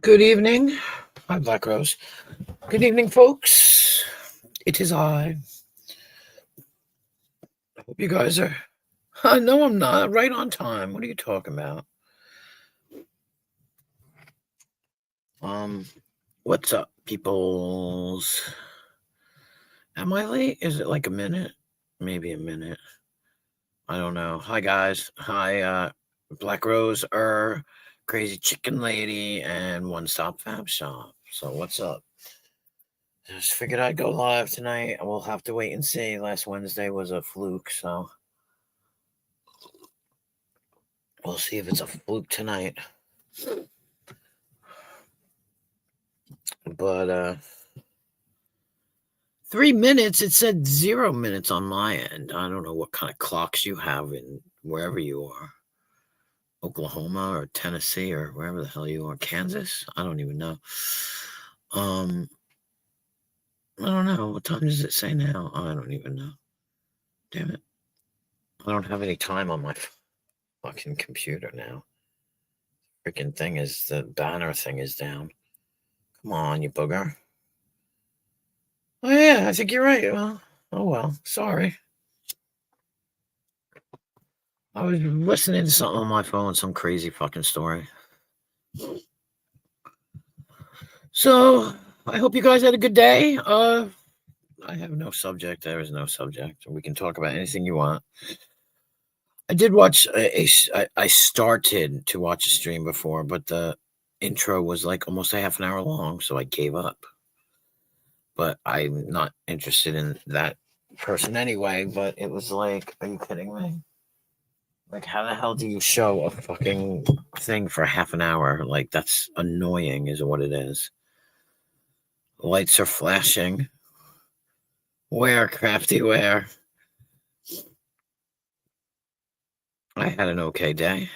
Good evening. I'm Black Rose. Good evening, folks. It is I. Hope you guys are. No, I'm not. Right on time. What are you talking about? Um, what's up, peoples? Am I late? Is it like a minute? Maybe a minute. I don't know. Hi, guys. Hi, Black Rose, Crazy Chicken Lady, and One Stop Fab Shop. So, what's up? Just figured I'd go live tonight. We'll have to wait and see. Last Wednesday was a fluke, so we'll see if it's a fluke tonight. But 3 minutes, it said 0 minutes on my end. I don't know what kind of clocks you have in wherever you are. Oklahoma or Tennessee or wherever the hell you are. Kansas? I don't even know. I don't know. What time does it say now? I don't even know. Damn it. I don't have any time on my fucking computer now. Freaking thing is, the banner thing is down. Come on, you booger. Oh, yeah, I think you're right. Well, oh well. Sorry. I was listening to something on my phone, some crazy fucking story. So, I hope you guys had a good day. I have no subject. There is no subject. We can talk about anything you want. I did watch I started to watch a stream before, but the intro was like almost a half an hour long, so I gave up. But I'm not interested in that person anyway, but it was like, are you kidding me? Like, how the hell do you show a fucking thing for half an hour? Like, that's annoying, is what it is. Lights are flashing. Where, Crafty, where? I had an okay day.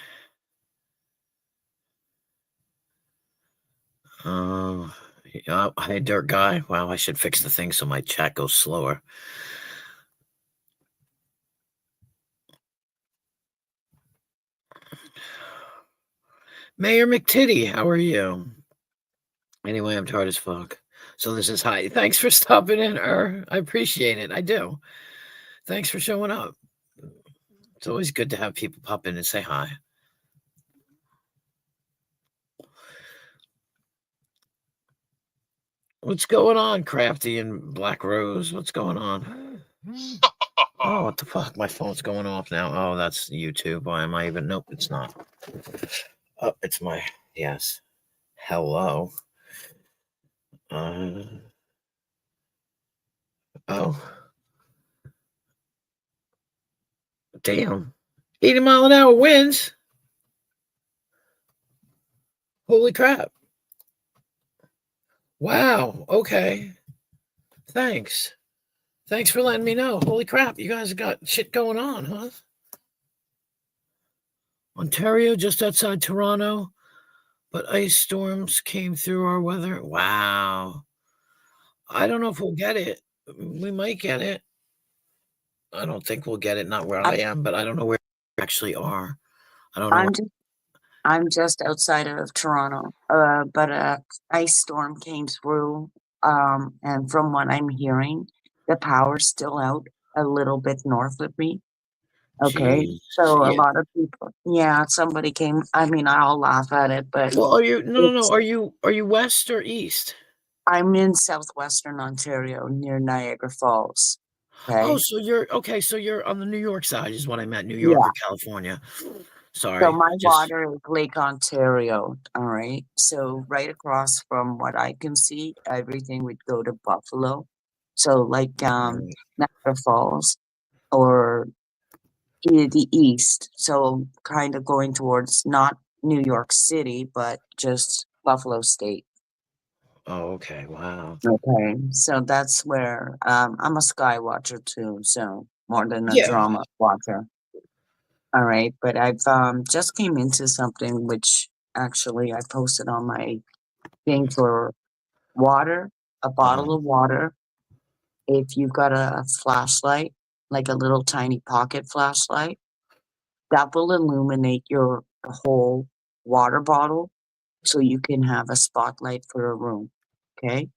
Oh, hey, Dirt Guy. Wow, I should fix the thing so my chat goes slower. Mayor McTitty, how are you? Anyway, I'm tired as fuck. So this is hi. Thanks for stopping in, I appreciate it. I do. Thanks for showing up. It's always good to have people pop in and say hi. What's going on, Crafty and Black Rose? What's going on? Oh, what the fuck? My phone's going off now. Oh, that's YouTube. Why am I even? Nope, it's not. Oh, it's my. Yes. Hello. Oh. 80-mile-an-hour winds. Holy crap. Wow. Okay. Thanks. Thanks for letting me know. Holy crap. You guys got shit going on, huh? Ontario, just outside Toronto, but ice storms came through our weather. Wow. I don't know if we'll get it. We might get it. I don't think we'll get it. Not where I am, but I don't know where we actually are. I don't know. I'm just outside of Toronto, but a ice storm came through, and from what I'm hearing, the power's still out a little bit north of me. Okay, Jeez. so a Yeah. lot of people, yeah, somebody came. I mean, I'll laugh at it, but Well, are you? No, no, no. it's. Are you west or east? I'm in southwestern Ontario near Niagara Falls. Oh, Okay, so you're okay. So you're on the New York side, is what I meant. New York yeah. or California. So Sorry. my Just water is Lake Ontario, all right? So right across from what I can see, everything would go to Buffalo. So like Niagara Falls or the east. So kind of going towards not New York City, but just Buffalo State. oh, okay. Wow. Okay. So that's where I'm a sky watcher too, so more than a Yeah. drama watcher. All right, but I've just came into something which actually I posted on my thing for water, a bottle of water. If you've got a flashlight, like a little tiny pocket flashlight, that will illuminate your whole water bottle so you can have a spotlight for a room. Okay.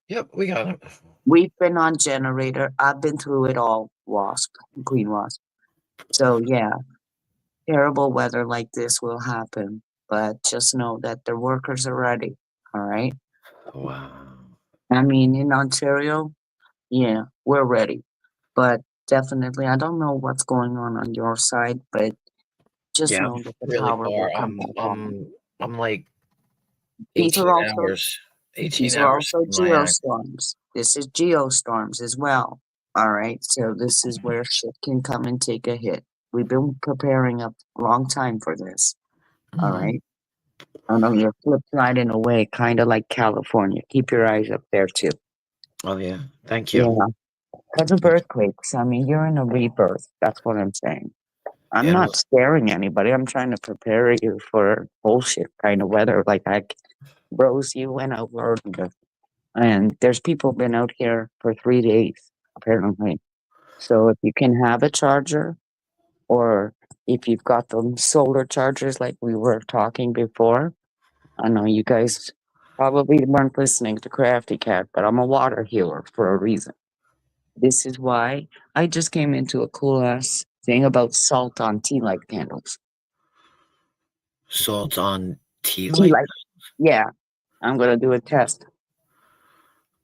Yep, we got it. We've been on generator. I've been through it all, Wasp, Queen Wasp. So yeah, terrible weather like this will happen, but just know that the workers are ready. All right. Wow. I mean, in Ontario, yeah, we're ready, but definitely, I don't know what's going on your side, but just Yeah, I'm know that the really power will far. come back on. I'm like These 18 are also hours. 18 these are hours also from my act. geostorms. This is geostorms as well. All right, so this is where shit can come and take a hit. We've been preparing a long time for this. All Mhm. right. I know you're flip side in a way, kind of like California. Keep your eyes up there too. Oh yeah. Thank you. Yeah, because of Thank you. earthquakes. I mean, you're in a rebirth. That's what I'm saying. I'm Yeah. not scaring anybody. I'm trying to prepare you for bullshit kind of weather. Like Rose, you went over, and there's people been out here for 3 days apparently. So if you can have a charger, or if you've got them solar chargers like we were talking before, I know you guys probably weren't listening to Crafty Cat, but I'm a water healer for a reason. This is why I just came into a cool ass thing about salt on tea light candles. Salt on tea Tea light. light, yeah. I'm gonna do a test,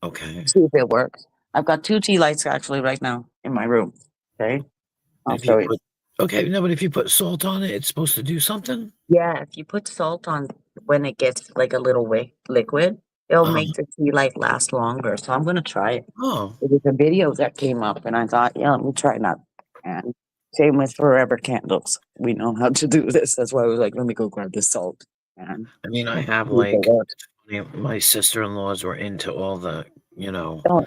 Okay. see if it works. I've got two tea lights actually right now in my room. Okay, I'll If you show you. put Okay, no, but if you put salt on it, it's supposed to do something. Yeah, if you put salt on when it gets like a little liquid, it'll Uh-huh. make the tea light last longer. So I'm gonna try it. Oh, It was a video that came up, and I thought, yeah, let me try that. And same with Forever Candles. We know how to do this. That's why I was like, let me go grab the salt and I mean, I have see if it like works. my sister-in-laws were into all the, Oh,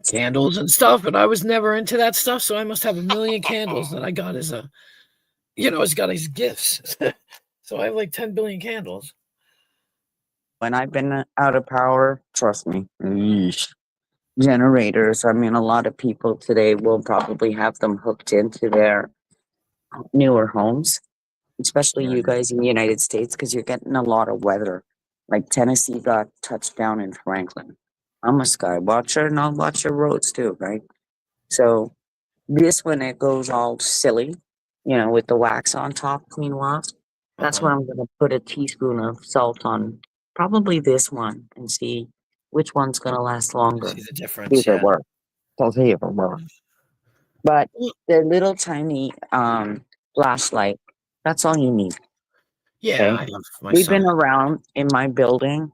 candles and stuff, but I was never into that stuff, so I must have a million candles that I got as as got as gifts. So I have like 10 billion candles. when I've been out of power, trust me, yeesh. Generators. I mean, a lot of people today will probably have them hooked into their newer homes, especially you Right. guys in the United States, because you're getting a lot of weather. Like Tennessee got touched down in Franklin. I'm a sky watcher and I'll watch your roads too, right? So this when it goes all silly, with the wax on top, clean wax. That's Uh-huh. when I'm gonna put a teaspoon of salt on probably this one and see which one's gonna last longer. See the See difference, if it yeah. works. I'll see if it works. But Well, the little tiny flashlight, that's all you need. yeah, Okay. I have my We've son. been around in my building,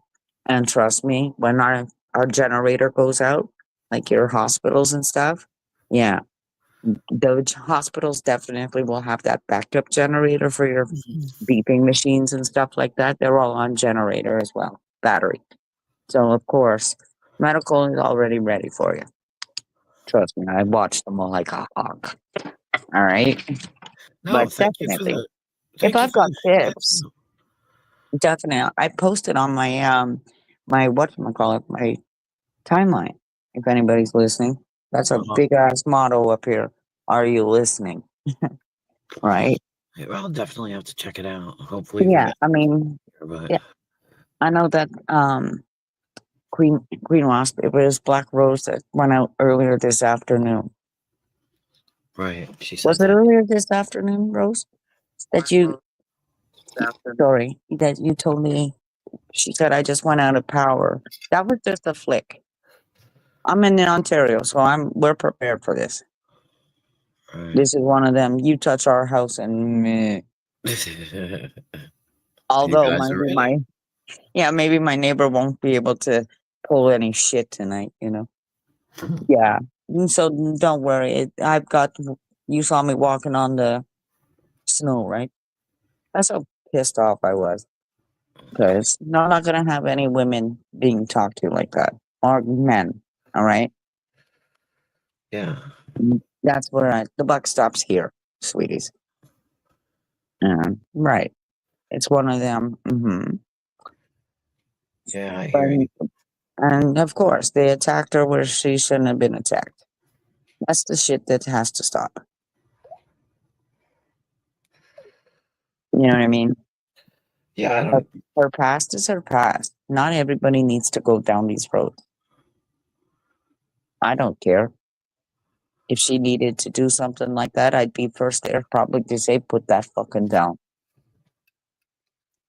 and trust me, when our generator goes out, like your hospitals and stuff, yeah, those hospitals definitely will have that backup generator for your Mhm. beeping machines and stuff like that. They're all on generator as well, battery. So of course, medical is already ready for you. Trust me, I watched them all like a hawk. All right, No, but definitely, if thank you I've for got the tips, heads up. definitely, I posted on my whatchamacallit, my timeline. If anybody's listening, that's a Uh-huh. big ass motto up here. Are you listening? Right? Yeah, well, I'll definitely have to check it out. Hopefully the Yeah, rest I mean, here, but yeah, I know that Queen Wasp. It was Black Rose that went out earlier this afternoon. right, she Was said it that. earlier this afternoon, Rose? That you sorry that you told me. She said I just went out of power. That was just a flick. I'm in Ontario, so we're prepared for this. Right. This is one of them. You touch our house and meh. You Although guys are maybe ready. maybe my neighbor won't be able to pull any shit tonight. Yeah. So don't worry. You saw me walking on the snow, right? That's how pissed off I was. Because I'm not going to have any women being talked to like that. Or men. All right. Yeah. That's where the buck stops here, sweeties. Right. It's one of them. Yeah, I hear you. But, and of course, they attacked her where she shouldn't have been attacked. That's the shit that has to stop. You know what I mean? Yeah, I Her, don't. her past is her past. Not everybody needs to go down these roads. I don't care. If she needed to do something like that, I'd be first there probably to say, put that fucking down.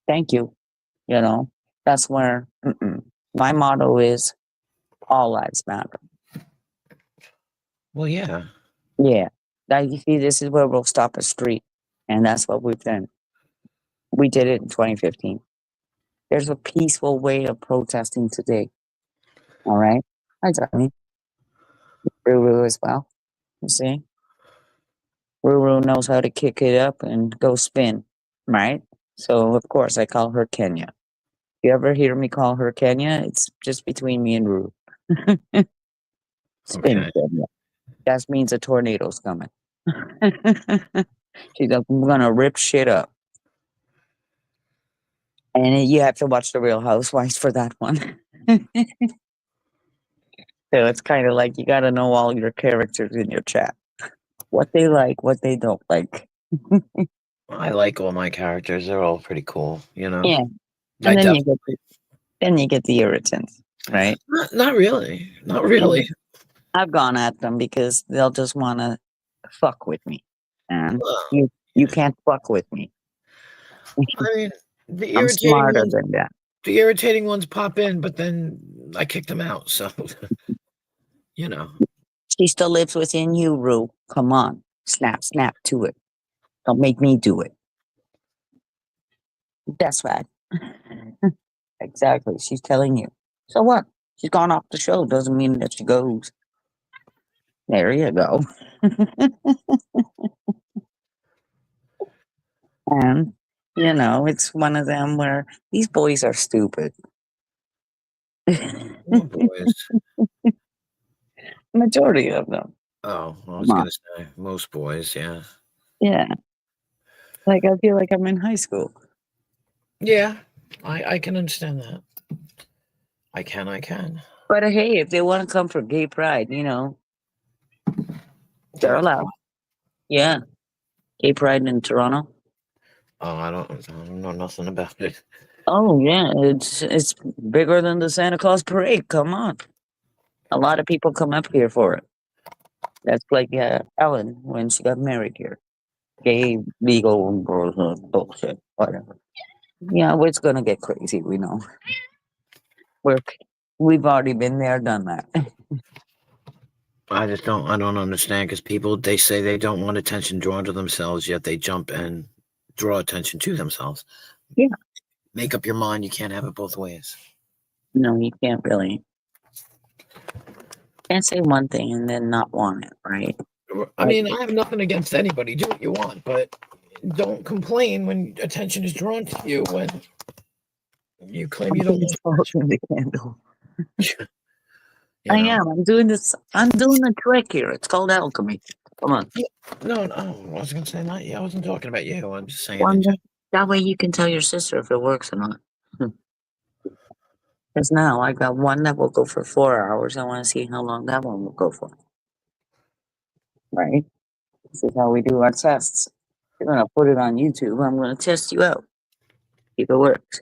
Thank you. You know, that's where my motto is all lives matter. Well, yeah. Yeah. Now you see, this is where we'll stop a street. And that's what we've done. We did it in 2015. There's a peaceful way of protesting today. All right. Hi, Johnny. Ruru as well. You see? Ruru knows how to kick it up and go spin. Right? So, of course, I call her Kenya. You ever hear me call her Kenya? It's just between me and Ruru. Spin Okay. Kenya. That means a tornado's coming. She's like, I'm gonna rip shit up. And you have to watch The Real Housewives for that one. So it's kind of like you got to know all your characters in your chat, what they like, what they don't like. I like all my characters. They're all pretty cool. You know. Yeah, I and definitely. then you get the irritants, right? Not really. Not Yeah. really. I've gone at them because they'll just want to fuck with me, and Well, you can't fuck with me. I mean, the I'm irritating smarter ones. than that. The irritating ones pop in, but then I kick them out. So, you know. She still lives within you, Rue. Come on, snap to it. Don't make me do it. That's right. Exactly. She's telling you. So what? She's gone off the show. Doesn't mean that she goes. There you go. And, you know, it's one of them where these boys are stupid. Oh, boys. Majority of them. Oh, I Come was on. gonna say most boys. Yeah. Yeah. Like I feel like I'm in high school. Yeah. I can understand that. I can. I can. But hey, if they want to come for gay pride, you know, they're What? allowed. Yeah. Gay pride in Toronto. Oh, I don't know nothing about it. Oh yeah, it's bigger than the Santa Claus parade. Come on. A lot of people come up here for it. That's like Ellen when she got married here. Gay legal bullshit, whatever. Yeah, it's gonna get crazy. We know. We're we've already been there, done that. I just don't. I don't understand because people they say they don't want attention drawn to themselves, yet they jump and draw attention to themselves. Yeah. Make up your mind. You can't have it both ways. No, you can't really. Can't say one thing and then not want it, right? I mean, I have nothing against anybody. Do what you want, but don't complain when attention is drawn to you when you claim you don't want attention. The candle. You I know? am. I'm doing this. I'm doing a trick here. It's called alchemy. Come on. No, I was gonna say not. Yeah, I wasn't talking about you. I'm just saying One it. day, that way you can tell your sister if it works or not. Because now I got one that will go for 4 hours. I want to see how long that one will go for. Right? This is how we do our tests. You're gonna put it on YouTube. I'm gonna test you out. See if it works.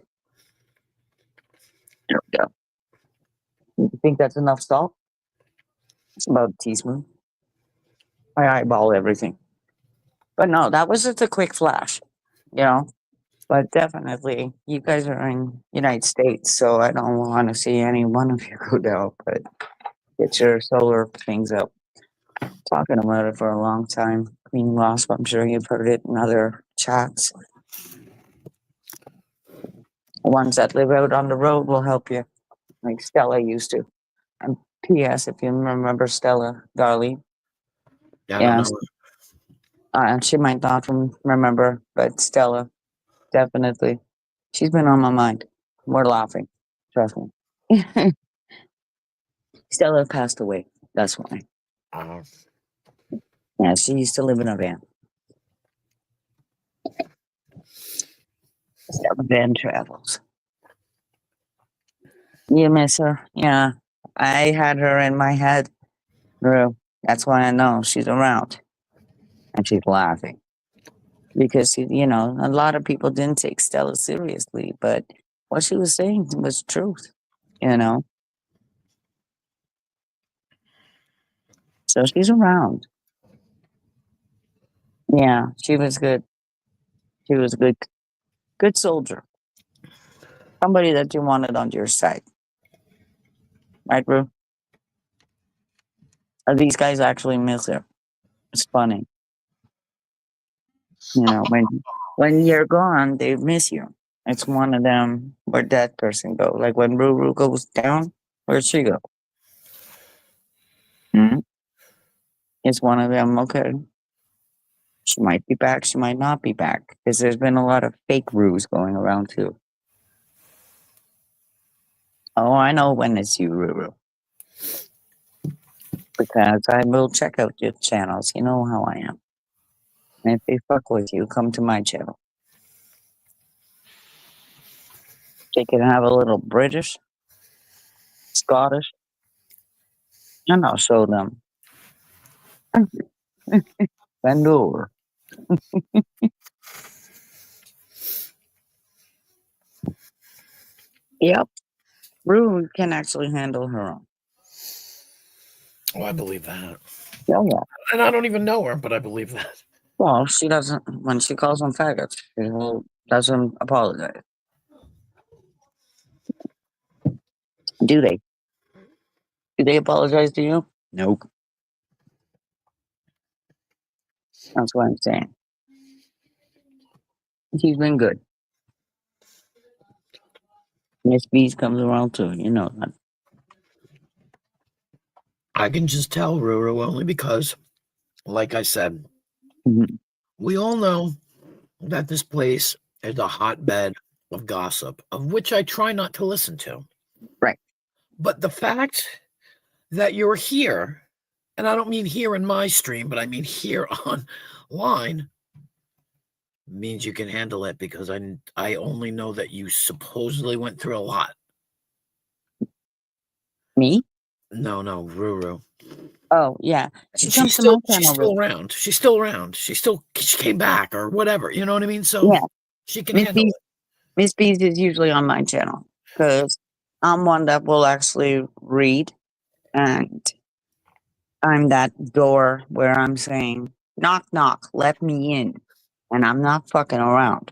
There we go. You think that's enough salt? It's about a teaspoon. I eyeball everything. But no, that was just a quick flash, you know. But definitely, you guys are in United States, so I don't want to see any one of you go down. But get your solar things up. Talking about it for a long time. Queen Wasp, I'm sure you've heard it in other chats. The ones that live out on the road will help you, like Stella used to. And P.S. If you remember Stella Darley, Yeah, I don't yeah, know. she might not remember, but Stella, definitely. She's been on my mind. We're laughing. Trust me. Stella passed away. That's why. Uh, Yeah, she used to live in a van. Stella Van Travels. You miss her? Yeah. I had her in my head. Drew. That's why I know she's around. And she's laughing. because you know a lot of people didn't take Stella seriously, but what she was saying was truth. You know, so she's around. Yeah, she was good. She was a good soldier. Somebody that you wanted on your side, right, bro? These guys actually miss her. It's funny, you know, when you're gone, they miss you. It's one of them. Where'd that person go? Like when Ruru goes down, where'd she go? Hmm. It's one of them. Okay, she might be back. She might not be back because there's been a lot of fake Rus going around too. Oh, I know when it's you, Ruru, because I will check out your channels. You know how I am. And if they fuck with you, come to my channel. They can have a little British, Scottish, and I'll show them. Bend over. Yep. Rue can actually handle her own. Oh, I believe that. Oh, yeah. And I don't even know her, but I believe that. Well, she doesn't, when she calls them faggots, she doesn't apologize. Do they? Do they apologize to you? Nope. That's what I'm saying. She's been good. Miss Bees comes around too, you know that. I can just tell Ruru only because, like I said, Mhm. we all know that this place is a hotbed of gossip, of which I try not to listen to. Right. But the fact that you're here, and I don't mean here in my stream, but I mean here online, means you can handle it because I only know that you supposedly went through a lot. Me? No, Ruru. Oh, yeah. She And comes to my she's channel. still around. She's still around. She came back or whatever. You know what I mean? So Yeah. she can Miss handle Bees, it. Miss Bees is usually on my channel because I'm one that will actually read, and I'm that door where I'm saying, knock, knock, let me in. And I'm not fucking around.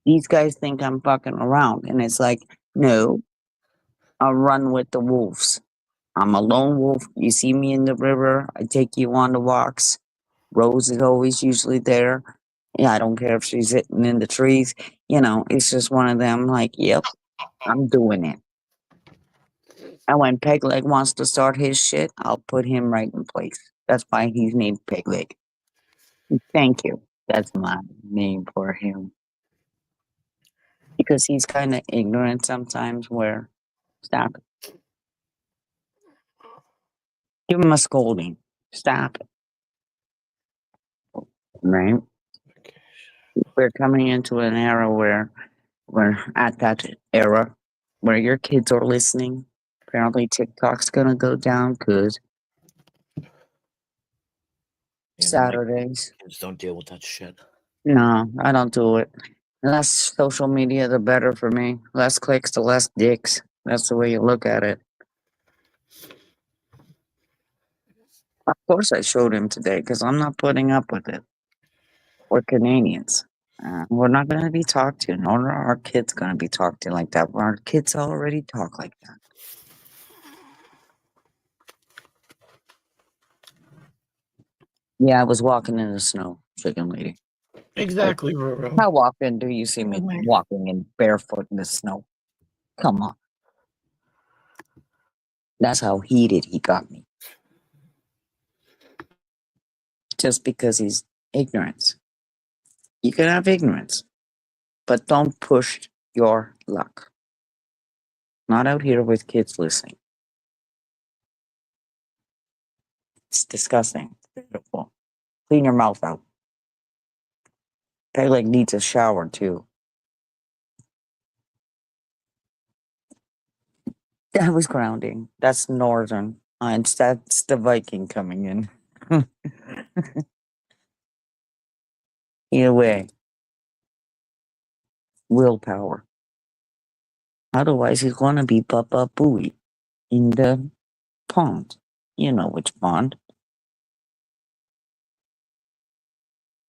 These guys think I'm fucking around. And it's like, no, I'll run with the wolves. I'm a lone wolf. You see me in the river, I take you on the walks. Rose is always usually there. Yeah, I don't care if she's sitting in the trees. You know, it's just one of them like, yep, I'm doing it. And when Pegleg wants to start his shit, I'll put him right in place. That's why he's named Pegleg. Thank you. That's my name for him. Because he's kind of ignorant sometimes where, stop it. Give him a scolding. Stop it. Right? We're coming into an era where we're at that era where your kids are listening. Apparently TikTok's gonna go down because Saturdays. Kids don't deal with that shit. No, I don't do it. Less social media, the better for me. Less clicks, the less dicks. That's the way you look at it. Of course, I showed him today because I'm not putting up with it. We're Canadians. We're not going to be talked to, nor are our kids going to be talked to like that. Our kids already talk like that. Yeah, I was walking in the snow, chicken lady. Exactly, Ruru. How often do you see me walking in barefoot in the snow? Come on. That's how heated he got me. Just because he's ignorance. You can have ignorance, but don't push your luck. Not out here with kids listening. It's disgusting. It's beautiful. Clean your mouth out. Peg needs a shower too. That was grounding. That's northern. And that's the Viking coming in. Either way, willpower. Otherwise, he's gonna be Papa Booey in the pond. You know which pond.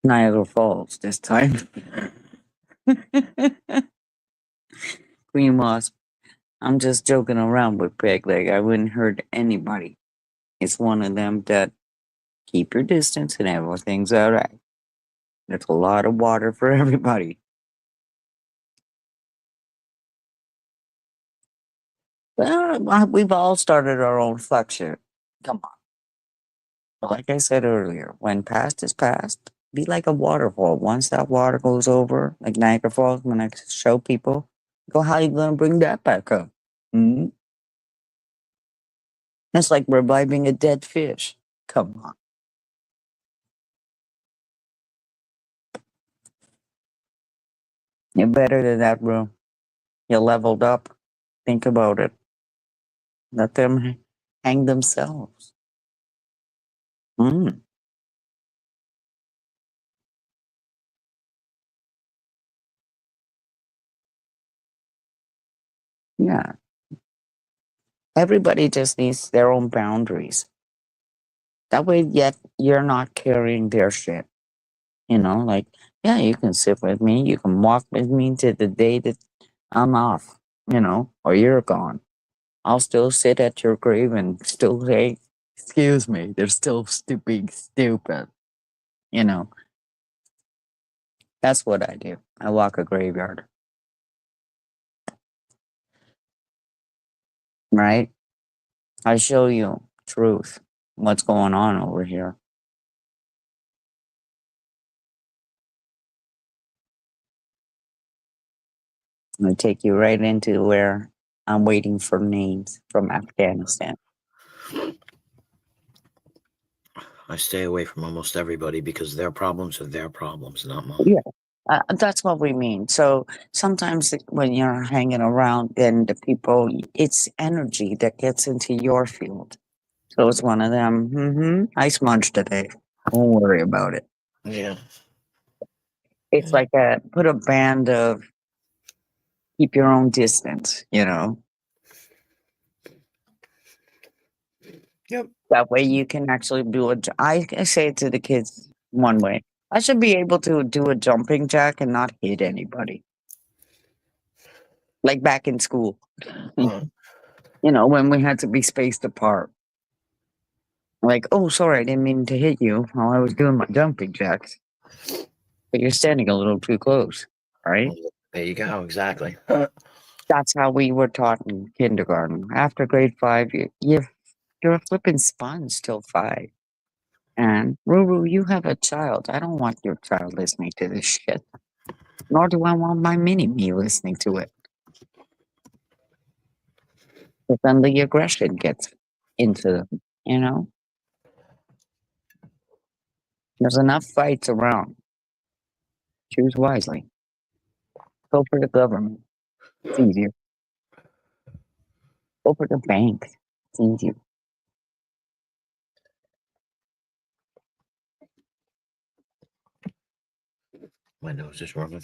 Niagara Falls this time. Green Wasp. I'm just joking around with Peg Leg. I wouldn't hurt anybody. It's one of them that keep your distance and everything's alright. There's a lot of water for everybody. Well, we've all started our own fuck shit. Come on. Like I said earlier, when past is past, be like a waterfall. Once that water goes over, like Niagara Falls, when I show people, go, how you gonna bring that back up? Hmm. It's like reviving a dead fish. Come on. You're better than that, bro. You leveled up. Think about it. Let them hang themselves. Mm. Yeah. Everybody just needs their own boundaries. That way, yet you're not carrying their shit. You know, like, yeah, you can sit with me. You can walk with me to the day that I'm off, or you're gone. I'll still sit at your grave and still say, excuse me, they're still stupid. You know, that's what I do. I walk a graveyard, right? I show you truth, what's going on over here. I take you right into where I'm waiting for names from Afghanistan. I stay away from almost everybody because their problems are their problems, not mine. Yeah, that's what we mean. So sometimes when you're hanging around, then the people, it's energy that gets into your field. So it's one of them. I smudged today. Don't worry about it. Yeah. It's like put a band of keep your own distance. Yep. That way you can actually do I say it to the kids one way. I should be able to do a jumping jack and not hit anybody. Like back in school, when we had to be spaced apart. Like, oh, sorry, I didn't mean to hit you while I was doing my jumping jacks. But you're standing a little too close, right? Well, there you go. Exactly. That's how we were taught in kindergarten. After grade 5, you're a flipping sponge till 5. And Ruru, you have a child. I don't want your child listening to this shit. Nor do I want my mini me listening to it. But then the aggression gets into them. There's enough fights around. Choose wisely. Go for the government. It's easier. Go for the bank. It's easier. My nose is running.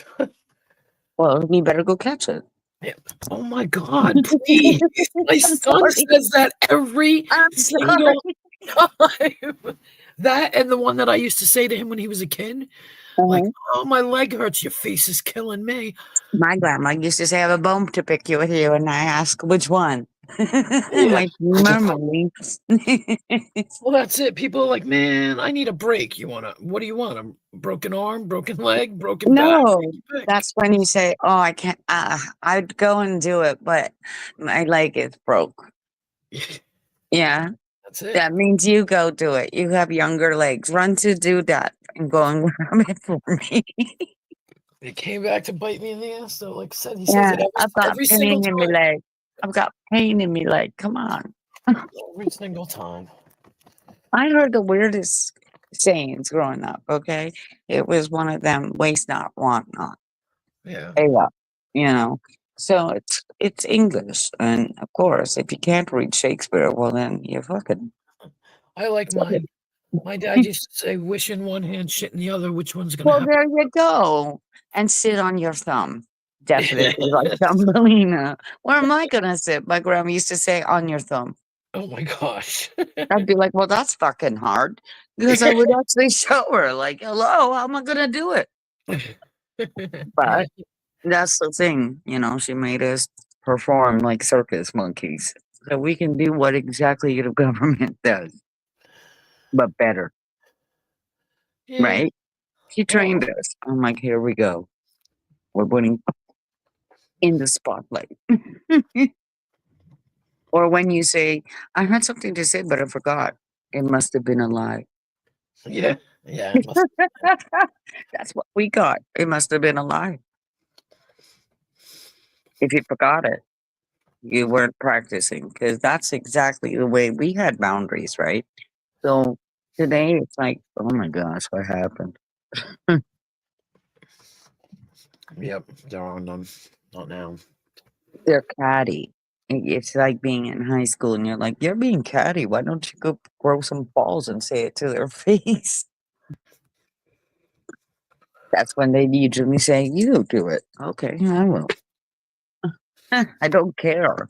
Well, you better go catch it. Yeah. Oh my God, please. My son says that every single time. That and the one that I used to say to him when he was a kid. Like, oh, my leg hurts. Your face is killing me. My grandma used to say, I have a bone to pick you with you, and I ask, which one? My memory. Well, that's it. People are like, man, I need a break. What do you want? A broken arm, broken leg, broken back? No, that's when you say, oh, I can't, I'd go and do it, but my leg is broke. Yeah. That's it. That means you go do it. You have younger legs. Run to do that and go and grab it for me. It came back to bite me in the ass, though. Like I said, he Yeah, says it I've got every single pain in my time. leg. I've got pain in my leg. Come on. Every single time. I heard the weirdest sayings growing up, okay? It was one of them, waste not, want not. Yeah. Pay up, So it's English. And of course, if you can't read Shakespeare, well then you fucking I like mine. My dad used to say, "Wish in one hand, shit in the other." Which one's gonna Well, happen? there you go. And sit on your thumb. Definitely like Thumbelina. Where am I gonna sit? My grandma used to say on your thumb. Oh my gosh. I'd be like, well, that's fucking hard. Because I would actually show her, like, hello, how am I gonna do it? Yeah. But that's the thing, she made us perform like circus monkeys. So we can do what exactly the government does, but better, Yeah. right? She trained Well, us. I'm like, here we go. We're putting in the spotlight. Or when you say, I had something to say, but I forgot. It must have been a lie. yeah. Yeah. It must. That's what we got. It must have been a lie. If you forgot it, you weren't practicing because that's exactly the way we had boundaries, right? So today it's like, oh my gosh, what happened? Yep. There are none. Not now. They're catty. It's like being in high school and you're like, you're being catty. Why don't you go grow some balls and say it to their face? That's when they usually say, you do it. Okay, I will. I don't care.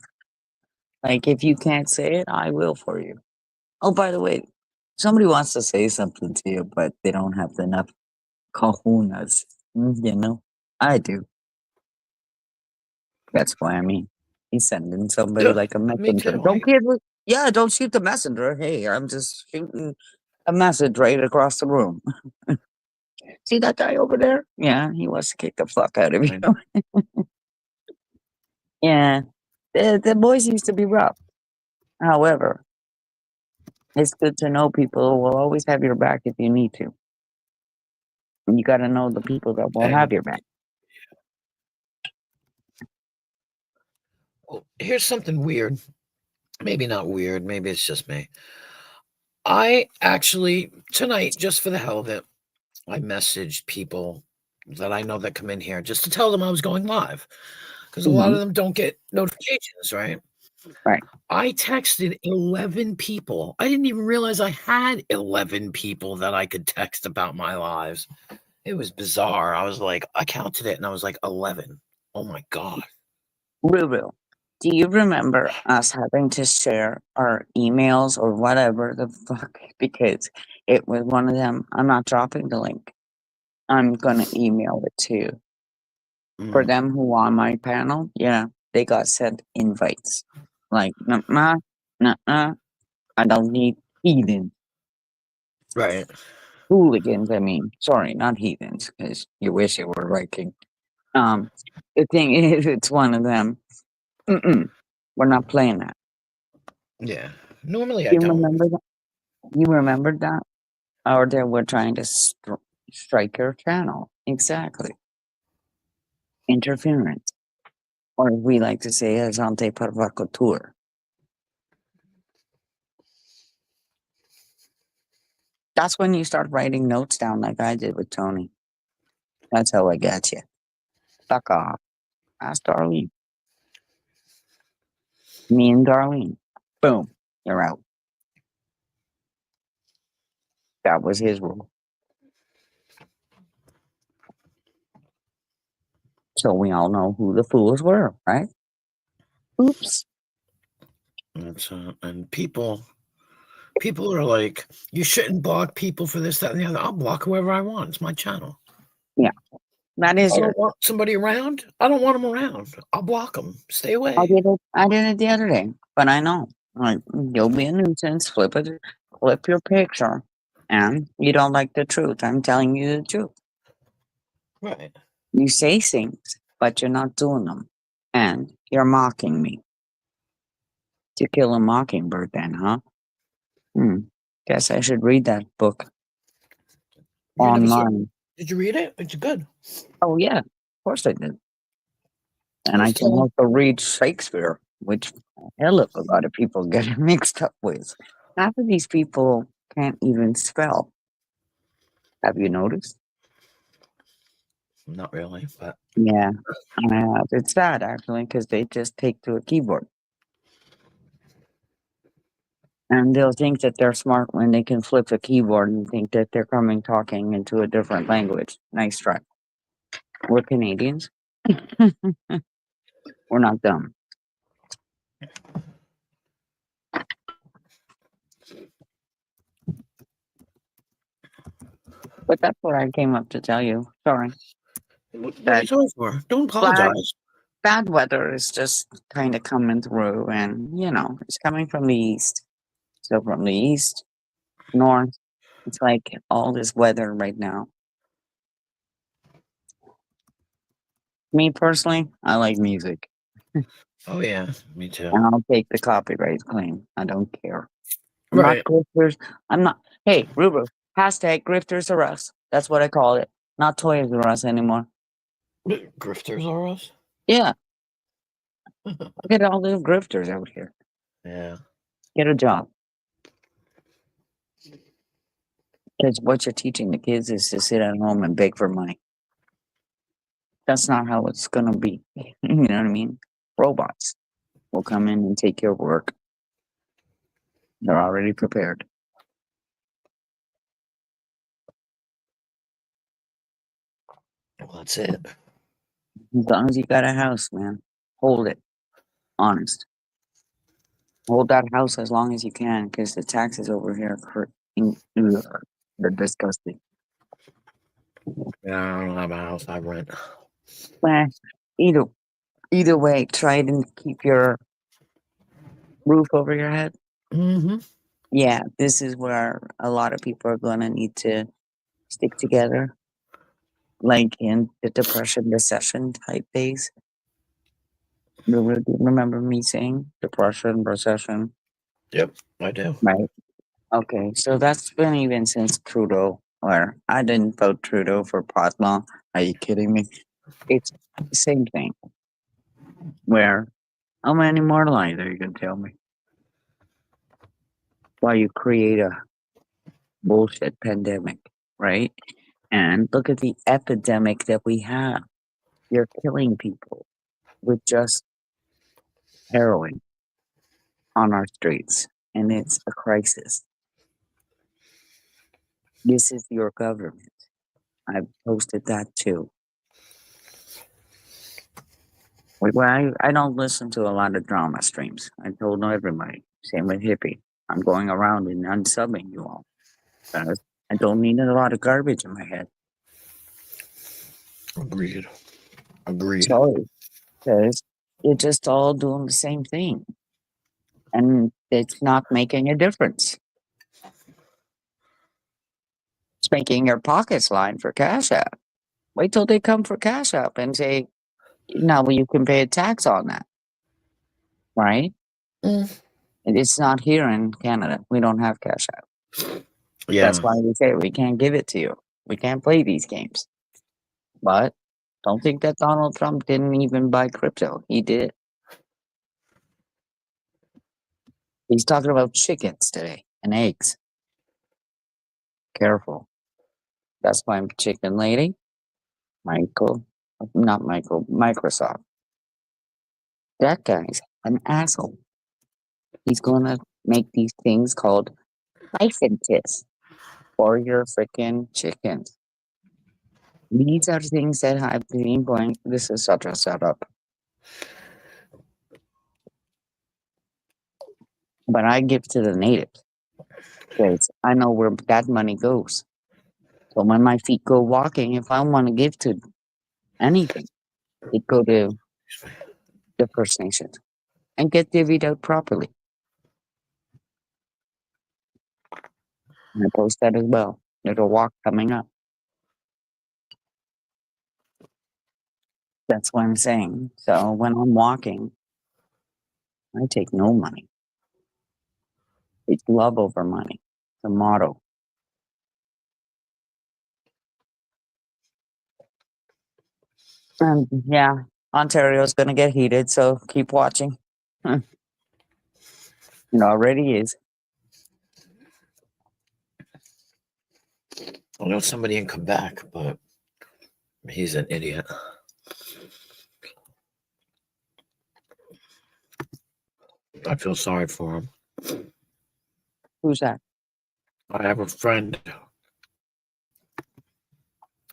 Like, if you can't say it, I will for you. Oh, by the way, somebody wants to say something to you, but they don't have enough kahunas. I do. That's what I mean. He's sending somebody Yeah, like a me messenger. too. Don't give it. Yeah, don't shoot the messenger. Hey, I'm just shooting a message right across the room. See that guy over there? Yeah, he wants to kick the fuck out of you. Yeah, the boys used to be rough. However, it's good to know people will always have your back if you need to. And you got to know the people that will Hey, have your back. well, here's something weird. Maybe not weird. Maybe it's just me. I actually tonight, just for the hell of it, I messaged people that I know that come in here just to tell them I was going live because a lot Hmm. of them don't get notifications, right? Right. I texted 11 people. I didn't even realize I had 11 people that I could text about my lives. It was bizarre. I was like, I counted it and I was like 11. Oh my God. Ruru, do you remember us having to share our emails or whatever the fuck? Because it was one of them. I'm not dropping the link. I'm going to email it to you. For Mm, them who are on my panel, yeah, they got sent invites. Like, nah, nah, nah, I don't need heathens. right. Hooligans, I mean. Sorry, not heathens, because you wish you were Viking. Um, the thing is, it's one of them. Mm-mm, we're not playing that. Yeah. Normally I You don't. remember that? You remember that? Or they were trying to strike your channel. Exactly. Interference. Or as we like to say, agente provocateur. That's when you start writing notes down like I did with Tony. That's how I got you. Fuck off. Ask Darlene. Me and Darlene. Boom. You're out. That was his rule. So we all know who the fools were, right? Oops. And people are like, you shouldn't block people for this, that, and the other. I'll block whoever I want. It's my channel. Yeah. That If is I your. don't want somebody around, I don't want them around. I'll block them. Stay I away. did it. I did it the other day, but I know. Like, you'll be a nuisance. Flip your picture, and you don't like the truth. I'm telling you the truth. Right. You say things, but you're not doing them, and you're mocking me. To Kill a Mockingbird, then, huh? Hmm. Guess I should read that book You never saw online. Did you read it? It's good. Oh yeah, of course I did. I And I was can telling also read Shakespeare, which a hell of a lot of people get it mixed up with. Half of these people can't even spell. Have you noticed? not really, but Yeah, I have. It's sad actually because they just take to a keyboard. And they'll think that they're smart when they can flip a keyboard and think that they're talking into a different language. Nice try. We're Canadians. We're not dumb. But that's what I came up to tell you. Sorry. What are That you sorry for? Don't bad, apologize. bad weather is just kind of coming through, and it's coming from the east. So from the east, north, it's like all this weather right now. Me personally, I like music, Oh yeah, me too. and I'll take the copyright claim. I don't care. I'm not Right. grifters. I'm not. Hey, Ruber, hashtag grifters are us. That's what I call it. Not Toys R Us anymore. Grifters are us. Yeah, look at all the grifters out here. Yeah. Get a job. Because what you're teaching the kids is to sit at home and beg for money. That's not how it's going to be. You know what I mean? Robots will come in and take your work. They're already prepared. Well, that's it. As long as you got a house, man, hold it. Honest. Hold that house as long as you can because the taxes over here they're disgusting. Yeah, I don't have a house. I rent. Well, either either way, try to keep your roof over your head. Mm-hmm. Yeah, this is where a lot of people are gonna need to stick together, like in the depression recession type days. Remember me saying depression recession, Yep, I do. right? Okay, so that's been even since Trudeau, or I didn't vote Trudeau for pot law. Are you kidding me? It's the same thing. Where how many more lies are you gonna tell me? Why you create a bullshit pandemic, right? And look at the epidemic that we have. You're killing people with just heroin on our streets, and it's a crisis. This is your government. I posted that too. Well, I don't listen to a lot of drama streams. I told everybody. Same with Hippie. I'm going around and unsubbing you all. Guys. I don't need a lot of garbage in my head. Agreed. Agreed. Sorry, because you're just all doing the same thing, and it's not making a difference. It's making your pockets line for Cash App. Wait till they come for Cash App and say, "No, well, you can pay a tax on that," right? Mm. And it's not here in Canada. We don't have Cash App. That's Yeah. why we say we can't give it to you. We can't play these games. But don't think that Donald Trump didn't even buy crypto. He did. He's talking about chickens today and eggs. Careful. That's why I'm chicken lady. Michael, not Michael, Microsoft. That guy's an asshole. He's gonna make these things called licenses for your freaking chickens. These are things that I've been going. This is such a setup. But I give to the natives because I know where that money goes. So when my feet go walking, if I want to give to anything, it go to the First Nations and get divvied out properly. And I post that as well. There's a walk coming up. That's what I'm saying. So when I'm walking, I take no money. It's love over money. The motto. And yeah, Ontario's going to get heated, so keep watching. It already is. I know somebody in Quebec, but he's an idiot. I feel sorry for him. Who's that? I have a friend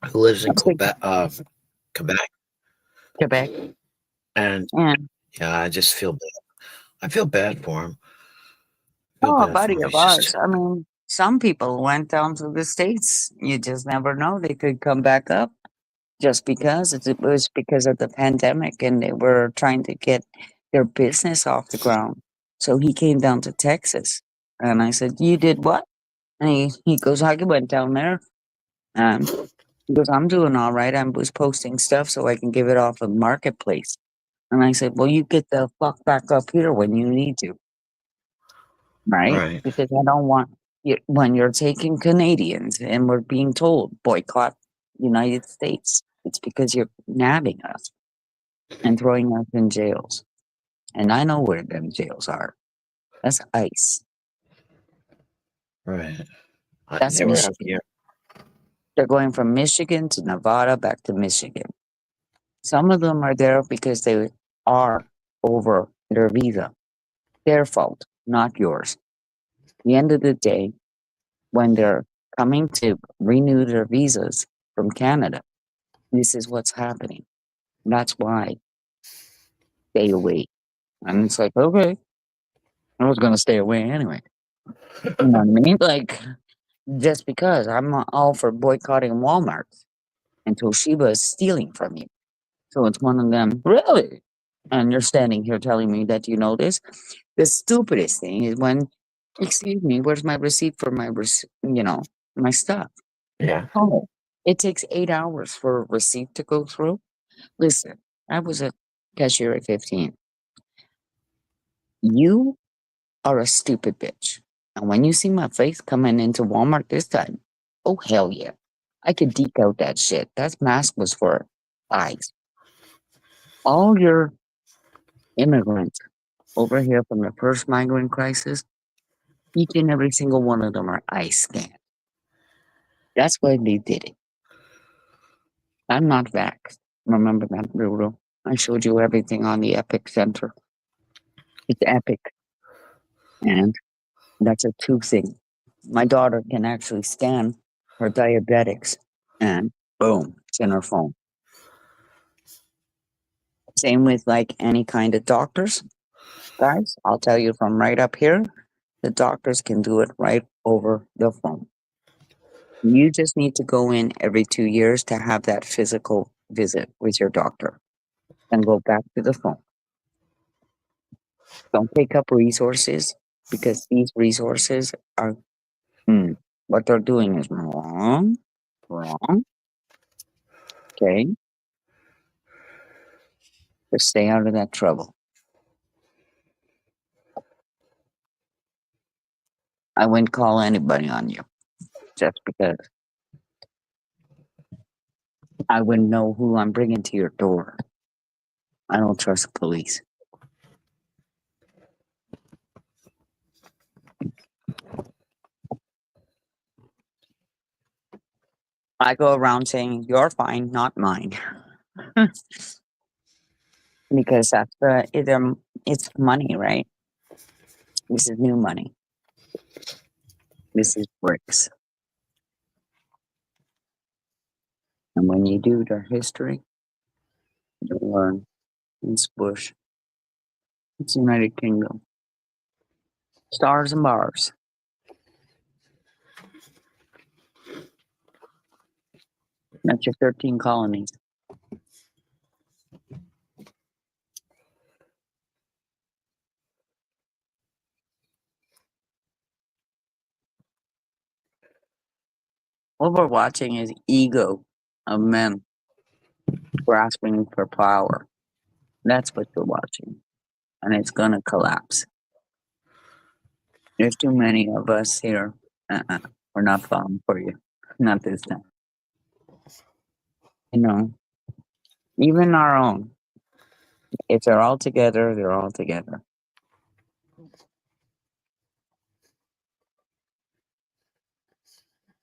who lives in Let's take Quebec, Quebec. and And yeah, I just feel bad. I feel bad for him. I feel oh, a bad buddy for him. of He's just ours. I mean, some people went down to the States. You just never know. They could come back up just because it was because of the pandemic and they were trying to get their business off the ground. So he came down to Texas. And I said, "You did what?" And he goes, "I went down there." And he goes, "I'm doing all right. I was posting stuff so I can give it off of Marketplace." And I said, "Well, you get the fuck back up here when you need to, right? right, Because I don't want you when you're taking Canadians and we're being told boycott United States. It's because you're nabbing us and throwing us in jails. And I know where them jails are. That's ICE. right. That's They were out Michigan. here. They're going from Michigan to Nevada back to Michigan. Some of them are there because they are over their visa. Their fault, not yours. At the end of the day, when they're coming to renew their visas from Canada, this is what's happening. That's why they wait. And it's like, okay, I was going to stay away anyway. You know what I mean? Like, just because I'm not all for boycotting Walmart and Toshiba is stealing from you. So it's one of them, really? And you're standing here telling me that you know this? The stupidest thing is when, excuse me, where's my receipt for my stuff? Yeah. Oh, it takes 8 hours for a receipt to go through. Listen, I was a cashier at 15. You are a stupid bitch. And when you see my face coming into Walmart this time, oh hell yeah. I could deke out that shit. That mask was for eyes. All your immigrants over here from the first migrant crisis, each and every single one of them are eye scanned. That's why they did it. I'm not vaxxed. Remember that, Ruru? I showed you everything on the Epic Center. It's epic. And that's a two thing. My daughter can actually scan her diabetics and boom, it's in her phone. Same with like any kind of doctors, guys. I'll tell you from right up here, the doctors can do it right over the phone. You just need to go in every 2 years to have that physical visit with your doctor and go back to the phone. Don't take up resources because these resources are what they're doing is wrong. Wrong. Okay. Just stay out of that trouble. I wouldn't call anybody on you just because I wouldn't know who I'm bringing to your door. I don't trust the police. I go around saying, "You're fine, not mine." Because that's it's money, right? This is new money. This is bricks. And when you do their history, you learn it's Bush, it's United Kingdom, stars and bars. That's your 13 colonies. What we're watching is ego of men grasping for power. That's what you're watching. And it's going to collapse. There's too many of us here. Uh-uh. We're not falling for you. Not this time. You know, even our own. If they're all together, they're all together.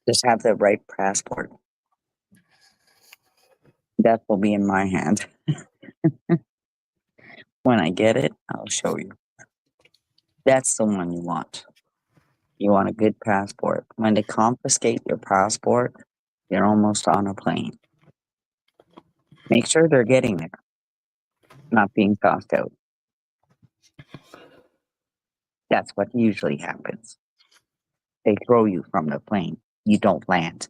Just have the right passport. That will be in my hand. When I get it, I'll show you. That's the one you want. You want a good passport. When they confiscate your passport, you're almost on a plane. Make sure they're getting there, not being tossed out. That's what usually happens. They throw you from the plane. You don't land.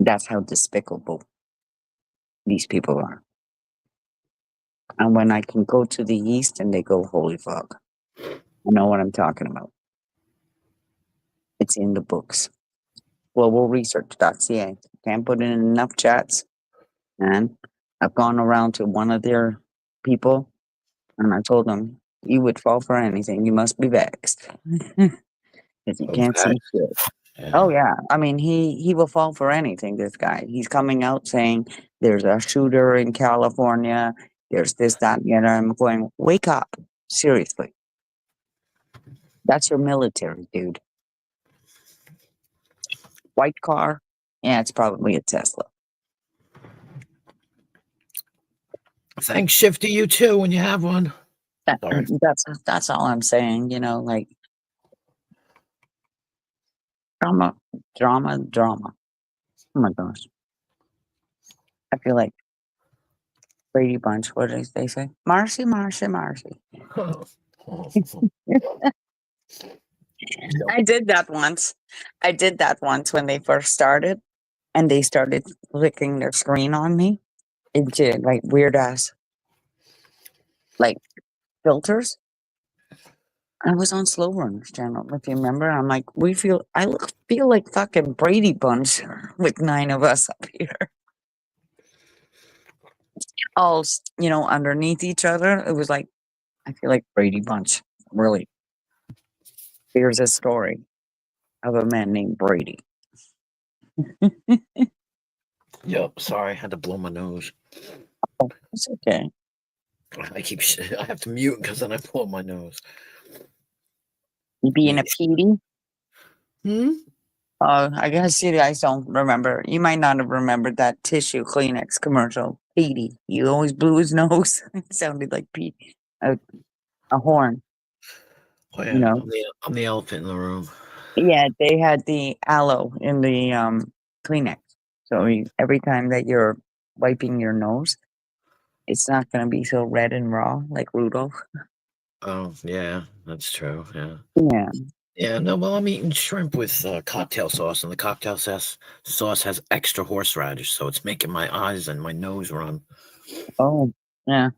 That's how despicable these people are. And when I can go to the east and they go, holy fuck, I know what I'm talking about. It's in the books. Globalresearch.ca. Can't put it in enough chats. And I've gone around to one of their people and I told them, you would fall for anything. You must be vexed. If you can't Okay. see shit. Yeah. Oh yeah, I mean he will fall for anything. This guy, he's coming out saying there's a shooter in California. There's this, that, and the other. I'm going, wake up, seriously. That's your military, dude. White car, yeah, it's probably a Tesla. Thanks, Shifty. You too when you have one. Sorry. That's all I'm saying. You know, like drama, drama, drama. Oh my gosh, I feel like Brady Bunch. What did they say? Marcy, Marcy, Marcy. I did that once. I did that once when they first started and they started flicking their screen on me into like weird ass like filters. I was on Slow Runners channel, if you remember. I'm like, feel like fucking Brady Bunch with 9 of us up here. All underneath each other. It was like I feel like Brady Bunch. Really. Here's a story of a man named Brady. Yep. Sorry, I had to blow my nose. Oh, it's okay. I have to mute because then I blow my nose. You being a PD? Hmm. I guess you guys don't remember. You might not have remembered that tissue Kleenex commercial. Petey. You always blew his nose. It sounded like Pete. A horn. Oh You yeah, know. I'm the elephant in the room. Yeah, they had the aloe in the Kleenex. So every time that you're wiping your nose, it's not going to be so red and raw like Rudolph. Oh yeah, that's true. Yeah. Yeah. Yeah, no, well, I'm eating shrimp with cocktail sauce, and the cocktail sauce has extra horseradish, so it's making my eyes and my nose run. Oh, yeah.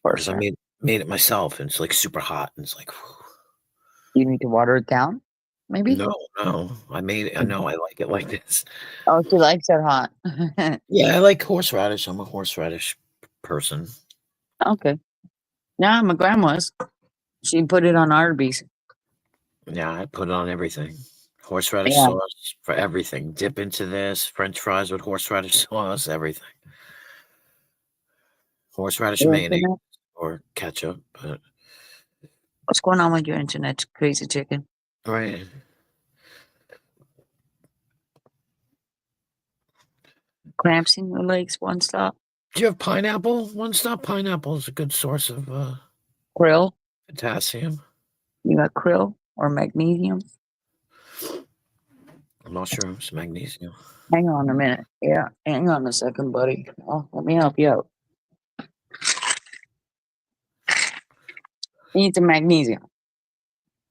For Because I sure. made it myself, and it's like super hot, and it's like, You need to water it down, maybe? no, I made it. I know I like it like this. Oh, she likes it hot. Yeah, I like horseradish. I'm a horseradish person. Okay. Yeah, my grandma's. She put it on Arby's. Yeah, I put it on everything. Horseradish Yeah. sauce for everything. Dip into this. French fries with horseradish sauce. Everything. Horseradish and mayonnaise Internet? or ketchup. But What's going on with your internet, crazy chicken? right. Cramps in your legs, one stop. Do you have pineapple? One Stop Pineapple is a good source of Krill? potassium. You got krill or magnesium? Mushrooms, magnesium. Hang on a minute. Yeah, hang on a second, buddy. Oh, let me help you out. You need some magnesium,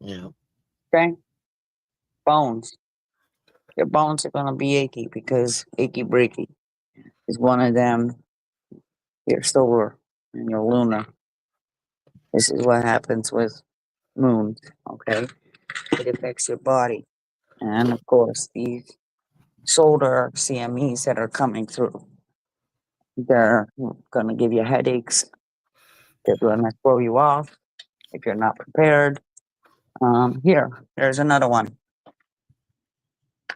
Yeah. okay? Bones. Your bones are gonna be achy because achy breaky is one of them. Your solar and your lunar. This is what happens with moons, okay? It affects your body. And of course, these shoulder CMEs that are coming through, they're going to give you headaches. They're going to throw you off if you're not prepared. There's another one.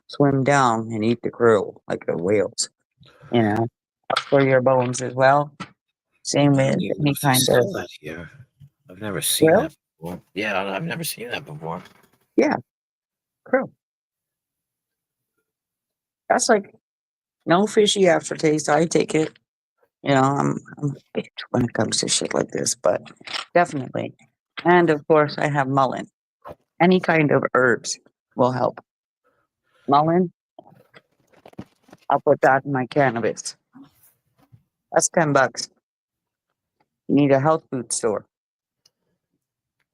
Swim down and eat the krill like the whales. You know, for your bones as well. Same I with don't even know any if they kind of sell that here. I've never seen krill. that before. Yeah, I've never seen that before. Yeah, krill. That's like no fishy aftertaste. I take it. You know, I'm a bitch when it comes to shit like this, but definitely And of course, I have mullein. Any kind of herbs will help. Mullein, I'll put that in my cannabis. That's $10. You need a health food store.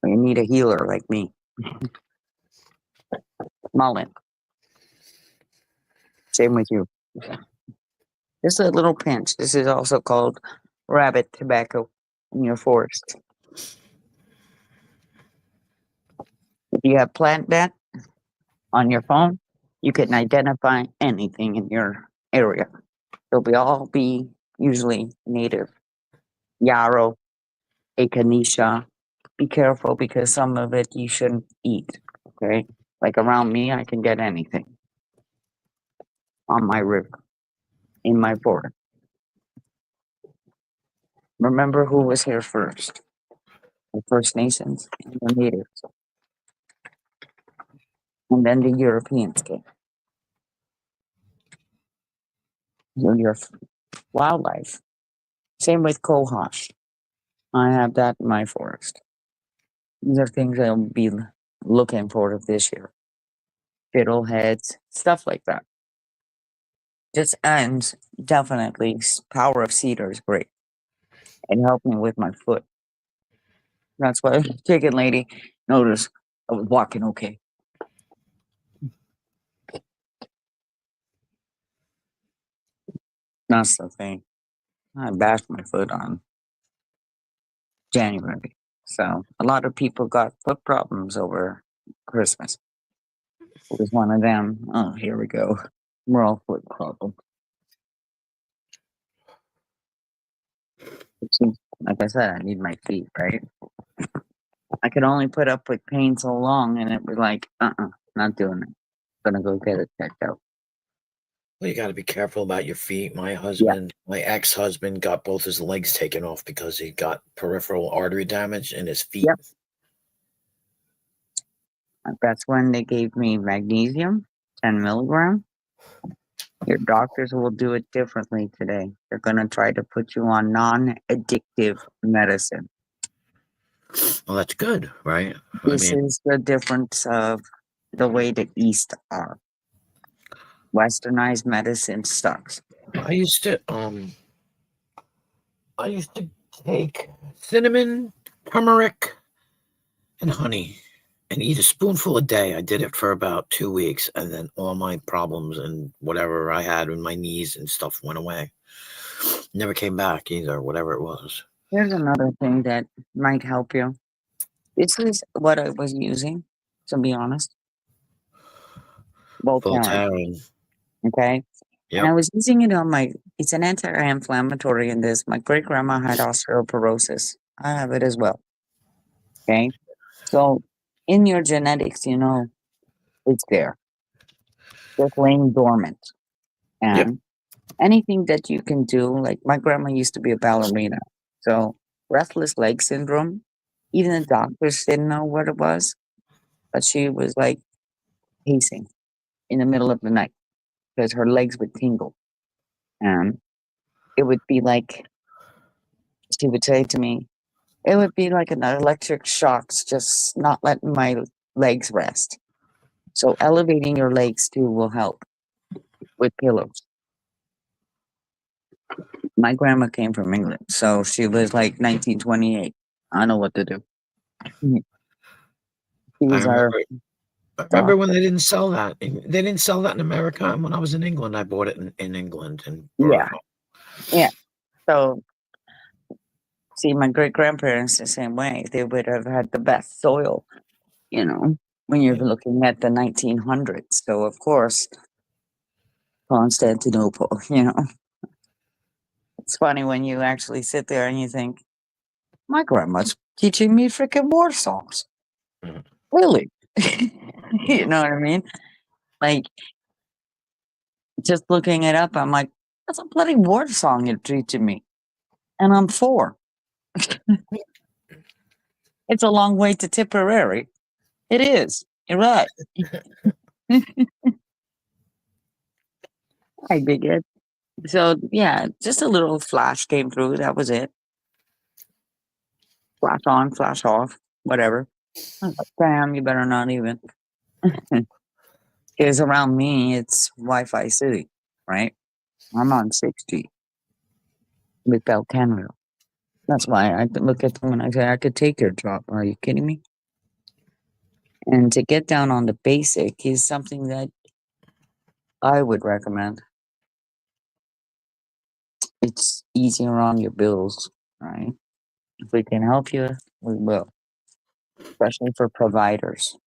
Or you need a healer like me. Mullein. Same with you. Just a little pinch. This is also called rabbit tobacco in your forest. If you have PlantNet on your phone, you can identify anything in your area. They'll be usually native. Yarrow, echinacea. Be careful because some of it you shouldn't eat. Okay? Like around me, I can get anything on my river, in my forest. Remember who was here first? The First Nations and the natives. And then the Europeans came. So your wildlife. Same with cohosh. I have that in my forest. These are things I'll be looking for this year. Fiddleheads, stuff like that. Just and definitely power of cedar is great. It helped me with my foot. That's why chicken lady noticed I was walking okay. That's the thing. I bashed my foot on January. So a lot of people got foot problems over Christmas. It was one of them. Oh, here we go. We're all foot problems. Like I said, I need my feet, right? I could only put up with pain so long, and it was like, not doing it. Gonna go get it checked out. Well, you got to be careful about your feet. My ex-husband got both his legs taken off because he got peripheral artery damage in his feet. Yep. That's when they gave me magnesium, 10 milligram. Your doctors will do it differently today. They're gonna try to put you on non-addictive medicine. Well, that's good, right? This is the difference of the way the East are. Westernized medicine sucks. I used to take cinnamon, turmeric, and honey and eat a spoonful a day. I did it for about 2 weeks, and then all my problems and whatever I had with my knees and stuff went away. Never came back either, whatever it was. Here's another thing that might help you. This is what I was using, to be honest. Voltaren. Okay. Yep. And I was using it on it's an anti-inflammatory in this. My great grandma had osteoporosis. I have it as well. Okay. So in your genetics, it's there. Just laying dormant. And anything that you can do, like my grandma used to be a ballerina. So restless leg syndrome, even the doctors didn't know what it was. But she was like pacing in the middle of the night because her legs would tingle. And it would be like, she would say to me, it would be like an electric shocks, just not letting my legs rest. So elevating your legs too will help with pillows. My grandma came from England, so she was like 1928. I know what to do. She was our I remember when they didn't sell that. They didn't sell that in America. And when I was in England, I bought it in England and brought it home. Yeah. So, see, my great grandparents the same way. They would have had the best soil, when you're looking at the 1900s. So, of course, Constantinople, It's funny when you actually sit there and you think, my grandma's teaching me freaking war songs. Mhm. Really? You know what I mean? Like, just looking it up, I'm like, that's a bloody war song you're teaching me. And I'm 4. It's a long way to Tipperary. It is. You're right. I dig it. So, yeah, just a little flash came through. That was it. Flash on, flash off. whatever. I was like, damn, you better not even. Because around me, it's Wi-Fi City, right? I'm on 6G with Bell Canada. That's why I could look at them and I say, I could take your job. Are you kidding me? And to get down on the basic is something that I would recommend. It's easier on your bills, right? If we can help you, we will, especially for providers.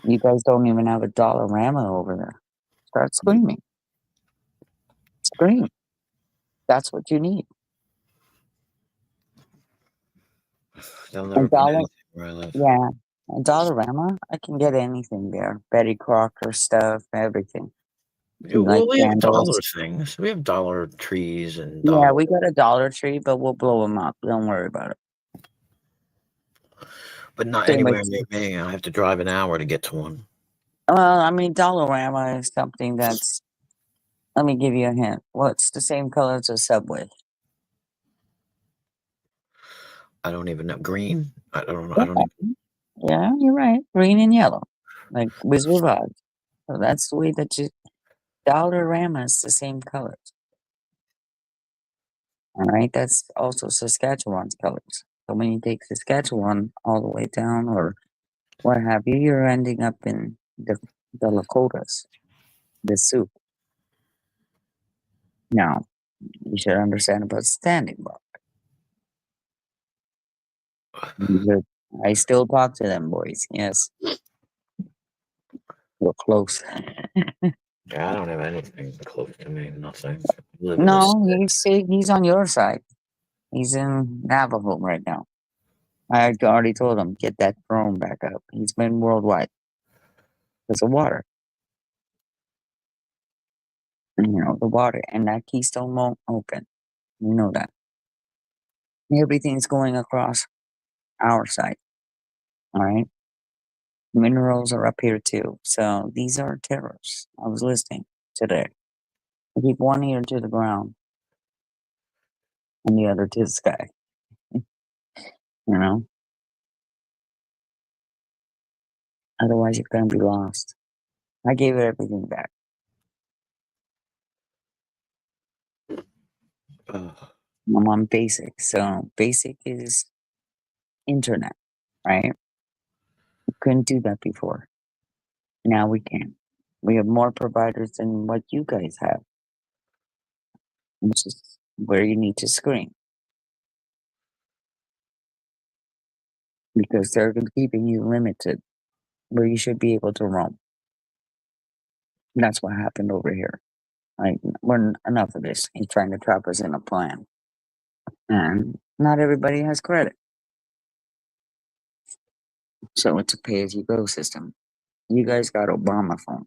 You guys don't even have a Dollarama over there. Start screaming. Scream. That's what you need. They'll A never put dollar, anything where I live. yeah. A Dollarama, I can get anything there. Betty Crocker stuff, everything. Yeah, You like well, we have dollar candles. things. We have dollar trees and Yeah, dollar, we got a Dollar Tree, but we'll blow them up. Don't worry about it. but not Same with, anywhere near me. I have to drive an hour to get to one. well, I mean, Dollarama is something that's, let me give you a hint. What's the same color as a Subway? I don't even know. Green? I don't know. I don't Yeah, even. yeah, you're right. Green and yellow, like Wizard of Oz. So that's the way that you, Dollarama is the same colors. All right, that's also Saskatchewan's colors. So when you take Saskatchewan all the way down, or what have you, you're ending up in the Lakotas, the soup. Now, you should understand about Standing Rock. But I still talk to them boys. Yes, we're close. Yeah, I don't have anything close to me. Nothing. I live in this. No, he's on your side. He's in Navajo right now. I already told him get that throne back up. He's been worldwide because of water. You know the water, and that Keystone won't open. You know that everything's going across our side. All right, minerals are up here too. So these are terrors. I was listening today. I keep one ear to the ground and the other to the sky. You know, otherwise you're gonna be lost. I gave everything back. Uh, I'm on basic. So basic is internet, right? We couldn't do that before. Now we can. We have more providers than what you guys have, which is where you need to screen because they're keeping you limited where you should be able to roam. That's what happened over here. Like, we're enough of this. He's trying to trap us in a plan. And not everybody has credit. So it's a pay as you go system. You guys got Obama phone.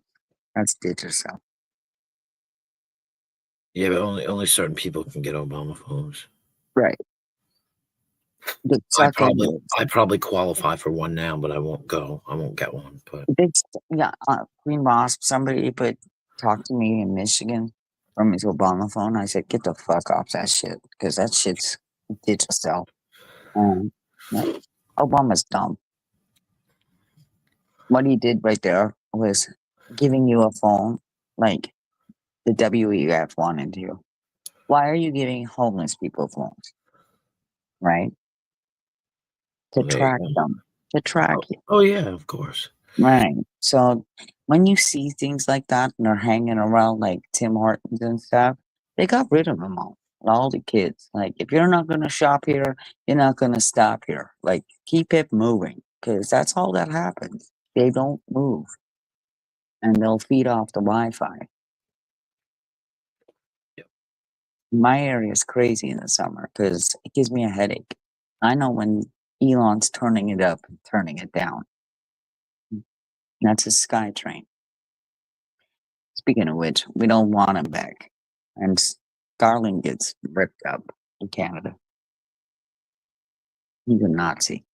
That's digital. yeah, but only certain people can get Obama phones. Right. The I suck probably eggs. I probably qualify for one now, but I won't go. I won't get one. But Yeah, Green Wasp, somebody put talk to me in Michigan from his Obama phone. I said, get the fuck off that shit because that shit's digital. Yeah, Obama's dumb. What he did right there was giving you a phone like the WEF wanted to. Why are you giving homeless people phones? Right? To well, there you track go. them, to track you. Oh yeah, of course. Right. So when you see things like that and they're hanging around like Tim Hortons and stuff, they got rid of them all the kids. Like, if you're not going to shop here, you're not going to stop here. Like, keep it moving because that's all that happens. They don't move and they'll feed off the Wi Fi. Yep. My area is crazy in the summer because it gives me a headache. I know when Elon's turning it up and turning it down. That's a sky train. Speaking of which, we don't want him back. And Starling gets ripped up in Canada. He's a Nazi.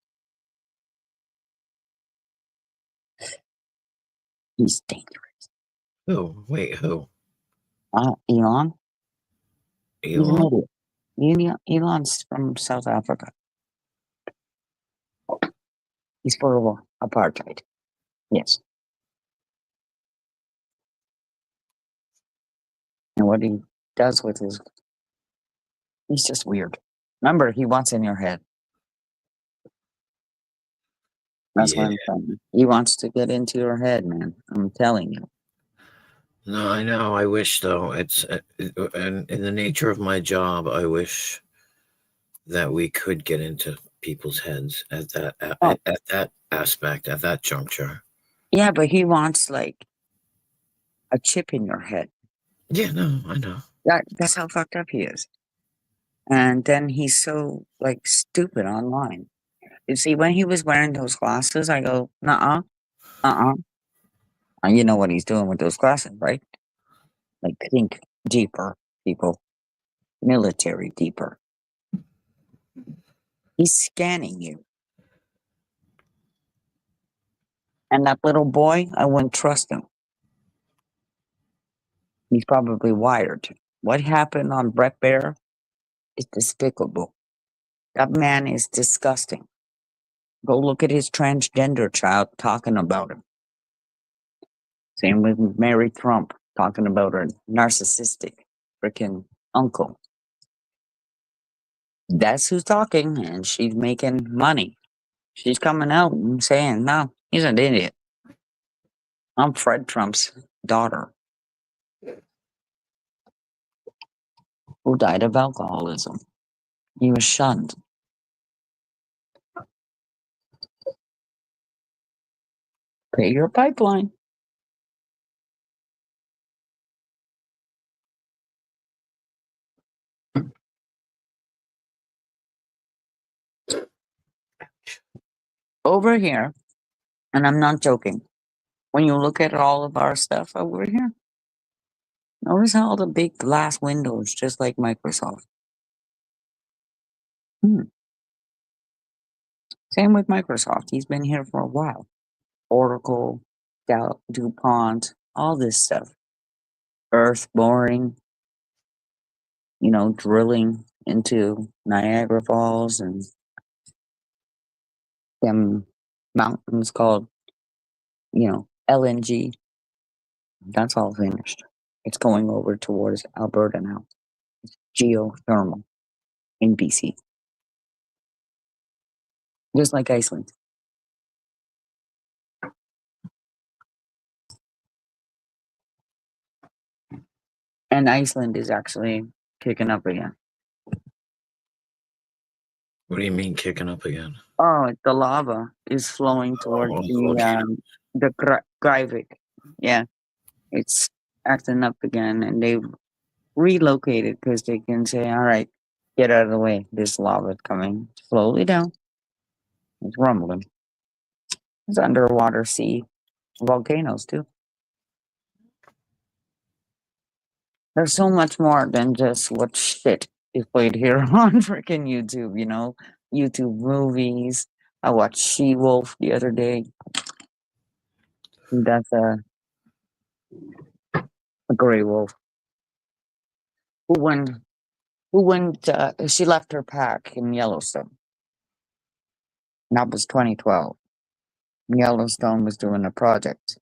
He's dangerous. Who? Wait, who? Elon? He's an Elon? idiot. Elon's from South Africa. He's for apartheid. Yes. And what he does with his, he's just weird. Remember, he wants in your head. That's what Yeah. I'm saying. He wants to get into your head, man. I'm telling you. No, I know. I wish though. And in the nature of my job, I wish that we could get into people's heads Oh, at that aspect, at that juncture. yeah, but he wants like a chip in your head. Yeah, no, I know. That's how fucked up he is. And then he's so like stupid online. You see, when he was wearing those glasses, I go, uh-uh, uh-uh. And you know what he's doing with those glasses, right? Like think deeper, people. Military deeper. He's scanning you. And that little boy, I wouldn't trust him. He's probably wired. What happened on Brett Bear is despicable. That man is disgusting. Go look at his transgender child talking about him. Same with Mary Trump talking about her narcissistic freaking uncle. That's who's talking, and she's making money. She's coming out and saying, no, he's an idiot. I'm Fred Trump's daughter who died of alcoholism. He was shunned. Pay your pipeline. Over here, and I'm not joking, when you look at all of our stuff over here, notice how all the big glass windows, just like Microsoft. Hmm. Same with Microsoft. He's been here for a while. Oracle, DuPont, all this stuff. Earth boring, drilling into Niagara Falls and them mountains called, LNG. That's all finished. It's going over towards Alberta now. Geothermal in BC. Just like Iceland. And Iceland is actually kicking up again. What do you mean kicking up again? Oh, the lava is flowing towards Oh, okay. the Greivik. Yeah, it's acting up again, and they've relocated because they can say, "All right, get out of the way. This lava is coming slowly down. It's rumbling. It's underwater sea volcanoes too. There's so much more than just what shit is played here on freaking YouTube. YouTube movies. I watched She Wolf the other day. That's a gray wolf who went she left her pack in Yellowstone. That was 2012. Yellowstone was doing a project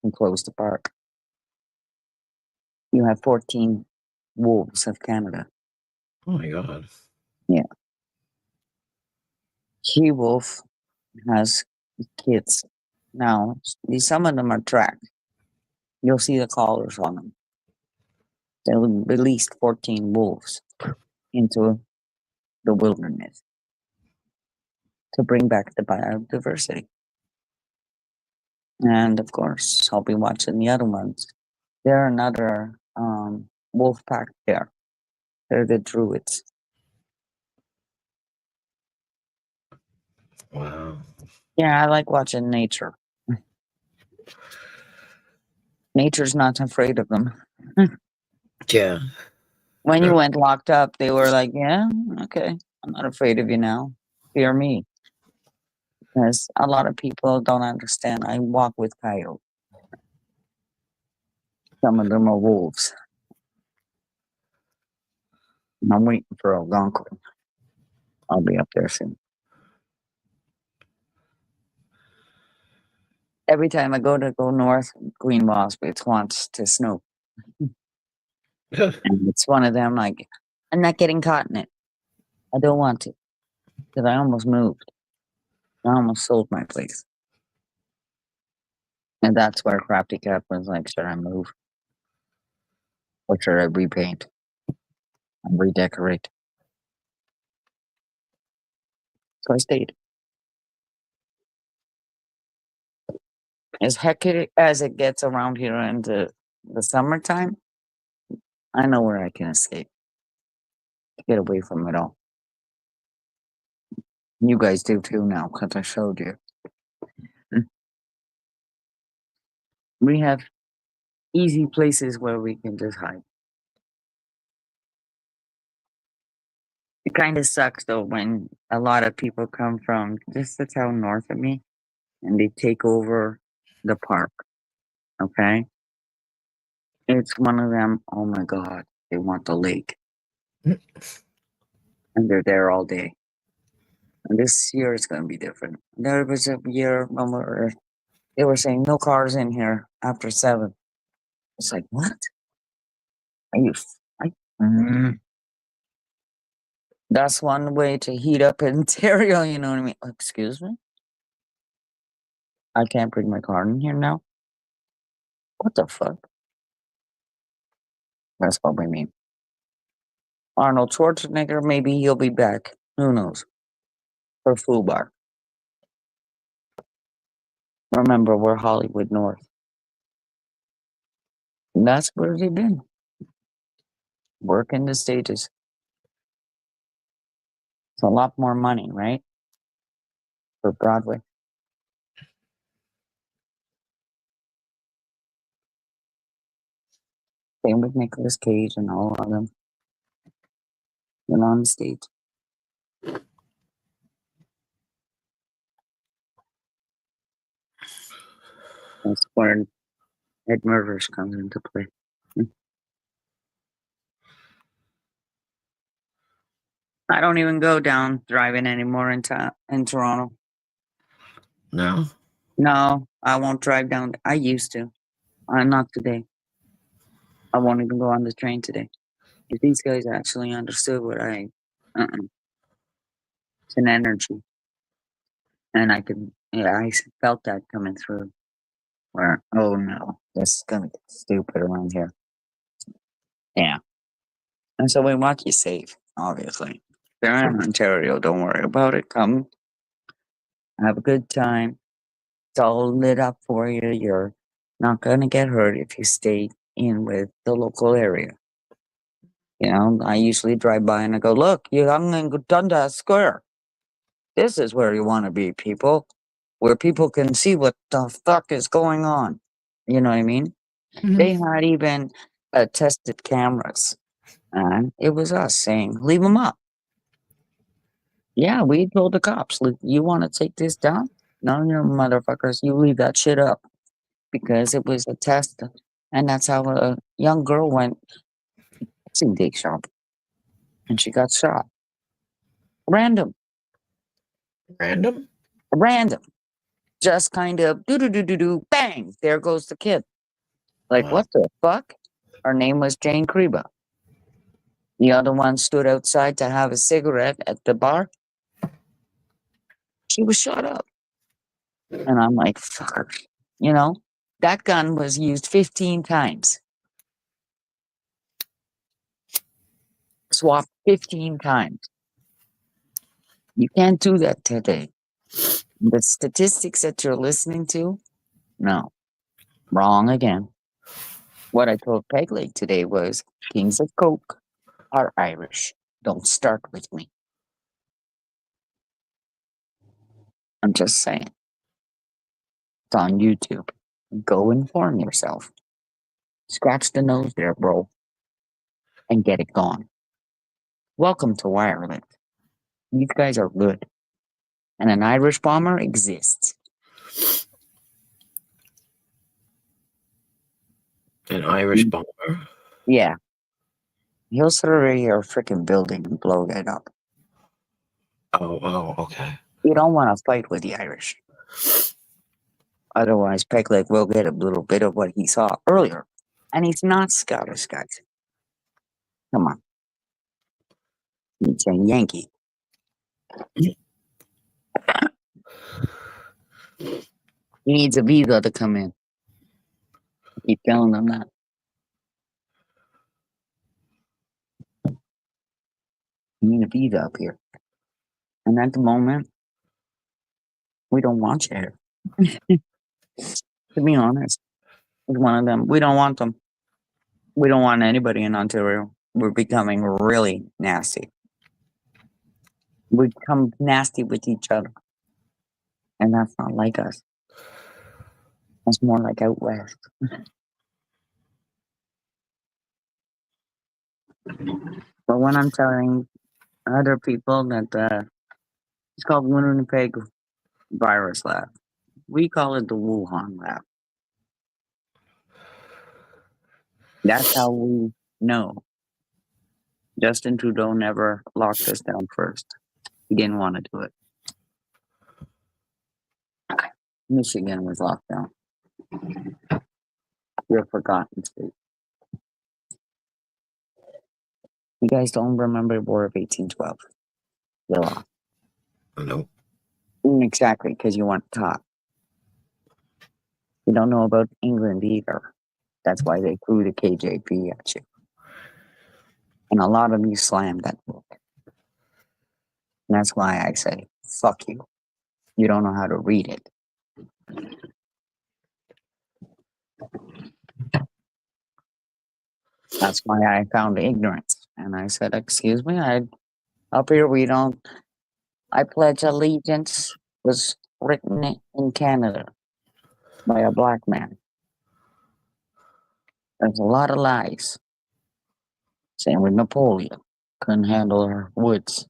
and closed the park. You have 14 wolves of Canada. Oh my god. Yeah. She wolf has kids. Now, some of them are tracked. You'll see the collars on them. They released 14 wolves into the wilderness to bring back the biodiversity. And of course, I'll be watching the other ones. They're another wolf pack there. They're the druids. Wow. Yeah, I like watching nature. Nature's not afraid of them. Yeah. When Uh, you went locked up, they were like, yeah, okay, I'm not afraid of you now. Fear me. Because a lot of people don't understand. I walk with coyotes. Some of them are wolves. I'm waiting for Algonquin. I'll be up there soon. Every time I go north, Green Wasp, it wants to snow. And it's one of them like, I'm not getting caught in it. I don't want to. Because I almost moved. I almost sold my place. And that's where Crafty Cat was like, should I move? Or should I repaint and redecorate? So I stayed. As hectic as it gets around here in the summertime, I know where I can escape. Get away from it all. You guys do too now, because I showed you. We have easy places where we can just hide. It kind of sucks though when a lot of people come from just the town north of me and they take over the park. Okay? It's one of them, oh my god, they want the lake. And they're there all day. And this year it's going to be different. There was a year when they were saying no cars in here after 7. It's like, what? Are you? That's one way to heat up Ontario, you know what I mean? Excuse me? I can't bring my car in here now? What the fuck? That's what we mean. Arnold Schwarzenegger, maybe he'll be back. Who knows? For Foo Bar. Remember, we're Hollywood North. And that's where they've been. Working the stages. It's a lot more money, right? For Broadway. Same with Nicolas Cage and all of them. Been on the stage. That's where Ed Murders comes into play. I don't even go down driving anymore in Toronto. No. No, I won't drive down. I used to. Not today. I won't even go on the train today. If these guys actually understood what it's an energy. And I felt that coming through. Where, oh no, this is going to get stupid around here. Yeah. And so we want you safe, obviously. If you're in Ontario, don't worry about it. Come, have a good time. It's all lit up for you. You're not going to get hurt if you stay in with the local area. You know, I usually drive by and I go, look, you're in Dundas Square. This is where you want to be, people. Where people can see what the fuck is going on. You know what I mean? Mhm. They had even tested cameras. And it was us saying, leave them up. Yeah, we told the cops, you want to take this down? No, you motherfuckers, you leave that shit up. Because it was a test. And that's how a young girl went to Dig Shop. And she got shot. Random. Random. Just kind of do, bang, there goes the kid. Like, Wow. what the fuck? Her name was Jane Kreba. The other one stood outside to have a cigarette at the bar. She was shot up. And I'm like, fucker. You know, that gun was used 15 times. Swapped 15 times. You can't do that today. The statistics that you're listening to, no. Wrong again. What I told Peg Leg today was Kings of Coke are Irish. Don't start with me. I'm just saying. It's on YouTube. Go inform yourself. Scratch the nose there, bro. And get it gone. Welcome to Ireland. These guys are good. And an Irish bomber exists. An Irish bomber? Yeah. He'll survey your freaking building and blow that up. Oh, okay. You don't want to fight with the Irish. Otherwise, Pegleg will get a little bit of what he saw earlier. And he's not Scottish, guys. Come on. He's a Yankee. He needs a visa to come in. I keep telling them that. You need a visa up here. And at the moment, we don't want you here. To be honest, with one of them, we don't want them. We don't want anybody in Ontario. We're becoming really nasty. We become nasty with each other. And that's not like us. That's more like out west. But when I'm telling other people that it's called Winnipeg virus lab, we call it the Wuhan lab. That's how we know. Justin Trudeau never locked us down first. He didn't want to do it. Michigan was locked down. You're a forgotten state. You guys don't remember the War of 1812? You lost. No. Exactly, because you weren't taught. You don't know about England either. That's why they threw the KJP at you. And a lot of you slammed that book. And that's why I say, fuck you. You don't know how to read it. That's why I found ignorance. And I said, excuse me, up here we don't. I Pledge Allegiance was written in Canada by a black man. There's a lot of lies. Same with Napoleon. Couldn't handle her woods.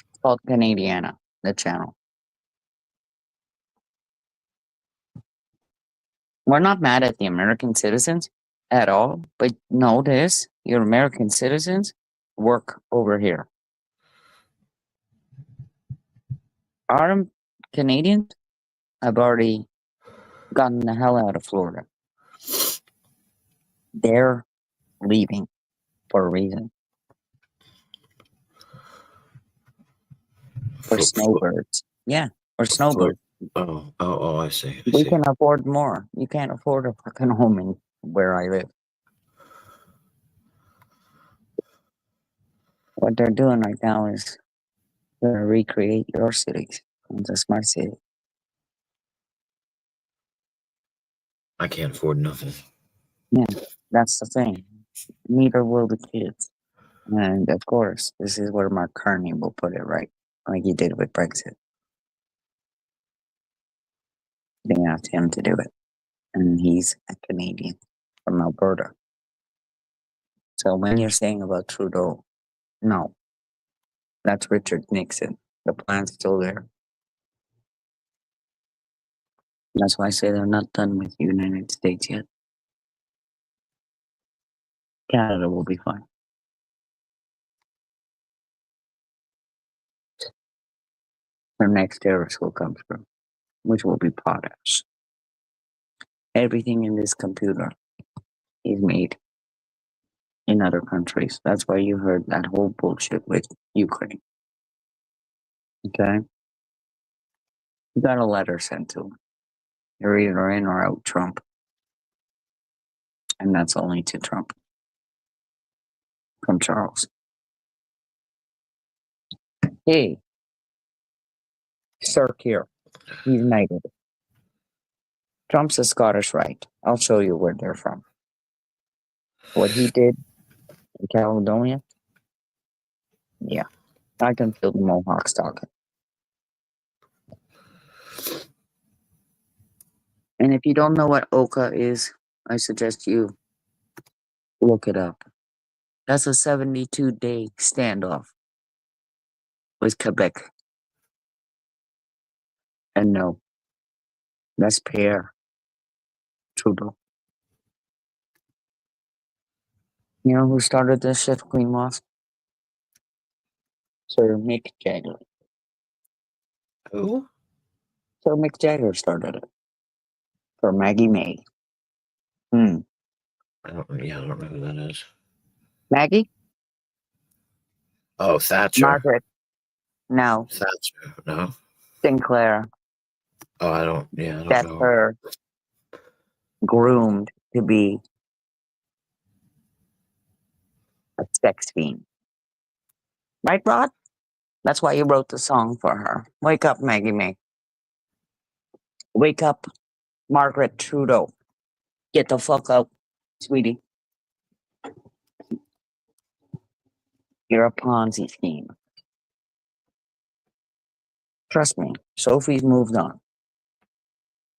It's called Canadiana, the channel. We're not mad at the American citizens at all, but notice your American citizens work over here. Our Canadians have already gotten the hell out of Florida. They're leaving for a reason. For snowbirds. Yeah, or snowbirds. Oh, I see. We can afford more. You can't afford a fucking home in where I live. What they're doing right now is they're gonna recreate your cities into smart city. I can't afford nothing. Yeah, that's the thing. Neither will the kids. And of course, this is where Mark Carney will put it right, like he did with Brexit. They asked him to do it. And he's a Canadian from Alberta. So when you're saying about Trudeau, no. That's Richard Nixon. The plan's still there. That's why I say they're not done with the United States yet. Canada will be fine. Their next tariffs will come through, which will be potash. Everything in this computer is made in other countries. That's why you heard that whole bullshit with Ukraine. Okay? You got a letter sent to them. You're either in or out Trump. And that's only to Trump. From Charles. Hey, Sir here. He's knighted. Trump's a Scottish Rite. I'll show you where they're from. What he did in Caledonia? Yeah. I can feel the Mohawks talking. And if you don't know what Oka is, I suggest you look it up. That's a 72-day standoff with Quebec. And no, that's Pierre Trudeau. You know who started this shit, Queen Moss? Sir Mick Jagger. Who? Sir Mick Jagger started it. for Maggie May. Hmm. I don't know who that is. Maggie? Oh, Thatcher. Margaret. No. Thatcher. No. Sinclair. Oh, I don't. Yeah, I don't That's know. her groomed to be a sex fiend. Right, Rod? That's why you wrote the song for her. Wake up, Maggie May. Wake up, Margaret Trudeau. Get the fuck up, sweetie. You're a Ponzi scheme. Trust me, Sophie's moved on.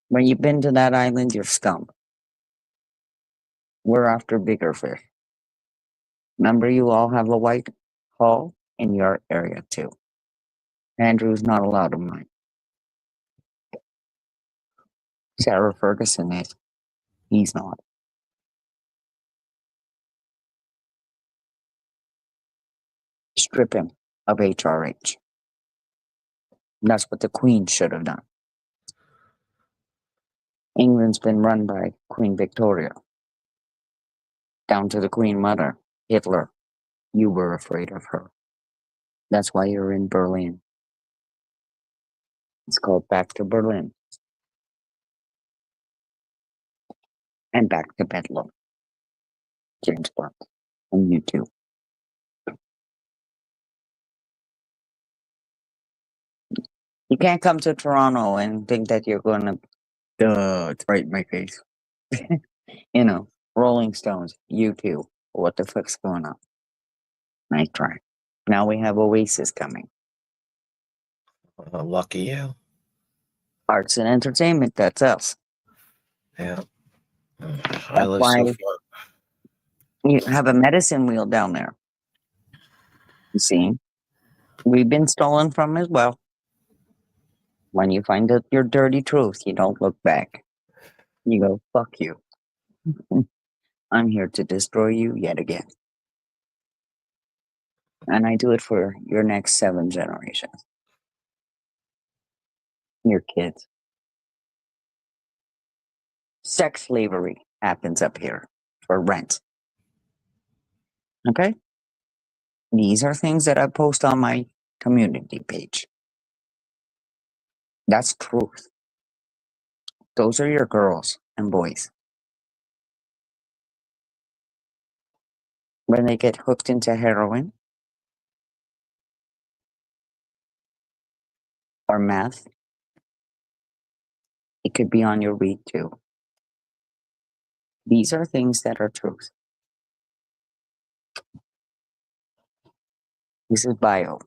When you've been to that island, you're scum. We're after bigger fish. Remember, you all have a white hull in your area too. Andrew's not allowed in mine. Sarah Ferguson is. He's not. Strip him of HRH. That's what the Queen should have done. England's been run by Queen Victoria. Down to the Queen Mother, Hitler. You were afraid of her. That's why you're in Berlin. It's called Back to Berlin. And Back to Bedlam. James Blunt. And you too. You can't come to Toronto and think that you're gonna it's right in my face. You know, Rolling Stones, you too. What the fuck's going on? Nice try. Now we have Oasis coming. Lucky you. Arts and entertainment, that's us. Yeah. I That's live why so far. you have a medicine wheel down there. You see? We've been stolen from as well. When you find out your dirty truth, you don't look back. You go, fuck you. I'm here to destroy you yet again. And I do it for your next 7 generations. Your kids. Sex slavery happens up here for rent. Okay? These are things that I post on my community page. That's truth. Those are your girls and boys. When they get hooked into heroin or meth, it could be on your weed too. These are things that are truth. This is bio.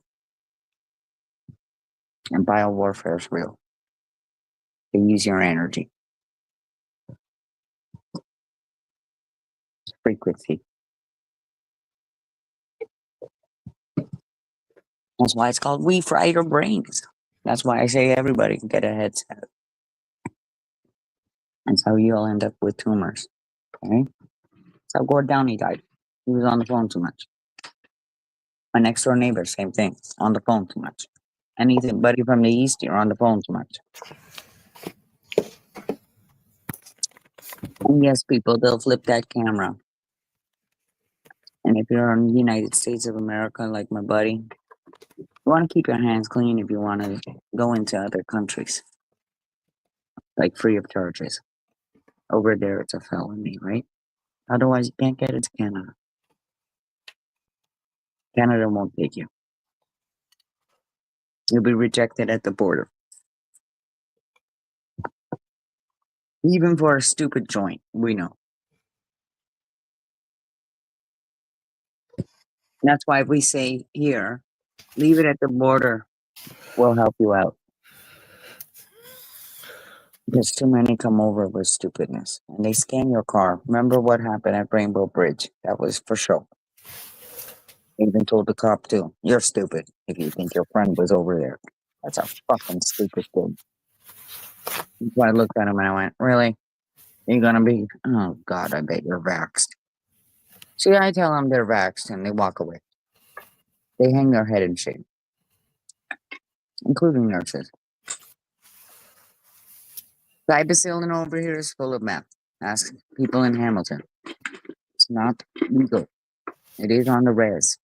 And bio warfare is real. They use your energy. Frequency. That's why it's called We Fry Your Brains. That's why I say everybody can get a headset. That's how you'll end up with tumors. Okay? That's how Gord Downey died. He was on the phone too much. My next door neighbor, same thing. On the phone too much. Anybody from the east, you're on the phone too much. And yes, people, they'll flip that camera. And if you're in the United States of America, like my buddy, you want to keep your hands clean if you want to go into other countries. Like free of charges. Over there, it's a felony, right? Otherwise, you can't get it to Canada. Canada won't take you. You'll be rejected at the border. Even for a stupid joint, we know. That's why we say here, leave it at the border. We'll help you out. Because too many come over with stupidness. And they scan your car. Remember what happened at Rainbow Bridge? That was for sure. They even told the cop too, you're stupid if you think your friend was over there. That's a fucking stupid thing. So I looked at him and I went, really? Are you gonna be? Oh God, I bet you're vaxxed. See, I tell them they're vaxxed and they walk away. They hang their head in shame, including nurses. Cybacillin over here is full of meth. Ask people in Hamilton. It's not legal. It is on the res.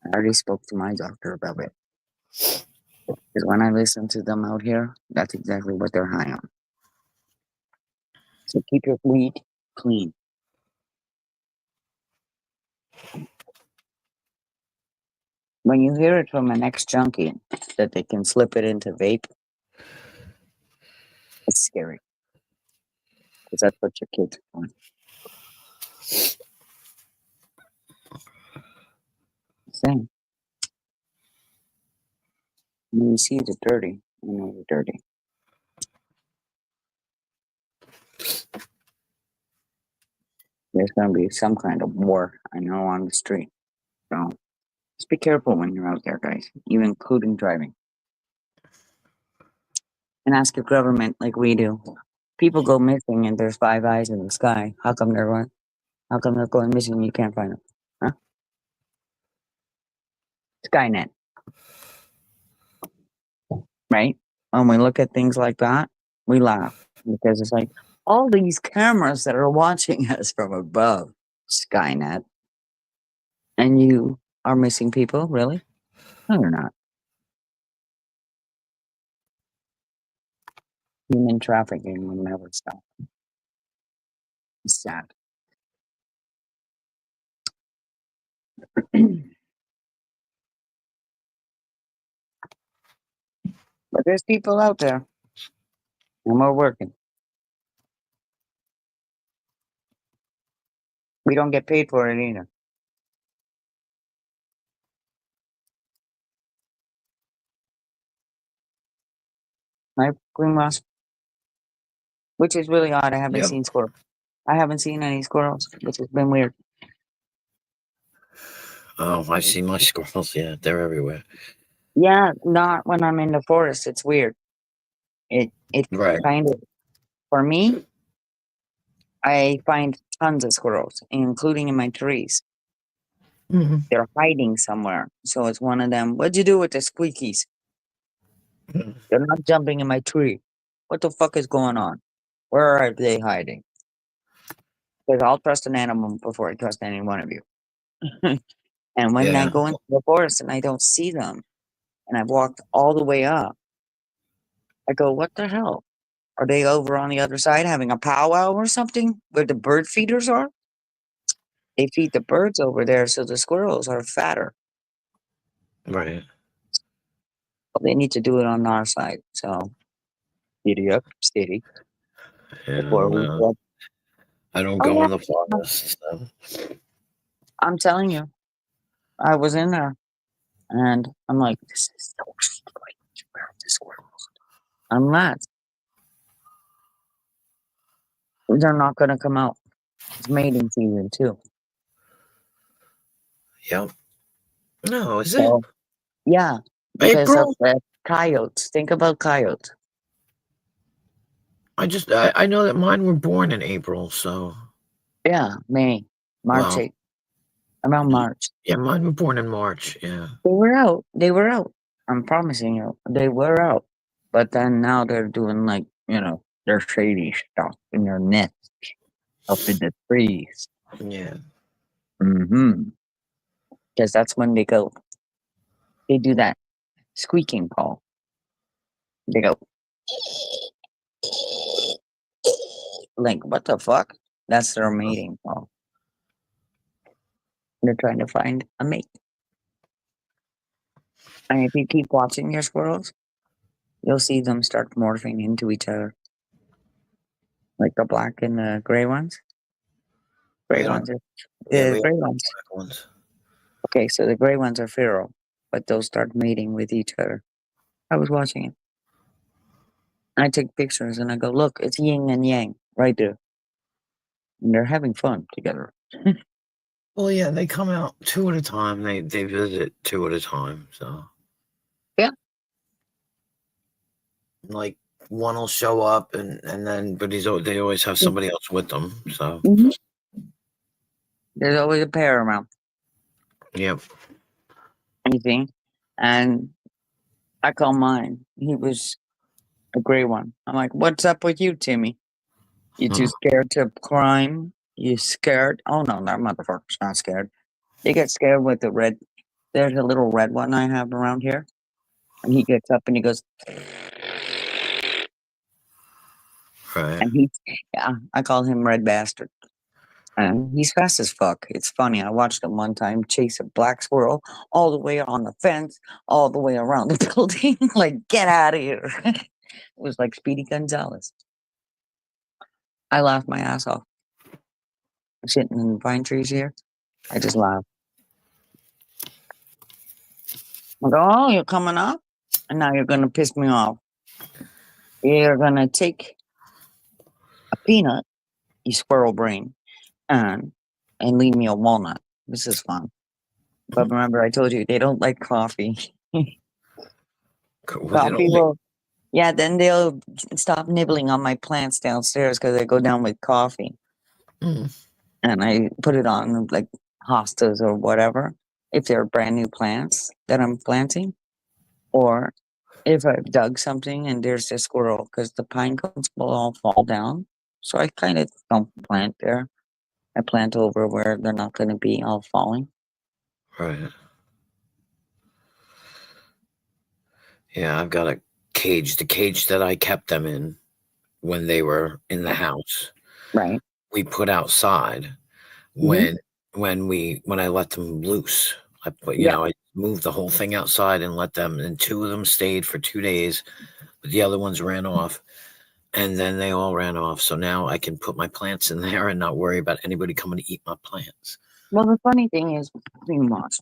I already spoke to my doctor about it. Because when I listen to them out here, that's exactly what they're high on. So keep your weed clean. When you hear it from an ex-junkie that they can slip it into vape, it's scary. Because that's what your kids are doing. Same. When you see the dirty, you know you're dirty. There's going to be some kind of war, I know, on the street. So just be careful when you're out there, guys, even including driving. And ask your government like we do. People go missing and there's five eyes in the sky. How come they're going missing and you can't find them? Huh? Skynet, right? When we look at things like that, we laugh because it's like all these cameras that are watching us from above, Skynet, and you are missing people, really? No, you're not. Human trafficking will never stop. It's sad. But there's people out there, and we're working. We don't get paid for it either. Right, Green Ross? Which is really odd. I haven't Yep. seen squirrels. I haven't seen any squirrels, which has been weird. Oh, I see my squirrels. Yeah, they're everywhere. Yeah, not when I'm in the forest. It's weird. It Right. kind of, for me, I find tons of squirrels, including in my trees. Mm-hmm. They're hiding somewhere. So it's one of them. What'd you do with the squeakies? They're not jumping in my tree. What the fuck is going on? Where are they hiding? Because I'll trust an animal before I trust any one of you. And when I Yeah. go into the forest and I don't see them, and I've walked all the way up, I go, what the hell? Are they over on the other side having a powwow or something where the bird feeders are? They feed the birds over there so the squirrels are fatter. Right. But they need to do it on our side. So, giddy up, steady. Yeah, Before we no, get, I don't oh, go yeah, in the forest. So. I'm telling you, I was in there and I'm like, this is so strange. Where are the squirrels? Unless they're not going to come out. It's mating season too. Yep. No, is it So, yeah, because of April? the coyotes. Think about coyotes. I know that mine were born in April. So Yeah, May, March well, 8th, around March. yeah, mine were born in March. Yeah. They were out. They were out. I'm promising you, they were out. But then now they're doing like, their shady stuff in their nest up in the trees. Yeah. Mm-hmm. Because that's when they go. They do that squeaking call. They go, like, what the fuck? That's their mating call. They're trying to find a mate. And if you keep watching your squirrels, you'll see them start morphing into each other. Like the black and the gray ones. Gray We don't. ones are Yeah, the we have gray ones. black ones. Okay, so the gray ones are feral, but they'll start mating with each other. I was watching it. I take pictures and I go, look, it's yin and yang right there. And they're having fun together. Well, yeah, they come out two at a time. They visit two at a time. So Yeah. like one will show up and then but they always have somebody else with them. So Mm-hmm. There's always a pair around. yeah. Anything. And I call mine. He was a gray one. I'm like, what's up with you, Timmy? You too scared to climb? You scared? Oh no, that motherfucker's not scared. They get scared with the red. There's a little red one I have around here, and he gets up and he goes, Right. and yeah, I call him Red Bastard. And he's fast as fuck. It's funny. I watched him one time chase a black squirrel all the way on the fence, all the way around the building. Like, get out of here. It was like Speedy Gonzalez. I laughed my ass off. Sitting in the pine trees here. I just laughed. I go, oh, you're coming up? And now you're going to piss me off. You're going to take a peanut, you squirrel brain, and leave me a walnut. This is fun. But remember, I told you they don't like coffee. Well, they Coffee don't like- will, yeah, then they'll stop nibbling on my plants downstairs because I go down with coffee. Mm. And I put it on like hostas or whatever, if they're brand new plants that I'm planting. Or if I've dug something and there's a squirrel, because the pine cones will all fall down. So I kind of don't plant there. I plant over where they're not going to be all falling. Right. Yeah, I've got a cage. The cage that I kept them in when they were in the house, Right. we put outside when I let them loose. I put, Yeah. I moved the whole thing outside and let them, and 2 of them stayed for 2 days, but the other ones ran off, and then they all ran off. So now I can put my plants in there and not worry about anybody coming to eat my plants. Well, the funny thing is, moss.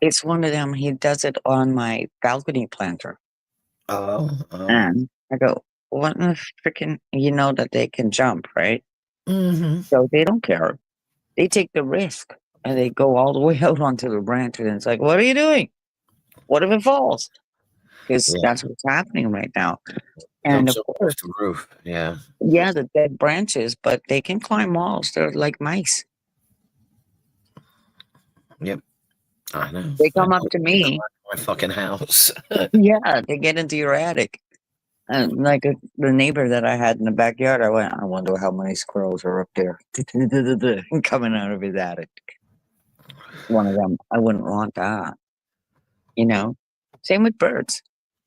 It's one of them. He does it on my balcony planter. And I go, what in the freaking, you know that they can jump, right? So they don't care. They take the risk and they go all the way out onto the branch. And it's like, what are you doing? What if it falls? Because Yeah. that's what's happening right now. And And of course, the roof. Yeah. yeah, the dead branches, but they can climb walls. They're like mice. Yep. I know. They come up to me. My fucking house. Yeah, they get into your attic. And like the neighbor that I had in the backyard, I went, I wonder how many squirrels are up there coming out of his attic. One of them, I wouldn't want that. You know? Same with birds.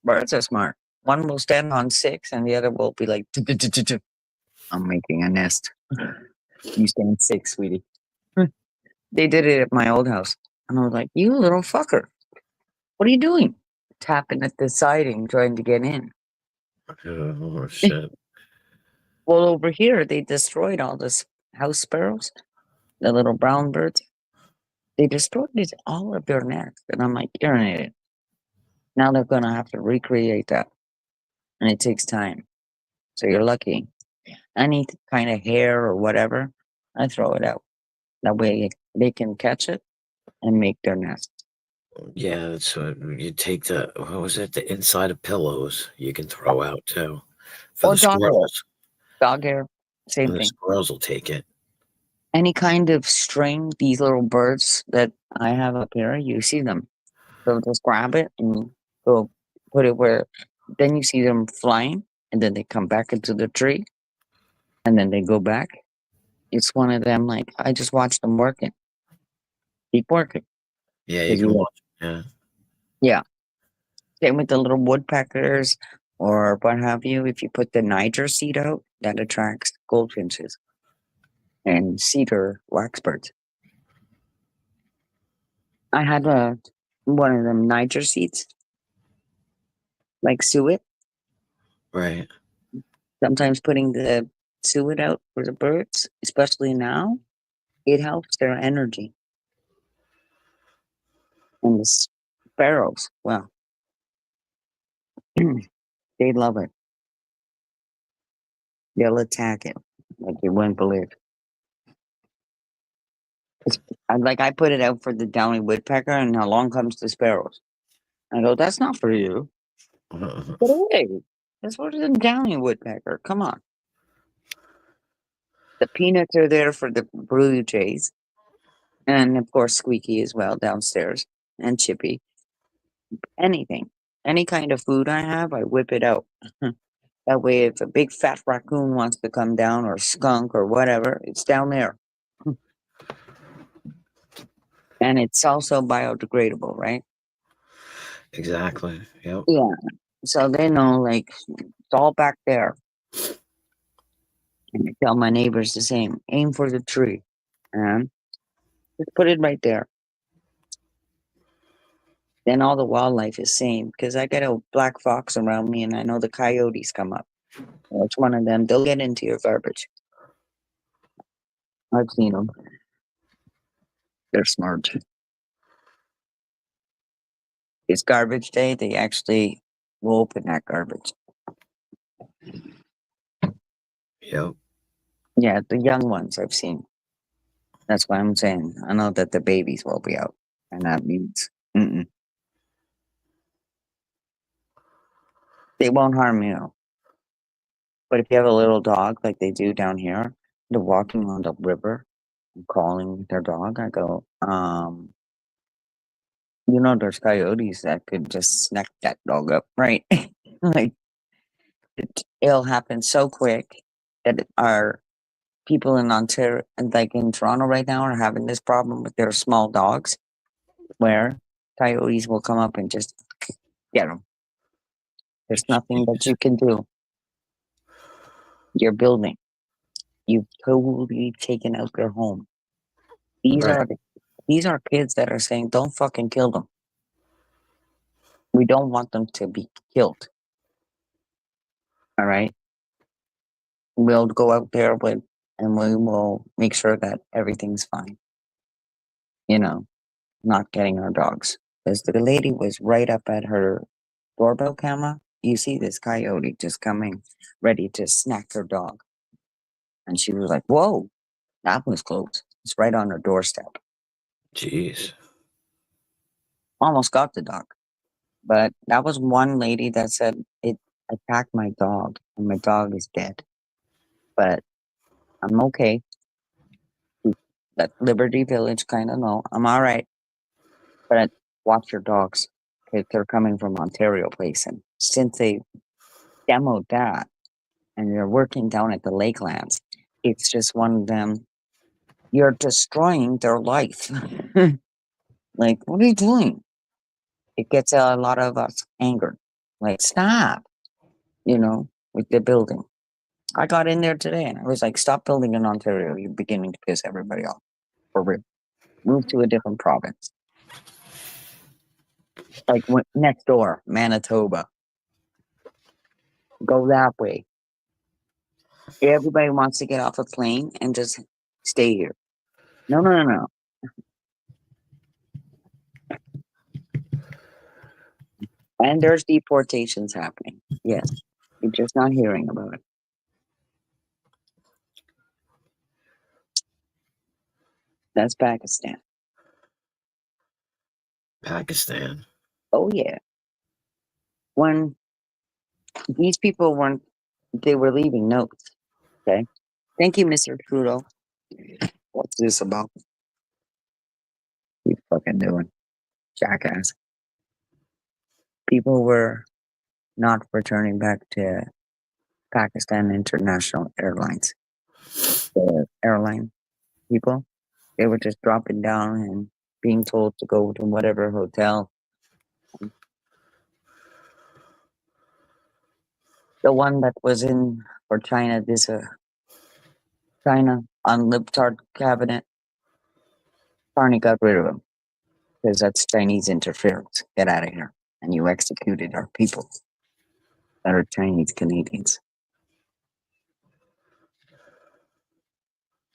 Birds are smart. One will stand on 6 and the other will be like, I'm making a nest. You stand 6, sweetie. They did it at my old house. And I was like, you little fucker. What are you doing? Tapping at the siding, trying to get in. Oh, shit. Well, over here, they destroyed all the house sparrows, the little brown birds. They destroyed all of their nests. And I'm like, you're an idiot. Now they're going to have to recreate that. And it takes time. So you're lucky. Any kind of hair or whatever, I throw it out. That way they can catch it and make their nest. Yeah, that's what you take what was it? The inside of pillows you can throw out too. For Or the dog hair. squirrels. Dog hair, same The thing. squirrels will take it. Any kind of string, these little birds that I have up here, you see them. They'll just grab it and go put it where, then you see them flying and then they come back into the tree and then they go back. It's one of them, like, I just watch them working. Keep working. Yeah, you can watch. Yeah. Yeah. Same with the little woodpeckers or what have you. If you put the Niger seed out, that attracts goldfinches and cedar waxbirds. I had one of them Niger seeds, like suet. Right. Sometimes putting the suet out for the birds, especially now, it helps their energy. And the sparrows, well, they love it. They'll attack it like you wouldn't believe. I put it out for the downy woodpecker, and along comes the sparrows. I go, that's not for you. Get away. That's for the downy woodpecker. Come on. The peanuts are there for the blue jays. And of course, Squeaky as well downstairs. And Chippy. Anything. Any kind of food I have, I whip it out. That way, if a big fat raccoon wants to come down, or skunk, or whatever, it's down there. And it's also biodegradable, right? Exactly. Yep. Yeah. So they know, like, it's all back there. And I tell my neighbors the same. Aim for the tree. And just put it right there. Then all the wildlife is same. Because I got a black fox around me and I know the coyotes come up. It's one of them. They'll get into your garbage. I've seen them. They're smart. It's garbage day. They actually will open that garbage. Yep. Yeah, the young ones I've seen. That's why I'm saying I know that the babies will be out. And that means they won't harm you. But if you have a little dog like they do down here, they're walking on the river and calling their dog. I go, there's coyotes that could just snack that dog up, right? Like it'll happen so quick that our people in Ontario, and like in Toronto right now, are having this problem with their small dogs, where coyotes will come up and just get them. There's nothing that you can do. You're building. You've totally taken out their home. These Right. are these are kids that are saying, "Don't fucking kill them. We don't want them to be killed." All right. We'll go out there with, and we will make sure that everything's fine. Not getting our dogs. Because the lady was right up at her doorbell camera. You see this coyote just coming, ready to snack her dog. And she was like, "Whoa, that was close. It's right on her doorstep." Jeez. Almost got the dog. But that was one lady that said it attacked my dog and my dog is dead. But I'm okay. That Liberty Village kind of know. I'm all right. But watch your dogs. 'Cause they're coming from Ontario Place. And since they demoed that and they're working down at the Lakelands, it's just one of them. You're destroying their life. Like, what are you doing? It gets a lot of us angered. Like, stop, with the building. I got in there today and I was like, stop building in Ontario. You're beginning to piss everybody off. For real. Move to a different province. Like next door, Manitoba. Go that way. Everybody wants to get off a plane and just stay here. No, no, no, no. And there's deportations happening. Yes. You're just not hearing about it. That's Pakistan. Pakistan. Oh, yeah. When these people they were leaving notes. Okay. Thank you, Mr. Trudeau. What's this about? What you fucking doing? Jackass. People were not returning back to Pakistan International Airlines. The airline people, they were just dropping down and being told to go to whatever hotel. The one that was in for China, China on libtard cabinet, Carney got rid of him because that's Chinese interference. Get out of here. And you executed our people that are Chinese Canadians.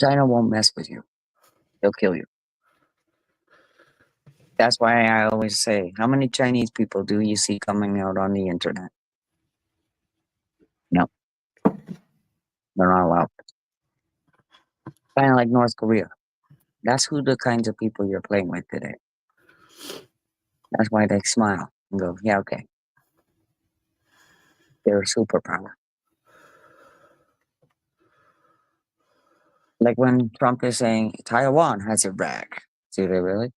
China won't mess with you. They'll kill you. That's why I always say, how many Chinese people do you see coming out on the internet? No, they're not allowed. Kind of like North Korea. That's who the kinds of people you're playing with today. That's why they smile and go, yeah, okay. They're a superpower. Like when Trump is saying Taiwan has your back. Do they really?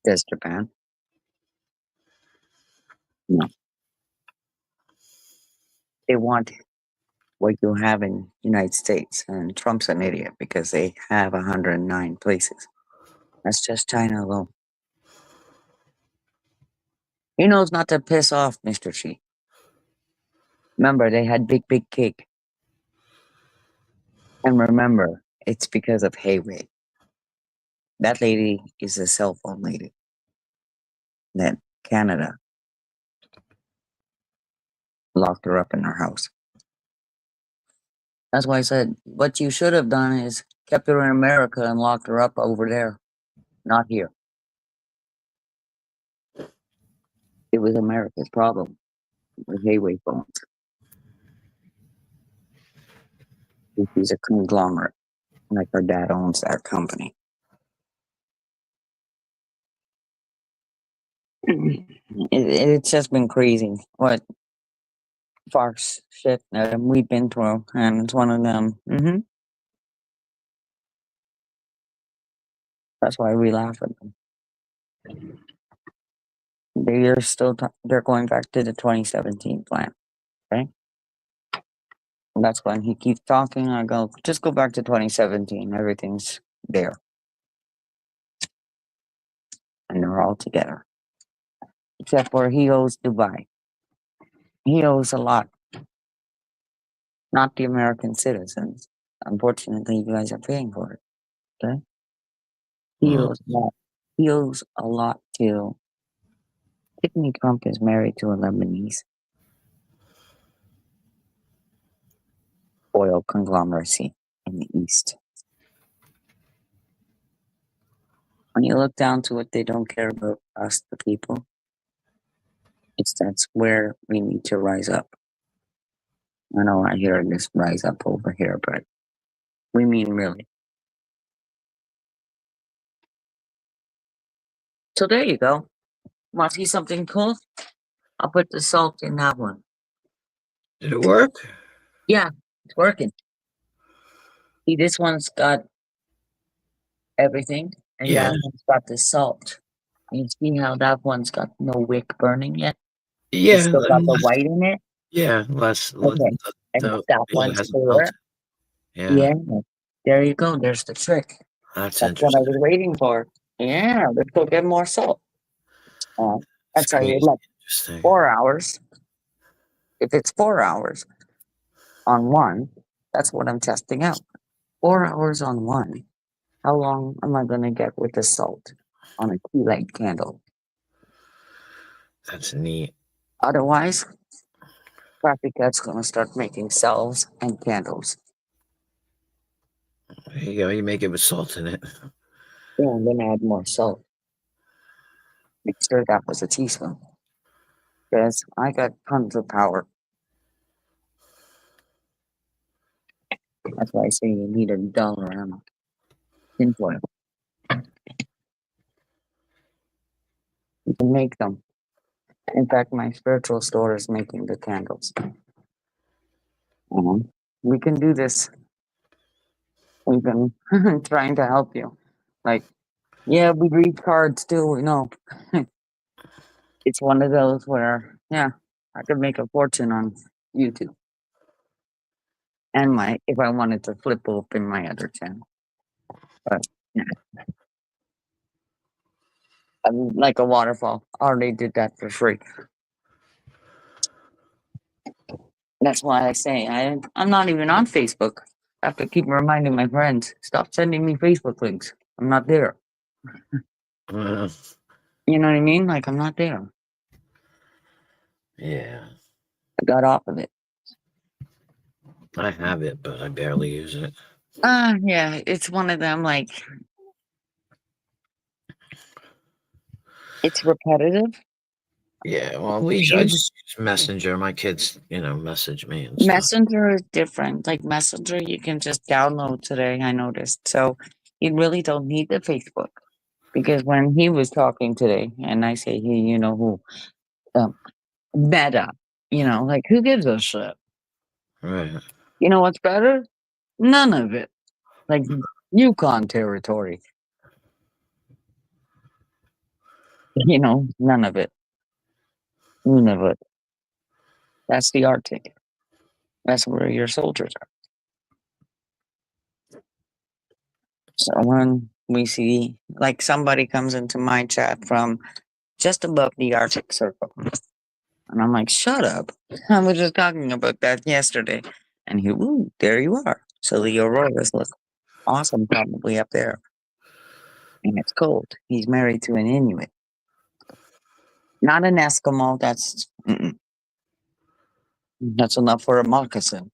Does Japan? No. They want what you have in United States, and Trump's an idiot because they have 109 places. That's just China alone. He knows not to piss off Mr. Xi. Remember, they had big cake. And remember, it's because of Huawei. That lady is a cell phone lady. That Canada locked her up in her house. That's why I said, what you should have done is kept her in America and locked her up over there, not here. It was America's problem with Huawei phones. She's a conglomerate, like her dad owns that company. It's just been crazy what farce shit we've been through, and it's one of them. That's why we laugh at them. They're still they're going back to the 2017 plan. Okay, and that's when he keeps talking. I go, just go back to 2017. Everything's there, and they're all together, except for he owes Dubai. He owes a lot, not the American citizens. Unfortunately, you guys are paying for it. Okay, he Well, owes a lot. He owes a lot to. Tiffany Trump is married to a Lebanese oil conglomeracy in the East. When you look down to it, they don't care about us, the people. That's where we need to rise up. I know I hear this rise up over here, but we mean really. So there you go. Want to see something cool? I'll put the salt in that one. did it work? Yeah, it's working. See, this one's got everything, and Yeah. that one's got the salt. You see how that one's got no wick burning yet? It's Yeah. still got the white in it. Yeah. Less. Okay, and The that oil one's hasn't clear. melted. Yeah. Yeah, there you go. There's the trick. That's That's what I interesting. was waiting for. Yeah, let's go get more salt. That's how you Crazy like interesting. 4 hours. If it's 4 hours on one, that's what I'm testing out. 4 hours on one. How long am I going to get with the salt on a tea light candle? That's neat. Otherwise, Copycat's going to start making cells and candles. There you go. You make it with salt in it. Yeah, I'm going to add more salt. Make sure that was a teaspoon. Because I got tons of power. That's why I say you need a $1 tinfoil. You can make them. In fact, my spiritual store is making the candles. We can do this. We've been trying to help you. Like, yeah, we read cards too. We know. It's one of those where, yeah, I could make a fortune on YouTube. And if I wanted to flip open my other channel. But, yeah. I'm like a waterfall. I already did that for free. That's why I say I'm not even on Facebook. I have to keep reminding my friends, stop sending me Facebook links. I'm not there. Uh, You know what I mean? Like, I'm not there. yeah. I got off of it. I have it, but I barely use it. Yeah, it's one of them, like, it's repetitive. Yeah. Well, I just use Messenger. My kids, message me and stuff. Messenger is different. Like, Messenger, you can just download today, I noticed. So you really don't need the Facebook. Because when he was talking today, and I say he, you know who, Meta, like, who gives a shit? Right. You know what's better? None of it. Like, Yukon territory. None of it. None of it. That's the Arctic. That's where your soldiers are. So when we see, like, somebody comes into my chat from just above the Arctic Circle, and I'm like, shut up. I was just talking about that yesterday. And he, ooh, there you are. So the auroras look awesome, probably up there. And it's cold. He's married to an Inuit, not an Eskimo. That's enough for a moccasin.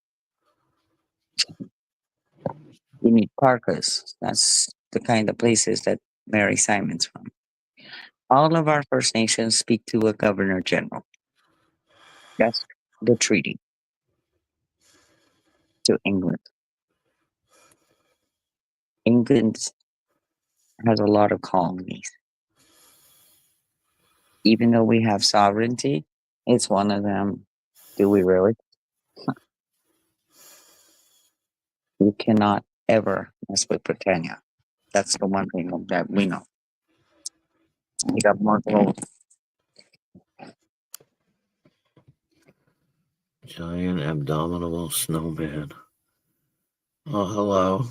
You need parkas. That's the kind of places that Mary Simon's from. All of our First Nations speak to a governor general. That's the treaty to England. England has a lot of colonies. Even though we have sovereignty, it's one of them. Do we really? You cannot ever mess with Britannia. That's the one thing that we know. We got more gold. Giant abdominal snowman. Oh, hello.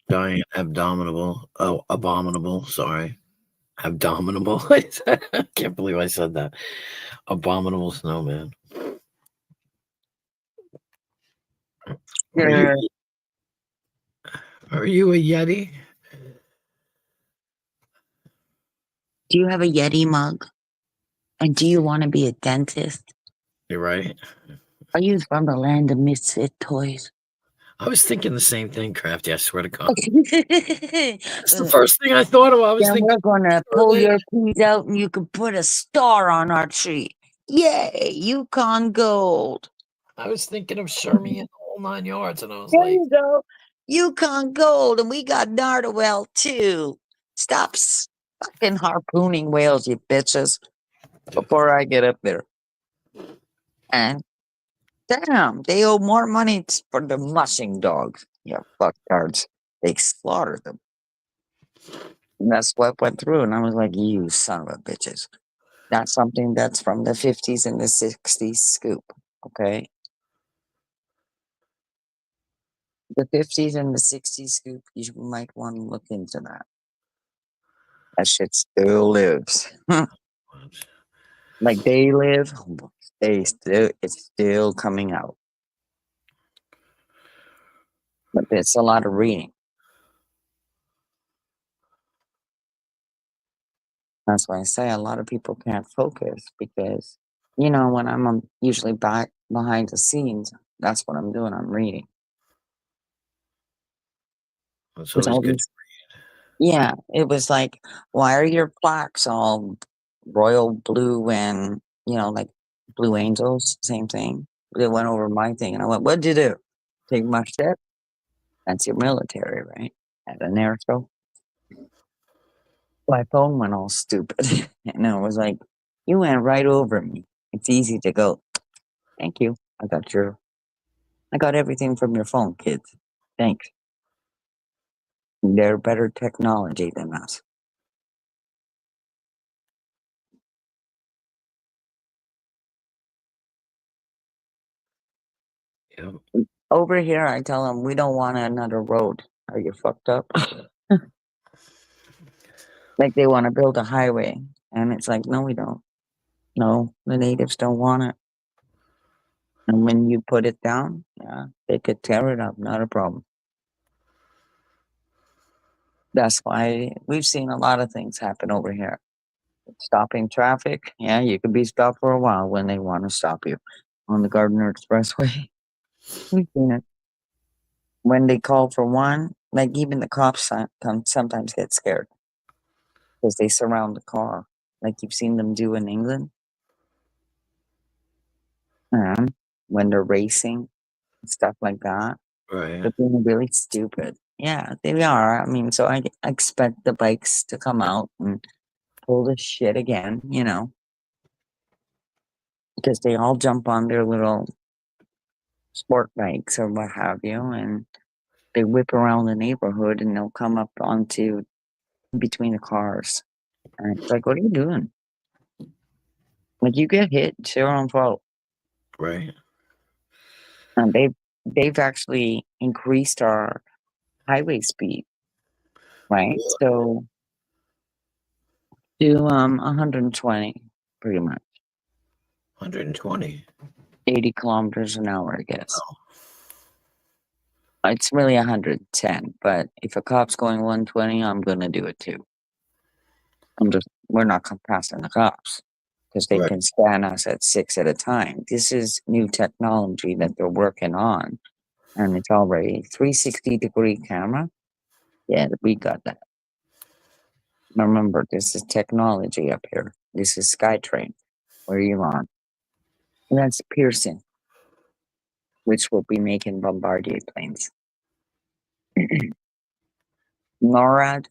Giant abdominal. Oh, abominable. Sorry. Abdominable. I can't believe I said that. Abominable snowman. Sure. Are you a Yeti? Do you have a Yeti mug? And do you want to be a dentist? You're right. Are you from the land of misfit toys? I was thinking the same thing, Crafty. I swear to God. Then That's the first thing I thought of. I was thinking we're gonna pull your keys out and you can put a star on our tree. Yay, Yukon Gold. I was thinking of Shermie and the whole 9 yards, and I was There like, you go. Yukon Gold, and we got Narwhal too. Stop fucking harpooning whales, you bitches, before I get up there. And damn, they owe more money for the mushing dogs. Yeah, fucktards. They slaughtered them. And that's what went through. And I was like, you son of a bitches. That's something that's from the 50s and the 60s scoop. Okay. The 50s and the 60s scoop, you might want to look into that. That shit still lives. Like they live, it's still coming out. But it's a lot of reading. That's why I say a lot of people can't focus because, when I'm usually back behind the scenes, that's what I'm doing. I'm reading. that's There's always all good. these- Yeah, it was like, why are your plaques all royal blue and, like Blue Angels? Same thing. They went over my thing and I went, what'd you do? Take my shit? That's your military, right? At an air show. My phone went all stupid. And I was like, you went right over me. It's easy to go, thank you. I got everything from your phone, kids. Thanks. They're better technology than us. Yep. Over here, I tell them, we don't want another road. Are you fucked up? Like they want to build a highway. And it's like, no, we don't. No, the natives don't want it. And when you put it down, yeah, they could tear it up. Not a problem. That's why we've seen a lot of things happen over here. Stopping traffic, yeah, you could be stopped for a while when they want to stop you on the Gardner Expressway. We've seen it. When they call for one, like even the cops sometimes get scared because they surround the car, like you've seen them do in England. When they're racing and stuff like that, Right. they're being really stupid. Yeah, they are. I mean, so I expect the bikes to come out and pull the shit again, because they all jump on their little sport bikes or what have you, and they whip around the neighborhood and they'll come up onto between the cars. And it's like, what are you doing? Like, you get hit, it's your own fault. Right. And they've actually increased our highway speed, right? Really? So to 120 pretty much. 120. 80 kilometers an hour, I guess. Wow. It's really 110, but if a cop's going 120, I'm gonna do it too. We're not passing the cops because they Right. can scan us at 6 at a time. This is new technology that they're working on, and it's already 360-degree camera. Yeah, we got that. Remember, this is technology up here. This is SkyTrain, where you on. And that's Pearson, which will be making Bombardier planes. NORAD,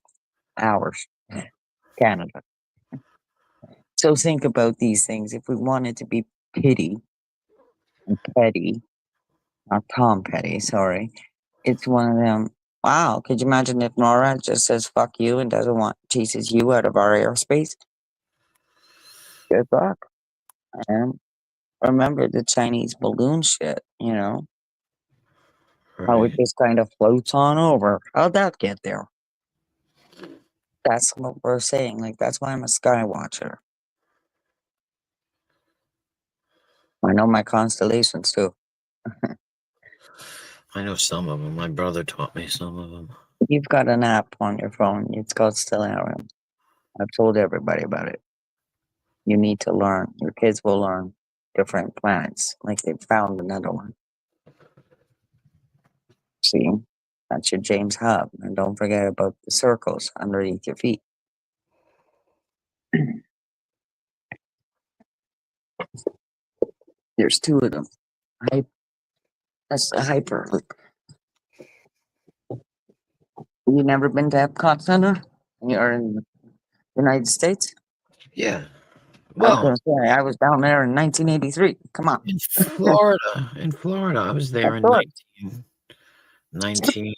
ours, Canada. So think about these things. If we wanted to be pity and petty, not Tom Petty, sorry, it's one of them. Wow, could you imagine if NORAD just says fuck you and doesn't want chases you out of our airspace? Good luck. And remember the Chinese balloon shit, how it Right. just kind of floats on over. How'd that get there? That's what we're saying. Like, that's why I'm a sky watcher. I know my constellations too. I know some of them. My brother taught me some of them. You've got an app on your phone. It's called Stellarium. I've told everybody about it. You need to learn. Your kids will learn different planets. Like they found another one. See? That's your James Hub. And don't forget about the circles underneath your feet. There's two of them. That's the Hyperloop. You never been to Epcot Center? You're in the United States? Yeah. I was Well, going to say, I was down there in 1983. Come on. in Florida, I was I there in thought. 19.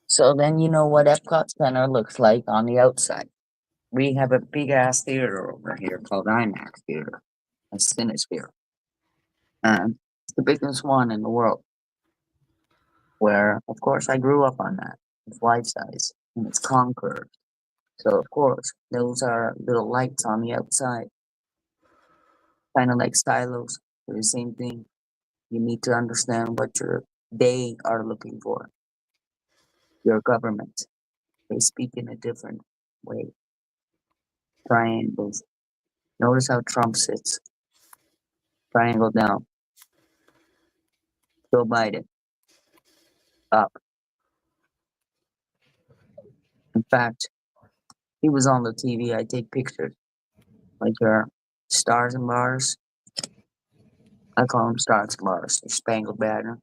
So then you know what Epcot Center looks like on the outside. We have a big ass theater over here called IMAX Theater, a Cinesphere. It's the biggest one in the world. Where, of course, I grew up on that. It's life size and it's concurved. So, of course, those are little lights on the outside, kind of like silos. They're the same thing. You need to understand what they are looking for. Your government, they speak in a different way. Triangles. Notice how Trump sits. Triangle down. Joe Biden up. In fact, he was on the TV. I take pictures like your stars and bars. I call them stars and bars. Or Spangled Banner.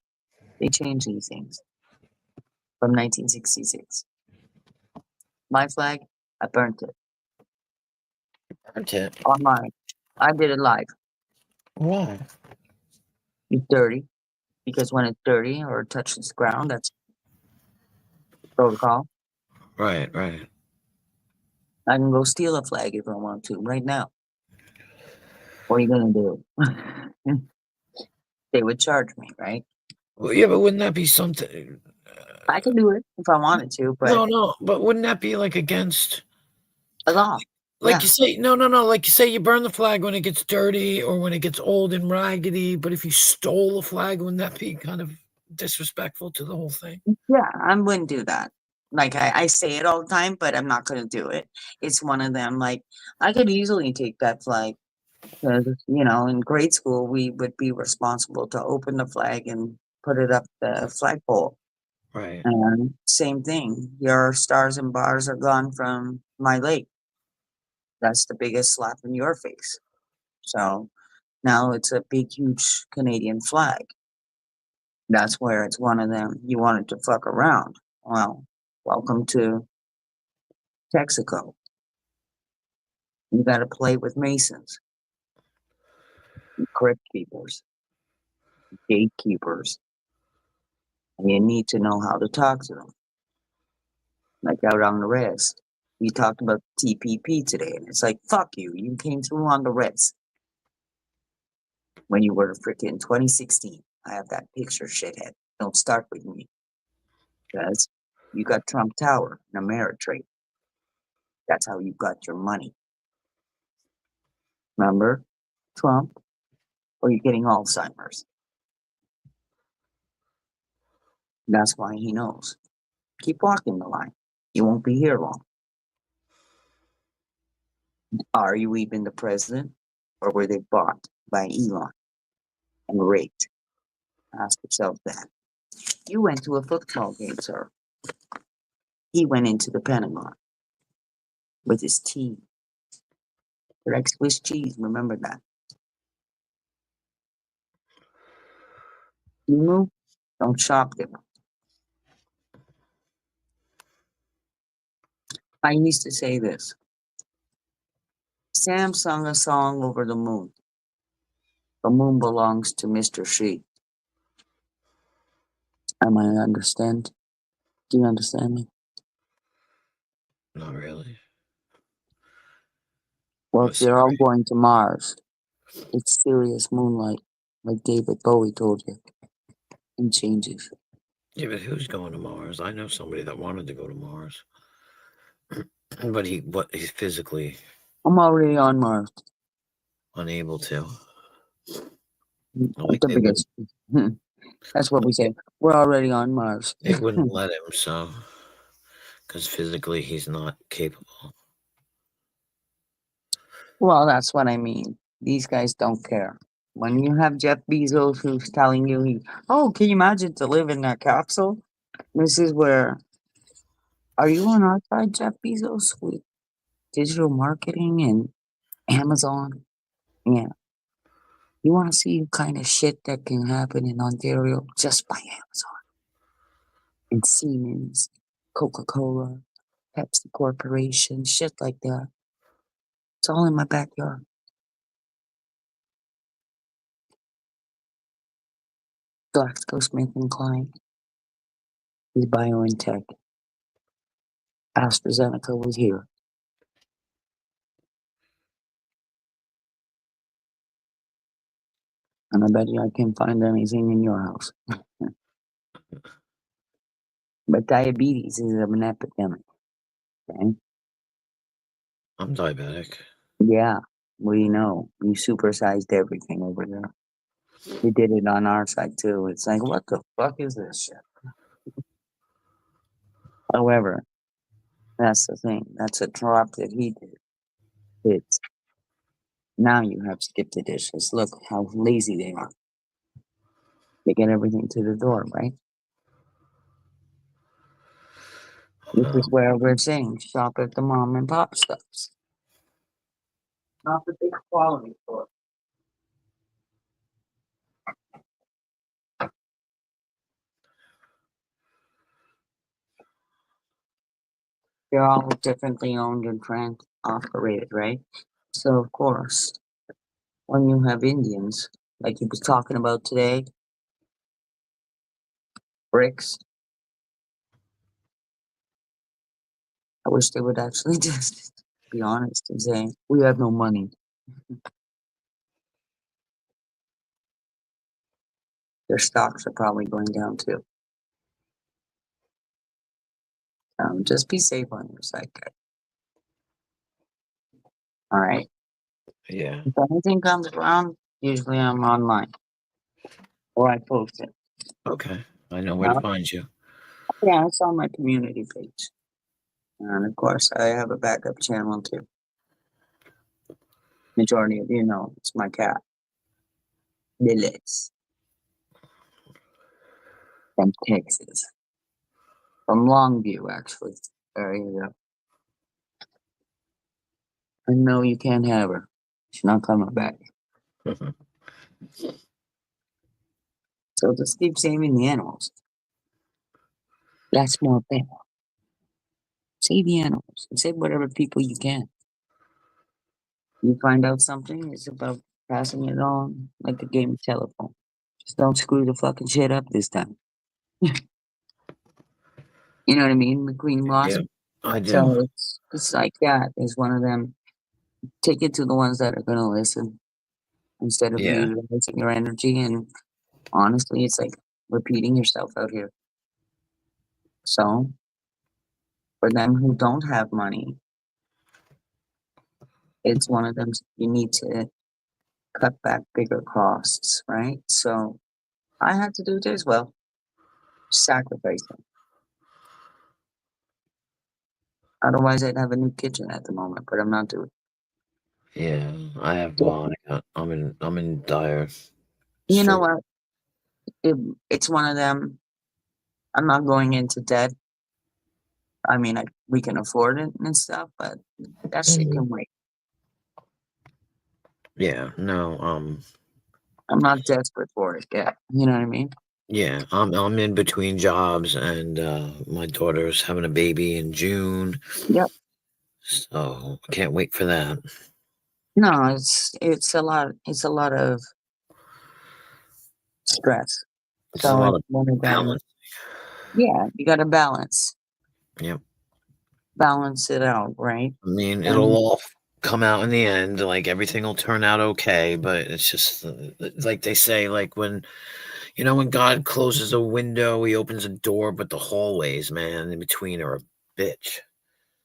They changed these things from 1966. My flag, I burnt it Burnt it. online. I did it live. Why? It's dirty because when it's dirty or it touches the ground, that's protocol. Right, right. I can go steal a flag if I want to right now. What are you gonna do? They would charge me, right? Well, yeah, but wouldn't that be something? I could do it if I wanted to, but No, but wouldn't that be like against, a law. like Yeah. you say, no, like you say, you burn the flag when it gets dirty or when it gets old and raggedy. But if you stole a flag, wouldn't that be kind of disrespectful to the whole thing? Yeah, I wouldn't do that. Like I say it all the time, but I'm not gonna do it. It's one of them. Like I could easily take that flag. 'Cause, in grade school, we would be responsible to open the flag and put it up the flagpole. Right. And same thing, your stars and bars are gone from my lake. That's the biggest slap in your face. So now it's a big, huge Canadian flag. That's where it's one of them. You wanted to fuck around. Well, welcome to Texaco. You got to play with Masons, crypt keepers, gatekeepers. And you need to know how to talk to them. Like out on the res. We talked about TPP today, and it's like, fuck you. You came through on the res when you were freaking 2016. I have that picture, shithead. Don't start with me. Because you got Trump Tower and Ameritrade. That's how you got your money. Remember? Trump? Or you're getting Alzheimer's. That's why he knows. Keep walking the line. You won't be here long. Are you even the president? Or were they bought by Elon and raped? Ask yourself that. You went to a football game, sir. He went into the Pentagon with his team. They're like Swiss cheese, remember that. You move, don't shop there. I used to say this. Sam sung a song over the moon. The moon belongs to Mr. She. Am I understand? Do you understand me? Not really. Well, Oh, if they're all sorry. going to Mars, it's serious moonlight, like David Bowie told you, and changes. Yeah, but who's going to Mars? I know somebody that wanted to go to Mars, but he's physically I'm already on Mars. unable to. The biggest. That's what we say. We're already on Mars. They wouldn't let him, so because physically he's not capable. Well, that's what I mean. These guys don't care. When you have Jeff Bezos who's telling you, oh, can you imagine to live in that capsule? This is where, are you on our side, Jeff Bezos, with digital marketing and Amazon? Yeah. You want to see the kind of shit that can happen in Ontario just by Amazon and Siemens, Coca-Cola, Pepsi Corporation, shit like that. It's all in my backyard. GlaxoSmithKline is BioNTech. AstraZeneca was here. And I bet you I can't find anything in your house. But diabetes is an epidemic. Okay? I'm diabetic. Yeah, we know. You supersized everything over there. We did it on our side too. It's like, what the fuck is this shit? However, that's the thing. That's a drop that he did. It's now you have skip the dishes. Look how lazy they are. They get everything to the door, right? This is where we're saying shop at the mom and pop shops. Not the big quality store. They're all differently owned and operated, right? So of course, when you have Indians, like he was talking about today, bricks, I wish they would actually just be honest and say, we have no money. Their stocks are probably going down too. Just be safe on your side, guys. All right. Yeah. If anything comes around, usually I'm online or I post it. Okay. I know where to find you. Yeah, it's on my community page. And of course, I have a backup channel too. Majority of you know it's my cat, Lilith, from Texas, from Longview, actually. There you go. I know you can't have her. She's not coming back. So just keep saving the animals. That's more fair. Save the animals and save whatever people you can. You find out something, it's about passing it on like a game of telephone. Just don't screw the fucking shit up this time. You know what I mean? McQueen lost. Yeah, I do. So it's like that. Is one of them. Take it to the ones that are gonna listen instead of Yeah. you wasting your energy and Honestly, it's like repeating yourself out here. So for them who don't have money, it's one of them you need to cut back bigger costs, right? So I had to do it as well, sacrificing. Otherwise, I'd have a new kitchen at the moment, but I'm not doing Yeah, I have. it. Well, I'm in dire You know straight. what? It's one of them. I'm not going into debt. I mean, we can afford it and stuff, but that shit Mhm. can wait. Yeah, no, I'm not desperate for it yet. You know what I mean? yeah, I'm in between jobs, and my daughter's having a baby in June, Yep. so I can't wait for that. No, it's a lot. It's a lot of stress. It's a So lot it's of one of them. balance. Yeah, you got to Yep. balance it out, right? I mean, it'll And all come out in the end. Like everything will turn out okay, but it's just like they say, like when God closes a window, He opens a door, but the hallways, man, in between are a bitch.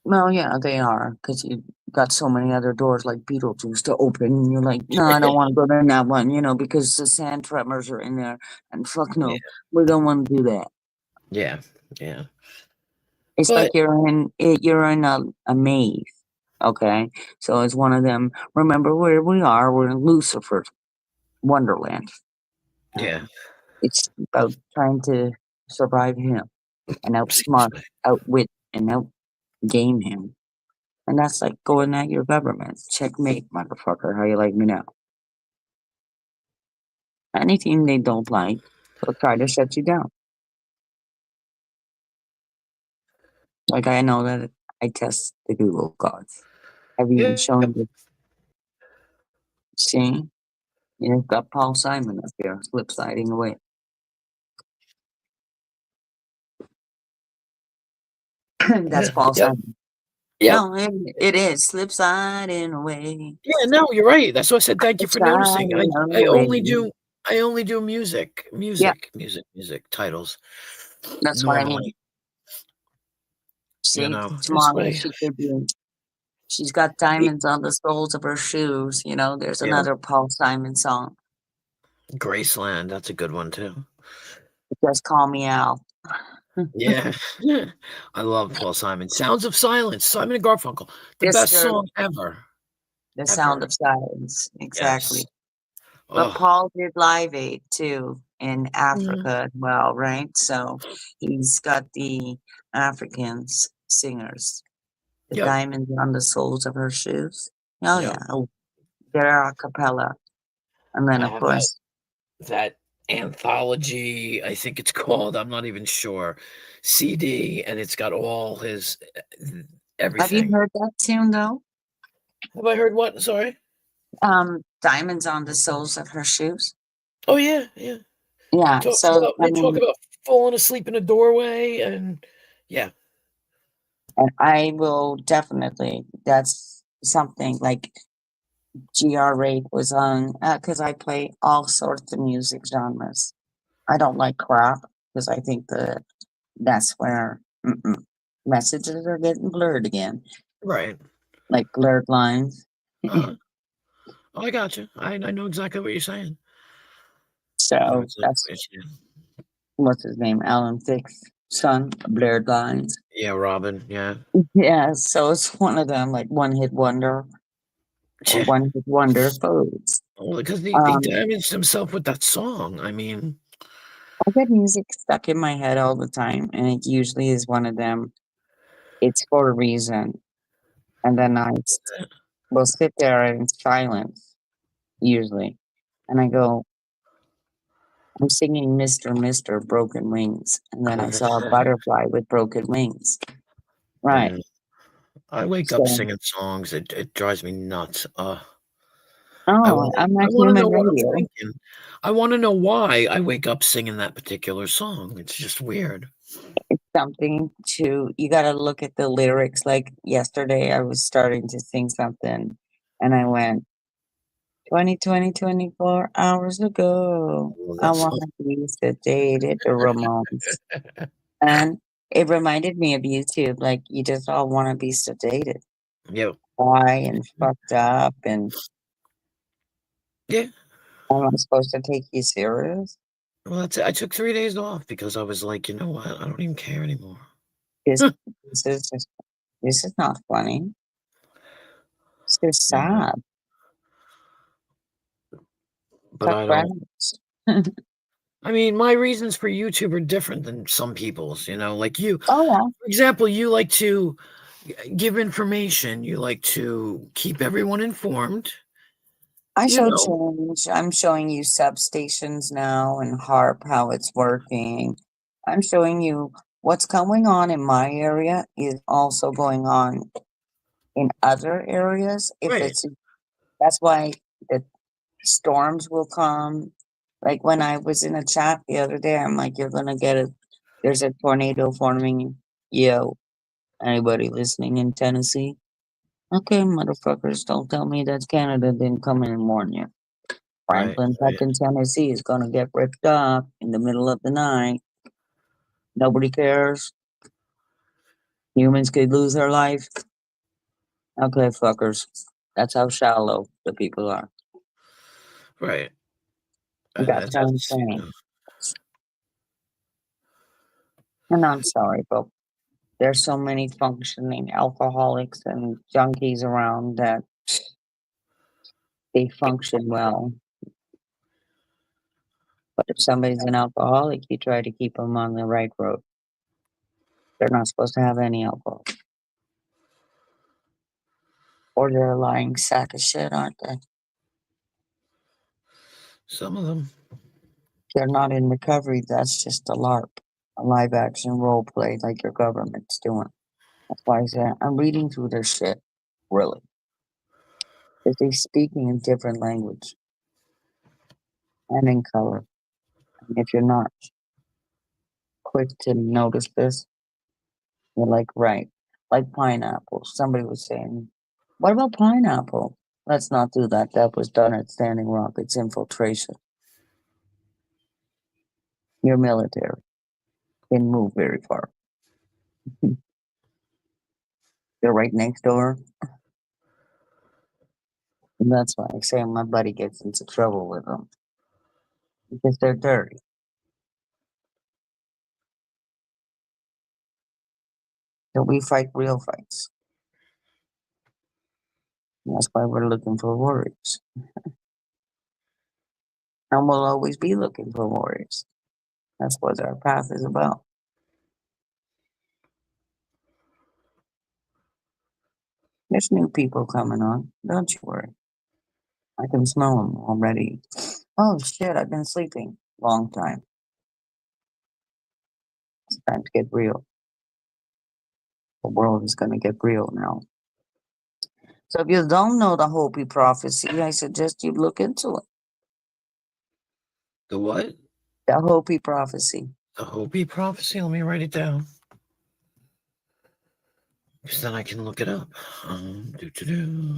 well, yeah, they are because you got so many other doors like Beetlejuice to open, and you're like, no, I don't want to go in that one, because the sand tremors are in there, and fuck Yeah, no, we don't want to do that. yeah, yeah. It's But like you're in a maze. Okay, so it's one of them. Remember where we are? We're in Lucifer's Wonderland. yeah, It's about trying to survive him and outsmart, outwit, and outgame him. And that's like going at your government. Checkmate, motherfucker. How you like me now? Anything they don't like, they'll try to shut you down. Like I know that I test the Google gods. I've even yeah. shown you. See, you've got Paul Simon up here, slip sliding away. That's Paul Yep, Simon. yep. No, it is slip sliding away, Yeah, no, you're right. That's why I said thank you slip for noticing. I sliding I away. only do I only do music, Yeah, music, music, music titles that's what I mean. normally. See, This tomorrow way, she could be. She's got hey, diamonds on the soles of her shoes. There's yeah, another Paul Simon song. Graceland. That's a good one too. Just call me Al. Yeah, yeah. I love Paul Simon. Sounds of Silence. Simon and Garfunkel, the best Mr. song ever, The Sound ever. of Silence. Exactly. Yes. But Oh, Paul did Live Aid too in mhm. Africa as well, right? So he's got the Africans singers, the Yep, diamonds on the soles of her shoes. Oh yep. yeah, oh, they're a cappella, and then I of have that course, that anthology. I think it's called. I'm not even sure. CD, and it's got all his have you everything. heard that tune though? Have I heard what? Sorry. Diamonds on the soles of her shoes. Oh yeah, yeah. Yeah, so I They talk mean, about falling asleep in a doorway, and yeah, and I will definitely. That's something like GR rate was on because I play all sorts of music genres. I don't like crap because I think that's where messages are getting blurred again, right. like blurred lines. Uh-huh. Oh, I got you. I know exactly what you're saying. I know So exactly that's what you're saying. what's his name, Alan Thicke's son, blurred lines. Yeah, Robin. Yeah. Yeah, so it's one of them, like one hit wonder or Yeah. one hit wonder foods. Well, because he Um, damaged himself with that song. I mean, I get music stuck in my head all the time, and it usually is one of them. It's for a reason, and then will sit there in silence usually, and I go, I'm singing Mr. Broken Wings, and then I saw a butterfly with broken wings. Right. yeah. I wake up So, singing songs. It drives me nuts. oh, I'm I not wanna human know what I'm radio. thinking. I wanna know why I wake up singing that particular song. It's just weird. It's something to, you got to look at the lyrics. Like yesterday, I was starting to sing something, and I went, 24 hours ago. Well, I that's want to be sedated, the Ramones. And it reminded me of YouTube. Like, you just all want to be sedated, yeah, high and fucked up. And yeah. am I supposed to take you serious? Well, that's it. I took 3 days off because I was like, you know what? I don't even care anymore. This, this is not funny. It's just Mhm. sad. But Tough I don't. balance. I mean, my reasons for YouTube are different than some people's. Like you, Oh, yeah. for example, you like to give information. You like to keep everyone informed. I You showed know, change. I'm showing you substations now and HARP, how it's working. I'm showing you what's going on in my area is also going on in other areas. If right, it's That's why the storms will come. Like when I was in a chat the other day, I'm like, you're gonna get there's a tornado forming. Yo, anybody listening in Tennessee? Okay, motherfuckers, don't tell me that Canada didn't come in and warn you. right, Franklin, right, fucking Tennessee is gonna get ripped up in the middle of the night. Nobody cares. Humans could lose their life. Okay, fuckers. That's how shallow the people are. right. That's what I'm That's saying. And I'm sorry, but there's so many functioning alcoholics and junkies around that they function well. But if somebody's an alcoholic, you try to keep them on the right road. They're not supposed to have any alcohol. Or they're a lying sack of shit, aren't they? some of them. They're not in recovery. That's just a LARP, a live action role play like your government's doing. That's why I say I'm reading through their shit, really. Because they're speaking in different language and in color. And if you're not quick to notice this, you're like, right, like pineapple. Somebody was saying, what about pineapple? Let's not do that. That was done at Standing Rock. It's infiltration. Your military didn't move very far. They're right next door. And that's why I say my buddy gets into trouble with them because they're dirty. So we fight real fights. And that's why we're looking for warriors. And we'll always be looking for warriors. That's what our path is about. There's new people coming on. Don't you worry. I can smell them already. Oh shit, I've been sleeping long time. It's time to get real. The world is going to get real now. So if you don't know the Hopi prophecy, I suggest you look into it. The what? The Hopi prophecy. The Hopi prophecy. Let me write it down. Because then I can look it up.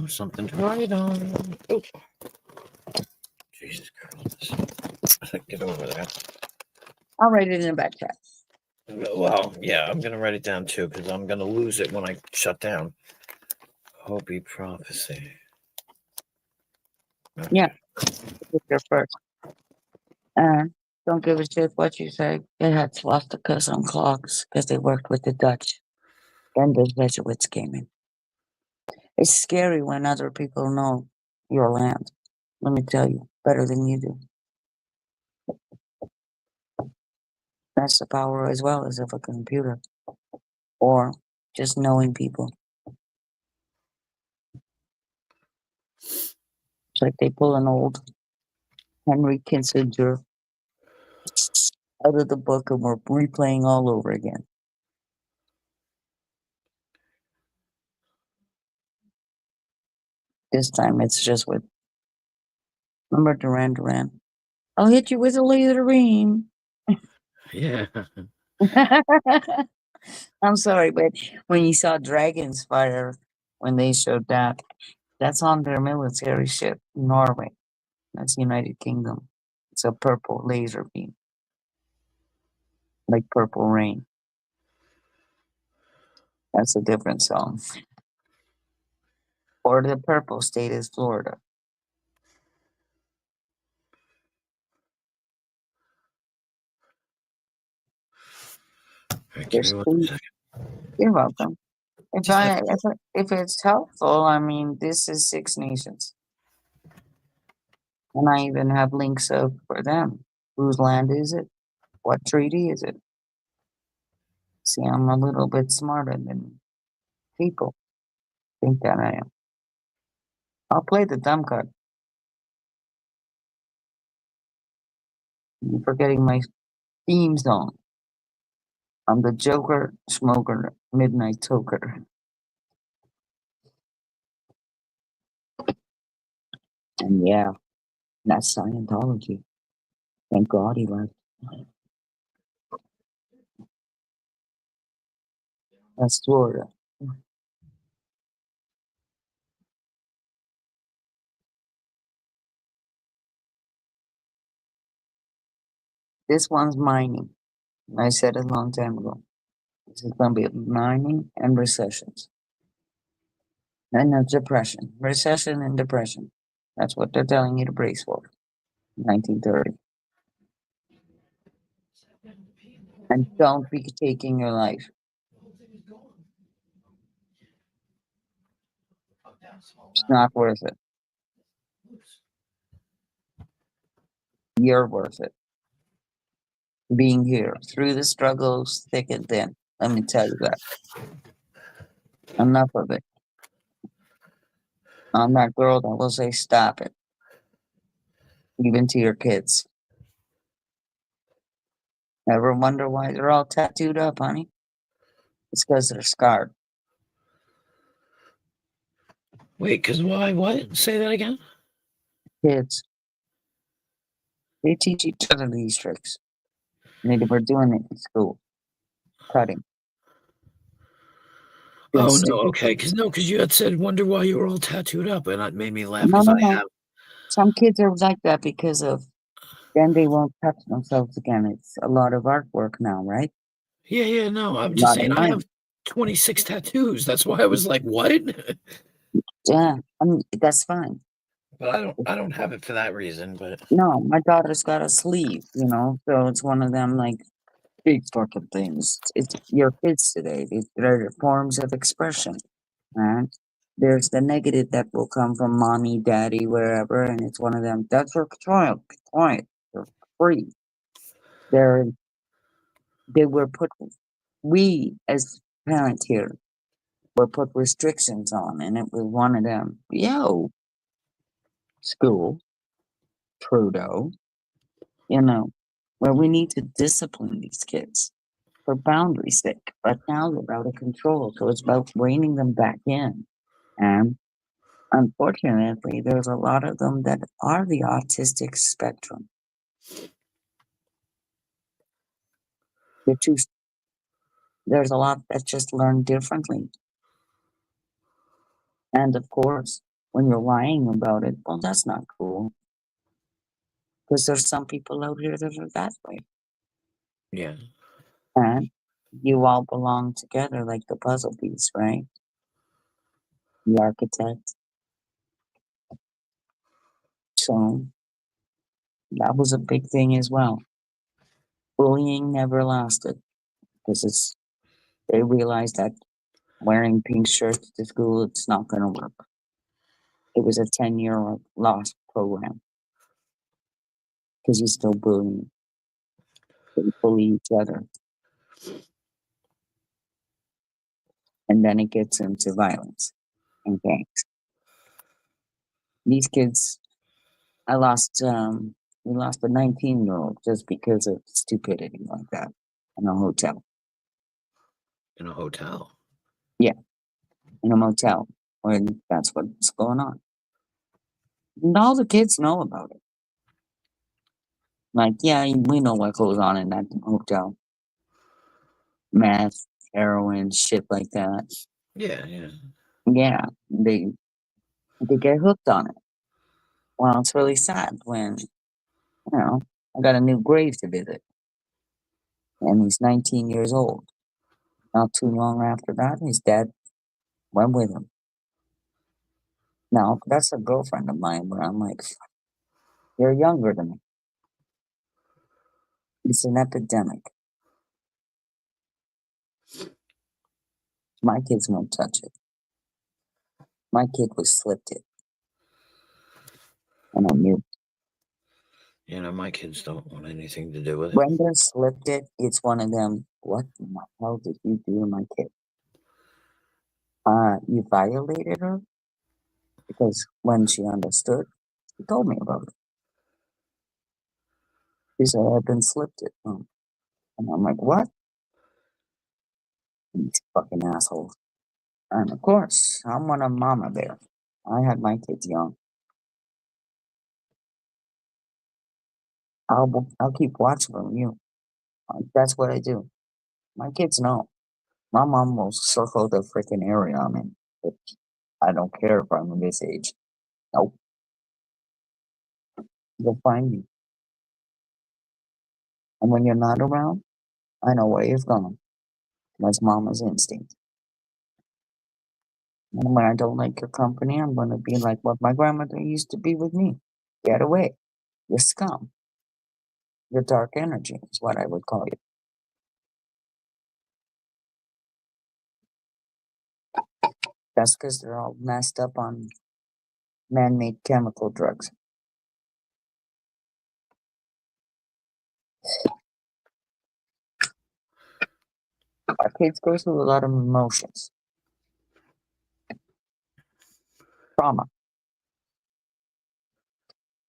Something to write on. Oh. Jesus Christ. Get over there. I'll write it in the back chat. Well, yeah, I'm going to write it down too because I'm going to lose it when I shut down. Hopi prophecy. Okay. Yeah, you're first. Don't give a shit what you say. They had swastikas on clocks because they worked with the Dutch. Then the Jesuits came in. It's scary when other people know your land. Let me tell you, better than you do. That's the power as well as of a computer or just knowing people. It's like they pull an old Henry Kissinger out of the book and we're replaying all over again. This time it's just with, remember Duran Duran? I'll hit you with a laser beam. Yeah. I'm sorry, but when you saw dragons fire, when they showed that, that's on their military ship, Norway. That's United Kingdom. It's a purple laser beam, like Purple Rain. That's a different song. Or the purple state is Florida. All right, give There's me 1 two. second. You're welcome. Just have to, If it's helpful, I mean, this is Six Nations, and I even have links up for them. Whose land is it? What treaty is it? See, I'm a little bit smarter than people think that I am. I'll play the dumb card. You're forgetting my theme song. I'm the Joker, Smoker, Midnight Toker. And yeah, that's Scientology. Thank God he left. That's Florida. This one's mining. I said it a long time ago. This is going to be mining and recessions. And a depression. Recession and depression. That's what they're telling you to brace for. 1930. And don't be taking your life. It's not worth it. You're worth it. Being here through the struggles, thick and thin. Let me tell you that. Enough of it. I'm that girl that will say, stop it. Even to your kids. Ever wonder why they're all tattooed up, honey? It's because they're scarred. wait, because why? What? Say that again? Kids. They teach each other these tricks. They were doing it in school. Cutting. Doing Oh, no. stupid Okay. things. Because you had said, wonder why you were all tattooed up. And it made me laugh No, because no, I no. have. Some kids are like that because of then they won't touch themselves again. It's a lot of artwork now, right? Yeah, yeah. No, I'm A just lot of saying I money. have 26 tattoos. That's why I was like, what? Yeah, I mean, that's fine. But I don't have it for that reason. But No, my daughter's got a sleeve, so it's one of them like big fucking things. It's your kids today. They're forms of expression, right? There's the negative that will come from mommy, daddy, wherever, and it's one of them. That's your child. Be quiet. They're free. They're they were put. We as parents here were put restrictions on, and it was one of them. Yo, school, Trudeau, you know, where we need to discipline these kids for boundaries' sake. But now they're out of control, so it's about reining them back in. And unfortunately, there's a lot of them that are the autistic spectrum. They're too, there's a lot that just learn differently. And of course, when you're lying about it, well, that's not cool. Because there's some people out here that are that way. yeah. And you all belong together like the puzzle piece, right? The architect. So that was a big thing as well. Bullying never lasted because they realized that wearing pink shirts to school, it's not going to work. It was a 10-year lost program because you still bullying. They bully each other. And then it gets into violence and gangs. These kids, we lost a 19-year-old just because of stupidity like that in a hotel. In a hotel. Yeah, in a motel where that's what's going on. And all the kids know about it. Like, yeah, we know what goes on in that hotel. Meth, heroin, shit like that. Yeah, yeah. Yeah, they get hooked on it. Well, it's really sad when, I got a new grave to visit, and he's 19 years old. Not too long after that, his dad went with him. Now, that's a girlfriend of mine, but I'm like, you're younger than me. It's an epidemic. My kids won't touch it. My kid was slipped it, and I knew. My kids don't want anything to do with it. When they slipped it, it's one of them. What in the hell did you do to my kid? You violated her? Because when she understood, she told me about it. She said, I've been slipped it. And I'm like, what? These fucking assholes. And of course, I'm one of mama bear. I had my kids young. I'll keep watching from you. That's what I do. My kids know. My mom will circle the freaking area I'm in. But I don't care if I'm this age. Nope. You'll find me. And when you're not around, I know where you've gone. That's mama's instinct. And when I don't like your company, I'm going to be like what my grandmother used to be with me. Get away. You're scum. Your dark energy is what I would call you. That's because they're all messed up on man-made chemical drugs. Our kids go through a lot of emotions. Trauma.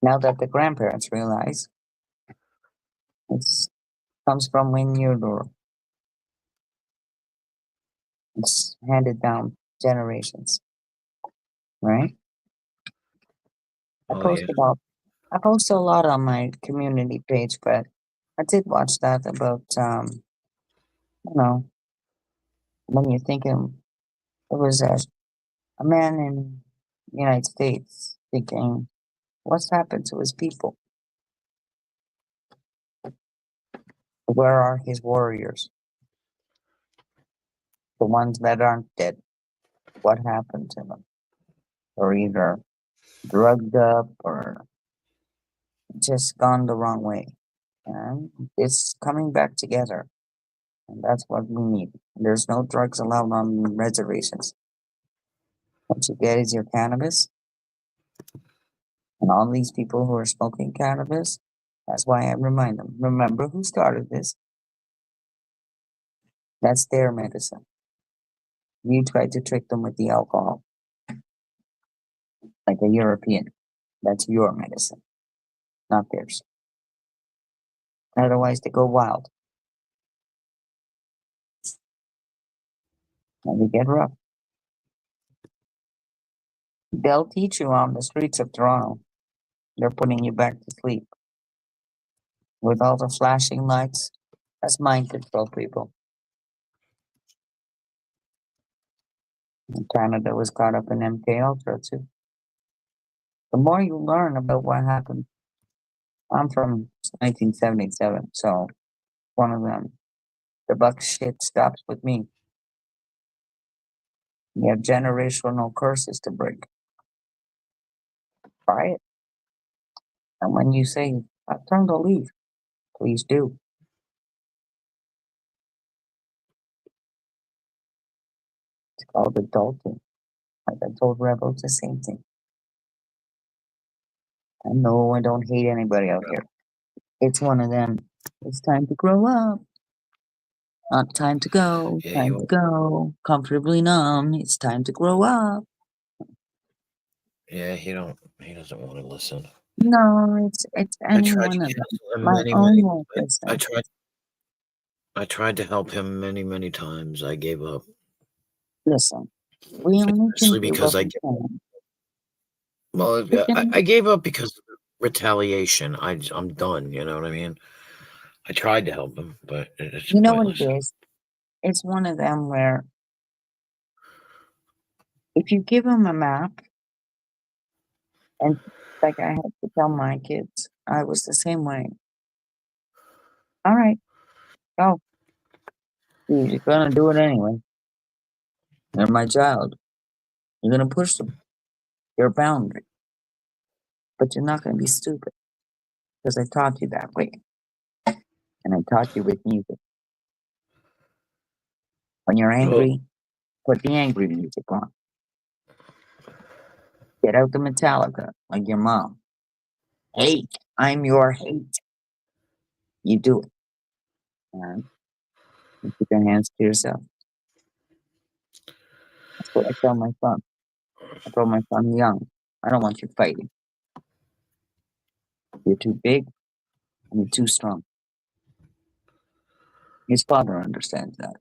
Now that the grandparents realize it comes from when you're little. It's handed down generations. Right? I Oh post yeah. about I post a lot on my community page, but I did watch that about you know, when you're thinking it was a man in the United States thinking, what's happened to his people? Where are his warriors? The ones that aren't dead. What happened to them? Or either drugged up or just gone the wrong way. And it's coming back together. And that's what we need. There's no drugs allowed on reservations. What you get is your cannabis. And all these people who are smoking cannabis, that's why I remind them. Remember who started this? That's their medicine. You try to trick them with the alcohol, like a European. That's your medicine, not theirs. Otherwise, they go wild and they get rough. They'll teach you on the streets of Toronto. They're putting you back to sleep with all the flashing lights. That's mind control, people. And Canada was caught up in MK Ultra too. The more you learn about what happened, I'm from 1977, so one of them. The buck shit stops with me. You have generational curses to break. Try it. And when you say, I've turned to leave, please do. It's called adulting. Like I told Rebels the same thing. I know I don't hate anybody out here. It's one of them. It's time to grow up. Not time to go. Yeah, Time to go. Comfortably numb. It's time to grow up. he doesn't want to listen. No, it's I any tried to one of them. counsel him My many, own many workers. I tried to help him many, many times. I gave up. Listen, we only can Especially do because what we can. We I can. gave up because of retaliation. I'm done, you know what I mean? I tried to help him, but it's You know what it pointless. is? It's one of them where if you give them a map and Like I had to tell my kids, I was the same way. All right, go. You're gonna do it anyway. They're my child. You're gonna push them. Your boundary, but you're not gonna be stupid because I taught you that way, and I taught you with music. When you're Oh, angry, put the angry music on. Get out the Metallica like your mom. Hate. I'm your hate. You do it. All right. You keep your hands to yourself. That's what I tell my son. I told my son young. I don't want you fighting. You're too big and you're too strong. His father understands that.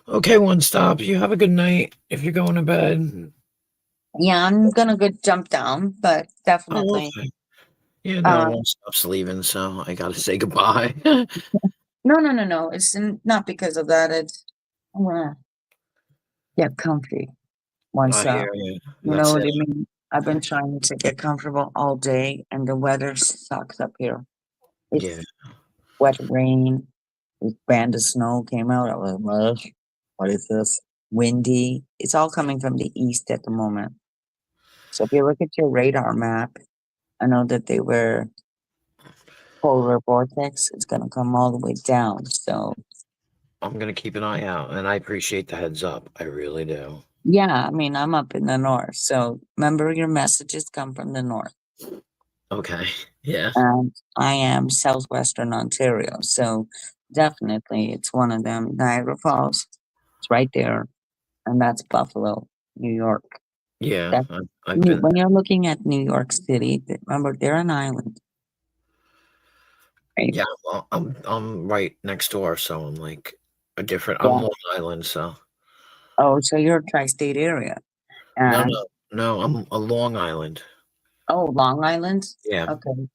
okay, one stop. You have a good night. If you're going to bed. Yeah, I'm gonna go jump down, but Oh, definitely. okay. Yeah, no, Um, one stop's leaving, so I gotta say goodbye. no. Not because of that. It's I wanna get comfy. Once I hear you. you know That's what it. I mean. I've been trying to get comfortable all day, and the weather sucks up here. Yeah, It's wet rain. This band of snow came out. I was like, "Ugh, what is this? Windy. It's all coming from the east at the moment. So if you look at your radar map, I know that they were polar vortex. It's gonna come all the way down. So I'm gonna keep an eye out, and I appreciate the heads up. I really do. yeah, I mean I'm up in the north. So remember your messages come from the north. Okay. Yeah. I am southwestern Ontario. So definitely it's one of them. Niagara Falls. It's right there. And that's Buffalo, New York. Yeah. That's I've been when you're looking at New York City, remember they're an island, right? Yeah, well, I'm right next door, so I'm like a different I'm Yeah. Long Island, so Oh, so you're a tri-state area. no, Uh, no, I'm a Long Island. oh, Long Island. Yeah, Okay.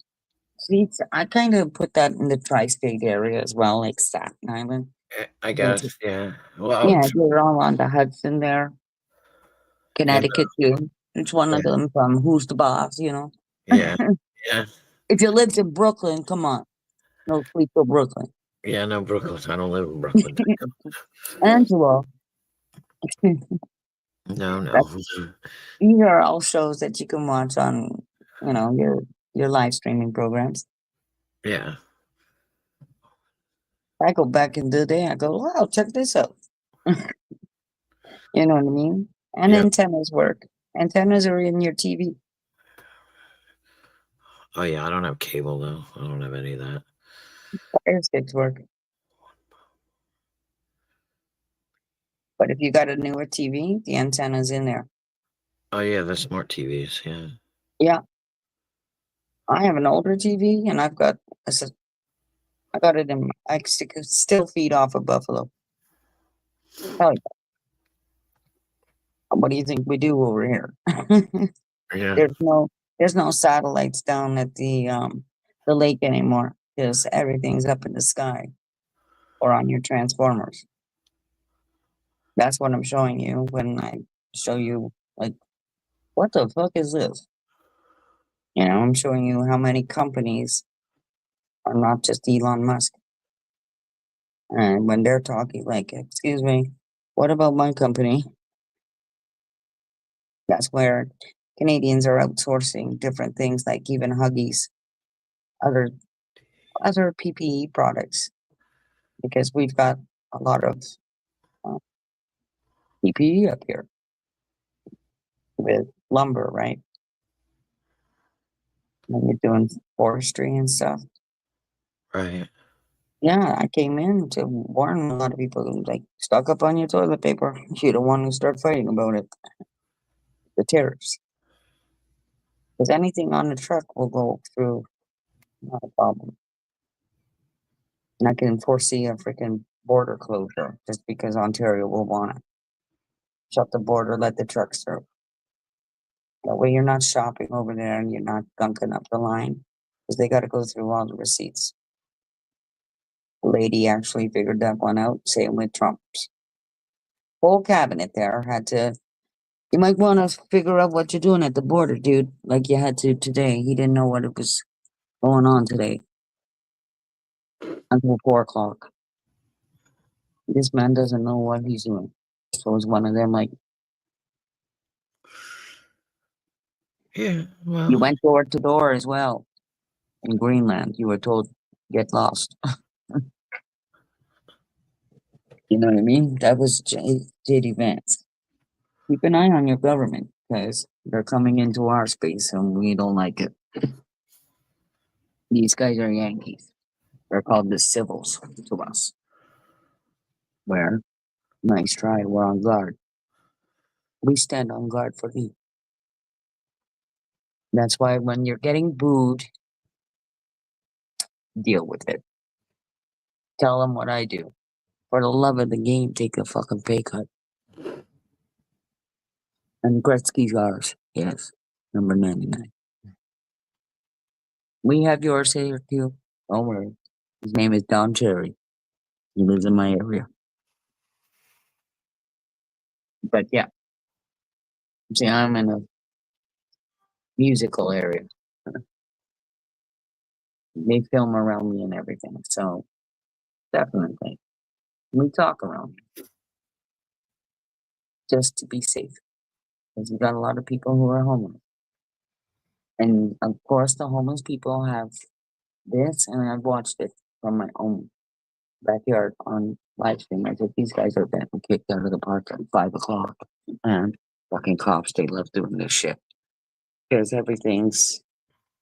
See, I kind of put that in the tri-state area as well, like Staten Island. I That's guess, yeah. Well, yeah, you're all on the Hudson there. yeah, Connecticut too. It's one yeah, of them from Who's the Boss, you know. yeah, yeah, If you lived in Brooklyn, come on, no sleep till Brooklyn. yeah, no, Brooklyn. I don't live in Brooklyn. Angelo, No, no. that, these are all shows that you can watch on, your live streaming programs. Yeah, I go back in the day, I go, wow, check this out. You know what I mean? And yeah. antennas work. Antennas are in your TV. Oh, yeah, I don't have cable, though. I don't have any of that. Fire sticks work. But if you got a newer TV, the antenna's in there. Oh, yeah, the smart TVs, yeah. Yeah, I have an older TV, and I got it in. Still feed off of Buffalo. Hell yeah. What do you think we do over here? Yeah, there's no there's no satellites down at the lake anymore because everything's up in the sky or on your transformers. That's what I'm showing you when I show you like what the fuck is this? I'm showing you how many companies are not just Elon Musk. And when they're talking like, excuse me, what about my company? That's where Canadians are outsourcing different things like even Huggies, other other PPE products, because we've got a lot of uh, PPE up here with lumber, right? When you're doing forestry and stuff. right. Yeah, I came in to warn a lot of people like stock up on your toilet paper. You don't want to start fighting about it. The tariffs. Because anything on the truck will go through, not a problem. And I can foresee a freaking border closure just because Ontario will want to shut the border, let the trucks through. That way you're not shopping over there and you're not gunking up the line because they got to go through all the receipts. The lady actually figured that one out, same with Trump's whole cabinet there had to You might want to figure out what you're doing at the border, dude. Like you had to today. He didn't know what it was going on today until 4 o'clock. This man doesn't know what he's doing. So it's one of them. Like Yeah, you well, went door to door as well in Greenland. You were told get lost. You know what I mean? That was JD Vance. Keep an eye on your government because they're coming into our space and we don't like it. These guys are Yankees. They're called the civils to us. Where, nice try, we're on guard. We stand on guard for you. That's why when you're getting booed, deal with it. Tell them what I do. For the love of the game, take a fucking pay cut. And Gretzky's ours. Yes. Number 99. We have yours here too. Don't worry. His name is Don Cherry. He lives in my area. But yeah, see, I'm in a musical area. They film around me and everything. So definitely. We talk around me just to be safe. Because we got a lot of people who are homeless. And of course, the homeless people have this, and I've watched it from my own backyard on live stream. I said, these guys are getting kicked out of the park at 5 o'clock. And fucking cops, they love doing this shit. Because everything's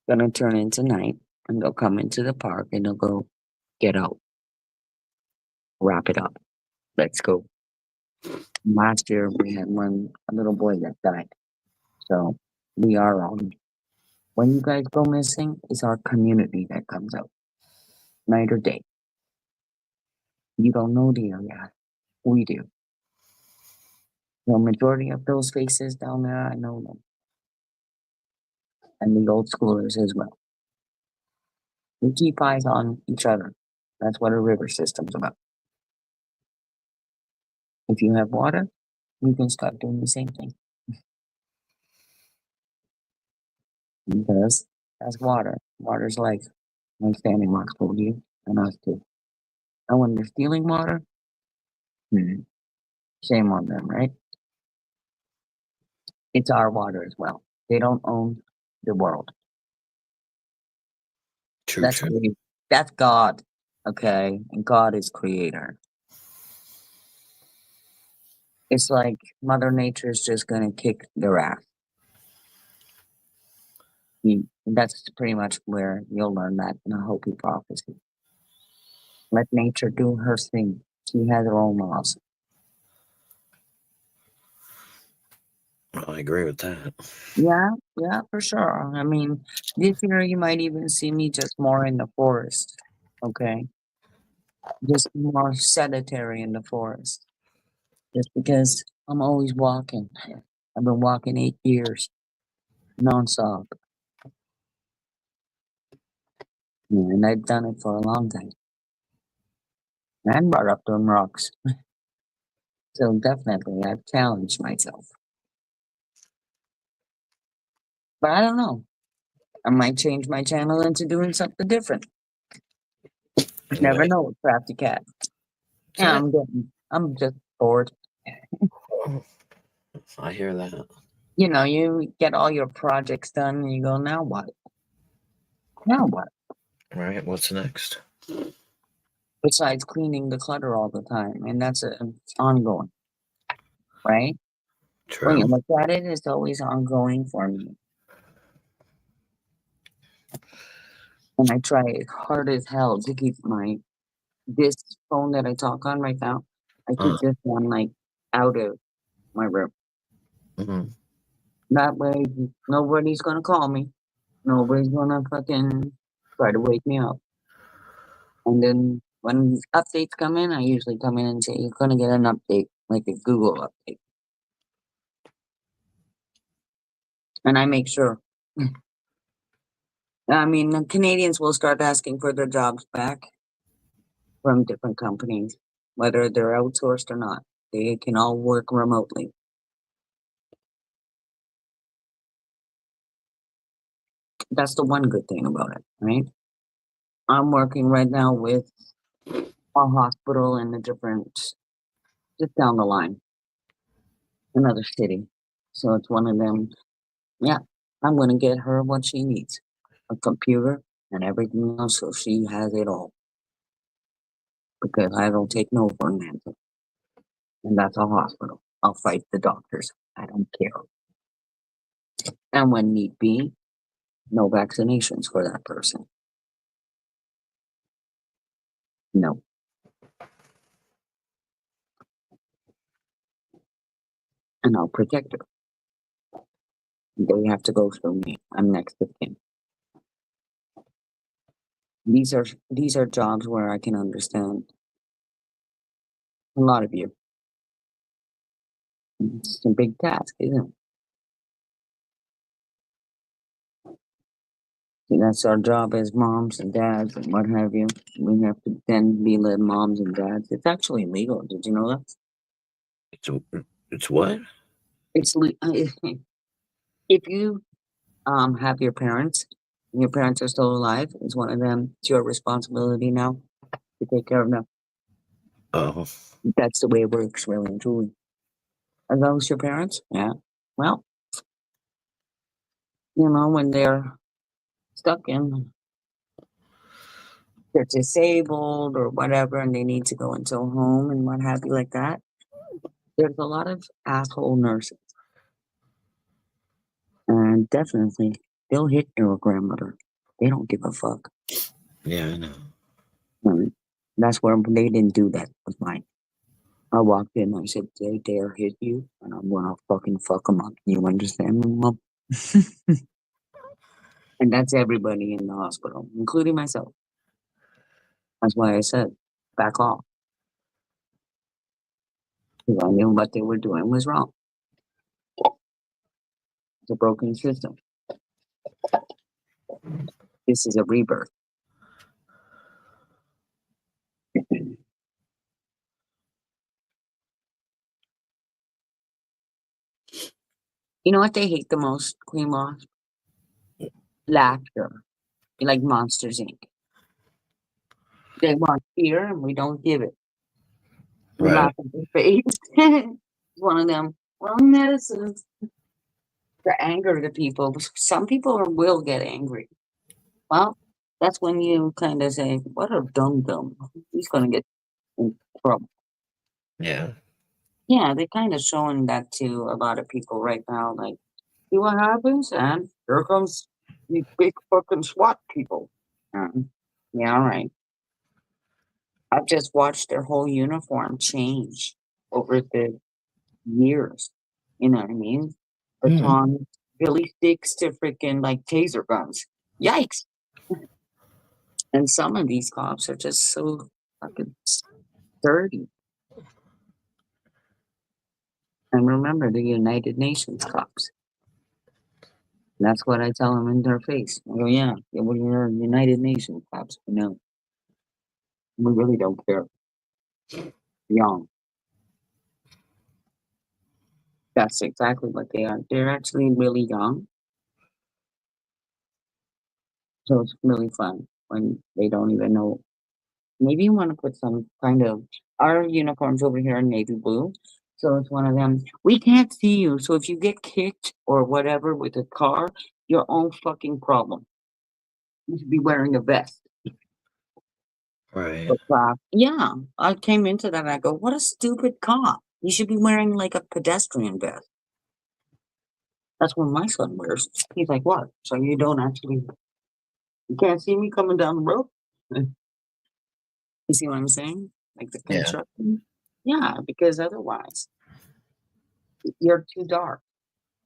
gonna turn into night, and they'll come into the park and they'll go, get out, wrap it up, let's go. Last year, we had a little boy that died. So we are on. When you guys go missing, it's our community that comes out, night or day. You don't know the area. We do. The majority of those faces down there, I know them. And the old schoolers as well. We keep eyes on each other. That's what a river system's about. If you have water, you can start doing the same thing. Because that's water. Water's life. Like Standing Rock told you, and us too. And when they're stealing water, shame on them, right? It's our water as well. They don't own the world. true, That's true. that's God, okay? And God is creator. It's like Mother Nature is just gonna kick their ass. That's pretty much where you'll learn that in a Hopi prophecy. Let nature do her thing. She has her own laws. I agree with that. Yeah, yeah, for sure. I mean, this year you might even see me just more in the forest. Okay, just more sedentary in the forest. Just because I'm always walking. I've been walking 8 years nonstop. Yeah, and I've done it for a long time. And brought up them rocks. So definitely I've challenged myself. But I don't know. I might change my channel into doing something different. Never Right. know with Crafty Cat. Yeah, So, I'm just bored. I hear that. You know, you get all your projects done and you go, now what? Now what? Right. What's next? Besides cleaning the clutter all the time. And that's ongoing, right? When you True. look at it, it's always ongoing for me. And I try hard as hell to keep this phone that I talk on right now, I Uh, keep this one like out of my room. mhm. That way nobody's gonna call me. Nobody's gonna fucking try to wake me up. And then when updates come in, I usually come in and say, you're gonna get an update, like a Google update. And I make sure. I mean, the Canadians will start asking for their jobs back from different companies, whether they're outsourced or not. They can all work remotely. That's the one good thing about it, right? I'm working right now with a hospital in a different, just down the line, another city. So it's one of them. Yeah, I'm gonna get her what she needs, a computer and everything else, so she has it all. Because I don't take no for an answer, and that's a hospital. I'll fight the doctors. I don't care. And when need be, no vaccinations for that person. No. And I'll protect her. They have to go through me. I'm next of kin. These are jobs where I can understand a lot of you. It's a big task, isn't it? See, that's our job as moms and dads and what have you. We have to then be the moms and dads. It's actually illegal. Did you know that? It's what? It's if you have your parents and your parents are still alive, it's one of them. It's your responsibility now to take care of them. Oh, That's the way it works, really and truly. Are those your parents? Yeah. Well, when they're stuck in, they're disabled or whatever, and they need to go into a home and what have you, like that. There's a lot of asshole nurses, and definitely they'll hit your grandmother. They don't give a fuck. yeah, I know. Right? That's where they didn't do that with mine. I walked in. I said, "They dare hit you, and I'm gonna fucking fuck them up." You understand me, mom? And that's everybody in the hospital, including myself. That's why I said, back off. Because I knew what they were doing was wrong. It's a broken system. This is a rebirth. You know what they hate the most, Queen Moth? Laughter. Like Monsters Inc. They want fear and we don't give it. We Right. laugh at their face. It's one of them wrong medicines. To anger the people. Some people will get angry. Well, that's when you kind of say, "What a dum dum. He's going to get in trouble." Yeah. Yeah, they're kind of showing that to a lot of people right now. Like, see what happens, and here comes these big fucking SWAT people. Yeah, all right. I've just watched their whole uniform change over the years. You know what I mean? Mhm. Baton, Billy sticks to freaking like taser guns. Yikes! And some of these cops are just so fucking dirty. And remember the United Nations cops. That's what I tell them in their face. I go, yeah, well, you're United Nations cops. We really don't care. Young. That's exactly what they are. They're actually really young. So it's really fun when they don't even know. Maybe you want to put some kind of our uniforms over here in navy blue. So it's one of them. We can't see you. So if you get kicked or whatever with a car, your own fucking problem. You should be wearing a vest. Right. But, yeah, I came into that and I go, what a stupid cop. You should be wearing like a pedestrian vest. That's what my son wears. He's like, what? So you don't actually, you can't see me coming down the road? You see what I'm saying? Like the Yeah. construction? Yeah, because otherwise you're too dark.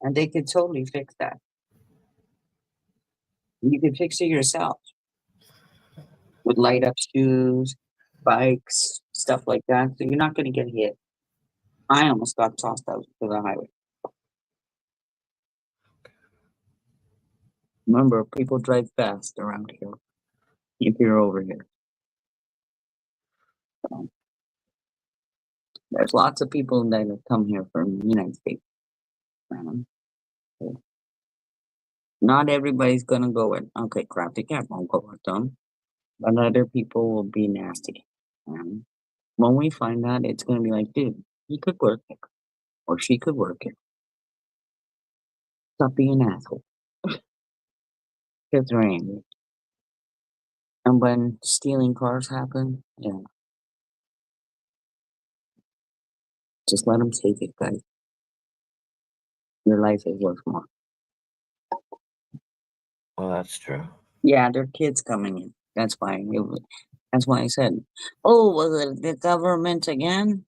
And they could totally fix that. You could fix it yourself with light up shoes, bikes, stuff like that. So you're not going to get hit. I almost got tossed out to the highway. Remember, people drive fast around here if you're over here. So there's lots of people that have come here from the United States. Um, so Not everybody's gonna go with, okay, Crafty Cat won't go with them, but other people will be nasty. And when we find that, it's gonna be like, dude, he could work it, or she could work it. Stop being an asshole. Because they're angry. And when stealing cars happen, yeah, just let them take it, guys. Your life is worth more. Well, that's true. Yeah, there are kids coming in. That's why. That's why I said, "Oh, was it the government again?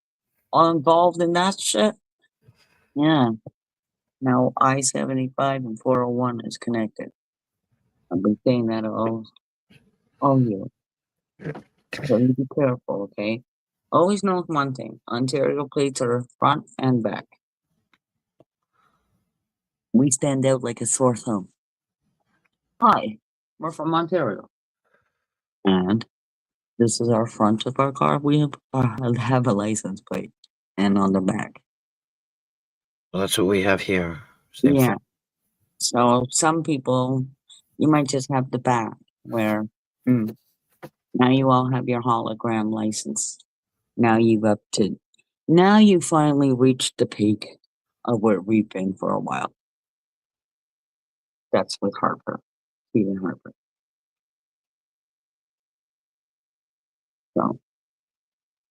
All involved in that shit?" Yeah. Now I-75 and 401 is connected. I've been saying that all year. So you be careful, okay? Always know one thing: Ontario plates are front and back. We stand out like a sore thumb. Hi, we're from Ontario, and this is our front of our car. We have a license plate, and on the back. Well, that's what we have here. Same Yeah. thing. So some people, you might just have the back where now you all have your hologram license. Now now you finally reached the peak of where we've been for a while. That's with Harper, Stephen Harper. So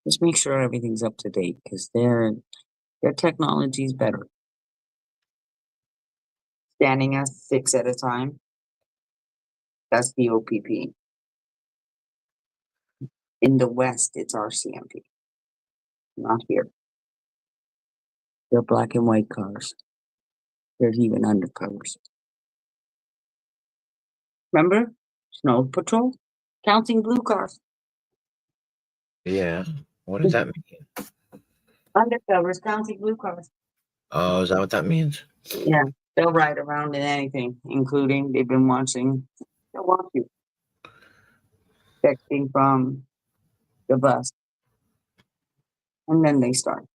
just make sure everything's up to date because their technology is better. Standing us 6 at a time. That's the OPP. In the West, it's RCMP. Not here. They're black and white cars. There's even undercovers. Remember? Snow Patrol? Counting blue cars. Yeah. What does that mean? Undercovers counting blue cars. Oh, is that what that means? Yeah. They'll ride around in anything, including they've been watching. They'll watch you. Texting from the bus. And then they start.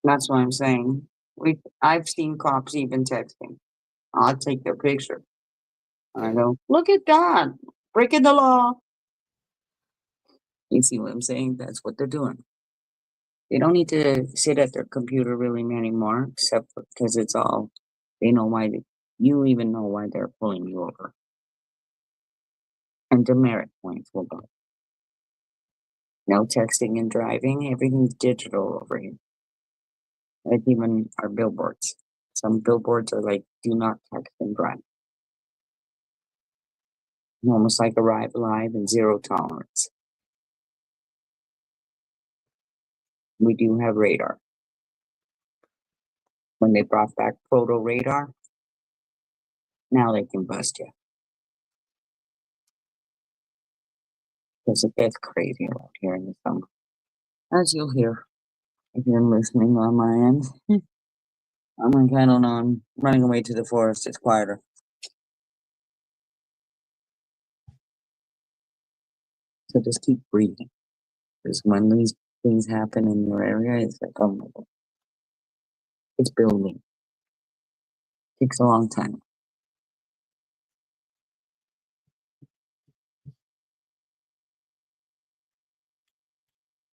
That's what I'm saying. I've seen cops even texting. I'll take their picture. I go, look at that. Breaking the law. You see what I'm saying? That's what they're doing. They don't need to sit at their computer really anymore, except because it's all, they know why, you even know why they're pulling you over. And demerit points will go. No texting and driving, everything's digital over here. Like even our billboards. Some billboards are like, do not text and drive. Almost like Arrive Alive and zero tolerance. We do have radar. When they brought back photo radar, now they can bust you. Because it gets crazy out here in the summer. As you'll hear if you're listening on my end. I'm like, I don't know, I'm running away to the forest, it's quieter. So just keep breathing. Because when these things happen in your area, it's like, oh my God. It's building. Takes a long time.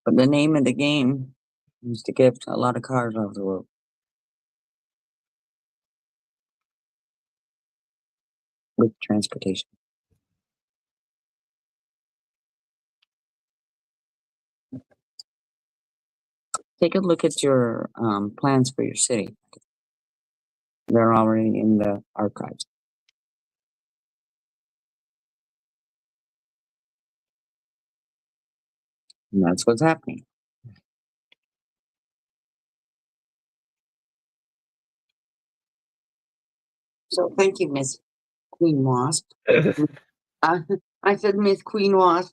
But the name of the game is to get a lot of cars off the road. With transportation. Take a look at your plans for your city. They're already in the archives. And that's what's happening. So thank you, Miss Queen Wasp. I said Miss Queen Wasp.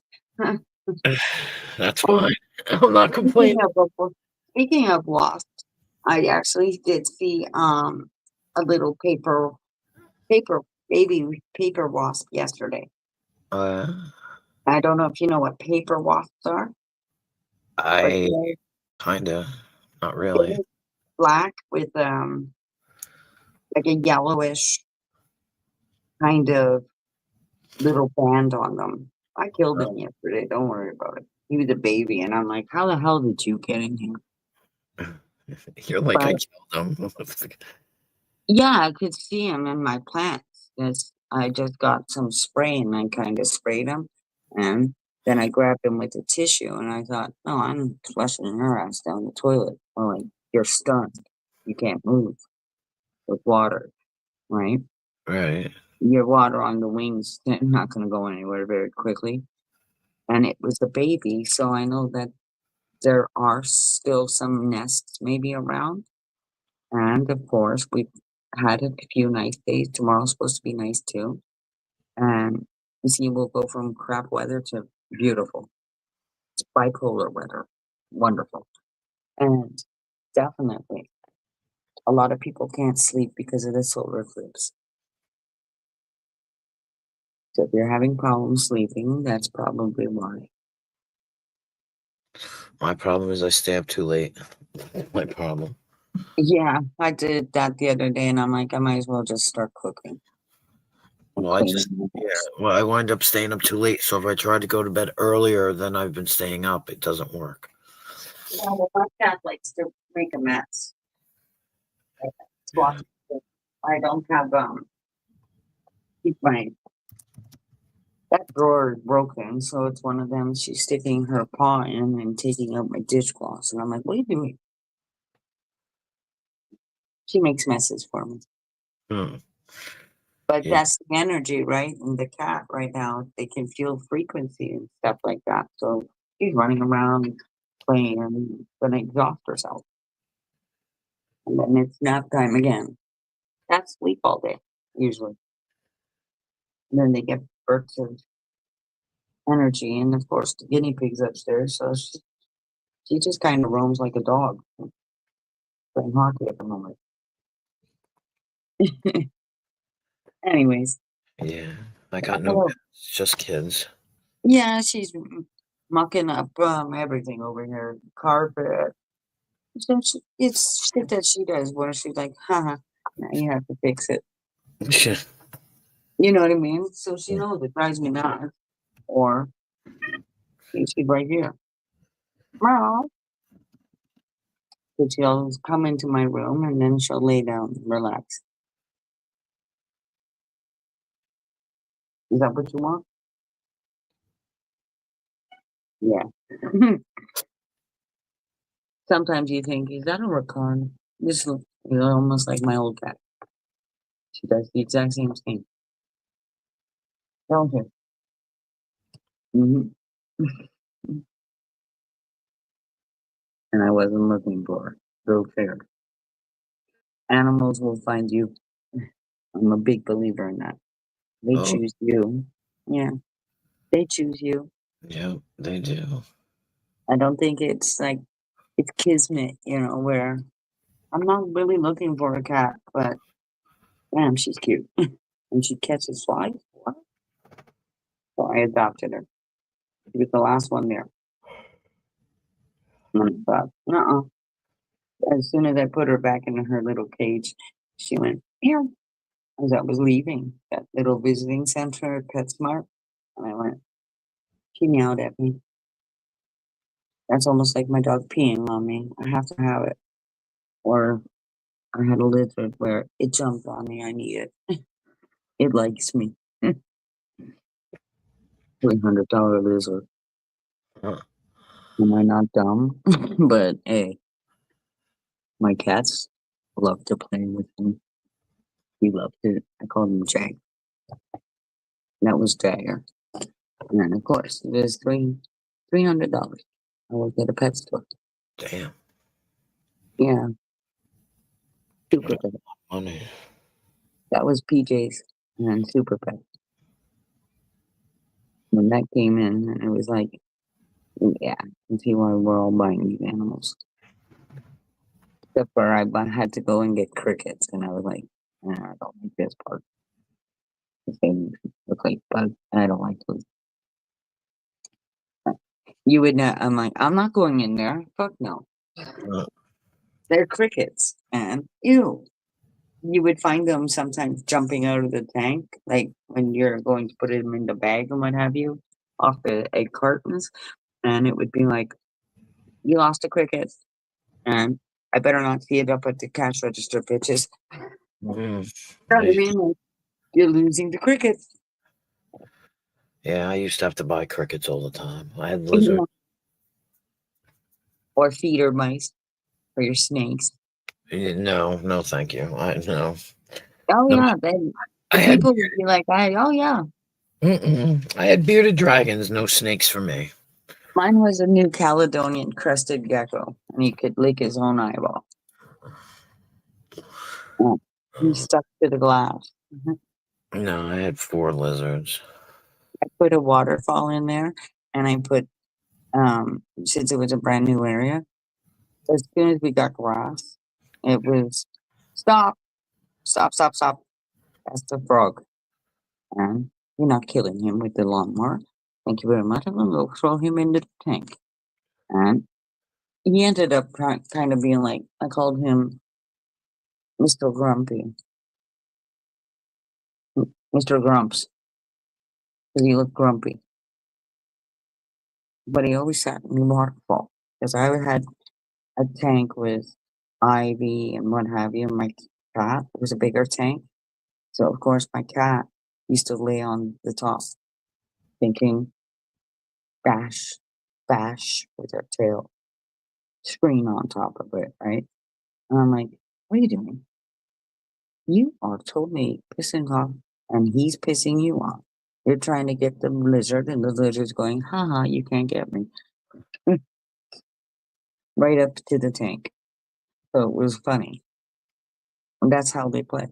That's fine. I'm not complaining. Speaking of wasps, I actually did see a little paper baby paper wasp yesterday. Uh, I don't know if you know what paper wasps are. I kinda, not really. Black with like a yellowish kind of little band on them. I killed him yesterday. Don't worry about it. He was a baby, and I'm like, how the hell did you get in here? You're like, I But killed him. yeah, I could see him in my plants. I just got some spray and I kind of sprayed him, and then I grabbed him with a tissue, and I thought, no, I'm flushing her ass down the toilet. Well, like, you're stunned. You can't move with water, right? Right. Your water on the wings not going to go anywhere very quickly. And it was a baby, so I know that there are still some nests maybe around. And of course, we've had a few nice days. Tomorrow's supposed to be nice too. And you see, we'll go from crap weather to beautiful. It's bipolar weather. Wonderful. And definitely, a lot of people can't sleep because of the solar eclipse. So if you're having problems sleeping, that's probably why. My problem is I stay up too late. My problem. Yeah, I did that the other day, and I'm like, I might as well just start cooking and Well, cleaning the yeah. house. Well, I wind up staying up too late. So if I try to go to bed earlier than I've been staying up, it doesn't work. Yeah, well, my cat likes to make a mess. Like, it's Yeah. watching. I don't have keep my that drawer is broken, so it's one of them. She's sticking her paw in and taking out my dishcloths, and I'm like, "What are you doing?" She makes messes for me, Hmm. but Yeah. that's the energy, right? And the cat right now, they can feel frequency and stuff like that. So she's running around playing and gonna exhaust herself, and then it's nap time again. Cats sleep all day usually, and then they get bursts of energy, and of course the guinea pig's upstairs, so she just kind of roams like a dog playing hockey at the moment. Anyways, Yeah. I got no oh, pets, just kids. yeah, she's mucking up everything over here, carpet. So it's shit that she does where she's like, haha, now you have to fix it. You know what I mean? So she knows it drives me nuts. Or she's right here. Meow. So she'll come into my room and then she'll lay down and relax. Is that what you want? Yeah. Sometimes you think, is that a raccoon? This looks almost like my old cat. She does the exact same thing. Don't you? Hmm. And I wasn't looking for her. Go figure. Animals will find you. I'm a big believer in that. They Oh, choose you. Yeah, they choose you. yeah, they do. I don't think it's like it's kismet, where I'm not really looking for a cat, but damn, she's cute. And she catches flies. What? So I adopted her. She was the last one there. And I thought, uh-uh. As soon as I put her back in her little cage, she went, here. As I was leaving that little visiting center at PetSmart, and I went, she meowed at me. That's almost like my dog peeing on me. I have to have it. Or I had a lizard where it jumped on me. I need it. It likes me. $300 lizard. Huh. Am I not dumb? But hey, my cats love to play with him. He loved it. I called him Jag. That was Jagger. And then of course it is $300. I work at a pet store. Damn. Yeah, Yeah, super pet. money. That was PJ's and super pet. When that came in, and it was like, yeah, I can see why we're all buying these animals. Except for had to go and get crickets, and I was like, I don't like this part. They look like bugs, and I don't like those. You would not. I'm like, I'm not going in there. Fuck no. Uh, They're crickets, and ew. you would find them sometimes jumping out of the tank, like when you're going to put them in the bag and what have you, off the egg cartons, and it would be like, "You lost a cricket, and I better not see it up at the cash register, bitches." Mm. You know I what I used mean? Like, you're losing the cricket. Yeah, I used to have to buy crickets all the time. I had Yeah. lizards. Or feeder mice for your snakes. No, no, thank you. No, Oh no. yeah, then I the had people would be like, oh yeah. I had bearded dragons. No snakes for me. Mine was a New Caledonian crested gecko, and he could lick his own eyeball. Yeah. He stuck to the glass. Mhm. No, I had four lizards. I put a waterfall in there, and I put since it was a brand new area. As soon as we got grass, it was stop, stop, stop, stop. That's the frog, and you're not killing him with the lawnmower. Thank you very much. I'm gonna go throw him into the tank. And he ended up kind of being like, I called him Mr. Grumpy, Mr. Grumps, because he looked grumpy. But he always sat in the waterfall. Because I had a tank with ivy and what have you. My cat was a bigger tank. So, of course, my cat used to lay on the top, thinking, bash, bash with her tail, screen on top of it, right? And I'm like, what are you doing? You are totally pissing off, and he's pissing you off. You're trying to get the lizard, and the lizard's going, haha, you can't get me. Right up to the tank. So it was funny. And that's how they play.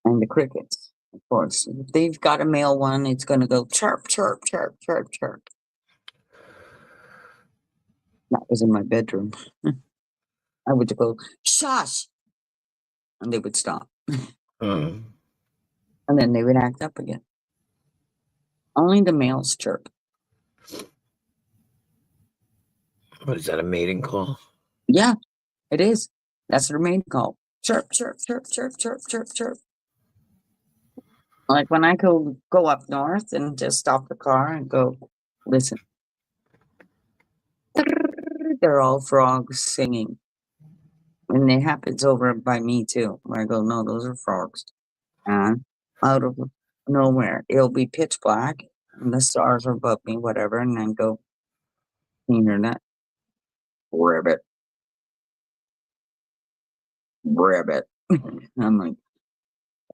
And the crickets, of course. If they've got a male one, it's going to go chirp, chirp, chirp, chirp, chirp. That was in my bedroom. I would go, shush! And they would stop. Hmm. And then they would act up again. Only the males chirp. What is that? A mating call? Yeah, it is. That's their main call. Chirp, chirp, chirp, chirp, chirp, chirp, chirp. Like when I go up north and just stop the car and go, listen, they're all frogs singing. And it happens over by me too, where I go, no, those are frogs. And out of nowhere, it'll be pitch black and the stars are above me, whatever. And then go, can you hear that? Ribbit, ribbit. I'm like,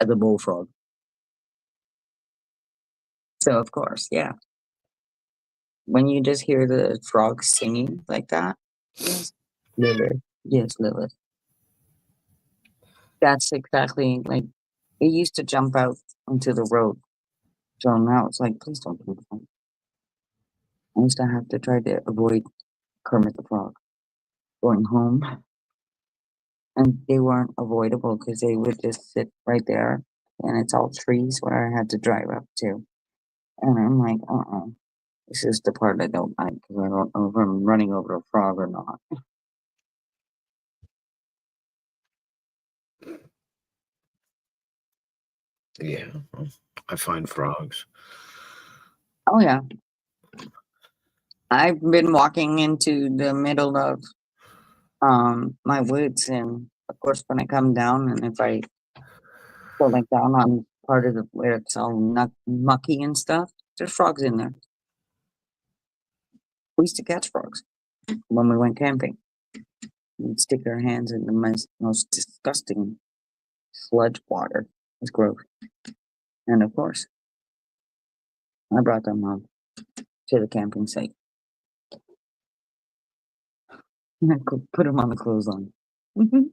as a bullfrog. So, of course, yeah. When you just hear the frogs singing like that, yes, Lilith, yes, Lilith. That's exactly like it used to jump out onto the road. So now it's like, please don't do that. I used to have to try to avoid Kermit the Frog going home. And they weren't avoidable because they would just sit right there. And it's all trees where I had to drive up to. And I'm like, this is the part I don't like because I don't know if I'm running over a frog or not. Yeah, I find frogs. Oh, yeah. I've been walking into the middle of my woods. And of course, when I come down and if I go like down on part of the where it's all mucky and stuff, there's frogs in there. We used to catch frogs when we went camping. We'd stick our hands in the most disgusting sludge water. It's gross. And of course, I brought them home to the camping site. And I could put them on the clothesline. Mhm.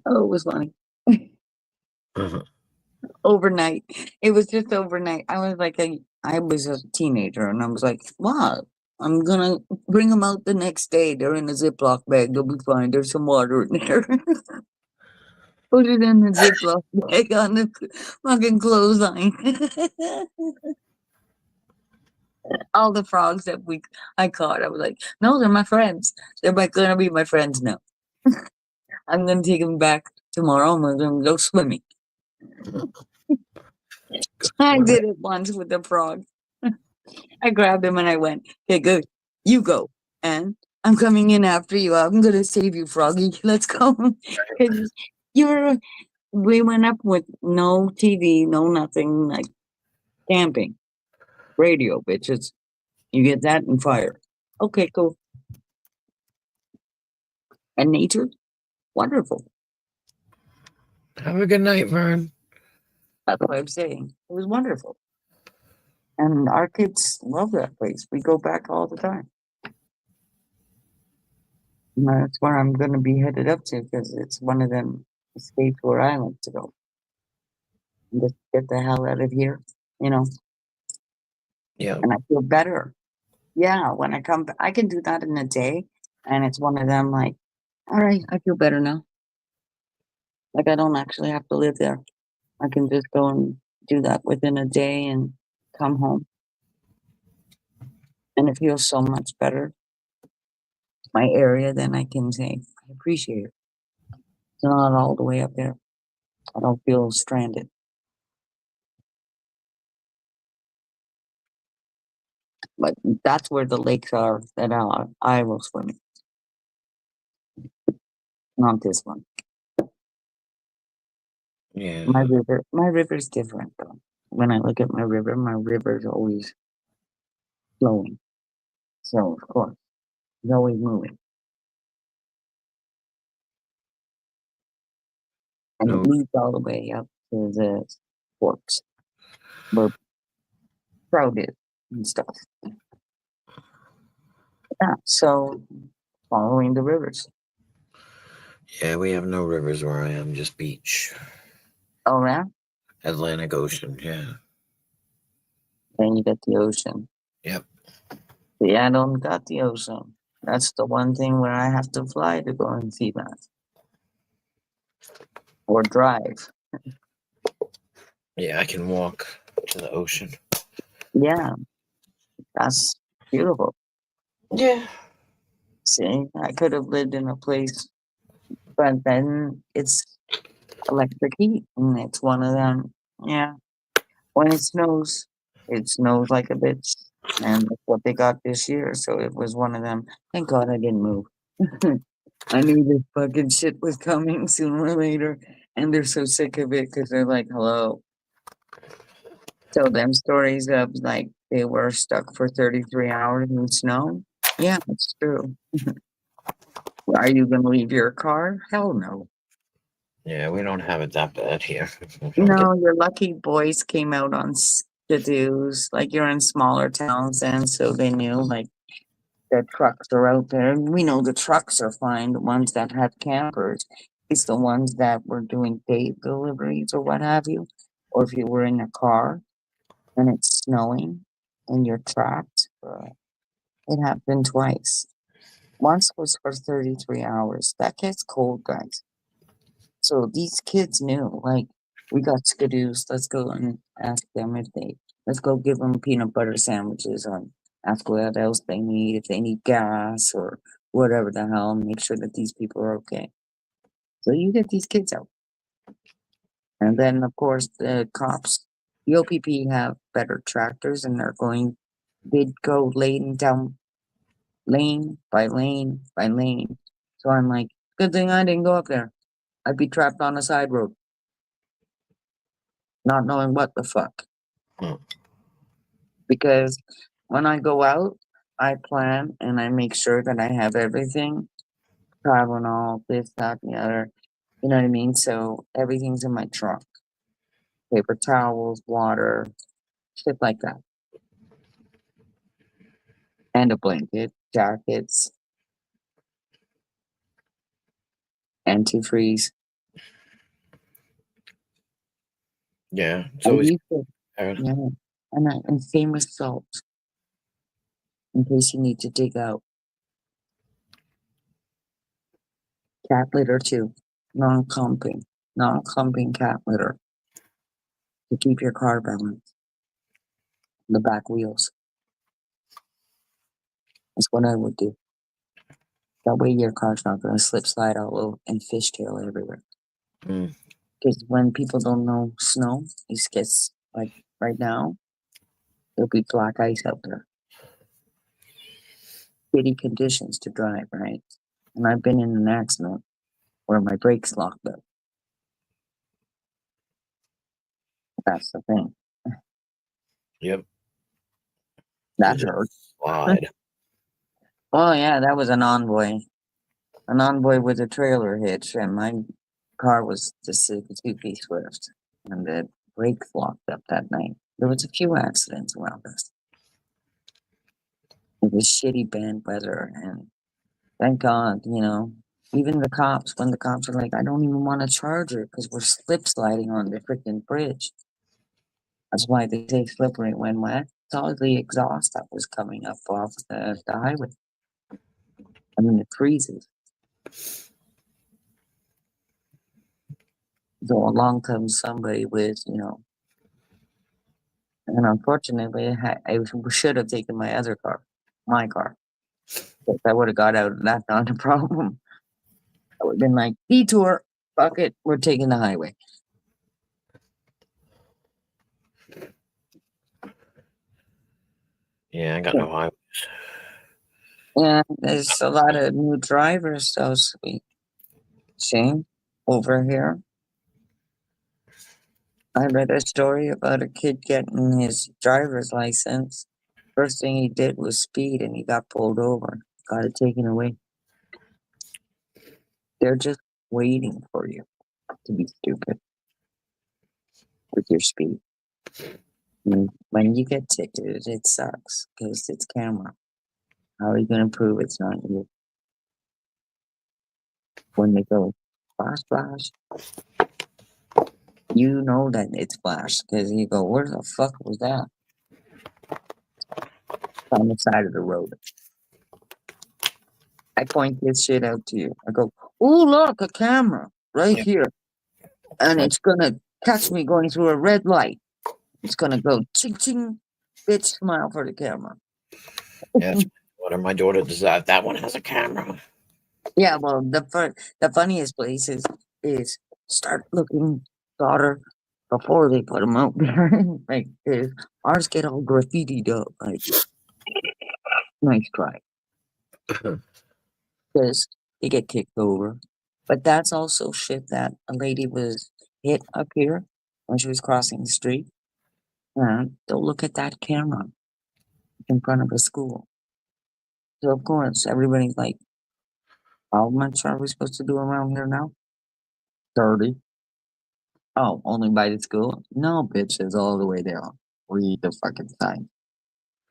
Oh, it was funny. Uh-huh. Overnight. It was just overnight. I was a teenager and I was like, wow, I'm gonna bring them out the next day. They're in a Ziploc bag. They'll be fine. There's some water in there. Put it in the Ziploc bag on the fucking clothesline. All the frogs that I caught, I was like, no, they're my friends. They're gonna be my friends now. I'm gonna take them back tomorrow and we're gonna go swimming. I did it once with the frog. I grabbed him and I went, okay, good. You go. And I'm coming in after you. I'm gonna save you, Froggy. Let's go. 'Cause you're we went up with no TV, no nothing, like camping. Radio, bitches. You get that and fire. Okay, cool. And nature, wonderful. Have a good night, Vern. That's what I'm saying. It was wonderful. And our kids love that place. We go back all the time. And that's where I'm going to be headed up to because it's one of them states where I like to go. And just get the hell out of here, you know, Yeah. and I feel better. Yeah, when I come back, I can do that in a day. And it's one of them like, all right, I feel better now. Like I don't actually have to live there. I can just go and do that within a day and come home. And it feels so much better. My area, then I can say, I appreciate it. It's not all the way up there. I don't feel stranded. But that's where the lakes are that I will swim in, not this one. Yeah. My river's different though. When I look at my river's always flowing. So of course, it's always moving. And No. it leads all the way up to the forks where trout is and stuff. Yeah, so following the rivers. Yeah, we have no rivers where I am, just beach. Oh yeah? Atlantic Ocean. Yeah. Then you get the ocean. Yep. See, I don't got the ocean. That's the one thing where I have to fly to go and see that. Or drive. Yeah, I can walk to the ocean. Yeah, that's beautiful. Yeah. See, I could have lived in a place, but then it's electric heat, and it's one of them. Yeah, when it snows like a bitch, and that's what they got this year. So it was one of them. Thank God I didn't move. I knew this fucking shit was coming sooner or later, and they're so sick of it because they're like, "Hello." So them stories of like they were stuck for 33 hours in snow. Yeah, it's true. Are you gonna leave your car? Hell no. Yeah, we don't have it that bad here. We don't get. No, your lucky boys came out on skidoos. Like you're in smaller towns, and so they knew like the trucks are out there. And we know the trucks are fine. The ones that have campers, it's the ones that were doing day deliveries or what have you. Or if you were in a car and it's snowing and you're trapped, it happened twice. Once was for 33 hours. That gets cold, guys. So these kids knew, like, we got skidoos. Let's go and ask them if let's go give them peanut butter sandwiches and ask what else they need, if they need gas or whatever the hell, and make sure that these people are okay. So you get these kids out. And then, of course, the cops, the OPP have better tractors and they'd go lane by lane by lane. So I'm like, good thing I didn't go up there. I'd be trapped on a side road, not knowing what the fuck. Hmm. Because when I go out, I plan and I make sure that I have everything, Tylenol, this, that, and the other. You know what I mean? So everything's in my trunk. Paper towels, water, shit like that. And a blanket, jackets, antifreeze. Yeah, it's I always. used to, yeah, and famous salt in case you need to dig out. Cat litter too, non-clumping cat litter to keep your car balanced. The back wheels. That's what I would do. That way your car's not going to slip slide all over and fishtail everywhere. Mm. Because when people don't know snow, it gets like right now, there'll be black ice out there. Shitty conditions to drive, right? And I've been in an accident where my brakes locked up. That's the thing. Yep. That You just hurt. slide. Oh yeah, that was an Envoy. An Envoy with a trailer hitch, and my car was the Suzuki Swift, and the brakes locked up that night. There was a few accidents around us. It was shitty bad weather, and thank God, even the cops, when the cops are like, I don't even want a charger because we're slip sliding on the freaking bridge. That's why they say slippery when wet. It's all the exhaust that was coming up off the highway. I mean, it freezes. So along comes somebody with, and unfortunately, I should have taken my other car, my car. If I would have got out, that's not a problem. I would have been like, detour, fuck it, we're taking the highway. Yeah, I got no highways. Yeah, there's a lot of new drivers, so sweet. See, over here. I read a story about a kid getting his driver's license. First thing he did was speed and he got pulled over, got it taken away. They're just waiting for you to be stupid with your speed. And when you get ticketed, it sucks because it's camera. How are you going to prove it's not you? When they go flash, flash, you know that it's flash because you go, where the fuck was that? On the side of the road. I point this shit out to you. I go, oh, look, a camera right here. And it's going to catch me going through a red light. It's going to go ching ching. Bitch, smile for the camera. Yes. Whatever my daughter does that one has a camera. Yeah, well, the funniest place is start looking, daughter, before they put them out there. Like, ours get all graffitied up. Like, nice try. Because they get kicked over. But that's also shit that a lady was hit up here when she was crossing the street. And they'll look at that camera in front of a school. So, of course, everybody's like, how much are we supposed to do around here now? 30. Oh, only by the school? No, bitch, it's all the way down. Read the fucking sign.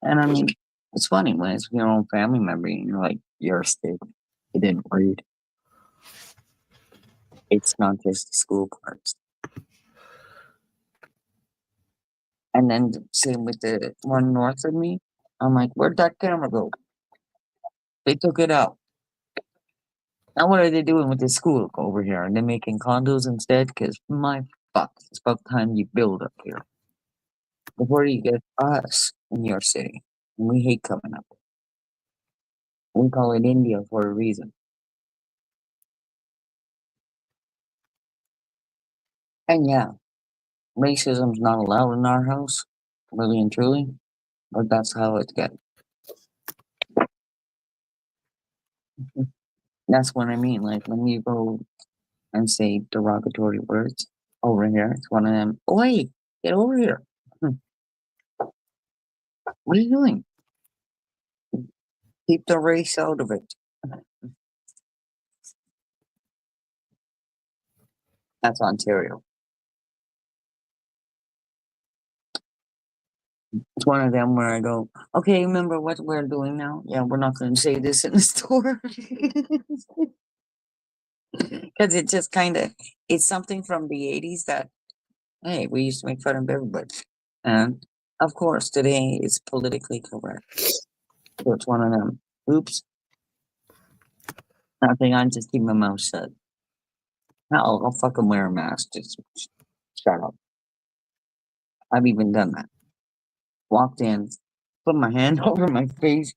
And I mean, it's funny when it's your own family member and you're like, you're a stick. You didn't read. It's not just the school parts. And then same with the one north of me. I'm like, where'd that camera go? They took it out. Now what are they doing with the school over here? Are they making condos instead? Because my fuck, it's about time you build up here. Before you get us in your city. And we hate coming up. We call it India for a reason. And yeah, racism's not allowed in our house, really and truly, but that's how it gets. That's what I mean. Like when you go and say derogatory words over here, it's one of them. Oi, get over here. What are you doing? Keep the race out of it. That's Ontario. It's one of them where I go, okay, remember what we're doing now? Yeah, we're not going to say this in the store. Because it just kind of, it's something from the 80s that, hey, we used to make fun of everybody. And of course, today it's politically correct. So it's one of them. Oops. Nothing, I'm just keeping my mouth shut. I'll fucking wear a mask. Just shut up. I've even done that. Walked in, put my hand over my face,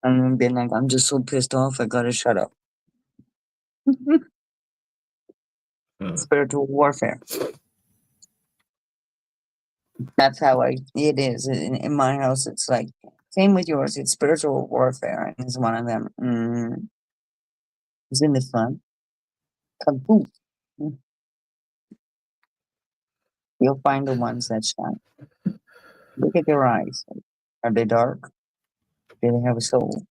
And been like, I'm just so pissed off, I gotta shut up. Uh, Spiritual warfare. That's how it is. In my house, it's like, same with yours. It's spiritual warfare. And it's one of them. Isn't it fun? Kaboom. Mm. You'll find the ones that shine. Look at their eyes. Are they dark? Do they have a soul?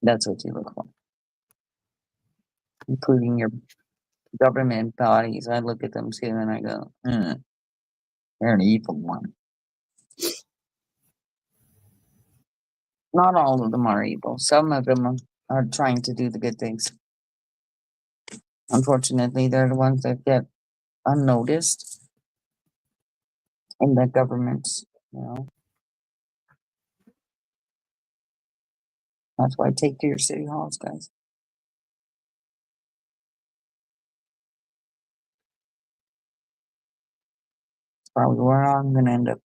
That's what you look for. Including your government bodies. I look at them too and I go, they're an evil one. Not all of them are evil. Some of them are trying to do the good things. Unfortunately, they're the ones that get unnoticed in the governments. You know, that's why take to your city halls, guys. It's probably where I'm gonna end up.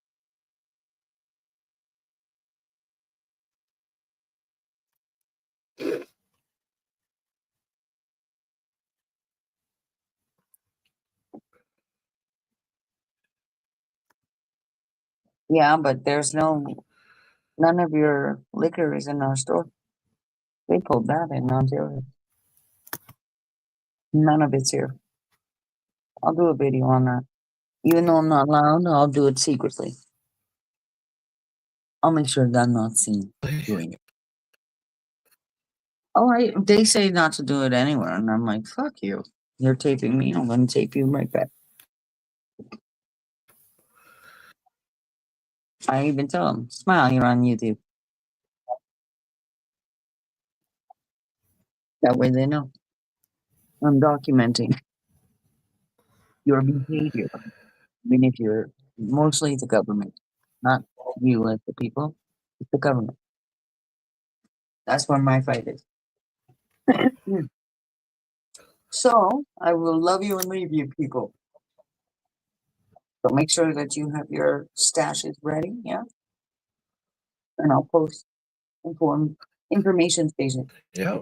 Yeah, but there's none of your liquor is in our store. They pulled that in Ontario. None of it's here. I'll do a video on that. Even though I'm not allowed, I'll do it secretly. I'll make sure that I'm not seen doing it. They say not to do it anywhere, and I'm like, fuck you. You're taping me, I'm gonna tape you right back. I even tell them, smile, you're on YouTube. That way they know. I'm documenting your behavior. I mean, if you're mostly the government, not you as the people, it's the government. That's where my fight is. So I will love you and leave you, people. So make sure that you have your stashes ready, yeah? And I'll post information station. yeah.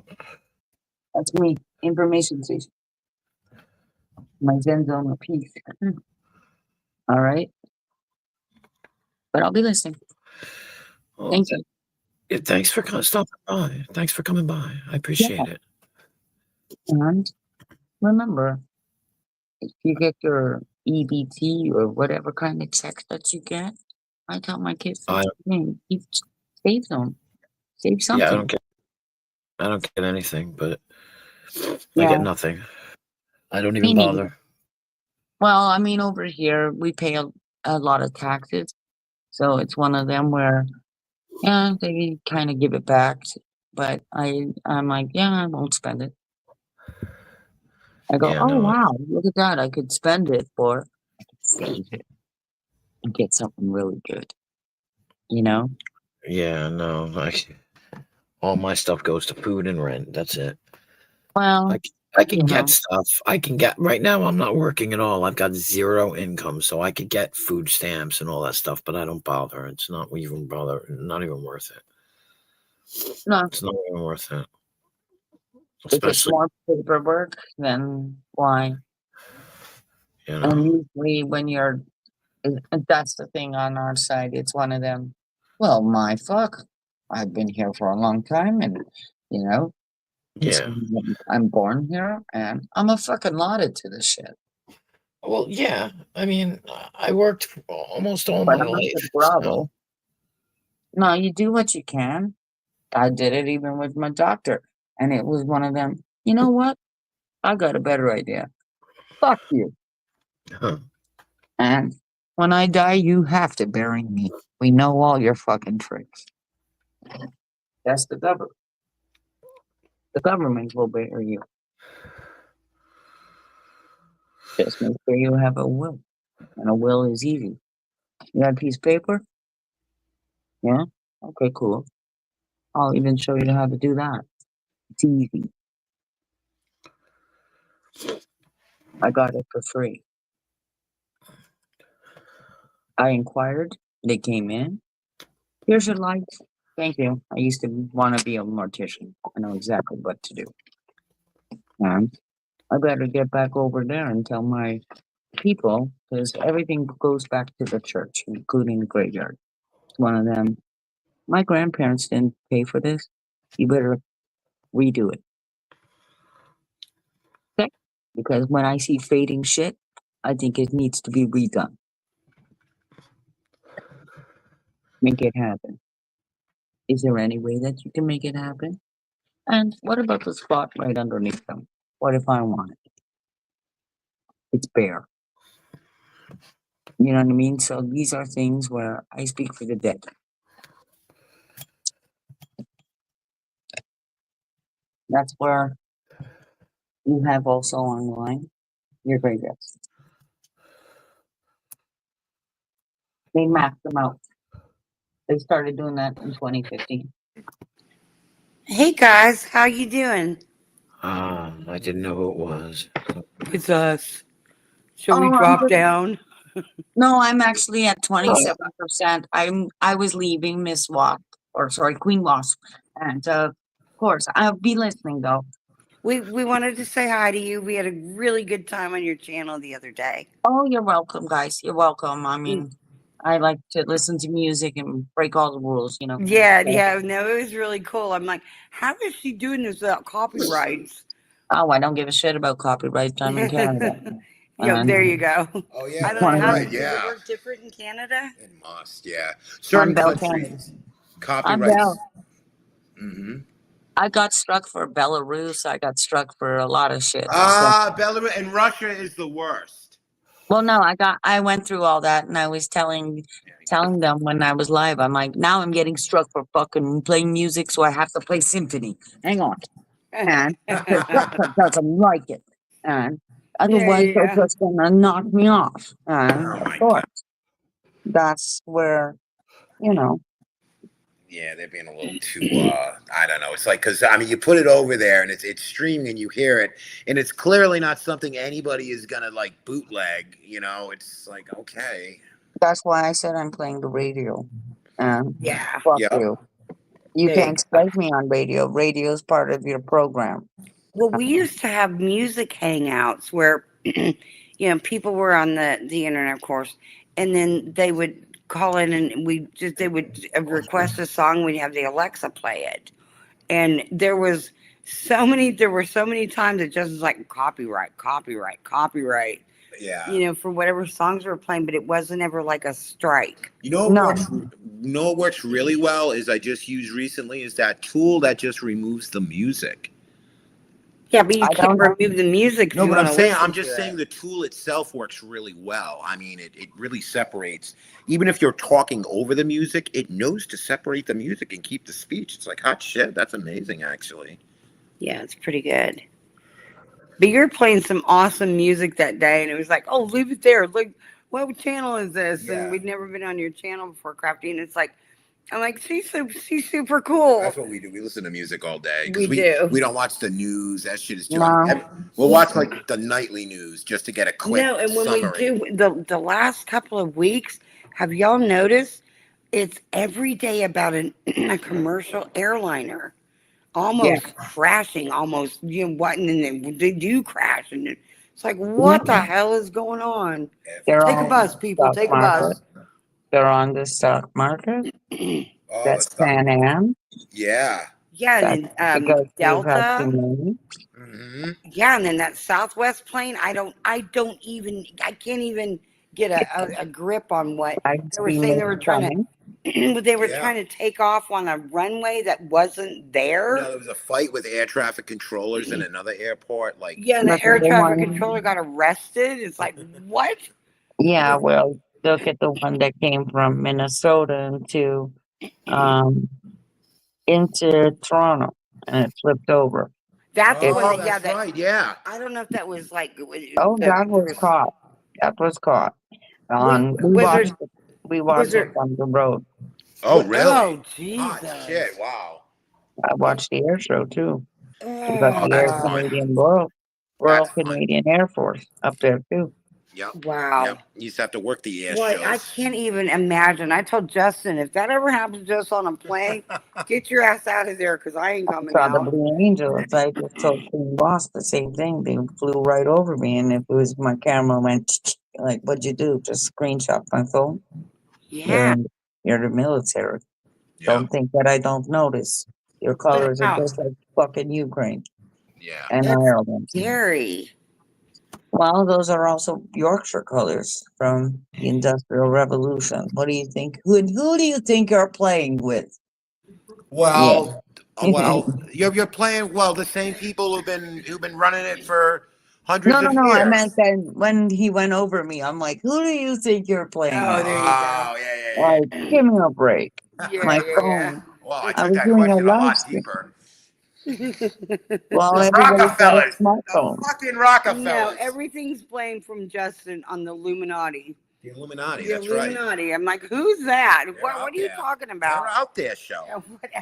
That's me, information station. My Zen zone of peace. All right. But I'll be listening. Well, Thank you. yeah, thanks for stopping by. Thanks for coming by. I appreciate it. And remember, if you get your EBT or whatever kind of check that you get, I tell my kids I keep save them. Save yeah, something. I don't get anything, but I Yeah. get nothing. I don't Me even neither. bother. Well, I mean, over here we pay a lot of taxes, so it's one of them where, yeah, they kind of give it back. But I'm like, yeah, I won't spend it. I go, Yeah, oh no. wow, look at that! I could spend it for, I could save it and get something really good. You know? Yeah, no. All my stuff goes to food and rent. That's it. Well, I can you get know, stuff. I can get right now. I'm not working at all. I've got zero income, so I could get food stamps and all that stuff. But I don't bother. It's not even bother. Not even worth it. no, It's not even worth it. if it's Especially, more paperwork, then why? you And know. usually when that's the thing on our side. It's one of them. Well, my fuck, I've been here for a long time, and you know, it's Yeah. I'm born here, and I'm a fucking lauded to this shit. Well, yeah. I mean, I worked almost all But my I'm not life. the So. bravo. No, you do what you can. I did it even with my doctor, and it was one of them. You know what? I got a better idea. Fuck you. Huh. And when I die, you have to bury me. We know all your fucking tricks. That's the government. The government will bury you. Just make sure you have a will. And a will is easy. You got a piece of paper? Yeah? Okay, cool. I'll even show you how to do that. It's easy. I got it for free. I inquired. They came in. Here's your life. Thank you. I used to want to be a mortician. I know exactly what to do. And I better get back over there and tell my people, because everything goes back to the church, including the graveyard. One of them, my grandparents didn't pay for this. You better redo it. Okay? Because when I see fading shit, I think it needs to be redone. Make it happen. Is there any way that you can make it happen? And what about the spot right underneath them? What if I want it? It's bare. You know what I mean? So these are things where I speak for the dead. That's where you have also online your graveyards. They mapped them out. They started doing that in 2015. Hey guys, how you doing? I didn't know who it was. It's us. Shall we Oh, drop down? No, I'm actually at 27%. I was leaving Miss Wasp, or sorry, Queen Wasp, and of course I'll be listening though. We wanted to say hi to you. We had a really good time on your channel the other day. Oh, you're welcome, guys. You're welcome. I mean, I like to listen to music and break all the rules, you know. Yeah, no, it was really cool. I'm like, how is she doing this without copyrights? Oh, I don't give a shit about copyright. I'm in Canada. Yo, there you go. Oh yeah, I don't know how right. does it work different in Canada? It must, yeah. Certain Bell countries, I'm copyrights. Bell. Mm-hmm. I got struck for Belarus. I got struck for a lot of shit. Belarus and Russia is the worst. Well, no, I went through all that, and I was telling them when I was live. I'm like, now I'm getting struck for fucking playing music, so I have to play symphony. Hang on, and Russia doesn't like it, and otherwise they're just gonna knock me off. And Oh my of course, that's where you know. Yeah, they're being a little too. I don't know. It's like because I mean, you put it over there and it's streaming and you hear it, and it's clearly not something anybody is gonna like bootleg. You know, it's like okay. That's why I said I'm playing the radio. And Yeah. fuck Yep. you. You There can't you strike me on radio. Radio is part of your program. Well, we used to have music hangouts where, people were on the internet, of course, and then they would call in and they would request a song. We'd have the Alexa play it, and there were so many times it just was like copyright, copyright, copyright. Yeah. For whatever songs we were playing, but it wasn't ever like a strike. You know what works really well is I just used recently is that tool that just removes the music. Yeah, but you can't remove the music. No, but I'm just saying the tool itself works really well. I mean, it really separates. Even if you're talking over the music, it knows to separate the music and keep the speech. It's like hot shit. That's amazing, actually. Yeah, it's pretty good. But you're playing some awesome music that day, and it was like, oh, leave it there. Look, what channel is this? Yeah. And we'd never been on your channel before, Crafty. And it's like, I'm like, she's super cool. That's what we do. We listen to music all day. We do. We don't watch the news. That shit is too. No. We'll watch like the nightly news just to get a quick and when summary. we do the last couple of weeks, have y'all noticed? It's every day about a commercial airliner almost crashing, almost what, and then they do crash, and it's like, what the hell is going on? They're Take a on bus, people. stock Take a market. bus. They're on the stock market. Oh, That's Pan Am. Yeah. Yeah, and then Delta. Mm-hmm. Yeah, and then that Southwest plane. I can't even get a grip on what they were saying. They were trying to, trying to take off on a runway that wasn't there. No, there was a fight with air traffic controllers in another airport. Like, yeah, and the air traffic controller got arrested. It's like, what? Yeah, well, look at the one that came from Minnesota into Toronto, and it flipped over. That's right. Yeah. I don't know if that was like. That was caught. That was caught. We watched it on the road. Oh, really? Oh, Jesus. Hot shit. Wow. I watched the air show too. We Oh, got the Royal Canadian Air Force up there too. Yep. Wow. Yep. You used to have to work the air Boy, I shows. can't even imagine. I told Justin, if that ever happens to us on a plane, get your ass out of there because I ain't coming Saw the out. Blue Angels. I just told Queen Boss the same thing. They flew right over me, and if it was my camera went like, "What'd you do? Just screenshot my phone." You're Yeah. in, you're the military. Yep. Don't think that I don't notice. Your colors are Wow. just like fucking Ukraine Yeah. and That's Ireland. scary. Well, those are also Yorkshire colors from the Industrial Revolution. What do you think? Who do you think you're playing with? Well, Yeah. you're playing the same people who've been running it for No, hundreds no, of no. I years. meant that when he went over me, I'm like, who do you think you're playing Oh, with? there you go. Oh, Like, give me a break. Yeah, My yeah, phone. Well, I I took was that doing a question a live lot stream. deeper. yeah. Well, The everybody's got a Rockefellers. The smartphone. fucking No, Rockefellers. everything's blamed from Justin on the Illuminati. The Illuminati, The that's right. Illuminati. I'm like, who's that? They're What out are you there. talking They're about? out there, show. Yeah,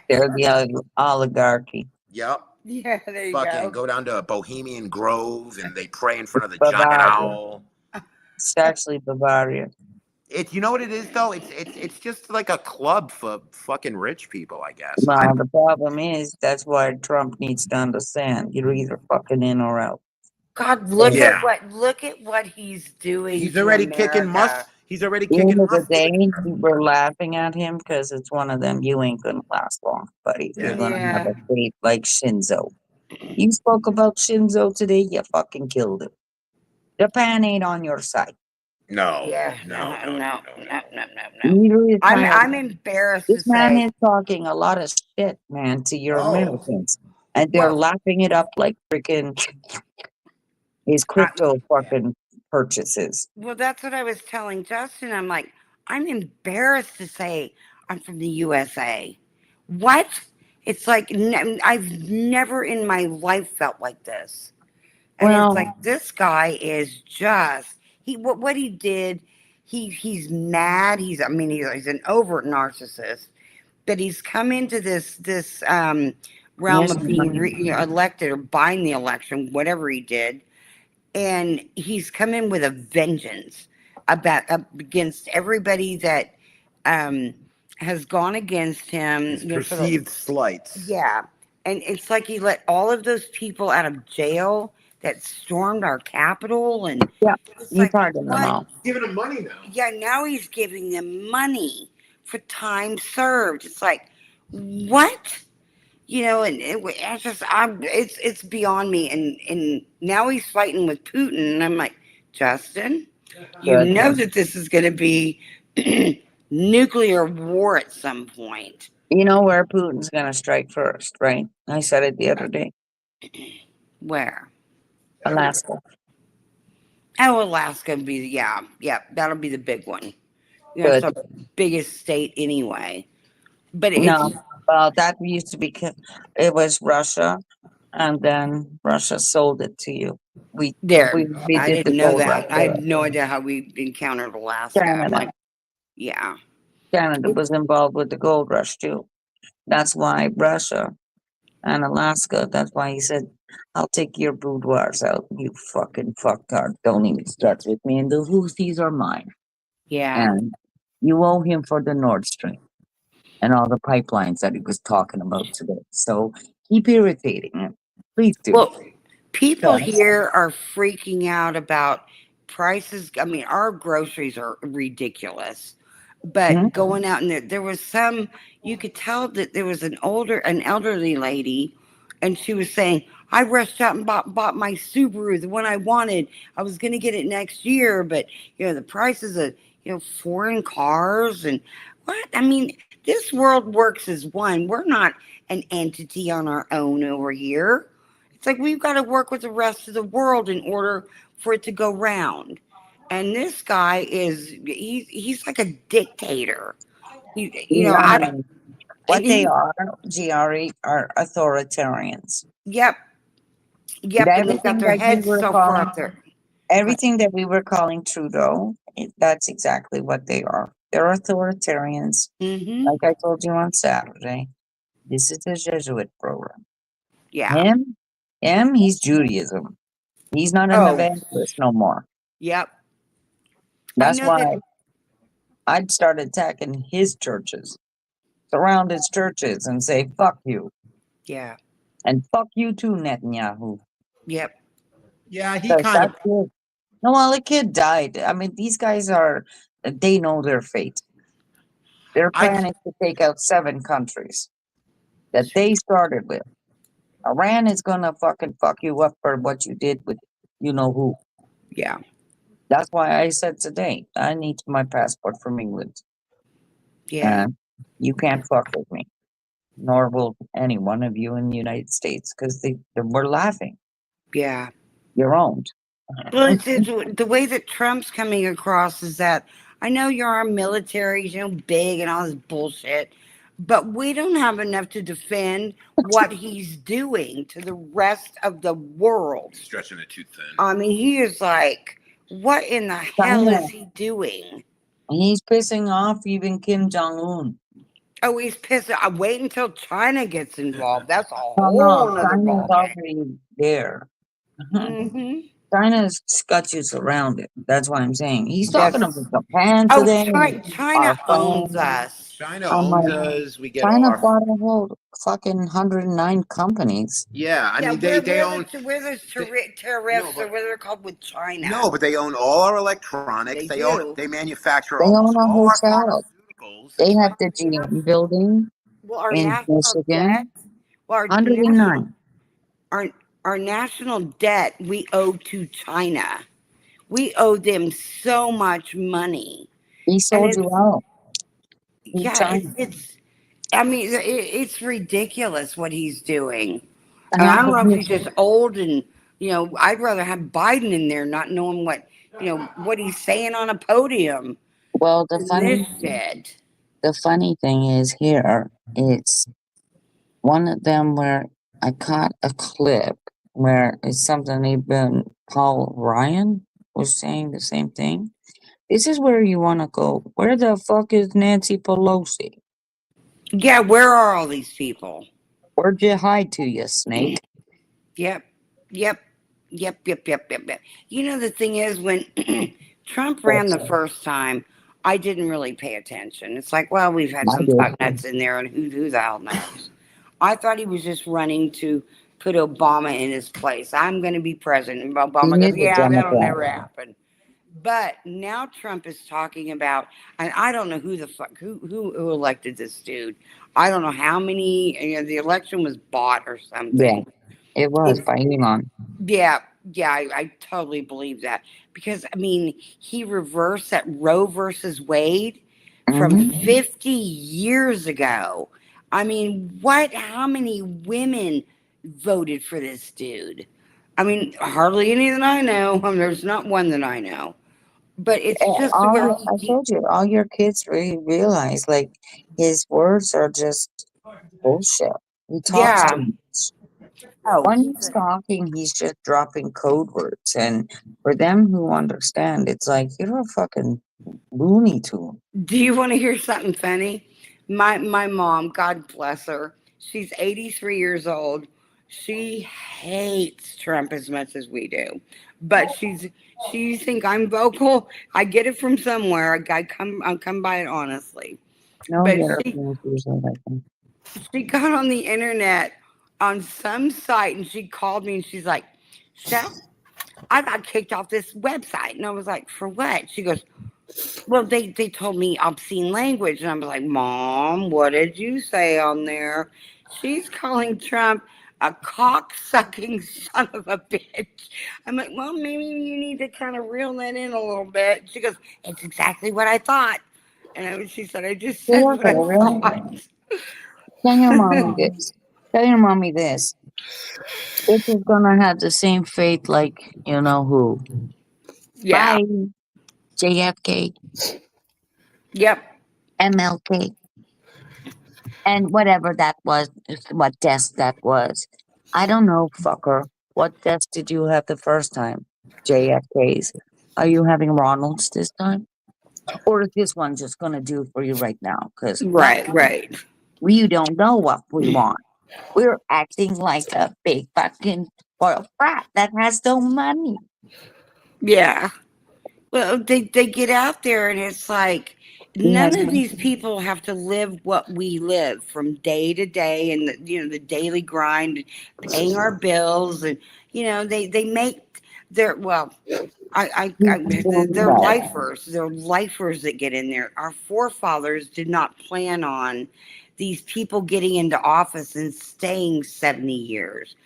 They're whatever. the oligarchy. Yep. Yeah, there you Fucking go. go down to Bohemian Grove and they pray in front of the giant Bavaria. owl. It's actually Bavaria. You know what it is though? It's just like a club for fucking rich people, I guess. Well, the problem is that's why Trump needs to understand. You're either fucking in or out. God, look Yeah. at what he's doing. He's to already kicking America. He's already At the kicking end of the mustard. day, we're laughing at him because it's one of them. You ain't gonna last long, buddy. You're gonna have Yeah. a fate like Shinzo. You spoke about Shinzo today. You fucking killed him. Japan ain't on your side. No. Yeah. No. No. Neither is I'm China. embarrassed to This man say. is talking a lot of shit, man, to your Oh. Americans, and they're Well- lapping it up like freaking his crypto fucking purchases. Well, that's what I was telling Justin. I'm like, I'm embarrassed to say I'm from the USA. What? It's like I've never in my life felt like this. And Well, it's like this guy is just what he did. He's mad. He's an overt narcissist. But he's come into this realm yes, of being elected or buying the election, whatever he did, and he's come in with a vengeance against everybody that has gone against him. His you know, for the- perceived slights. yeah, and it's like he let all of those people out of jail that stormed our Capitol, and yeah, it's you like, pardon them what? all. Giving him money now. Yeah, now he's giving them money for time served. It's like, what? You know, and it's beyond me. And now he's fighting with Putin, and I'm like, Justin, you Good. know that this is going to be nuclear war at some point. You know where Putin's gonna strike first, right? I said it the other day. Where? Alaska. Oh, Alaska would be that'll be the big one. You know, it's Good. the biggest state anyway. But it's No, well, that used to be. It was Russia, and then Russia sold it to you. We there. we I did the didn't know gold rush that. I there. had no idea how we encountered Alaska. I'm Canada. like, yeah. Canada was involved with the gold rush too. That's why Russia and Alaska. That's why he said, "I'll take your boudoirs out. You fucking fucktard. Don't even start with me. And the Houthis are mine. Yeah. And you owe him for the Nord Stream and all the pipelines that he was talking about today. So keep irritating him. Please do." Well, people Yes. here are freaking out about prices. I mean, our groceries are ridiculous. But Mhm. going out and there was you could tell that there was an elderly lady, and she was saying, I rushed out and bought my Subaru, the one I wanted. I was going to get it next year, but, the prices of, foreign cars and what? I mean, this world works as one. We're not an entity on our own over here. It's like we've got to work with the rest of the world in order for it to go round. And this guy he's like a dictator. Yeah. What and they he, are, GRE, are authoritarians. yep, and they've got Everything their that we heads were so far calling, up there. everything that we were calling Trudeau, that's exactly what they are. They're authoritarians. Mm-hmm. Like I told you on Saturday, this is a Jesuit program. Yeah. Him, he's Judaism. He's not an Oh. evangelist no more. Yep. That's know why that. I'd start attacking his churches, surround his churches, and say, fuck you. Yeah. And fuck you too, Netanyahu. Yep. Yeah, he Because kind that of. kid, no, well, the kid died. I mean, these guys they know their fate. Their I plan is to take out 7 countries that they started with. Iran is gonna fucking fuck you up for what you did with you know who. Yeah. That's why I said today, I need my passport from England. Yeah. You can't fuck with me, nor will any one of you in the United States, because they were laughing. Yeah. You're owned. Well, it's the way that Trump's coming across is that I know you're our military, big and all this bullshit, but we don't have enough to defend what he's doing to the rest of the world. stretching it too thin. I mean, he is like, what in the hell is he doing? He's pissing off even Kim Jong Un. Oh, he's pissed. I wait until China gets involved. That's a No, whole other China's ballgame. already there. Mm-hmm. China's got you surrounded. That's what I'm saying. He's Yes. talking about Japan Oh, today. China our owns phone. us. China I'm owns like, us. We get China all our. bought a whole fucking 109 companies. Yeah, I Yeah, mean they own. we're the tariffs, but- or what they're called with China. No, but they own all our electronics. They They do. own. They manufacture They almost own a all our hotel. pharmaceuticals. They have the GM building Well, our in national Michigan. debt. Well, 109. our national debt we owe to China. We owe them so much money. He sold you out. Yeah, China. it's. I mean, it's ridiculous what he's doing. And And I half don't of know if his- he's just old and, I'd rather have Biden in there not knowing what he's saying on a podium Well, than this shit. the funny thing is here, it's one of them where I caught a clip where it's something even Paul Ryan was saying the same thing. This is where you want to go. Where the fuck is Nancy Pelosi? Yeah, where are all these people? Where'd you hide to, you snake? Yep. The thing is, when Trump ran the first time, I didn't really pay attention. It's like, well, we've had I some did. fucknuts in there, and who the hell knows? I thought he was just running to put Obama in his place. I'm going to be president. And Obama He goes, is a yeah, that'll Democrat. never happen. But now Trump is talking about, and I don't know who the fuck who elected this dude. I don't know how many. The election was bought or something. Yeah, it was by Elon. Yeah, I totally believe that because I mean he reversed that Roe versus Wade from 50 years ago. I mean, how many women voted for this dude? I mean, hardly any that I know. There's not one that I know. But it's just where I told you, all your kids really realize, like, his words are just bullshit. He talks too much. When he's talking, he's just dropping code words. And for them who understand, it's like, you're a fucking Looney Tune. Do you want to hear something funny? My mom, God bless her, she's 83 years old. She hates Trump as much as we do, but she think I'm vocal. I get it from somewhere. I'll come by it honestly. No, But Europeans usually like them. she got on the internet on some site and she called me and she's like, "Chef, I got kicked off this website." And I was like, "For what?" She goes, "Well, they told me obscene language." And I was like, "Mom, what did you say on there?" She's calling Trump a cock-sucking son of a bitch. I'm like, "Well, maybe you need to kind of reel that in a little bit." She goes, "It's exactly what I thought." And she said, "I just said what I thought." Tell your mommy this. Tell your mommy this. This is gonna have the same fate like you know who. Yeah. Bye. JFK, Yep. MLK, and whatever that was, what desk that was. I don't know, fucker. What desk did you have the first time? JFK's. Are you having Ronald's this time? Or is this one just gonna do for you right now? Because Right. we don't know what we want. We're acting like a big fucking spoiled brat that has no money. Yeah. Well, they get out there and it's like Yes, none of ma'am. these people have to live what we live from day to day, and the daily grind, paying our bills, and they make their well. They're lifers. They're lifers that get in there. Our forefathers did not plan on these people getting into office and staying 70 years.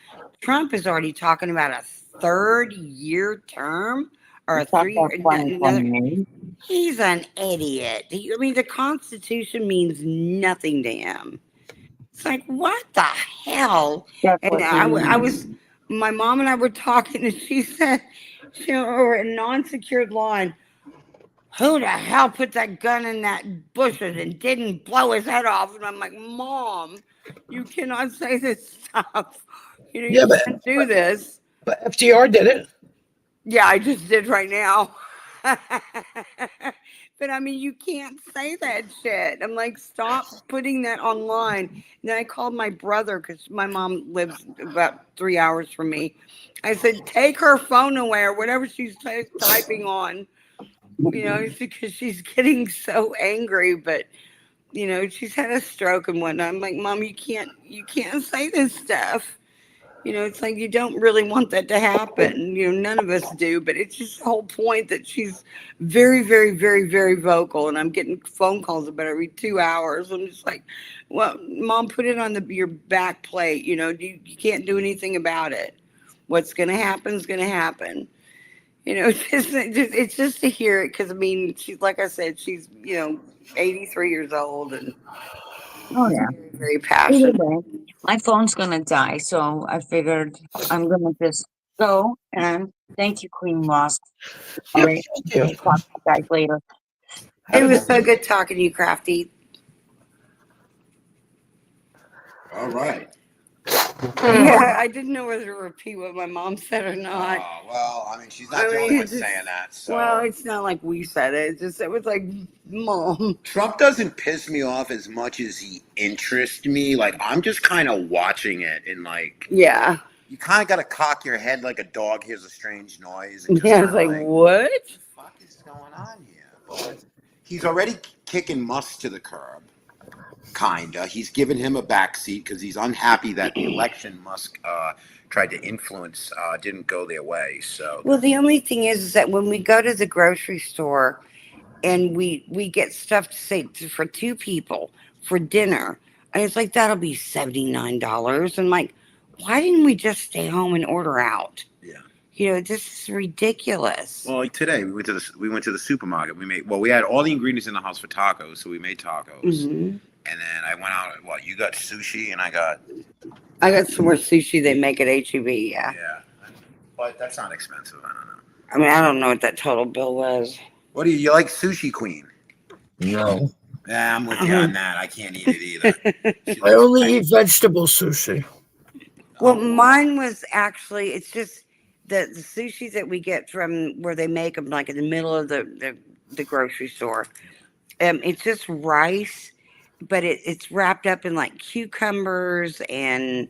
Trump is already talking about a third year term or a It's not 3 year that another. 2028. He's an idiot. I mean, the Constitution means nothing to him. It's like, what the hell? That's And what I was, my mom and I were talking, and she said, over a non-secured line, who the hell put that gun in that bushes and didn't blow his head off? And I'm like, Mom, you cannot say this stuff. You Yeah, can't do this. but FDR did it. Yeah, I just did right now. But I mean, you can't say that shit. I'm like, stop putting that online. And then I called my brother because my mom lives about 3 hours from me. I said, take her phone away or whatever she's typing on, because she's getting so angry. But she's had a stroke and whatnot. I'm like, Mom, you can't say this stuff. It's like you don't really want that to happen. None of us do, but it's just the whole point that she's very, very, very, very vocal, and I'm getting phone calls about every 2 hours. I'm just like, well, Mom, put it on your back plate. You can't do anything about it. What's going to happen is going to happen. It's just to hear it because I mean, she's like I said, she's 83 years old and Oh yeah. very, very passionate. Anyway, my phone's gonna die, so I figured I'm gonna just go and thank you, Queen Ross. All Yep, right, thank you. talk to you guys later. It was so good talking to you, Crafty. All right. Yeah, I didn't know whether to repeat what my mom said or not. Well, I mean, she's not I the only mean, one it's just- saying that. So. Well, it's not like we said it. It was like, Mom. Trump doesn't piss me off as much as he interests me. Like, I'm just kind of watching it and like, Yeah. you kind of got to cock your head like a dog hears a strange noise. And just Yeah, it's kinda like, what? What the fuck is going on here? But he's already kicking Musk to the curb. Kinda. He's given him a backseat because he's unhappy that the election Musk tried to influence didn't go their way. So. Well, the only thing is that when we go to the grocery store and we get stuff to say for 2 people for dinner, and it's like, that'll be $79. And like, why didn't we just stay home and order out? Yeah. This is ridiculous. Well, like today we went to the supermarket. We had all the ingredients in the house for tacos, so we made tacos. Mhm. And then I went out. You got sushi, and I got some more sushi they make at HEB. Yeah. but that's not expensive. I don't know. I mean, I don't know what that total bill was. What do you like, Sushi Queen? No, Yeah, I'm with you on that. I can't eat it either. I only eat vegetable sushi. Well, mine was actually, it's just the sushi that we get from where they make them, like in the middle of the grocery store. It's just rice, but it's wrapped up in like cucumbers and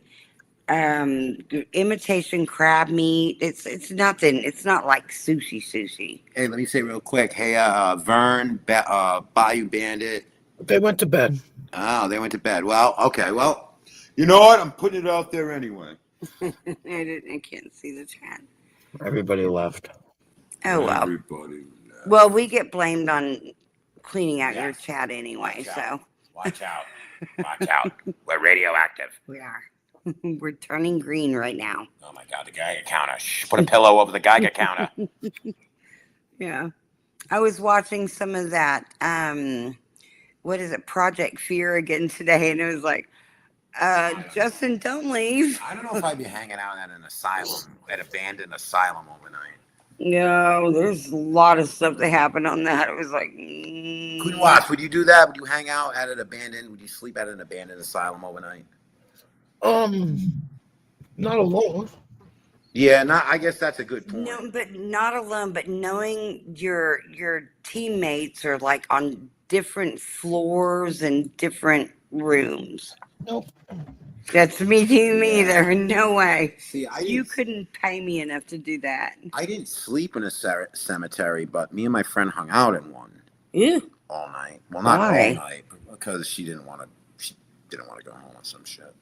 imitation crab meat. It's nothing. It's not like sushi. Hey, let me say real quick. Hey, Vern, Bayou Bandit. They went to bed. Oh, they went to bed. Well, okay. Well, you know what? I'm putting it out there anyway. I can't see the chat. Everybody left. Oh well. Everybody. Well, we get blamed on cleaning out your Yes. chat anyway, Watch so out. Watch out. Watch out. We're radioactive. we are. We're turning green right now. Oh my God, the Geiger counter. Shh, put a pillow over the Geiger counter. Yeah. I was watching some of that what is it, Project Fear again today, and it was like, Justin, don't leave. I don't know if I'd be hanging out at an asylum, at abandoned asylum overnight. No, there's a lot of stuff that happened on that. It was like, Queen Watts, would you do that? Would you hang out at an abandoned? Would you sleep at an abandoned asylum overnight? Not alone. Yeah, I guess that's a good point. no, but not alone, but knowing your teammates are like on different floors and different rooms. Nope. That's me either. No way. See, You couldn't pay me enough to do that. I didn't sleep in a cemetery, but me and my friend hung out in one Ew. all night. Well, not Why? all night, because she didn't want to. She didn't want to go home or some shit.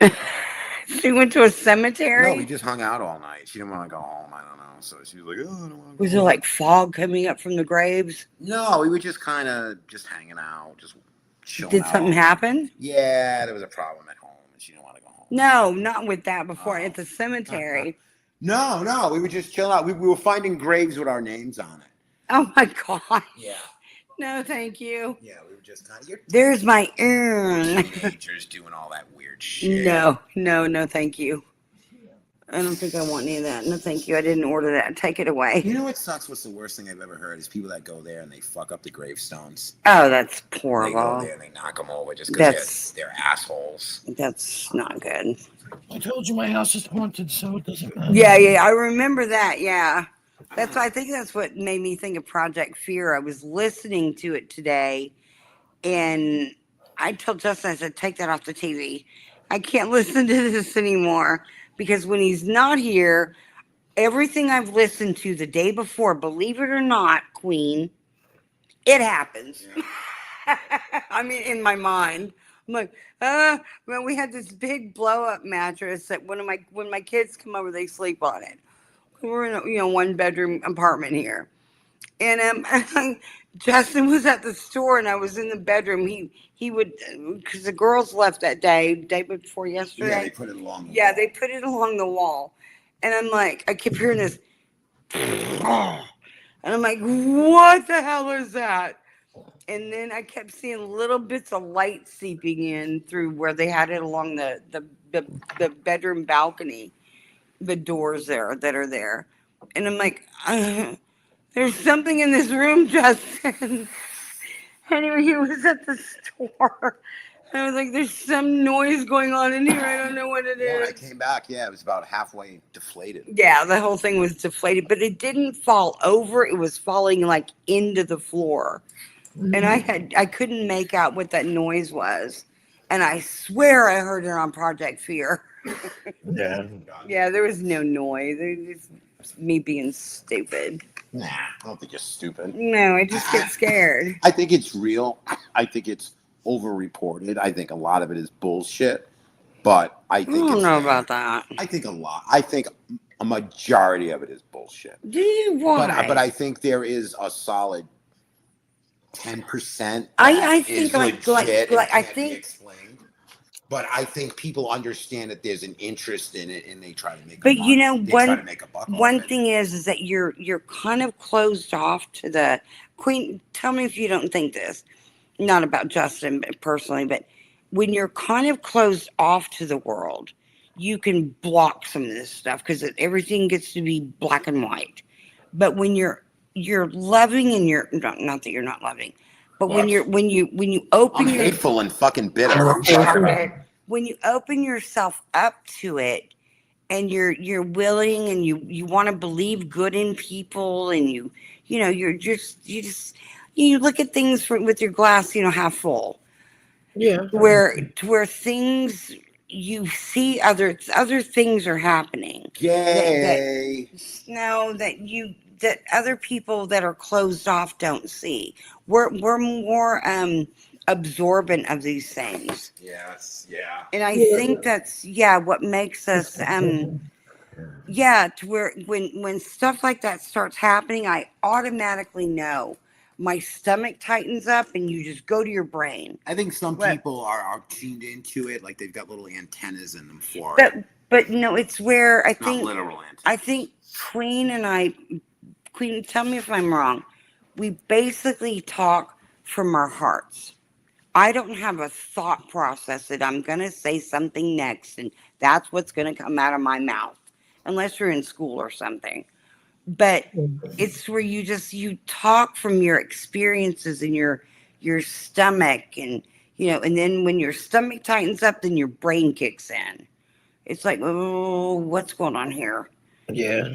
She went to a cemetery? No, we just hung out all night. She didn't want to go home. I don't know. So she was like, "Oh, I don't want to go." Was there like fog coming up from the graves? No, we were just kind of just hanging out, just chilling. Did out. something happen? Yeah, there was a problem at home, and she didn't want to go home. No, not with that before. Oh. At the cemetery. No, we were just chilling out. We were finding graves with our names on it. Oh my God. Yeah, No, thank you. yeah, we were just kind of. You're There's my urn. teenagers doing all that weird shit. No, thank you. I don't think I want any of that. No, thank you. I didn't order that. Take it away. You know what sucks? What's the worst thing I've ever heard is people that go there and they fuck up the gravestones. Oh, that's They go horrible. there and they knock them over just because That's- they're assholes. That's not good. I told you my house is haunted, so it doesn't matter. Yeah, I remember that. Yeah. I think that's what made me think of Project Fear. I was listening to it today and I told Justin, I said, take that off the TV. I can't listen to this anymore because when he's not here, everything I've listened to the day before, believe it or not, Queen, it happens. I mean, in my mind, I'm like, well, we had this big blow up mattress that when my kids come over, they sleep on it. We're in a 1-bedroom apartment here, and Justin was at the store and I was in the bedroom. He would, because the girls left that day before yesterday. Yeah, they put it along. The Yeah, wall. they put it along the wall, and I'm like, I kept hearing this, and I'm like, what the hell is that? And then I kept seeing little bits of light seeping in through where they had it along the bedroom balcony, the doors there that are there. And I'm like, there's something in this room, Justin. Anyway, he was at the store. I was like, there's some noise going on in here. I don't know what it When I is. came back, yeah, it was about halfway deflated. Yeah, the whole thing was deflated, but it didn't fall over. It was falling like into the floor. And I couldn't make out what that noise was. And I swear I heard it on Project Fear. Yeah. Yeah, there was no noise. It was just me being stupid. Nah, I don't think you're stupid. No, I just get scared. I think it's real. I think it's overreported. I think a lot of it is bullshit. But I I think don't it's know about that. I think a lot. I think a majority of it is bullshit. Do you? Why? But I think there is a solid 10%. I that think is like legit and I can't be think explained. But I think people understand that there's an interest in it, and they try to make. But you know, they try to make a buck. one off it. thing is that you're kind of closed off to the Queen. Tell me if you don't think this. Not about Justin personally, but when you're kind of closed off to the world, you can block some of this stuff because everything gets to be black and white. But when you're loving and you're not that you're not loving, but when you open I'm your hateful and fucking bitter. when you open yourself up to it and you're willing and you want to believe good in people and you look at things with your glass with half full, Yeah. where things you see other things are happening. Yay! That other people that are closed off don't see. We're more absorbent of these things. Yes, yeah. And I think that's what makes us to where when stuff like that starts happening, I automatically know my stomach tightens up and you just go to your brain. I think some What? people are tuned into it, like they've got little antennas in them for But it. but no, it's where I Not think literal antennas. I think Queen, tell me if I'm wrong. We basically talk from our hearts. I don't have a thought process that I'm going to say something next and that's what's going to come out of my mouth, unless you're in school or something. But it's where you talk from your experiences and your stomach and then when your stomach tightens up, then your brain kicks in. It's like, oh, what's going on here? Yeah.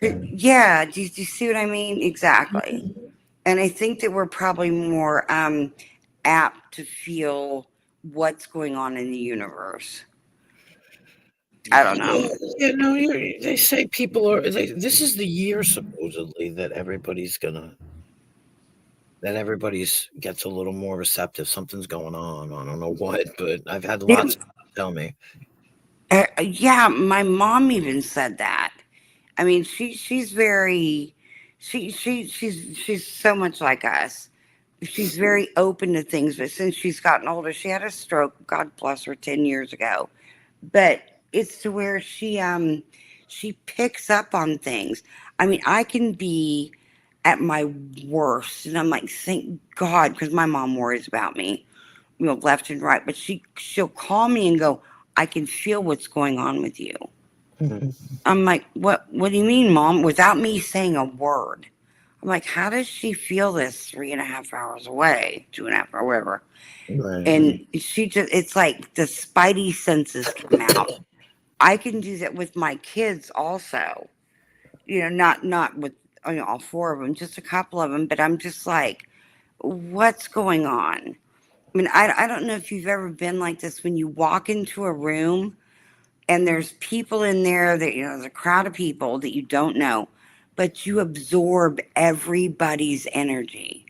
Yeah, do you see what I mean? Exactly. And I think that we're probably more apt to feel what's going on in the universe. I don't know. Yeah, no, they say people are. This is the year supposedly that everybody's gets a little more receptive. Something's going on. I don't know what, but I've had lots of people tell me. Yeah, my mom even said that. I mean, she's very she's so much like us. She's very open to things, but since she's gotten older, she had a stroke, God bless her, 10 years ago. But it's to where she picks up on things. I mean, I can be at my worst and I'm like, thank God, because my mom worries about me, left and right. But she'll call me and go, I can feel what's going on with you. I'm like, what do you mean, Mom? Without me saying a word. I'm like, how does she feel this 3.5 hours away, 2.5 or whatever? Right. And it's like the spidey senses come out. I can do that with my kids also. Not with all 4 of them, just a couple of them. But I'm just like, what's going on? I mean, I don't know if you've ever been like this when you walk into a room and there's people in there that, there's a crowd of people that you don't know, but you absorb everybody's energy.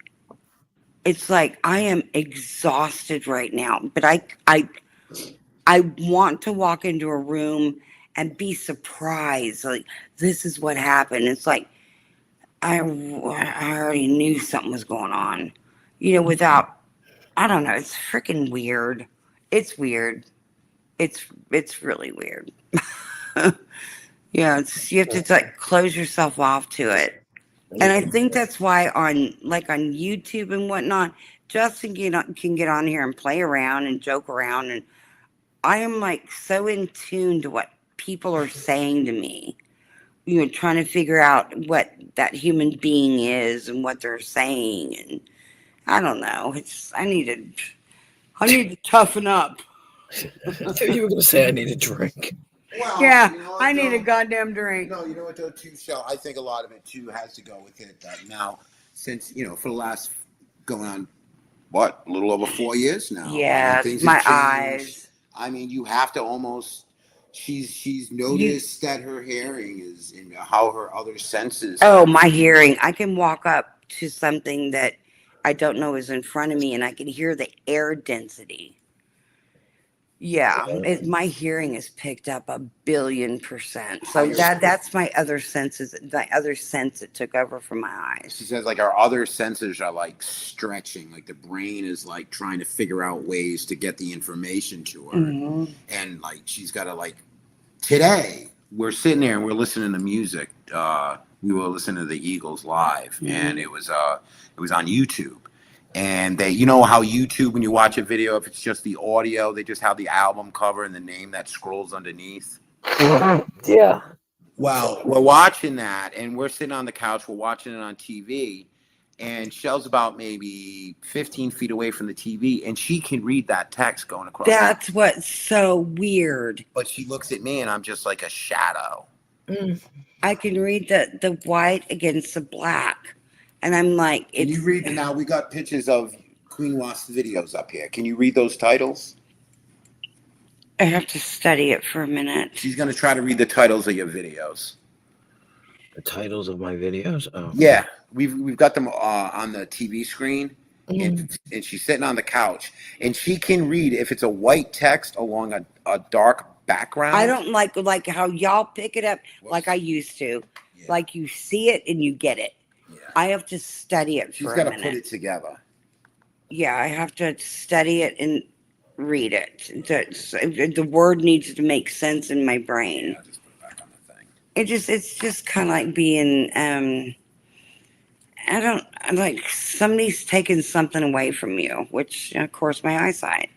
It's like, I am exhausted right now, but I want to walk into a room and be surprised. Like, this is what happened. It's like, I already knew something was going on, without, I don't know. It's freaking weird. It's weird. It's really weird. Yeah, you have to like close yourself off to it. And I think that's why on YouTube and whatnot, Justin can get on here and play around and joke around, and I am like so in tune to what people are saying to me. Trying to figure out what that human being is and what they're saying, and I don't know. I need to toughen up. You were gonna say I need a drink. Well, Yeah, you know what, I need a though? goddamn drink. No, you know what though, too, Shell? I think a lot of it too has to go with it that now, since for the last going on, a little over 4 years now. Yeah, things my have changed. eyes. I mean, you have to almost. She's noticed that her hearing is in how her other senses. Oh, my hearing. I can walk up to something that I don't know is in front of me and I can hear the air density. Yeah, my hearing is picked up 1,000,000,000%. So that's my other senses, my other sense that took over from my eyes. She says like our other senses are like stretching, like the brain is like trying to figure out ways to get the information to her. Mm-hmm. And like she's got to like today we're sitting there and we're listening to music. We were listening to the Eagles live, and it was on YouTube. And they, how YouTube, when you watch a video, if it's just the audio, they just have the album cover and the name that scrolls underneath. Yeah. Well, we're watching that, and we're sitting on the couch. We're watching it on TV, and Shell's about maybe 15 feet away from the TV, and she can read that text going across. That's what's so weird. But she looks at me, and I'm just like a shadow. I can read the white against the black. And I'm like, Can you read now? We got pictures of Queen Wasp's videos up here. Can you read those titles? I have to study it for a minute. She's gonna try to read the titles of your videos. The titles of my videos? Oh. Yeah, we've got them on the TV screen, and she's sitting on the couch, and she can read if it's a white text along a dark background. I don't like how y'all pick it up like I used to. Yeah. Like you see it and you get it. Yeah. I have to study it She's for a got to minute. put it together. Yeah, I have to study it and read it. The word needs to make sense in my brain. I'll just put it back on the thing. It's just kind of like being somebody's taken something away from you, which of course my eyesight.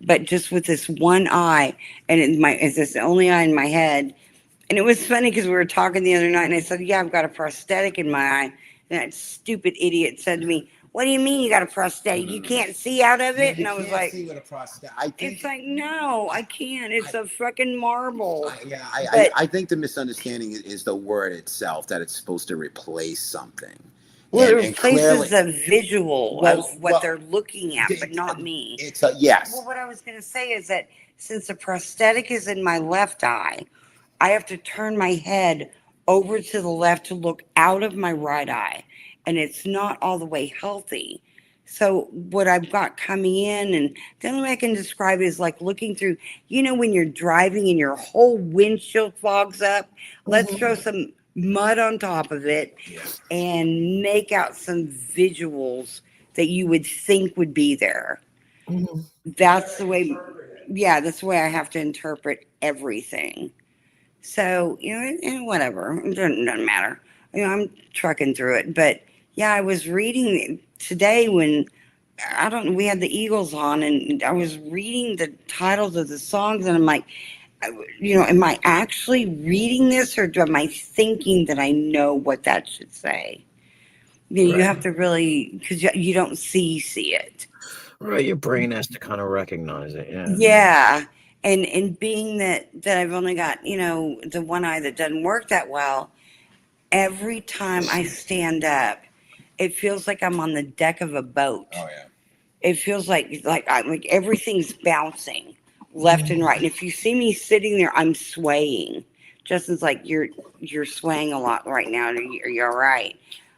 But just with this one eye, and it's this only eye in my head. And it was funny because we were talking the other night, and I said, "Yeah, I've got a prosthetic in my eye." And that stupid idiot said to me, "What do you mean you got a prosthetic? You can't see out of it?" And I was like, see what a prosthetic. "It's like, no, I can't. It's a freaking marble." I think the misunderstanding is the word itself, that it's supposed to replace something. Well, it And replaces clearly- a visual Well, of what well, they're looking at, but not me. It's a yes. Well, what I was going to say is that since the prosthetic is in my left eye, I have to turn my head over to the left to look out of my right eye, and it's not all the way healthy. So what I've got coming in, and the only way I can describe it is like looking through, when you're driving and your whole windshield fogs up, let's throw some mud on top of it and make out some visuals that you would think would be there. That's the way, that's the way I have to interpret everything. So, and whatever, it doesn't matter. I'm trucking through it. But yeah, I was reading today when, we had the Eagles on, and I was reading the titles of the songs, and I'm like, am I actually reading this, or am I thinking that I know what that should say? You have to really, because you don't see it. Right, your brain has to kind of recognize it. Yeah. And being that I've only got, the one eye that doesn't work that well, every time I stand up, it feels like I'm on the deck of a boat. Oh yeah. It feels like everyth's bouncing left and right. And if you see me sitting there, I'm swaying. Justin's like, you're swaying a lot right now. You're all right.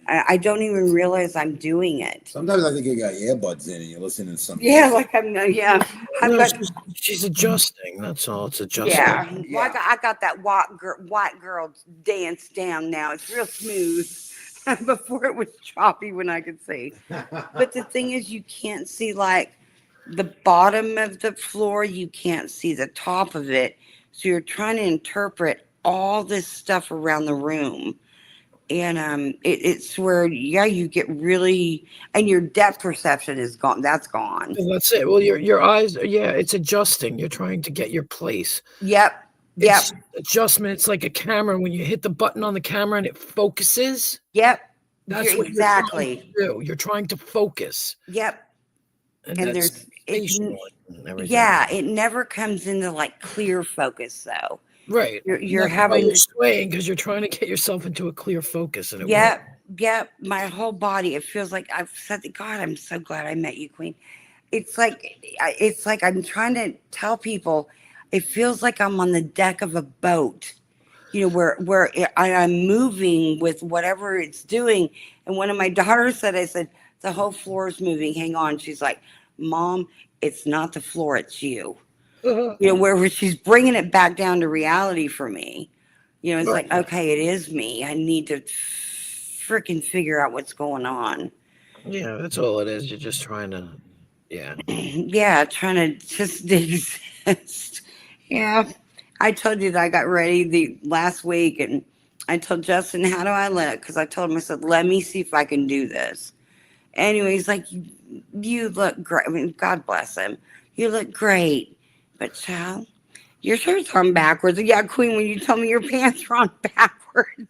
I don't even realize I'm doing it. Sometimes I think you got earbuds in and you're listening to something. Yeah, like I've No, got, she's adjusting. That's all. It's adjusting. yeah. Well, I got that white girl dance down now. It's real smooth. Before it was choppy when I could see. But the thing is, you can't see like the bottom of the floor. You can't see the top of it. So you're trying to interpret all this stuff around the room. And it's where, you get really, and your depth perception is gone. That's gone. Well, that's it. Well, your eyes, it's adjusting. You're trying to get your place. Yep. It's adjustment. It's like a camera. When you hit the button on the camera and it focuses. Yep. That's what exactly. You're trying to do. You're trying to focus. Yep. And there's everything. it never comes into like clear focus though. Right. You're having swaying because you're trying to get yourself into a clear focus. And Yep. My whole body. It feels like I've said, God, I'm so glad I met you, Queen. It's like I'm trying to tell people. It feels like I'm on the deck of a boat, where I'm moving with whatever it's doing. And one of my daughters said, I said, the whole floor is moving. Hang on. She's like, Mom, it's not the floor, it's you. Where she's bringing it back down to reality for me. It's like, okay, it is me. I need to freaking figure out what's going on. Yeah, that's all it is. You're just trying to, trying to just exist. Yeah. I told you that I got ready the last week, and I told Justin, how do I let it? Because I told him, I said, let me see if I can do this. Anyway, he's like, you look great. I mean, God bless him. You look great. But, child, your shirt's on backwards. Yeah, Queen, when you told me your pants were on backwards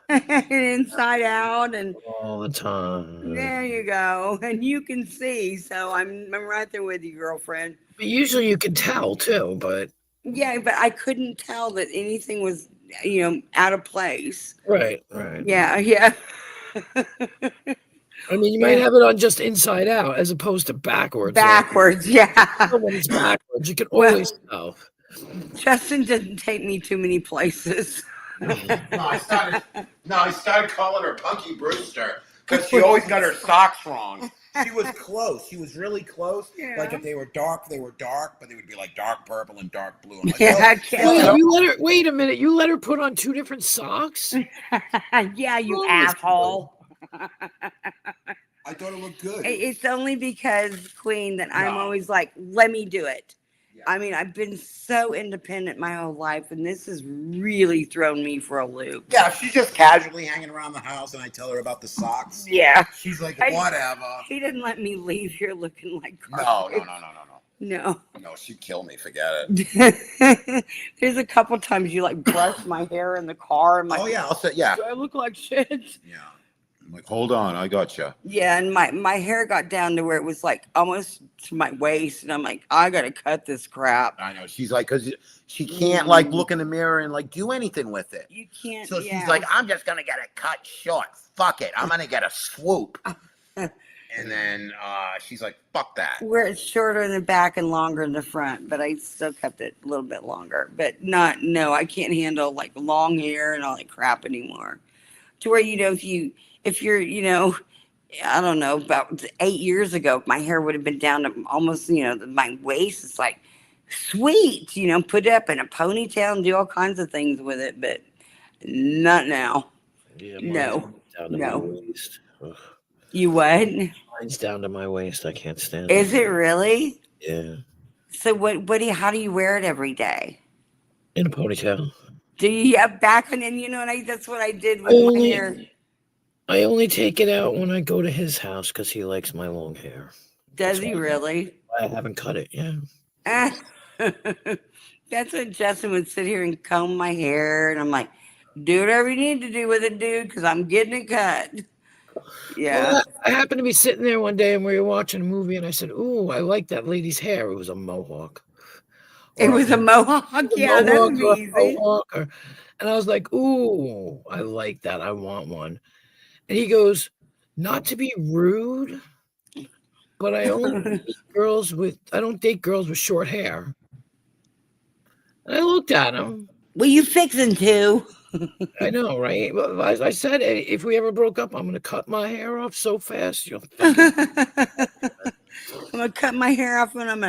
and inside out. And all the time. There you go. And you can see. So I'm right there with you, girlfriend. But usually you can tell, too, but. Yeah, but I couldn't tell that anything was, out of place. Right. Yeah. I mean, you might have it on just inside out as opposed to backwards. Backwards, yeah. When it's backwards, you can always tell. Justin didn't take me too many places. I started calling her Punky Brewster because she always got her socks wrong. She was close. She was really close. Yeah. Like if they were dark, but they would be like dark purple and dark blue. I'm like, Wait a minute. You let her put on two different socks? Yeah, you asshole. I thought it looked good. It's only because, Queen, that I'm always like, let me do it. Yeah. I mean, I've been so independent my whole life, and this has really thrown me for a loop. Yeah, she's just casually hanging around the house, and I tell her about the socks. Yeah. She's like, whatever. He didn't let me leave here looking like garbage. No, she'd kill me. Forget it. There's a couple times you like brush my hair in the car. I'm like, oh, yeah, I'll say, yeah. Do I look like shit? Yeah. I'm like, hold on, I got you. Yeah, and my hair got down to where it was like almost to my waist, and I'm like, I gotta cut this crap. I know. She's like, because she can't like look in the mirror and like do anything with it. You can't. So she's like, I'm just gonna get it cut short. Fuck it, I'm gonna get a swoop. And and then she's like, "Fuck that." Where it's shorter in the back and longer in the front, but I still kept it a little bit longer. But no, I can't handle like long hair and all that crap anymore. To where, if you're, I don't know, about 8 years ago, my hair would have been down to almost, my waist. It's like, sweet, put it up in a ponytail and do all kinds of things with it, but not now. Yeah, No, down to no. my waist. Ugh. You what? Mine's down to my waist. I can't stand Is it really? Yeah. So how do you wear it every day? In a ponytail. Do you have back and then, and that's what I did with my hair. I only take it out when I go to his house because he likes my long hair. Does he really? I haven't cut it, yeah. That's when Justin would sit here and comb my hair, and I'm like, do whatever you need to do with it, dude, because I'm getting it cut. Yeah. Well, I happened to be sitting there one day and we were watching a movie, and I said, "Ooh, I like that lady's hair." It was a mohawk. It was a mohawk. Yeah, that would be easy. And I was like, "Ooh, I like that. I want one." And he goes, "Not to be rude, but I don't date girls with short hair." And I looked at him. Well, you fixing to. I know, right? Well, as I said, if we ever broke up, I'm going to cut my hair off so fast. I'm gonna cut my hair off and I'm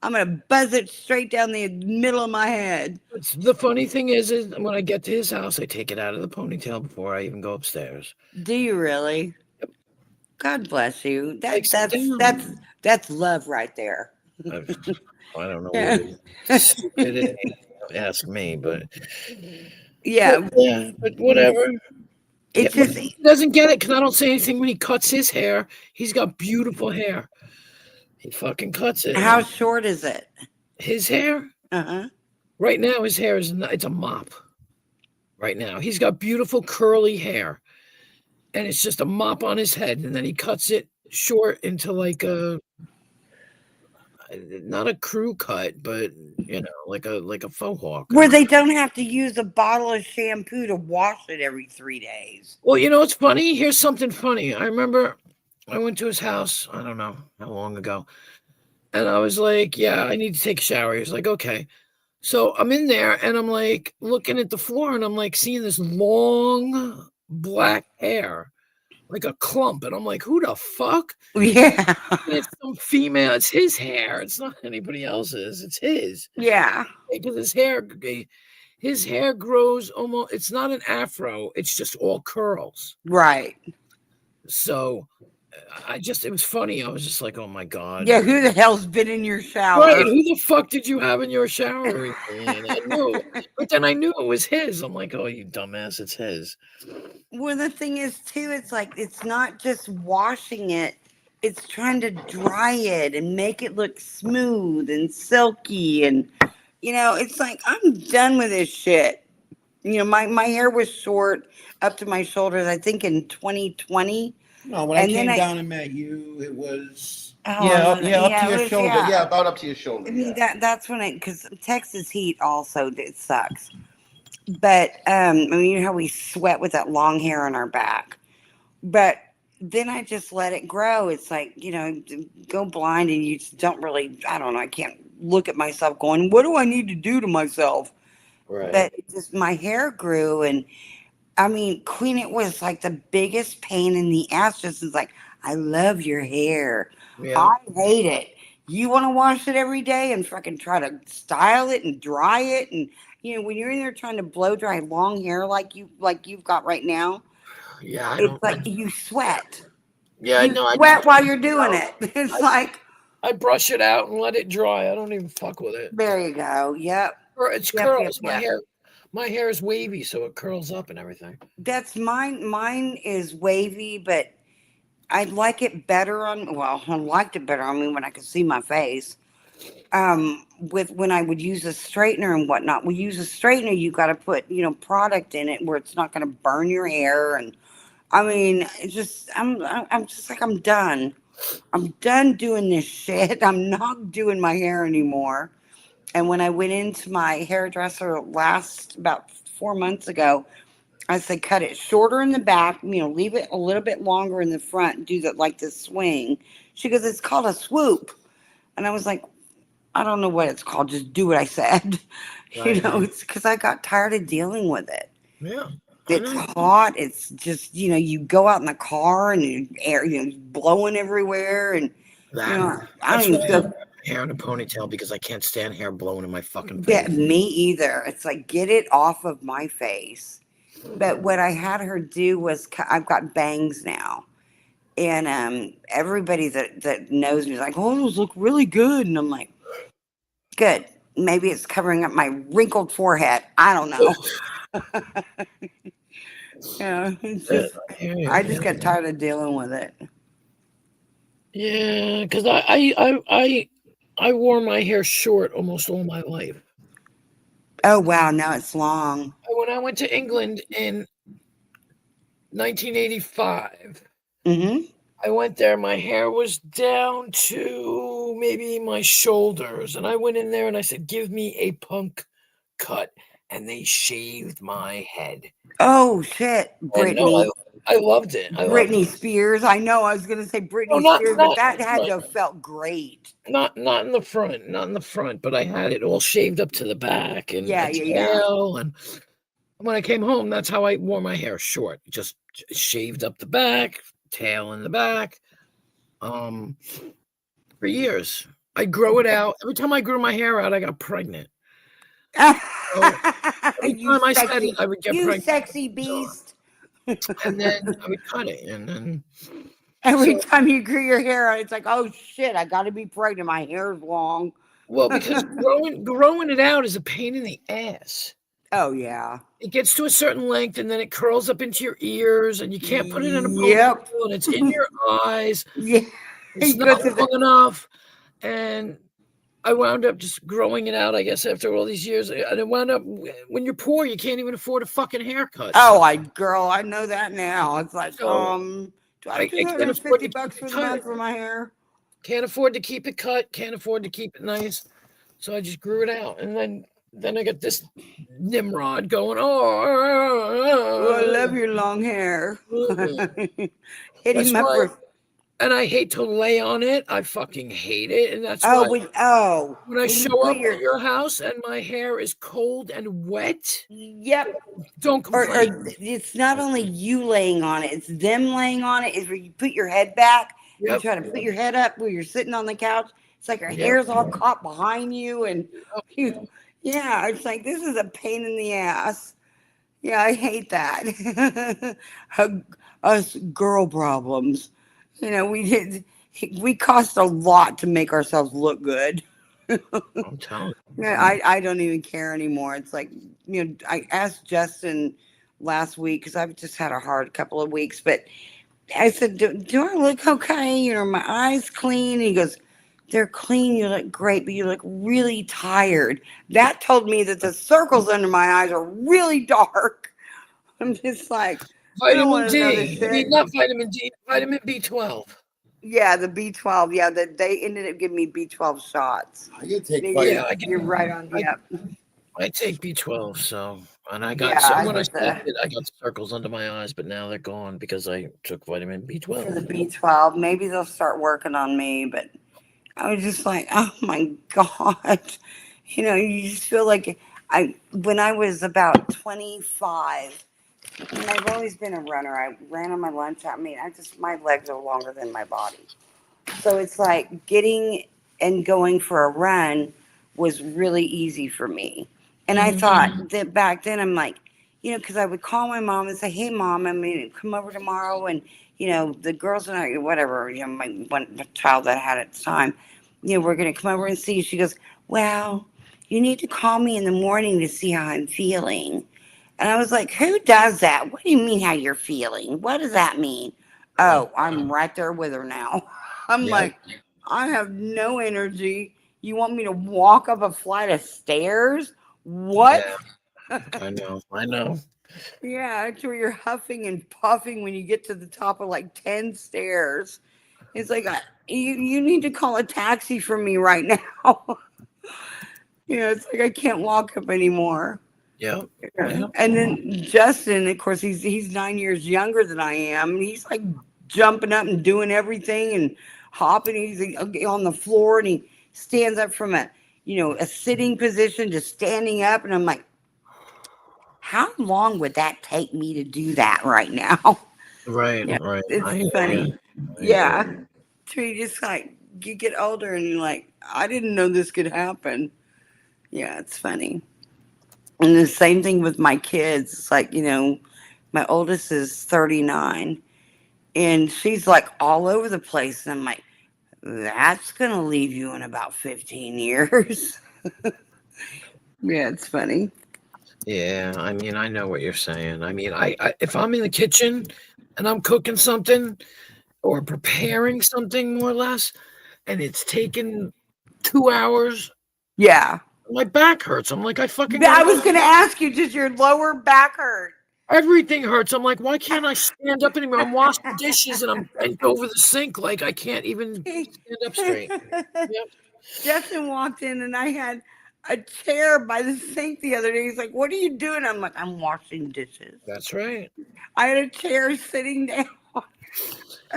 gonna buzz it straight down the middle of my head. The funny thing is when I get to his house, I take it out of the ponytail before I even go upstairs. Do you really? Yep. God bless you. That's love right there. I don't know. Yeah. It is. Ask me, but yeah, but whatever. It's Yeah, just he doesn't get it because I don't say anything when he cuts his hair. He's got beautiful hair. He fucking cuts it. How short is it? His hair? Uh-huh. Right now, his hair it's a mop. Right now, he's got beautiful curly hair, and it's just a mop on his head, and then he cuts it short into like not a crew cut, but like a faux hawk. Where they don't have to use a bottle of shampoo to wash it every 3 days. Well, it's funny. Here's something funny. I remember I went to his house. I don't know how long ago, and I was like, "Yeah, I need to take a shower." He was like, "Okay." So I'm in there, and I'm like looking at the floor, and I'm like seeing this long black hair, like a clump, and I'm like, "Who the fuck?" Yeah. And it's some female. It's his hair. It's not anybody else's. It's his. Yeah. Because his hair grows almost. It's not an afro. It's just all curls. Right. So it was funny. I was just like, "Oh my God." Yeah. Who the hell's been in your shower? Right. Who the fuck did you have in your shower? And I knew, but then I knew it was his. I'm like, "Oh, you dumbass. It's his." Well, the thing is, too, it's like, it's not just washing it. It's trying to dry it and make it look smooth and silky. And, it's like, I'm done with this shit. My hair was short up to my shoulders, I think in 2020. No, when I came down and met you, it was up to your shoulder. Yeah. Yeah, about up to your shoulder. I mean, that's when because Texas heat also, it sucks. But, how we sweat with that long hair on our back. But then I just let it grow. It's like, go blind and you just don't really, I don't know, I can't look at myself going, what do I need to do to myself? Right. But my hair grew, and Queen, it was like the biggest pain in the ass. Just is like, I love your hair. Yeah. I hate it. You want to wash it every day and fucking try to style it and dry it. And, when you're in there trying to blow dry long hair like you've got right now, Yeah. it's like you sweat. Yeah, I know. Sweat while you're doing it. It's like, I brush it out and let it dry. I don't even fuck with it. there you go. Yep. It's Yep, curls. yep. My hair is wavy, so it curls up and everything. That's mine. Mine is wavy, but I like it better I liked it better on me when I could see my face. When I would use a straightener and whatnot, we use a straightener, you got to put, product in it where it's not going to burn your hair. And it's just, I'm just like, I'm done. I'm done doing this shit. I'm not doing my hair anymore. And when I went into my hairdresser about 4 months ago, I say cut it shorter in the back, leave it a little bit longer in the front, do that like this swing. She goes, it's called a swoop. And I was like, I don't know what it's called. Just do what I said. It's because I got tired of dealing with it. Yeah. It's hot. It's just, you go out in the car and air, blowing everywhere. And, I don't even feel hair in a ponytail because I can't stand hair blowing in my fucking Yeah, face. me either. It's like, get it off of my face. But what I had her do was, I've got bangs now. And everybody that knows me is like, oh, those look really good. And I'm like, good. Maybe it's covering up my wrinkled forehead. I don't know. It's just, I just got tired of dealing with it. Yeah, because I wore my hair short almost all my life. Oh, wow. Now it's long. When I went to England in 1985, I went there. My hair was down to maybe my shoulders. And I went in there and I said, give me a punk cut. And they shaved my head. Oh, shit. Britney. I loved it. Britney Spears. I know. I was going to say Britney Spears, but that had to have felt great. Not in the front, but I had it all shaved up to the back and tail. And when I came home, that's how I wore my hair, short, just shaved up the back, tail in the back. For years, I grow it out. Every time I grew my hair out, I got pregnant. Every time I said it, I would get pregnant. You sexy beast. And then I would cut it, and then every time you grew your hair out, it's like, oh shit, I got to be pregnant. My hair's long. Well, because growing it out is a pain in the ass. Oh yeah. It gets to a certain length, and then it curls up into your ears, and you can't put it in a ponytail, and it's in your eyes. Yeah, it's not long enough, and I wound up just growing it out, I guess, after all these years. And it wound up, when you're poor, you can't even afford a fucking haircut. Oh, I know that now. It's like, do I can't afford $50 for the month for my hair? Can't afford to keep it cut. Can't afford to keep it nice. So I just grew it out. And then I got this Nimrod going, I love your long hair. Hit him up with... And I hate to lay on it. I fucking hate it. And that's why when I show up at your house and my hair is cold and wet. Yep. Don't complain. Or it's not only you laying on it, it's them laying on it. Is where you put your head back. You try to put your head up where you're sitting on the couch. It's like your hair's all caught behind you. And it's like, this is a pain in the ass. Yeah, I hate that. Us girl problems. We cost a lot to make ourselves look good. I'm telling you. I don't even care anymore. It's like, I asked Justin last week because I've just had a hard couple of weeks, but I said, do I look okay? My eyes clean? And he goes, they're clean. You look great, but you look really tired. That told me that the circles under my eyes are really dark. I'm just like, vitamin D. Not vitamin D, vitamin B12. Yeah, the B12. Yeah, they ended up giving me B12 shots. I can take you're right on. I take B12, so and I got I got circles under my eyes, but now they're gone because I took vitamin B12. For the B12, maybe they'll start working on me, but I was just like, oh my God. You just feel like when I was about 25, and I've always been a runner. I ran on my lunch. My legs are longer than my body. So it's like getting and going for a run was really easy for me. And I thought that back then, I'm like, because I would call my mom and say, hey, Mom, I'm going to come over tomorrow. And, the girls and I, whatever, my one child that I had at the time, we're going to come over and see you. She goes, well, you need to call me in the morning to see how I'm feeling. And I was like, who does that? What do you mean how you're feeling? What does that mean? Oh, I'm right there with her now. I'm like, I have no energy. You want me to walk up a flight of stairs? What? Yeah. I know. Yeah, it's where you're huffing and puffing when you get to the top of like 10 stairs. It's like, you need to call a taxi for me right now. It's like I can't walk up anymore. Yeah. Yeah. And then Justin, of course, he's 9 years younger than I am. And he's like jumping up and doing everything and hopping. He's on the floor and he stands up from a sitting position to standing up. And I'm like, how long would that take me to do that right now? Right. Yeah, Right. it's I hear funny. ya. Yeah. So you just like, you get older and you're like, I didn't know this could happen. Yeah, it's funny. And the same thing with my kids. It's like, my oldest is 39 and she's like all over the place. And I'm like, that's going to leave you in about 15 years. Yeah, it's funny. Yeah, I mean, I know what you're saying. I mean, I if I'm in the kitchen and I'm cooking something or preparing something more or less, and it's taken 2 hours, Yeah. my back hurts. I'm like, I fucking I gotta was go. going to ask you, does your lower back hurt? Everything hurts. I'm like, why can't I stand up anymore? I'm washing dishes and I'm bent over the sink, like I can't even stand up straight. Yep. Justin walked in and I had a chair by the sink the other day. He's like, what are you doing? I'm like, I'm washing dishes. That's right. I had a chair sitting down.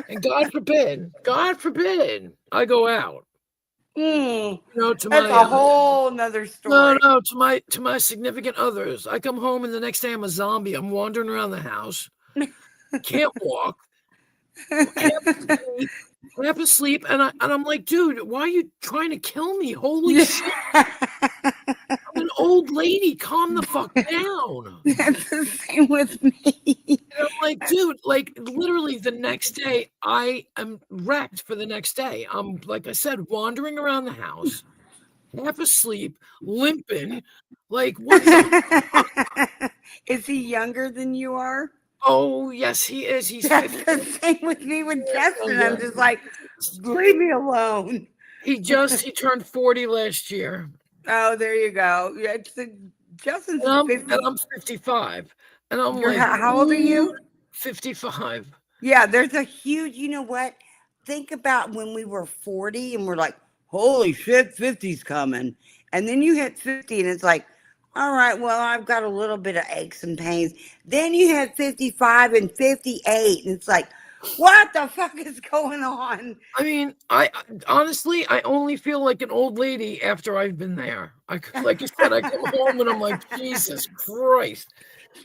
And God forbid, I go out. Mm, To that's my a whole nother story. no, to my significant others. I come home and the next day I'm a zombie. I'm wandering around the house, can't walk, I have to sleep, and I'm like, dude, why are you trying to kill me? Holy shit! I'm an old lady. Calm the fuck down. That's the same with me. And I'm like, dude, like literally the next day, I am wrecked for the next day. I'm, like I said, wandering around the house, half asleep, limping. Like, what the? Is he younger than you are? Oh, yes, he is. He's That's 50. the same with me with Justin. yeah. I'm just like, leave me alone. He turned 40 last year. Oh, there you go. Yeah, Justin's And I'm 50. 55. And I'm You're like, how old are you? 55. Yeah, there's a huge, you know what? Think about when we were 40 and we're like, holy shit, 50's coming. And then you hit 50 and it's like, all right, well, I've got a little bit of aches and pains. Then you hit 55 and 58 and it's like, what the fuck is going on? I mean, I honestly, I only feel like an old lady after I've been there. Like you said, I come home and I'm like, Jesus Christ.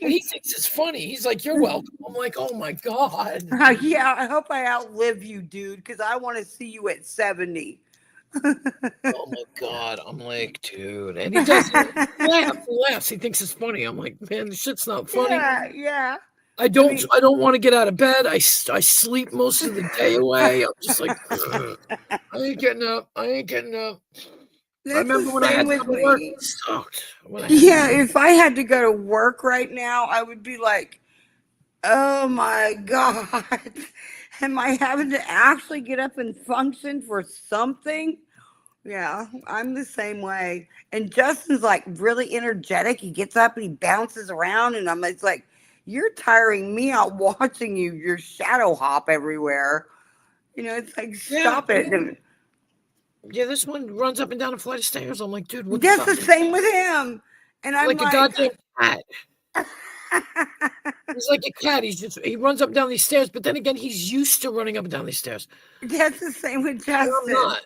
And he thinks it's funny. He's like, you're welcome. I'm like, oh my God. Yeah, I hope I outlive you, dude, because I want to see you at 70. Oh my God. I'm like, dude. And he does laughs. He thinks it's funny. I'm like, man, this shit's not funny. Yeah. I don't want to get out of bed. I sleep most of the day away. I'm just like, I ain't getting up. That's I remember when I had to go to work, it sucked. Yeah, if I had to go to work right now, I would be like, oh my God. Am I having to actually get up and function for something? Yeah, I'm the same way. And Justin's like really energetic. He gets up and he bounces around, and it's like, you're tiring me out watching you. Your shadow hop everywhere. It's like, stop it. Yeah, this one runs up and down a flight of stairs. I'm like, dude, what That's the the same with him. And I'm like a goddamn cat. He's like a cat. He runs up and down these stairs, but then again, he's used to running up and down these stairs. That's the same with Justin. I'm not.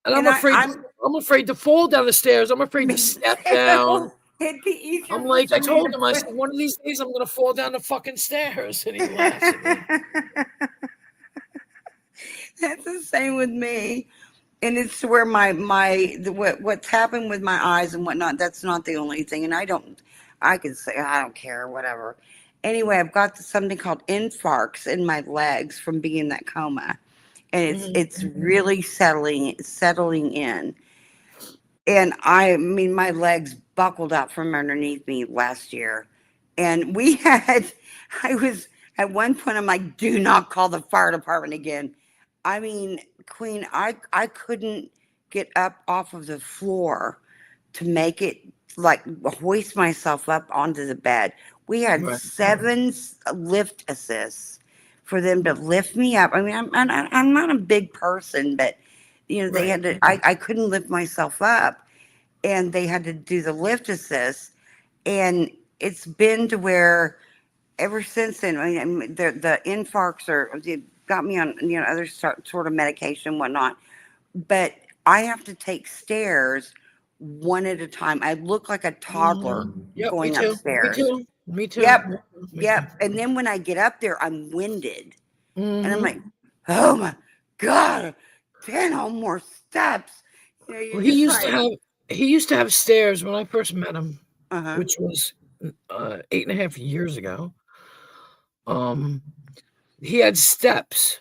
And I'm afraid to fall down the stairs. I'm afraid to step down. It'd be easier. I'm like, I told him, I said, one of these days I'm gonna fall down the fucking stairs. And he laughs at me. That's the same with me. And it's where what's happened with my eyes and whatnot, that's not the only thing. And I could say, I don't care, whatever. Anyway, I've got something called infarcts in my legs from being in that coma. And it's really settling in. And I mean, my legs buckled up from underneath me last year. And at one point, I'm like, do not call the fire department again. I mean, Queen, I couldn't get up off of the floor to make it, like, hoist myself up onto the bed. We had 7 lift assists for them to lift me up. I mean, I'm not a big person, but they had to. I couldn't lift myself up, and they had to do the lift assist. And it's been to where ever since then, I mean, the infarcts they got me on, other sort of medication, whatnot. But I have to take stairs one at a time. I look like a toddler Yep, me going too. upstairs. Me too. Me too. Yep. Me Yep. And then when I get up there, I'm winded. too. And I'm Mhm. like, oh my God, 10 or more steps. You're Well, he just used to like, have stairs when I first met him, uh-huh. which was 8.5 years ago. He had steps,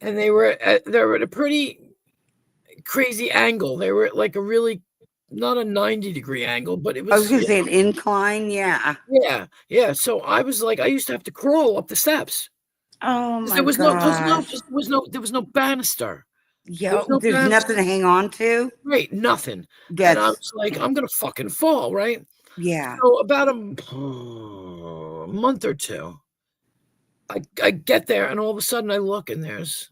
and they were at a pretty crazy angle. They were at like a really not a 90-degree angle, but it I was was going to say an incline. Yeah. yeah. So I was like, I used to have to crawl up the steps Oh because my gosh. there was no banister. There Yeah. was no There's banister. nothing to hang on to. Right, nothing. And I Yes. was like, I'm gonna fucking fall, right? Yeah. So about a month or two, I get there, and all of a sudden I look, and there's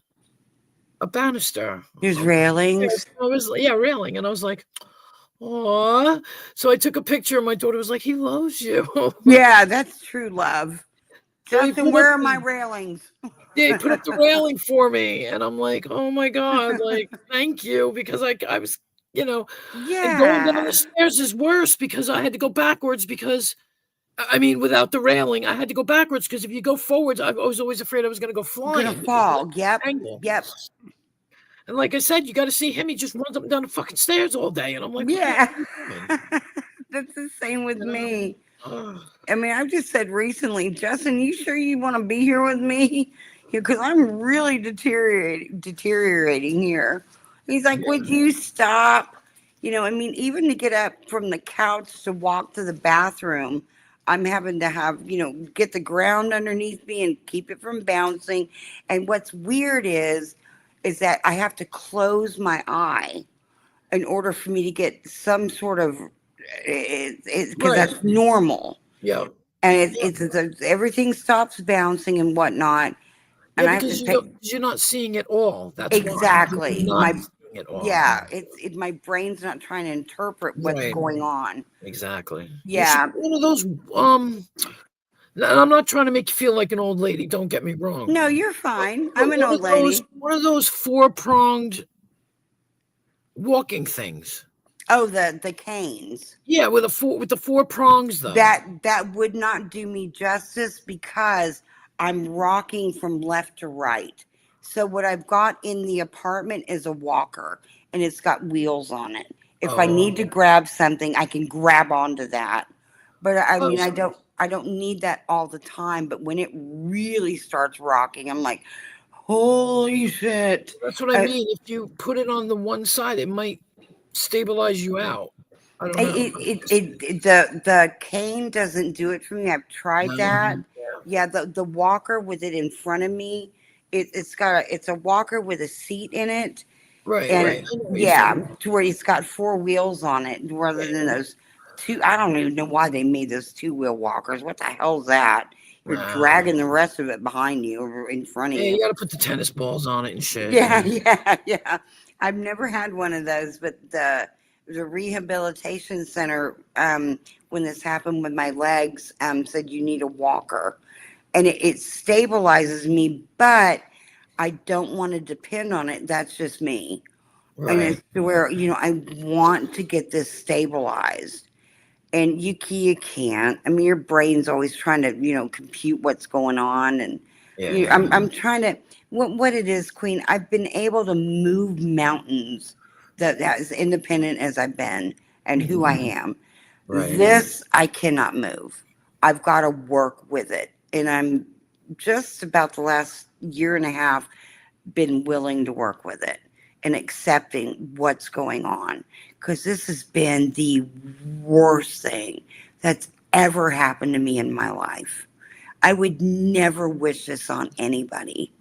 a banister. There's up the railings. stairs. I was railing, and I was like, "Aw." So I took a picture, and my daughter was like, "He loves you." Yeah, that's true love. So he Justin, put up where are my railings? he put up the railing for me, and I'm like, "Oh my God, like, thank you," because I was, and going down the Yeah. stairs is worse because I had to go backwards because I mean, without the railing, I had to go backwards because if you go forwards, I was always afraid I was gonna go I'm gonna flying because of fall. that Yep. angle. Yep. And like I said, you gotta see him, he just runs up and down the fucking stairs all day, and I'm like, "What the Yeah. hell are you doing?" That's the same with You know? me. Ugh. I mean, I've just said recently, Justin, you sure you want to be here with me? Because I'm really deteriorating here. He's like, Yeah. would you stop? I mean, even to get up from the couch to walk to the bathroom, I'm having to have, get the ground underneath me and keep it from bouncing. And what's weird is that I have to close my eye in order for me to get some sort of, because Right. that's normal. Yeah. And Yeah. everything stops bouncing and whatnot. And Yeah, I have to because take you're not seeing it all. That's why exactly you're not seeing it all. yeah. My brain's not trying to interpret what's Right. going on. Exactly. You should Yeah. be one of those, and I'm not trying to make you feel like an old lady, don't get me wrong. No, you're fine. But I'm an old lady. one of those four-pronged walking things. Oh, the canes. Yeah, with the four prongs though. That would not do me justice because I'm rocking from left to right. So what I've got in the apartment is a walker and it's got wheels on it. If I need to grab something, I can grab onto that. But I mean, I don't need that all the time, but when it really starts rocking, I'm like, holy shit. That's what I mean. If you put it on the one side, it might stabilize you out. I don't know. The cane doesn't do it for me. I've tried No. that. Yeah, the walker with it in front of me, it's a walker with a seat in it. Right, And right. I know what you're yeah, saying. to where it's got four wheels on it rather than those two. I don't even know why they made those two-wheel walkers. What the hell's that? You're Wow. dragging the rest of it behind you or in front of Yeah, you. you gotta put the tennis balls on it and shit. Yeah. I've never had one of those, but the rehabilitation center, when this happened with my legs, said you need a walker, and it stabilizes me, but I don't want to depend on it. That's just me. And Right. it's to where, I want to get this stabilized. And you can't. I mean, your brain's always trying to, compute what's going on. And Yeah. I'm trying to, what it is, Queen, I've been able to move mountains that as independent as I've been and who I am. Right. This, I cannot move. I've got to work with it. And I'm just about the last year and a half been willing to work with it and accepting what's going on, because this has been the worst thing that's ever happened to me in my life. I would never wish this on anybody,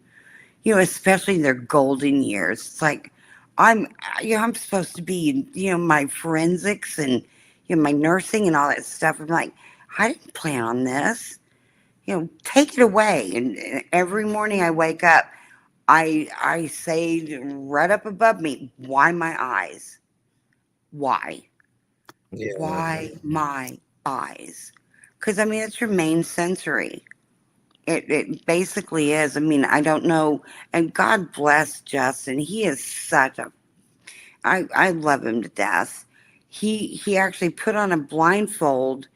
especially in their golden years. It's like I'm supposed to be my forensics and my nursing and all that stuff. I'm like, I didn't plan on this. Take it away. And every morning I wake up, I say right up above me, why my eyes? Why? Yeah. Why my eyes. Because, I mean, it's your main sensory. It basically is. I mean, I don't know. And God bless Justin. He is such a, I love him to death. He actually put on a blindfold.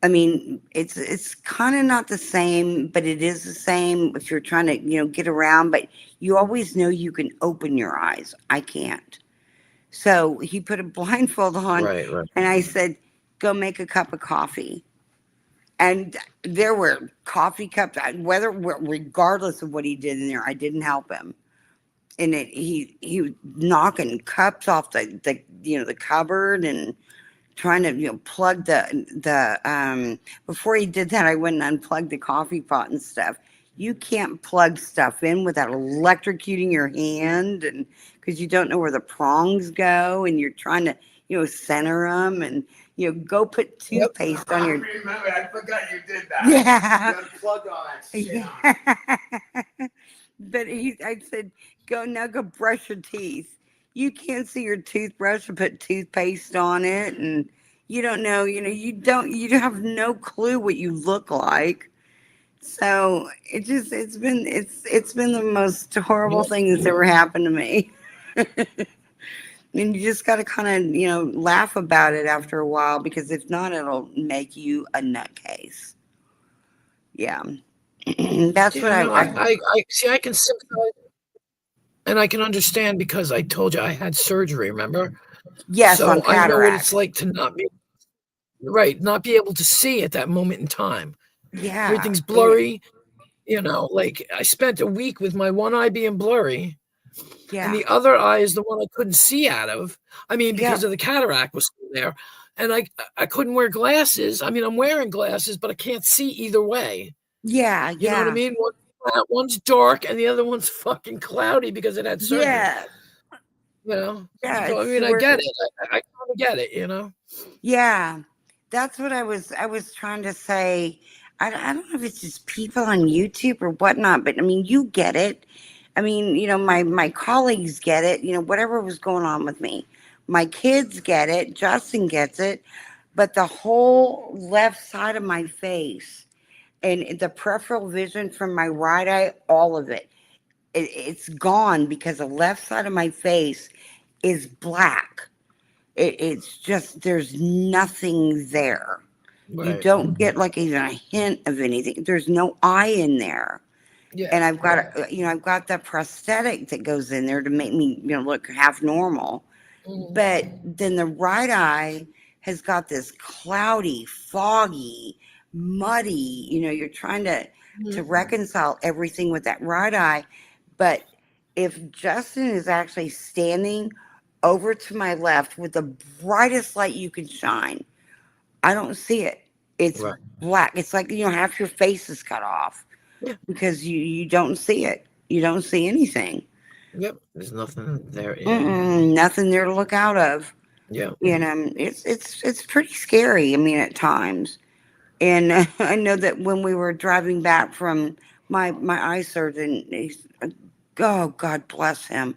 I mean, it's kind of not the same, but it is the same if you're trying to, get around, but you always know you can open your eyes. I can't. So he put a blindfold on, Right, right. and I said, go make a cup of coffee. And there were coffee cups, regardless of what he did in there, I didn't help him. And he was knocking cups off the cupboard and trying to plug the before he did that, I went and unplugged the coffee pot and stuff. You can't plug stuff in without electrocuting your hand, and because you don't know where the prongs go, and you're trying to center them, and go put toothpaste on your. I remember. I forgot you did that. Yeah. You unplugged all that shit. Yeah. But I said, go brush your teeth. You can't see your toothbrush and put toothpaste on it, and you don't know, you have no clue what you look like. So it's been the most horrible thing that's ever happened to me. And you just got to kind of, laugh about it after a while, because if not, it'll make you a nutcase. Yeah. That's what I see. I can sympathize, and I can understand because I told you I had surgery. Remember? yes, on So I know what it's cataract. like to not be able to see at that moment in time. Yeah. Everything's blurry. Like I spent a week with my one eye being blurry, Yeah. and the other eye is the one I couldn't see out of. I mean, because of the cataract was still there, and I couldn't wear glasses. I mean, I'm wearing glasses, but I can't see either way. Yeah. You know what I mean? One's dark and the other one's fucking cloudy because it had surgery. Yeah. Yeah. Yeah. So I mean, I get it. I kind of get it. Yeah. That's what I was trying to say. I don't know if it's just people on YouTube or whatnot, but I mean, you get it. I mean, my colleagues get it, whatever was going on with me. My kids get it. Justin gets it. But the whole left side of my face and the peripheral vision from my right eye, all of it's gone, because the left side of my face is black. It's just, there's nothing there. Right. You don't get like even a hint of anything. There's no eye in there. Yeah. And I've got, I've got the prosthetic that goes in there to make me, look half normal. Mhm. But then the right eye has got this cloudy, foggy, muddy, you're trying to reconcile everything with that right eye. But if Justin is actually standing over to my left with the brightest light you can shine, I don't see it. It's Right. black. It's like, half your face is cut off. Yeah. Because you don't see it. You don't see anything. Yep. There's nothing there. Nothing there to look out of. Yeah. It's pretty scary. I mean, at times. And I know that when we were driving back from my eye surgeon, oh, God bless him.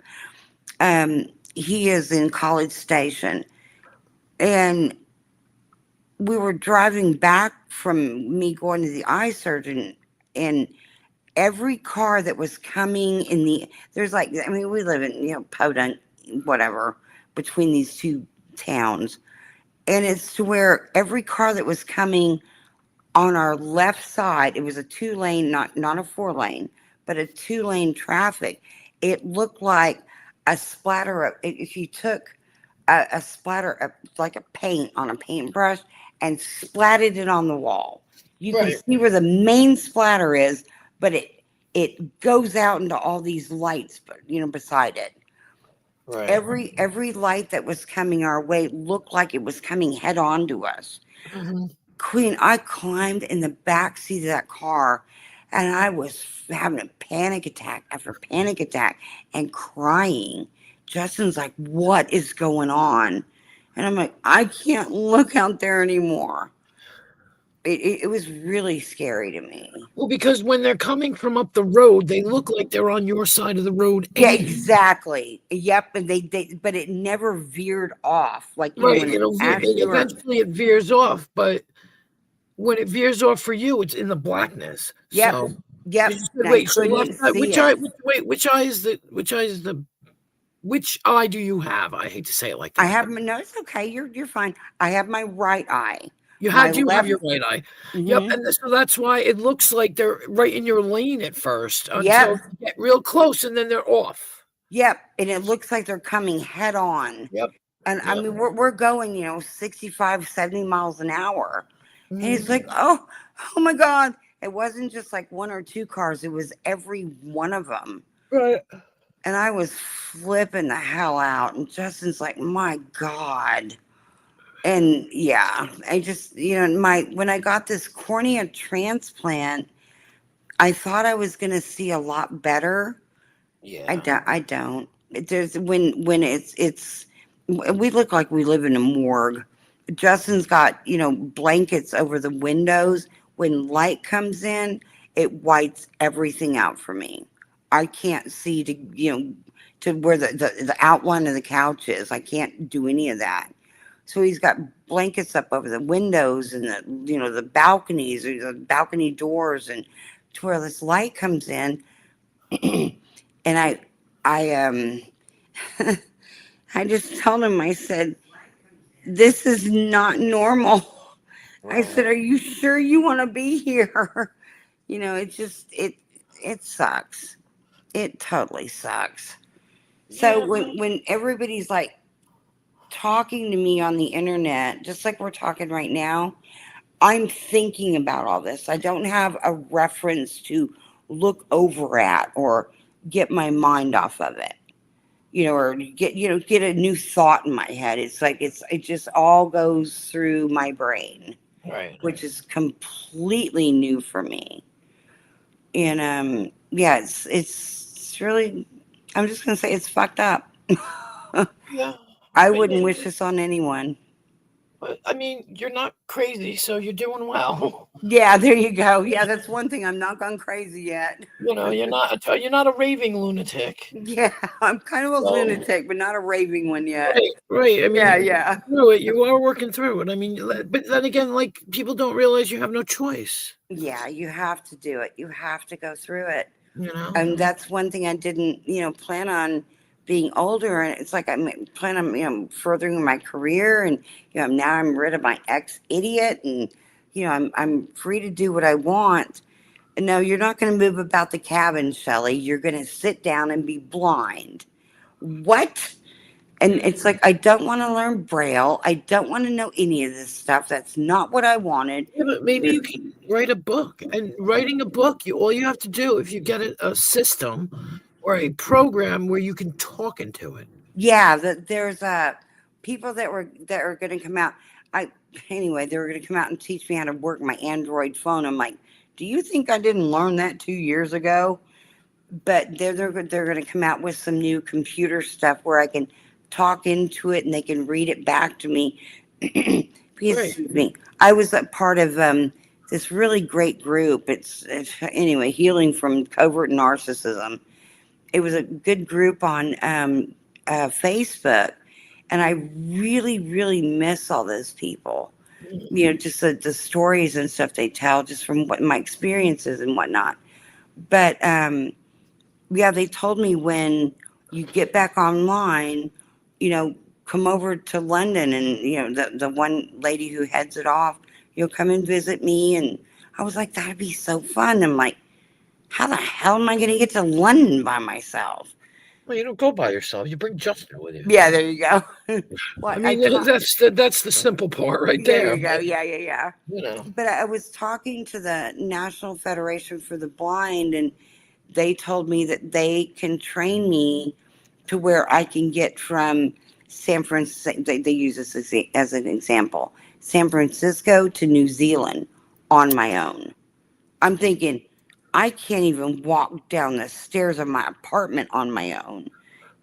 He is in College Station, and we were driving back from me going to the eye surgeon, and every car that was coming there's like, I mean, we live in, Podunk, whatever, between these two towns. And it's to where every car that was coming on our left side, it was a 2-lane, not a 4-lane, but a 2-lane traffic. It looked like a splatter of, if you took a splatter of like a paint on a paintbrush and splatted it on the wall. You can see where the main splatter is, but it goes out into all these lights, but beside it. Right. Every light that was coming our way looked like it was coming head on to us. Mhm. Queen, I climbed in the back seat of that car, and I was having a panic attack after panic attack and crying. Justin's like, what is going on? And I'm like, I can't look out there anymore. it was really scary to me. Well, because when they're coming from up the road, they look like they're on your side of the road. Yeah, anyway. exactly. Yep, and but it never veered off. Like, Right. when It'll actually were, eventually it veers off, but when it veers off for you, it's in the blackness. Yep. So yep, you said, and I wait, so couldn't left even eye, see which it. eye? Which eye do you have? I hate to say it like that. I have no, it's okay. You're fine. I have my right eye. You my do have left- your right eye. Yep, Mhm. and so that's why it looks like they're right in your lane at first until Yep. you get real close, and then they're off. Yep, and it looks like they're coming head on. Yep. And I Yep. mean, we're going, 65, 70 miles an hour. And it's Mhm. like, oh my God. It wasn't just like one or two cars. It was every one of them. Right. And I was flipping the hell out. And Justin's like, my God. And yeah, I just, when I got this cornea transplant, I thought I was going to see a lot better. Yeah. I don't. There's when it's we look like we live in a morgue. Justin's got, blankets over the windows. When light comes in, it whites everything out for me. I can't see to where the outline of the couch is. I can't do any of that. So he's got blankets up over the windows and the balconies or the balcony doors, and to where this light comes in. And I I just told him, I said, this is not normal. I said, are you sure you want to be here? It sucks. It totally sucks. So when everybody's like talking to me on the internet, just like we're talking right now, I'm thinking about all this. I don't have a reference to look over at or get my mind off of it, or get a new thought in my head. It's like it just all goes through my brain, Right. which is completely new for me. And yeah, it's really, I'm just gonna say it's fucked up. Yeah. I wouldn't wish this on anyone. But I mean, you're not crazy, so you're doing well. Yeah, there you go. Yeah, that's one thing. I'm not gone crazy yet. You're not a raving lunatic. Yeah, I'm kind of a So- lunatic, but not a raving one yet. Right. I mean, Yeah. through it, you are working through it. I mean, but then again, like, people don't realize you have no choice. Yeah, you have to do it. You have to go through it. And That's one thing I didn't, plan on being older. And it's like I plan on, furthering my career. And, now I'm rid of my ex-idiot. And, I'm free to do what I want. And no, you're not going to move about the cabin, Shelley. You're going to sit down and be blind. What? And it's like, I don't want to learn Braille. I don't want to know any of this stuff. That's not what I wanted. Yeah, but maybe you can write a book. And writing a book, all you have to do, if you get a system or a program where you can talk into it. Yeah, there's people that are going to come out. They were going to come out and teach me how to work my Android phone. I'm like, do you think I didn't learn that 2 years ago? But they're going to come out with some new computer stuff where I can talk into it and they can read it back to me. Because, excuse me, I was a part of this really great group. It's Healing from Covert Narcissism. It was a good group on Facebook, and I really, really miss all those people. Just the stories and stuff they tell, just from what my experiences and whatnot. But yeah, they told me when you get back online, come over to London, and the one lady who heads it off, come and visit me. And I was like, that'd be so fun. I'm like, how the hell am I going to get to London by myself? Well, you don't go by yourself. You bring Justin with you. Yeah, there you go. Well, I mean, that's the simple part right there. There you go. Yeah. But, But I was talking to the National Federation for the Blind, and they told me that they can train me to where I can get from San Francisco. They use this as an example. San Francisco to New Zealand on my own. I'm thinking, I can't even walk down the stairs of my apartment on my own.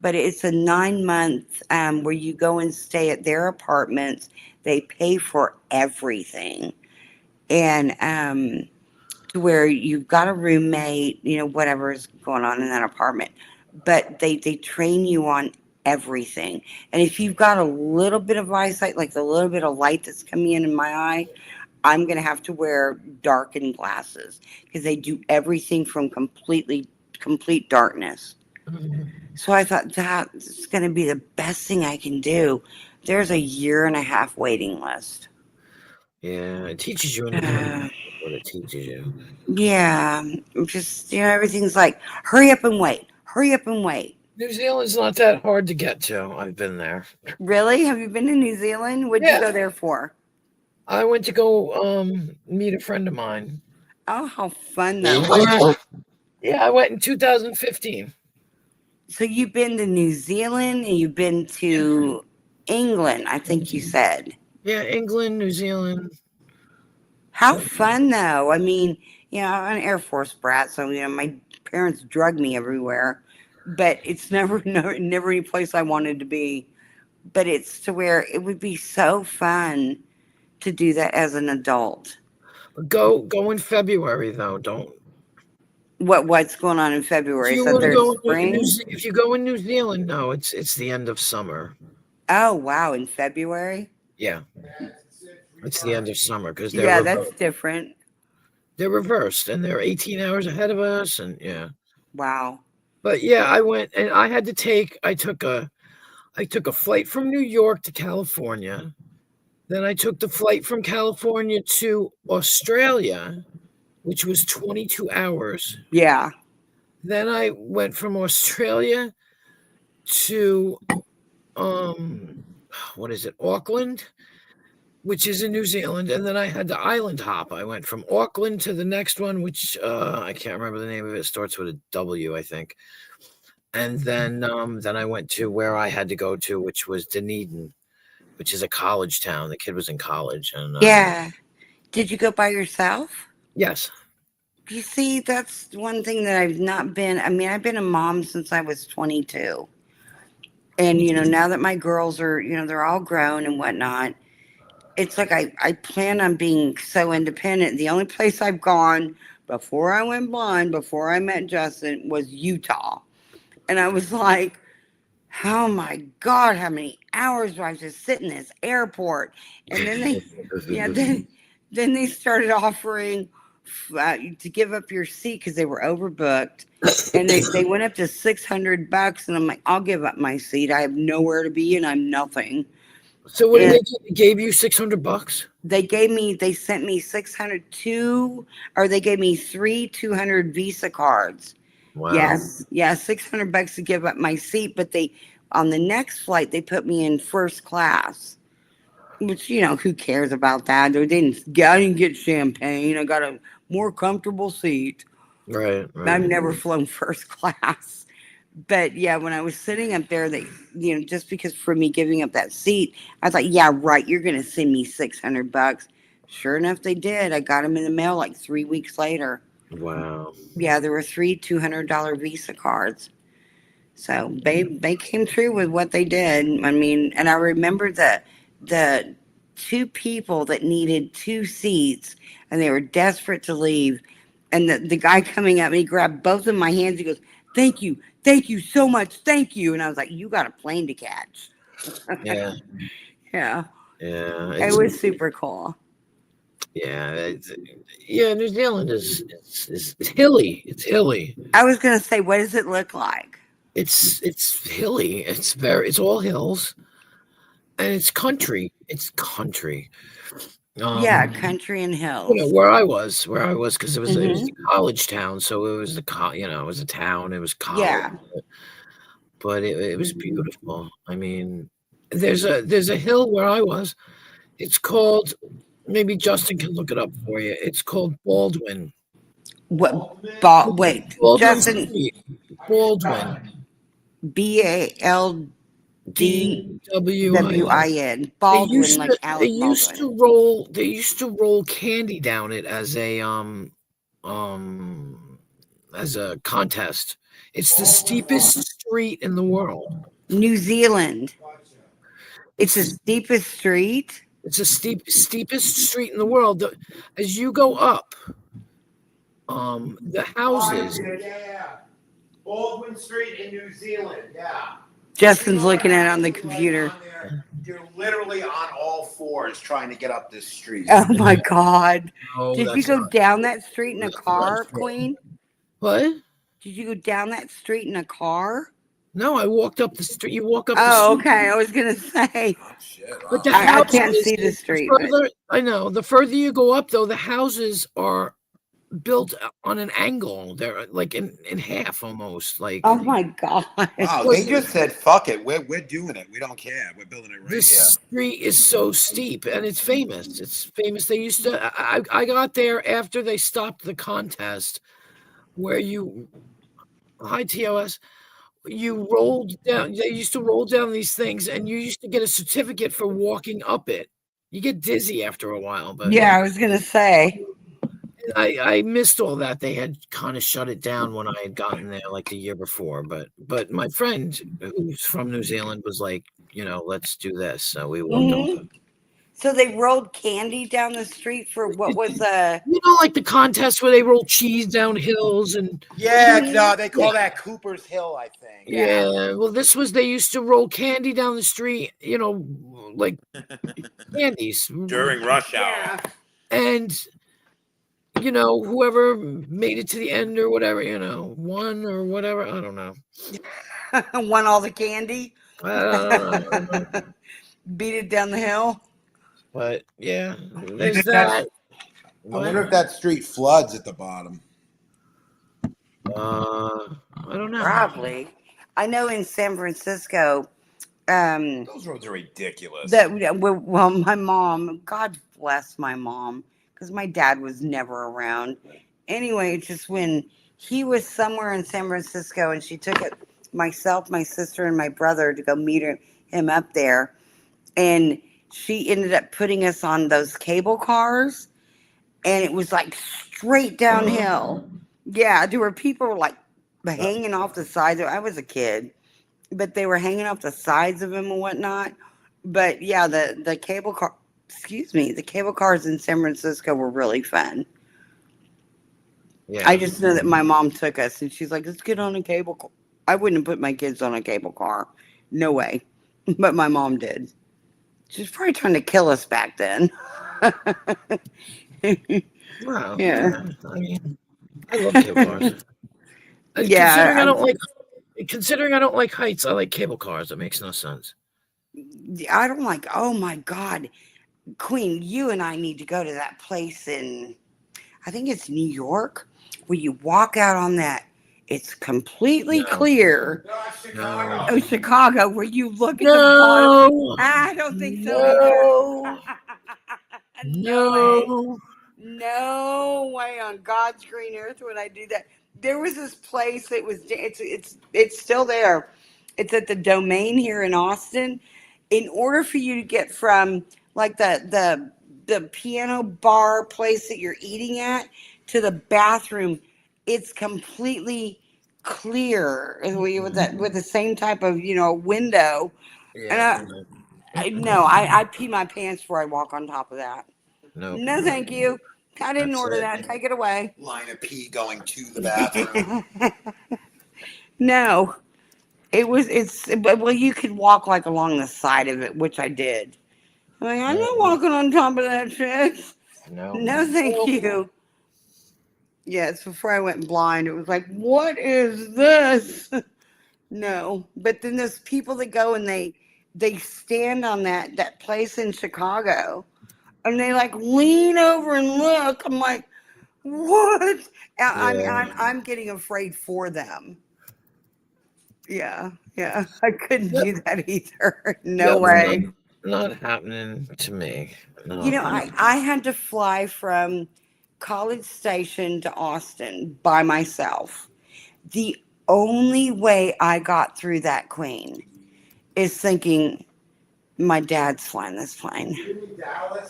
But it's a 9-month where you go and stay at their apartments. They pay for everything. and to where you've got a roommate, whatever is going on in that apartment, but they train you on everything. And if you've got a little bit of eyesight, like the little bit of light that's coming in my eye, I'm going to have to wear darkened glasses because they do everything from complete darkness. Mhm. So I thought that's going to be the best thing I can do. There's a 1.5 year waiting list. Yeah, it teaches you independence. What it teaches you. Yeah, just everything's like, hurry up and wait, hurry up and wait. New Zealand's not that hard to get to. I've been there. Really? Have you been to New Zealand? What'd Yeah. you go there for? I went to go meet a friend of mine. Oh, how fun though. Yeah, I went in 2015. So you've been to New Zealand and you've been to England, I think you said. Yeah, England, New Zealand. How fun though. I mean, I'm an Air Force brat, so my parents drug me everywhere, but it's never any place I wanted to be. But it's to where it would be so fun to do that as an adult. Go in February though. Don't. What's going on in February? If you, So wanna there's go in spring. if you go in New Zealand, no, it's the end of summer. Oh wow, in February. Yeah, it's the end of summer because Yeah, that's different. they're reversed and they're 18 hours ahead of us, and yeah. Wow. But yeah, I went and I took a flight from New York to California. Then I took the flight from California to Australia, which was 22 hours. Yeah. Then I went from Australia to what is it? Auckland, which is in New Zealand, and then I had the island hop. I went from Auckland to the next one, which I can't remember the name of it. It starts with a W, I think. And then I went to where I had to go to, which was Dunedin, which is a college town. The kid was in college, and Yeah. Did you go by yourself? yes, You see, that's one thing that I've not been. I mean, I've been a mom since I was 22. And, now that my girls are, they're all grown and whatnot, it's like I plan on being so independent. The only place I've gone before I went blind, before I met Justin, was Utah. And I was like, oh my God, how many hours do I have to sit in this airport? And then then they started offering to give up your seat because they were overbooked, and they went up to $600, and I'm like, I'll give up my seat. I have nowhere to be, and I'm nothing. So what did they do? They gave you $600? They sent me 602, or they gave me 200 Visa cards. Wow. Yes, yeah, $600 to give up my seat, but on the next flight they put me in first class. Which, who cares about that? I didn't get champagne. I got a more comfortable seat. Right. I've never flown first class. But yeah, when I was sitting up there, they, just because for me giving up that seat, I thought, yeah, right, you're going to send me $600. Sure enough, they did. I got them in the mail like 3 weeks later. Wow. Yeah, there were 3 $200 Visa cards. So they came through with what they did. I mean, and I remember the 2 people that needed 2 seats, and they were desperate to leave. And the guy coming up, he grabbed both of my hands. He goes, thank you so much. Thank you. And I was like, you got a plane to catch. Yeah. Yeah. Yeah. It was super cool. Yeah. New Zealand is hilly. It's hilly. I was going to say, what does it look like? It's hilly. It's all hills. And it's country. It's country. Yeah, country and hills. Where I was, because it was a college town, so it was it was a town. It was college. Yeah. But it was beautiful. I mean, there's a hill where I was. It's called. Maybe Justin can look it up for you. It's called Baldwin. What? Wait, Baldwin Justin. Street. Baldwin. BALDWIN. Baldwin, like Alec they used to roll candy down it as a contest. It's the steepest street in the world. New Zealand. It's the steepest street. It's the steepest street in the world. As you go up, the houses. Yeah. Baldwin Street in New Zealand. Yeah. Justin's looking at it on the computer. You're literally on all fours trying to get up this street. Oh my God. No, Did you that's go not- down that street in a that's not car, true. Queen? What? Did you go down that street in a car? No, I walked up the street. You walk up. Oh, the street. okay. I was gonna say. Oh, shit. But the Wow. I can't houses- see the street. the But, further, I know. The further you go up, though, the houses are built on an angle. They're like in half almost. Like oh my God. Wow, they just said, "Fuck it, we're doing it. We don't care. We're building it right this here." street is so steep, and it's famous. It's famous. They used to. I got there after they stopped the contest, where you. Hi TOS. You rolled down. They used to roll down these things, and you used to get a certificate for walking up it. You get dizzy after a while, but Yeah, I was gonna say. I missed all that. They had kind of shut it down when I had gotten there like the year before. But my friend who's from New Zealand was like, let's do this. So we walked Mhm. over. So they rolled candy down the street for what was Like the contest where they roll cheese down hills and Yeah, no, they call that Cooper's Hill, I think. yeah. Well, they used to roll candy down the street, like candies During rush hour. and whoever made it to the end or whatever, won or whatever. I don't know. won all the candy, I don't know. beat it down the hill. But yeah, there's that. I wonder if that street floods at the bottom. I don't know. Probably. I know in San Francisco, Those roads are ridiculous. well, my mom, God bless my mom, because my dad was never around. Anyway, just when he was somewhere in San Francisco and she took it, myself, my sister, and my brother to go meet him up there. And she ended up putting us on those cable cars. And it was like straight downhill. Yeah, there were people like hanging off the sides. I was a kid, but they were hanging off the sides of him and whatnot. But yeah, the cable car, the cable cars in San Francisco were really fun. Yeah. I just know that my mom took us and she's like, let's get on a cable car. I wouldn't have put my kids on a cable car. No way. But my mom did. She was probably trying to kill us back then. Wow. Yeah. I mean, I love cable cars. Yeah, Considering I don't like heights, I like cable cars. It makes no sense. I don't like, oh my God. Queen, you and I need to go to that place in, I think it's New York, where you walk out on that. It's completely No. clear. No. Oh, Chicago, where you look at the bottom. No. I don't think so either. No. No way. No way on God's green earth would I do that. There was this place that was it's still there. It's at the Domain here in Austin. In order for you to get from like the piano bar place that you're eating at to the bathroom, it's completely clear with the same type of window. Yeah. I pee my pants before I walk on top of that. No. No, thank you. I didn't That's order it. that. Take it away. Line of pee going to the bathroom. No, well, you could walk like along the side of it, which I did. I'm not walking on top of that shit. No. No, thank you. Yes, before I went blind, it was like, what is this? No, but then there's people that go and they stand on that place in Chicago, and they like lean over and look. I'm like, what? I mean, Yeah. I'm getting afraid for them. Yeah, I couldn't do that either. No way. Not happening to me. No. I had to fly from College Station to Austin by myself. The only way I got through that, Queen, is thinking my dad's flying this plane.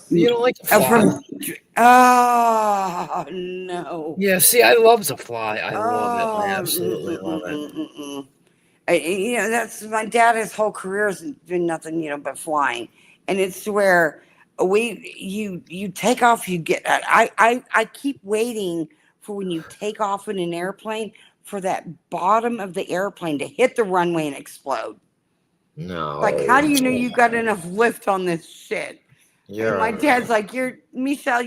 You don't like to Oh, fly? oh no. Yeah, see, I love to fly. I love Oh, it. I absolutely love it. That's my dad. His whole career has been nothing, but flying, and it's to where you take off, you get, I keep waiting for when you take off in an airplane for that bottom of the airplane to hit the runway and explode. No. Like, how do you know you got enough lift on this shit? And my dad's like, Michelle,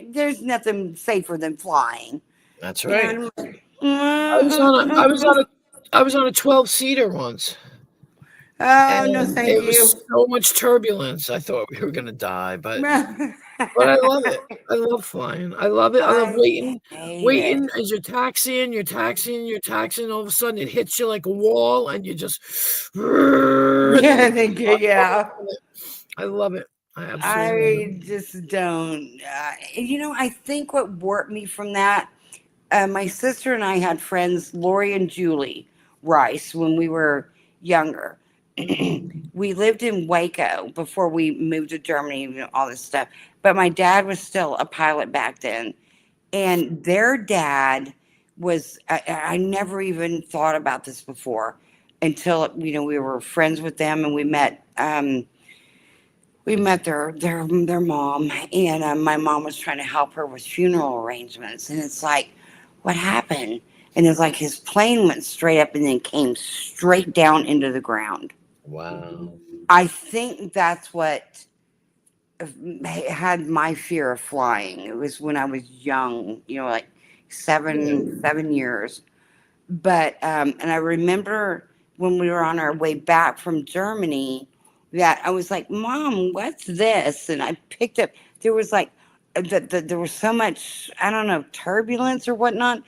there's nothing safer than flying. That's You know, right. and I'm like, I was on a 12-seater once. oh, no, And thank it was you. so much turbulence. I thought we were gonna die, but I love it. I love flying. I love it. I love hate waiting it. as you're taxiing. All of a sudden, it hits you like a wall, and you just Yeah, thank you. Yeah. I love it. I absolutely. I just don't. I think what warped me from that, my sister and I had friends, Lori and Julie Rice, when we were younger. We lived in Waco before we moved to Germany, all this stuff. But my dad was still a pilot back then. And their dad was, I never even thought about this before until, we were friends with them and we met their mom, and my mom was trying to help her with funeral arrangements, and it's like, what happened? And it's like his plane went straight up and then came straight down into the ground. Wow. I think that's what had my fear of flying. It was when I was young, like seven years. But and I remember when we were on our way back from Germany that I was like, Mom, what's this? And I picked up, there was like, there was so much, I don't know, turbulence or whatnot.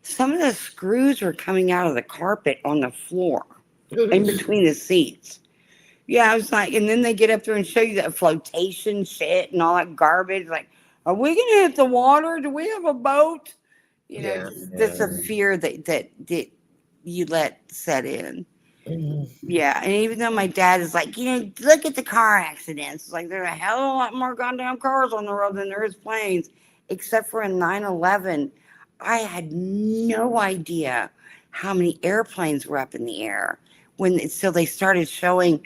Some of the screws were coming out of the carpet on the floor in between the seats. Yeah, I was like, and then they get up there and show you that flotation shit and all that garbage. Like, are we going to hit the water? Do we have a boat? That's a fear that you let set in. Yeah, and even though my dad is like, look at the car accidents. It's like there's a hell of a lot more goddamn cars on the road than there is planes, except for in 9/11. I had no idea how many airplanes were up in the air so they started showing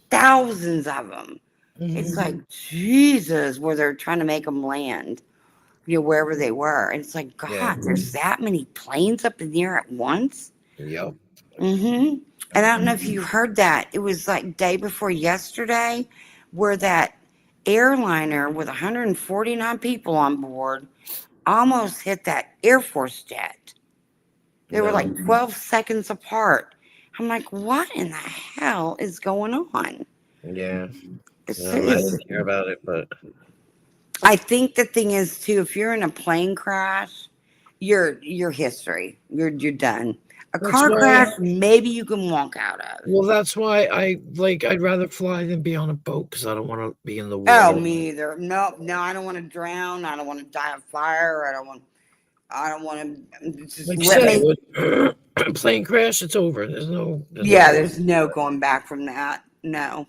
thousands of them. It's like, Jesus, where they're trying to make them land, wherever they were. And it's like, God, there's that many planes up in the air at once. Yep. And I don't know if you heard that. It was like day before yesterday where that airliner with 149 people on board almost hit that Air Force jet. They were like 12 seconds apart. I'm like, what in the hell is going on? Yeah. I didn't hear about it, but I think the thing is too, if you're in a plane crash, you're history. You're done. A car crash, maybe you can walk out of. Well, that's why I'd rather fly than be on a boat because I don't want to be in the water. Oh, me either. No, I don't want to drown. I don't want to die of fire. I don't want to just plane crash. It's over. There's no going back from that. No.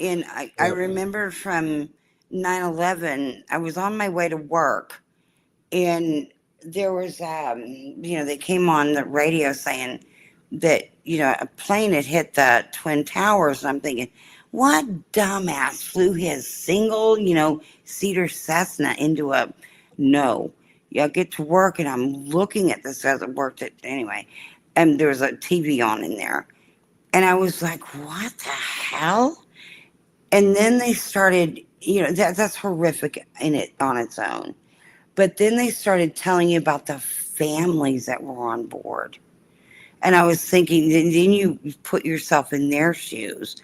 And I remember from 9/11, I was on my way to work, and there was, they came on the radio saying that, a plane had hit the Twin Towers. And I'm thinking, what dumbass flew his single, seater Cessna into a, no. I get to work and I'm looking at this as I worked at, anyway, and there was a TV on in there. And I was like, what the hell? And then they started, that's horrific on its own. But then they started telling you about the families that were on board. And I was thinking, then you put yourself in their shoes.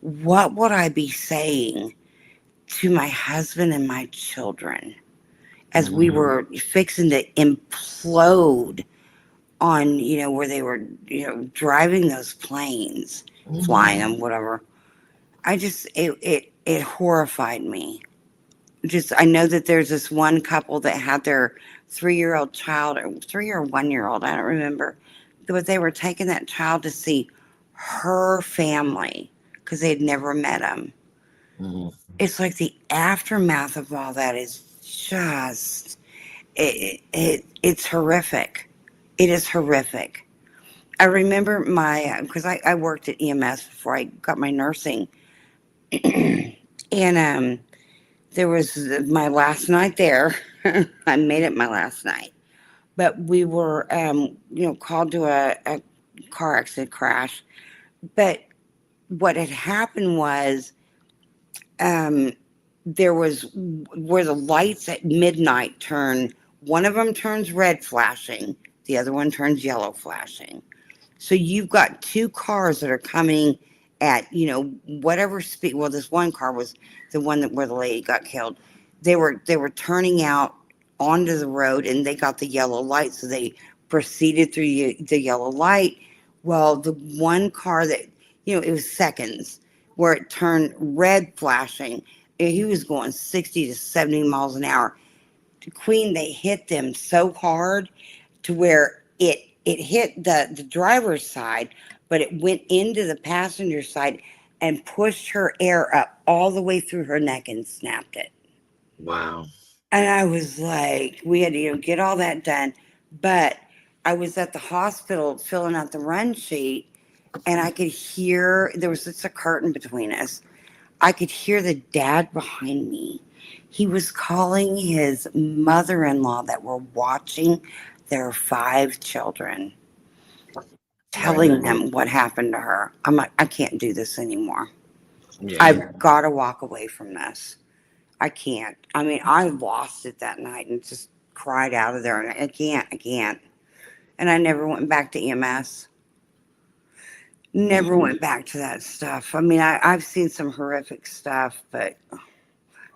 What would I be saying to my husband and my children as we were fixing to implode on, where they were, driving those planes, flying them, whatever. I just, it horrified me. I know that there's this one couple that had their 3-year-old child, or 3 or 1-year-old, I don't remember, but they were taking that child to see her family because they had never met him. It's like the aftermath of all that is just, it's horrific. It is horrific. I remember because I worked at EMS before I got my nursing. And there was my last night there. I made it my last night, but we were, called to a car accident crash. But what had happened was, there was where the lights at midnight turn. One of them turns red flashing, the other one turns yellow flashing. So you've got two cars that are coming at, whatever speed. Well, this one car was the one where the lady got killed. They were turning out onto the road, and they got the yellow light, so they proceeded through the yellow light. Well, the one car that, it was seconds where it turned red flashing, and he was going 60 to 70 miles an hour. To Queen, they hit them so hard to where it hit the driver's side, but it went into the passenger side and pushed her air up all the way through her neck and snapped it. Wow. And I was like, we had to get all that done. But I was at the hospital filling out the run sheet, and I could hear, there was just a curtain between us. I could hear the dad behind me. He was calling his mother-in-law that were watching their 5 children, telling them what happened to her. I'm like, I can't do this anymore. Yeah. I've got to walk away from this. I can't. I mean, I lost it that night and just cried out of there. And I can't. And I never went back to EMS. Never went back to that stuff. I mean, I've seen some horrific stuff, but,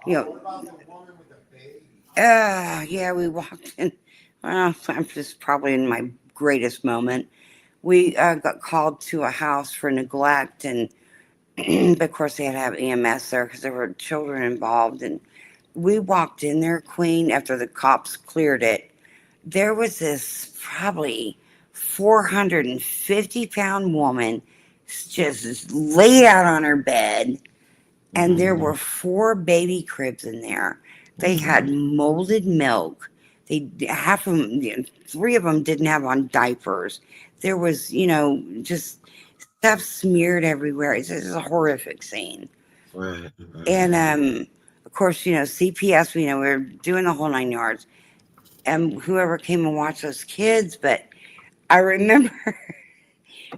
yeah, we walked in. Well, I'm just probably in my greatest moment. We got called to a house for neglect, and but of course they had to have EMS there because there were children involved. And we walked in there, Queen, after the cops cleared it. There was this probably 450-pound woman just laid out on her bed, and there were 4 baby cribs in there. They had molded milk. Half of them, 3 of them didn't have on diapers. There was, just stuff smeared everywhere. It's a horrific scene. Right. And of course, CPS, we were doing the whole 9 yards. And whoever came and watched those kids, but I remember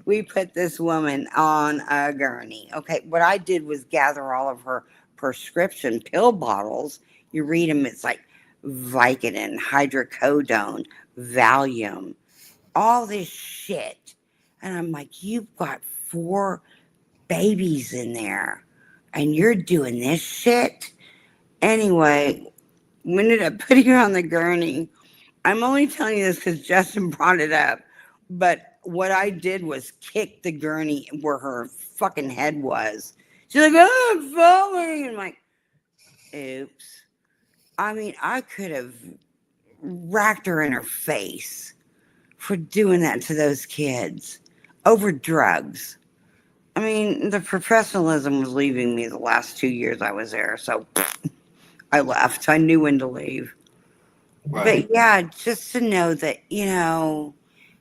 we put this woman on a gurney. Okay, what I did was gather all of her prescription pill bottles. You read them, it's like Vicodin, hydrocodone, Valium, all this shit. And I'm like, you've got 4 babies in there, and you're doing this shit? Anyway, we ended up putting her on the gurney. I'm only telling you this because Justin brought it up. But what I did was kick the gurney where her fucking head was. She's like, oh, I'm falling. And I'm like, oops. I mean, I could have racked her in her face for doing that to those kids over drugs. I mean, the professionalism was leaving me the last 2 years I was there. So I left. I knew when to leave. Right. But yeah, just to know that,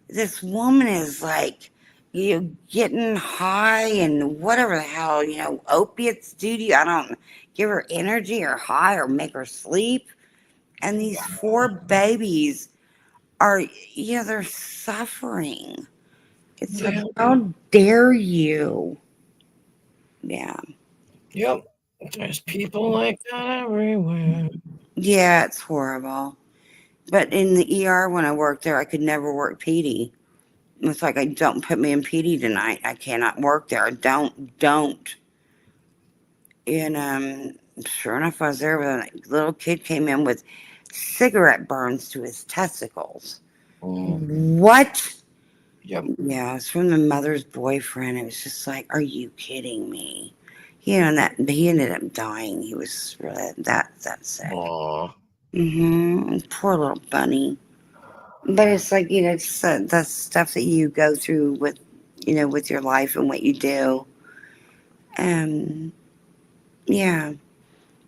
this woman is like, getting high and whatever the hell, opiates do to you. I don't give her energy or high or make her sleep. And these 4 babies are, they're suffering. It's like, how dare you? Yeah. Yep. There's people like that everywhere. Yeah, it's horrible. But in the ER when I worked there, I could never work PD. It's like, don't put me in PD tonight. I cannot work there. Don't. And sure enough, I was there when a little kid came in with cigarette burns to his testicles. What? Yep. Yeah, it's from the mother's boyfriend. It was just like, are you kidding me? And that he ended up dying. He was really that sick. Aw. Poor little bunny. But it's like, it's the stuff that you go through with, with your life and what you do. Yeah.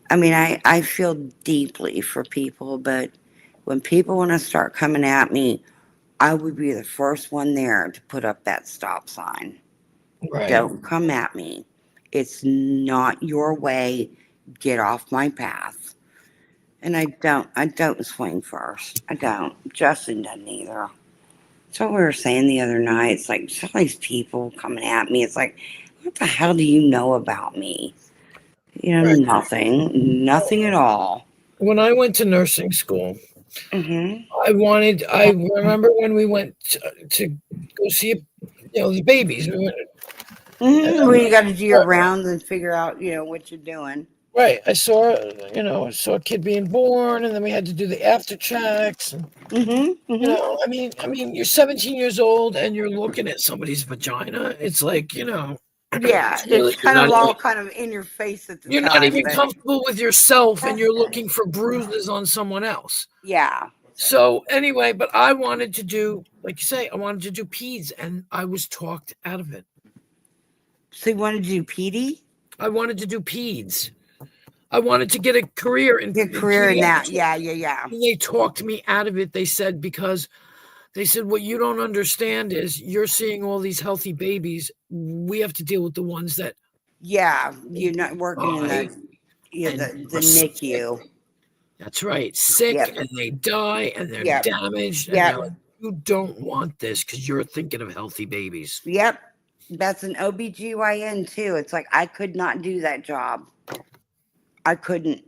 I mean, I feel deeply for people, but when people want to start coming at me, I would be the first one there to put up that stop sign. Right. Don't come at me. It's not your way. get off my path. And I don't swing first. I don't. Justin doesn't either. That's what we were saying the other night. It's like some of these people coming at me. It's like, what the hell do you know about me? You know, Right. nothing at all. When I went to nursing school, Mm-hmm. I remember when we went to go see, the babies. We went, Well, you got to do your rounds and figure out, what you're doing. right. I saw a kid being born, and then we had to do the after checks. And, I mean, you're 17 years old and you're looking at somebody's vagina. It's like, Yeah, really- it's kind of all kind of in your face at the you're time. not even but- comfortable with yourself, and you're looking for bruises on someone else. Yeah. So anyway, but I wanted to do, like you say, I wanted to do peds, and I was talked out of it. So you wanted to do PD? I wanted to do peds. I wanted to get a career in Your career in that. pediatrics. Yeah. And they talked me out of it. They said, what you don't understand is you're seeing all these healthy babies. We have to deal with the ones that. Yeah, you're not working in the NICU. That's right. Sick, Yep. and they die, and they're Yep. damaged. And Yep. they're like, you don't want this because you're thinking of healthy babies. Yep. That's an OBGYN too. It's like I could not do that job. I could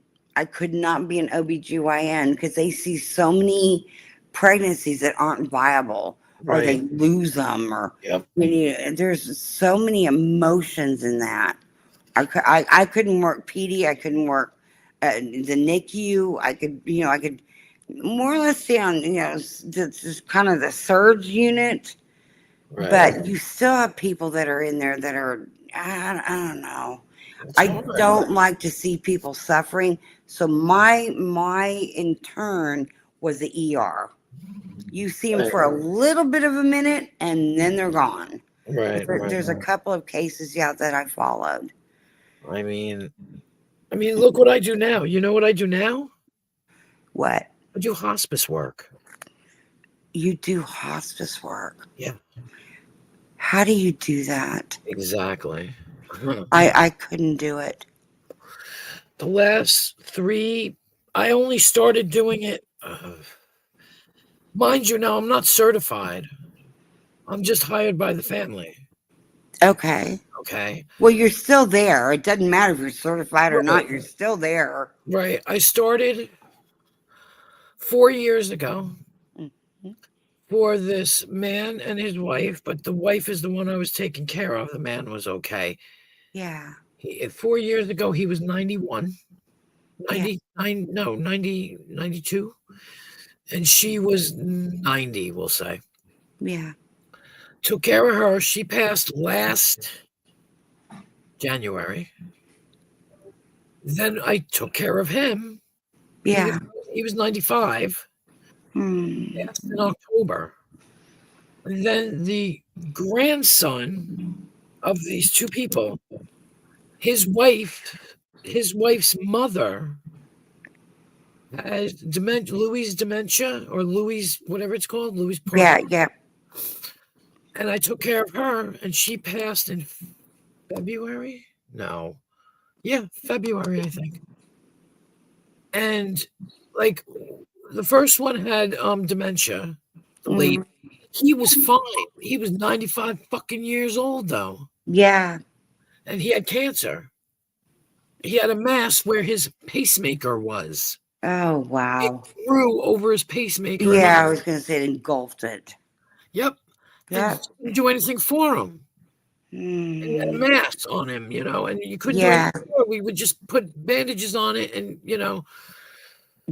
not be an OBGYN because they see so many pregnancies that aren't viable, or they lose them, or Yep. there's so many emotions in that. I couldn't work PD. I couldn't work the NICU. I could more or less stay on just kind of the surge unit. Right. But you still have people that are in there that are, I don't know. I don't like to see people suffering. So my intern was the ER. You see them for a little bit of a minute and then they're gone. Right. There's a couple of cases, that I followed. I mean, look what I do now. You know what I do now? What? I do hospice work. You do hospice work? Yeah. How do you do that? Exactly. I couldn't do it. The last 3, I only started doing it. Mind you, now I'm not certified. I'm just hired by the family. Okay. Okay. Well, you're still there. It doesn't matter if you're certified or not. You're still there. Right. I started 4 years ago for this man and his wife, but the wife is the one I was taking care of. The man was okay. Yeah. 4 years ago, he was 91, 99, no, 90, 92. And she was 90, we'll say. Yeah. Took care of her. She passed last January. Then I took care of him. Yeah. He was 95. Passed in October. And then the grandson of these two people, his wife's mother has dementia, Louis dementia, or Louis, whatever it's called, Louis. Yeah. And I took care of her, and she passed in February. No, yeah, February, I think. And like the first one had dementia. The late, he was fine. He was 95 fucking years old though. Yeah. And he had cancer. He had a mass where his pacemaker was. Oh, wow. It grew over his pacemaker. Yeah, I was going to say it engulfed it. Yep. Yeah. Didn't do anything for him. And he had a mass on him, and you couldn't do anything for it. We would just put bandages on it and,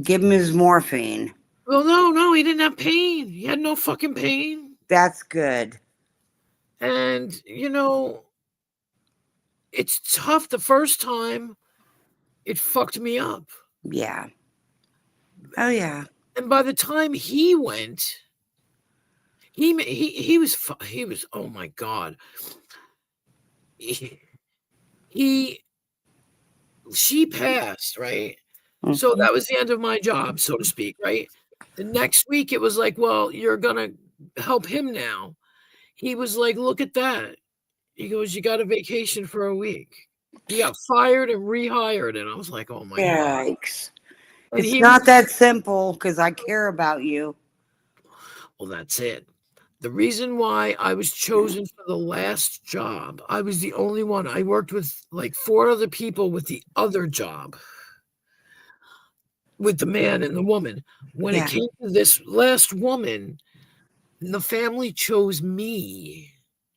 give him his morphine. Well, no, he didn't have pain. He had no fucking pain. That's good. And, it's tough. The first time, it fucked me up. Yeah. Oh, yeah. And by the time he went, he was, oh my God. She passed, right? So that was the end of my job, so to speak, right? The next week it was like, well, you're gonna help him now. He was like, look at that. He goes, you got a vacation for a week. He got fired and rehired, and I was like, oh my God. Yikes. And It's he not was, that simple because I care about you. well, that's it. The reason why I was chosen for the last job, I was the only one. I worked with like 4 other people with the other job, with the man and the woman. When it Yeah. came to this last woman, the family chose me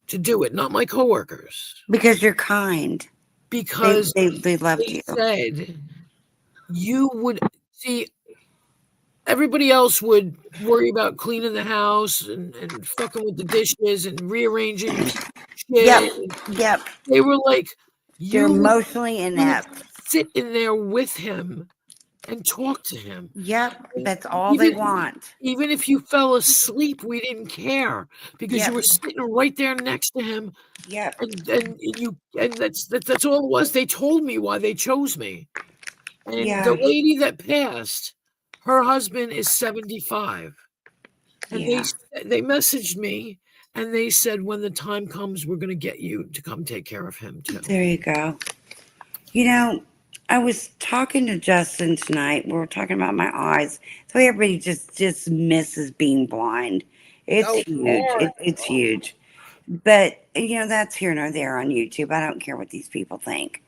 to do it, not my coworkers, Because you're kind. because They loved they you. said you would see. Everybody else would worry about cleaning the house and fucking with the dishes and rearranging Yep. shit. Yep. They were like, They're you would emotionally inept. sit in there with him and talk to him. Yep. And That's all they even, want. even if you fell asleep, we didn't care because you Yep. were sitting right there next to him. Yep. And that's all it was. They told me why they chose me. And the Yeah. lady that passed, her husband is 75. And Yeah. they messaged me and they said, when the time comes, we're gonna get you to come take care of him too. There you go. You know, I was talking to Justin tonight. We were talking about my eyes. The way everybody just misses being blind. It's Oh, huge. It's huge. But you know, that's here nor there on YouTube. I don't care what these people think.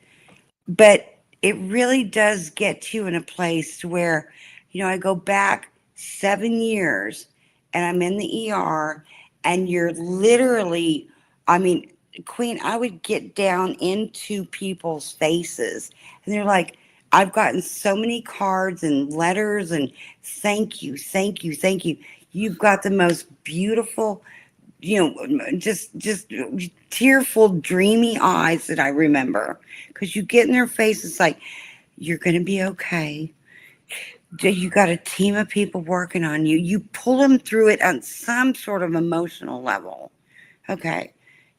But it really does get you in a place where, you know, I go back 7 years and I'm in the ER and you're literally, I mean, Queen, I would get down into people's faces and they're like, I've gotten so many cards and letters and thank you, thank you, thank you. You've got the most beautiful, you know, just tearful, dreamy eyes that I remember. Because you get in their face, it's like, you're going to be okay. You got a team of people working on you. You pull them through it on some sort of emotional level. Okay.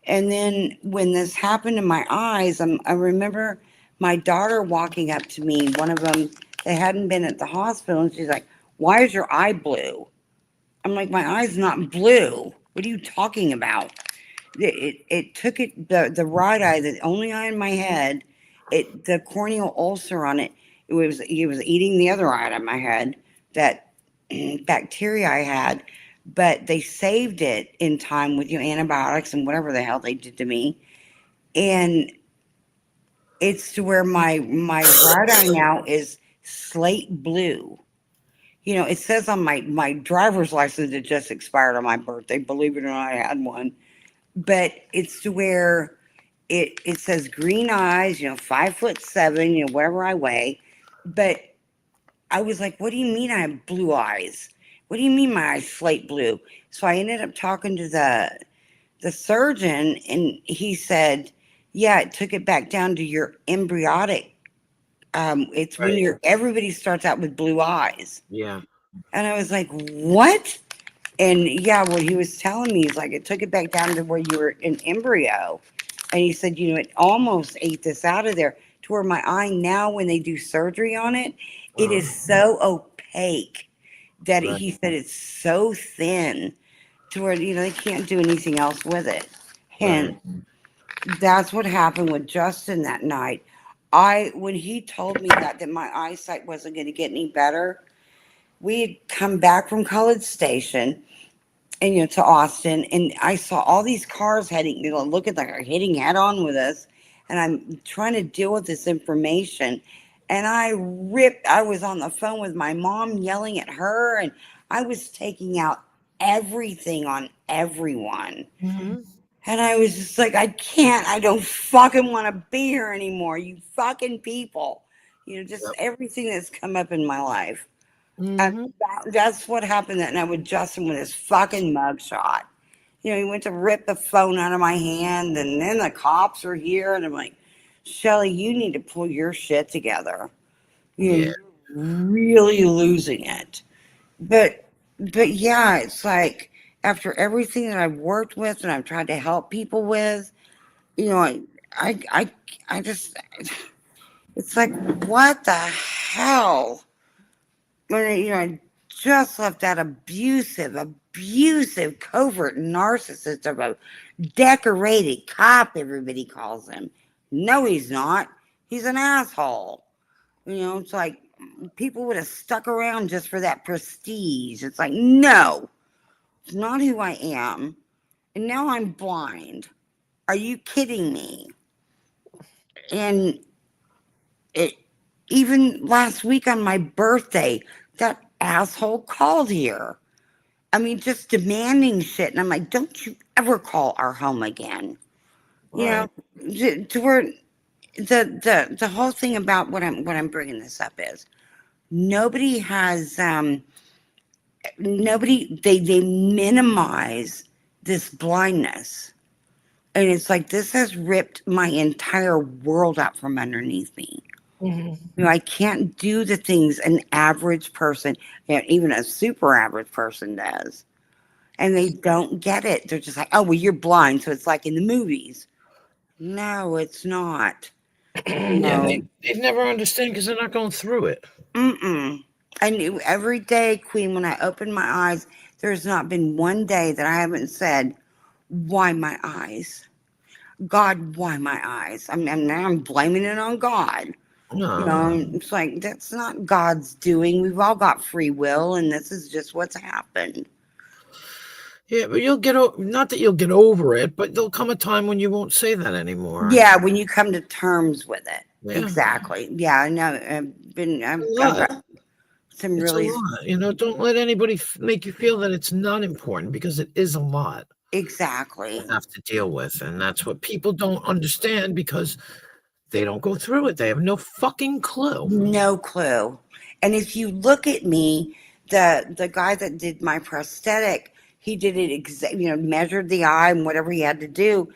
And then when this happened in my eyes, I remember my daughter walking up to me. One of them, they hadn't been at the hospital, and she's like, "Why is your eye blue?" I'm like, "My eye's not blue. What are you talking about?" It took it the right eye, the only eye in my head. The corneal ulcer on it. It was eating the other eye out of my head. That bacteria I had, but they saved it in time with antibiotics and whatever the hell they did to me, and it's to where my right eye now is slate blue. You know, it says on my driver's license it just expired on my birthday. Believe it or not, I had one, but it's to where it says green eyes. You know, 5'7". You know, whatever I weigh, but I was like, what do you mean I have blue eyes? What do you mean my eyes slate blue? So I ended up talking to the surgeon, and he said, yeah, it took it back down to your embryonic. It's when Right. everybody starts out with blue eyes. Yeah. And I was like, what? And yeah, what he was telling me is like, it took it back down to where you were an embryo. And he said, you know, it almost ate this out of there to where my eye now, when they do surgery on it, it is so opaque that Right. he said it's so thin to where, you know, they can't do anything else with it. And that's what happened with Justin that night. When he told me that my eyesight wasn't going to get any better, we had come back from College Station and, you know, to Austin, and I saw all these cars heading, you know, looking like they're hitting head on with us. And I'm trying to deal with this information. And I was on the phone with my mom yelling at her, and I was taking out everything on everyone. Mhm. And I was just like, I don't fucking want to be here anymore. You fucking people. You know, just everything that's come up in my life. Mhm. And that's what happened that night with Justin with his fucking mugshot. You know, he went to rip the phone out of my hand, and then the cops were here, and I'm like, Shelly, you need to pull your shit together. Yeah. You're really losing it. But yeah, it's like after everything that I've worked with and I've tried to help people with, you know, I just, it's like, what the hell? When, you know, I just left that abusive, covert narcissist of a decorated cop, everybody calls him. No, he's not. He's an asshole. You know, it's like people would have stuck around just for that prestige. It's like, no, it's not who I am. And now I'm blind. Are you kidding me? And it, even last week on my birthday, that asshole called here. I mean, just demanding shit. And I'm like, don't you ever call our home again. You know, to where the whole thing about what I'm bringing this up is nobody has nobody they minimize this blindness, and it's like this has ripped my entire world out from underneath me. You know, I can't do the things an average person, you know, even a super average person does, and they don't get it. They're just like, oh well, you're blind, so it's like in the movies. No, it's not. Yeah, No. they've never understand because they're not going through it. I knew every day, Queen, when I open my eyes, there's not been one day that I haven't said, why my eyes? God, why my eyes? Now I'm blaming it on God. No. You know, it's like, that's not God's doing. We've all got free will, and this is just what's happened. Yeah, but you'll get not that you'll get over it, but there'll come a time when you won't say that anymore. Yeah, when you come to terms with it. Yeah. Exactly. Yeah, I know. I've got some It's really a lot. You know, don't let anybody make you feel that it's not important because it is a lot. Exactly. You have to deal with, and that's what people don't understand because they don't go through it. They have no fucking clue. No clue. And if you look at me, the guy that did my prosthetic, he did it measured the eye and whatever he had to do.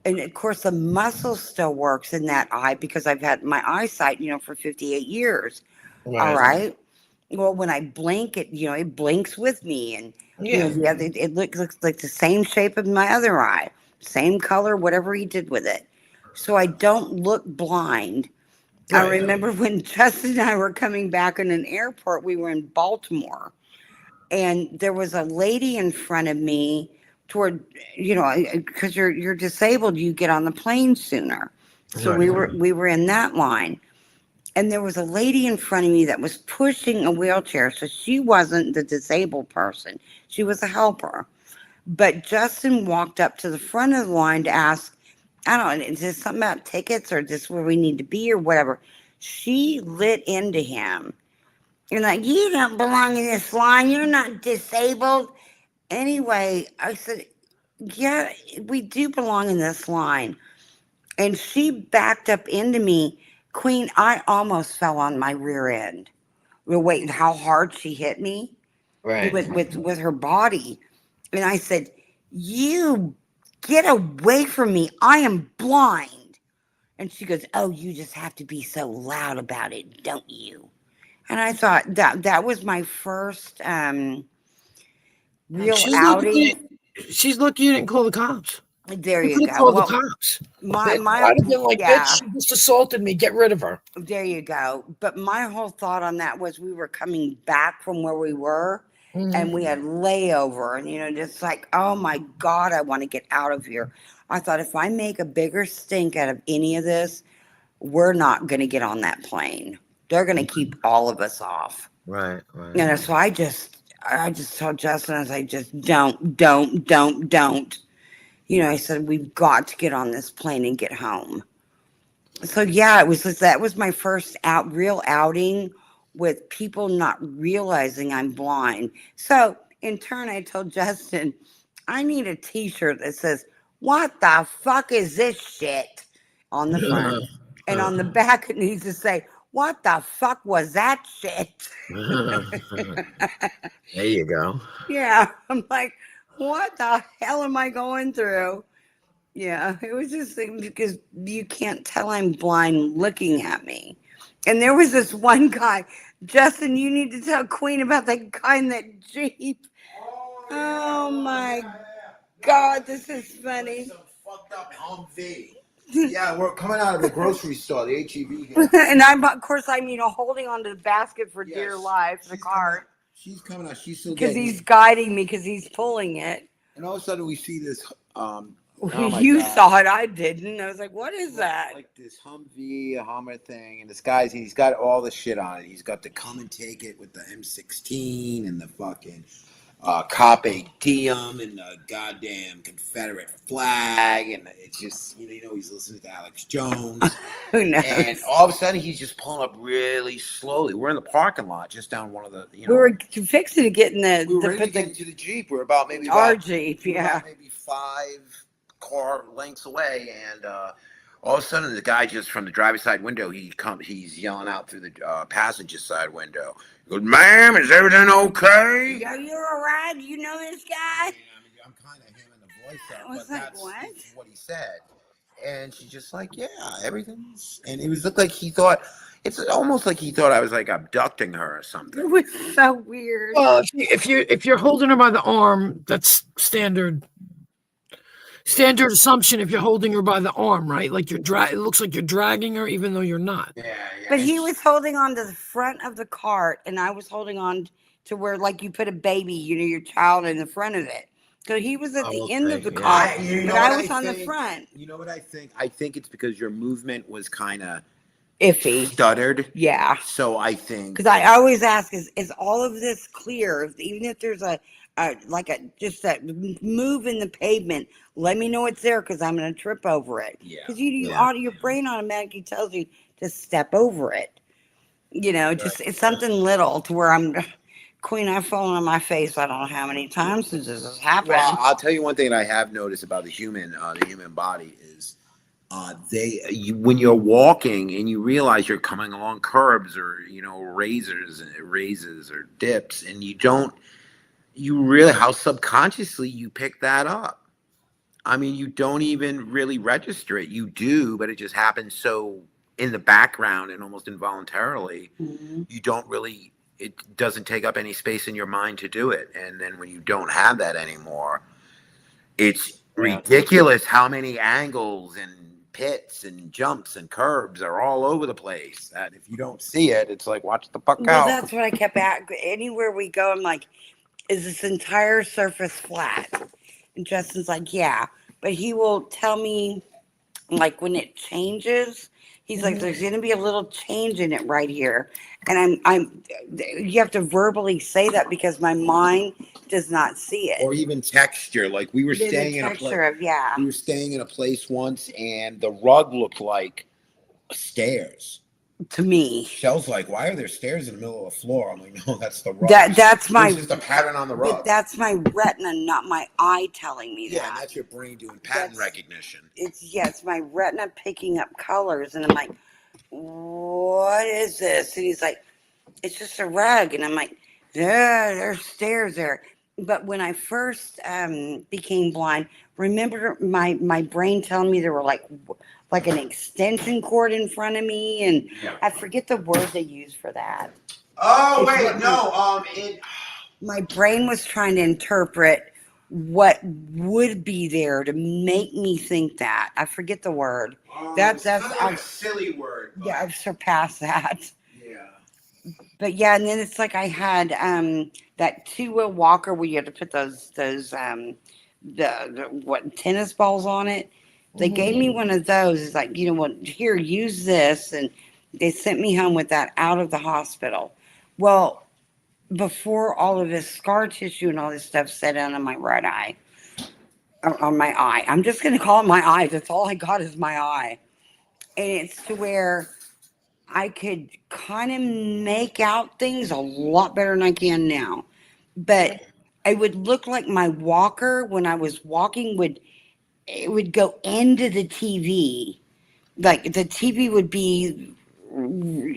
And of course the muscle still works in that eye because I've had my eyesight, for 58 years. All right. Well, when I blink, it blinks with me, and it looks like the same shape of my other eye, same color, whatever he did with it. So I don't look blind. I remember when Justin and I were coming back in an airport, we were in Baltimore, and there was a lady in front of me because you're disabled, you get on the plane sooner. So we were in that line. And there was a lady in front of me that was pushing a wheelchair. So she wasn't the disabled person. She was a helper. But Justin walked up to the front of the line to ask, I don't know, is this something about tickets or just where we need to be or whatever? She lit into him. You're like, you don't belong in this line. You're not disabled. Anyway, I said, yeah, we do belong in this line. And she backed up into me. Queen, I almost fell on my rear end. Wait, how hard she hit me with her body. And I said, you get away from me. I am blind. And she goes, oh, you just have to be so loud about it, don't you? And I thought that was my first real outing. She's lucky you didn't call the cops. There you go. Call the cops. My bitch, she just assaulted me. Get rid of her. There you go. But my whole thought on that was we were coming back from where we were, and we had layover, and just like, oh my God, I want to get out of here. I thought if I make a bigger stink out of any of this, we're not going to get on that plane. They're going to keep all of us off. Right. So I just told Justin, I was like, just don't. I said, we've got to get on this plane and get home. So yeah, that was my first real outing with people not realizing I'm blind. So in turn, I told Justin, I need a t-shirt that says, what the fuck is this shit on the front? And on the back, it needs to say, what the fuck was that shit? There you go. Yeah. I'm like, what the hell am I going through? Yeah, it was just because you can't tell I'm blind looking at me. And there was this one guy, Justin, you need to tell Queen about that guy in that Jeep. Oh my God, this is funny. Some fucked up Humvee. Yeah, we're coming out of the grocery store, the HEB here. And I'm holding onto the basket for dear life, the cart. She's coming out. She's still because he's guiding me because he's pulling it. And all of a sudden we see this Oh my You God. saw it, I didn't. I was like, what is that? Like this Humvee, a Hummer thing, and this guy's, he's got all the shit on it. He's got the Come and Take It with the M16 and the fucking Carpe Diem and the goddamn Confederate flag, and it's just, you know, he's listening to Alex Jones. Who knows? And all of a sudden, he's just pulling up really slowly. We're in the parking lot, just down one of the, you know. We were fixing to get in We were the, ready to get into the Jeep. We're about maybe our about, Jeep, we were yeah. about maybe 5 car lengths away, and all of a sudden, the guy just from the driver's side window, he's yelling out through the passenger side window. He goes, "Ma'am, is everything okay?" Are you all right? You know this guy? I'm kind of hamming the voice up, I was but like, that's what? what he said. And she's just like, "Yeah, everything's," and it was looked like he thought, it's almost like he thought I was like abducting her or It something. was so weird. Well, if you're holding her by the arm, that's standard assumption. If you're holding her by the arm, right? Like it looks like you're dragging her, even though you're not. Yeah. But he was holding on to the front of the cart, and I was holding on to where, like, you put a baby, you know, your child in the front of it. So he was at the end of the yeah. cart, You know but I what was on the think? front. You know what I think? I think it's because your movement was kind of Iffy. stuttered. Yeah. So I think, Because I always ask, is all of this clear? Even if there's just that move in the pavement, let me know it's there because I'm going to trip over it. yeah. Because Yeah. your brain automatically tells you to step over it. You know, just it's something little to where Queen, I've fallen on my face. I don't know how many times since this has happened. Well, I'll tell you one thing that I have noticed about the human body is when you're walking and you realize you're coming along curbs or, you know, raises or dips, and you really, how subconsciously you pick that up. I mean, you don't even really register it. You do, but it just happens so in the background and almost involuntarily. Mhm. You don't really, it doesn't take up any space in your mind to do it. And then when you don't have that anymore, it's ridiculous how many angles and pits and jumps and curbs are all over the place. That if you don't see it, it's like, watch the fuck Well, out. that's what I kept at. Anywhere we go, I'm like, is this entire surface flat? And Justin's like, yeah. But he will tell me, like, when it changes, he's like, there's going to be a little change in it right here. And you have to verbally say that because my mind does not see it. Or even texture. Like we were The staying in a place. texture of, yeah. We were staying in a place once, and the rug looked like stairs. To me. Shell's like, "Why are there stairs in the middle of the floor?" I'm like, "No, that's the rug. That's my. It's just a pattern on the rug." But that's my retina, not my eye telling me Yeah, and that. that's your brain doing pattern That's- recognition. It's my retina picking up colors, and I'm like, what is this? And he's like, it's just a rug, and I'm like, there's stairs there. But when I first became blind, remember my brain telling me there were like an extension cord in front of me, and Yeah. I forget the word they use for that. Oh It's wait, what no. My brain was trying to interpret what would be there to make me think that. I forget the word. That's kind of like I've- a silly word. But Yeah, I've surpassed that. yeah. But yeah, and then it's like I had that 2-wheel walker where you have to put those the tennis balls on it. They gave me one of those. It's like, you know what, here, use this, and they sent me home with that out of the hospital. Well, before all of this scar tissue and all this stuff set down on my right eye, on my eye. I'm just gonna call it my eye. That's all I got is my eye. And it's to where I could kind of make out things a lot better than I can now. But it would look like my walker when I was walking it would go into the TV. Like the TV would be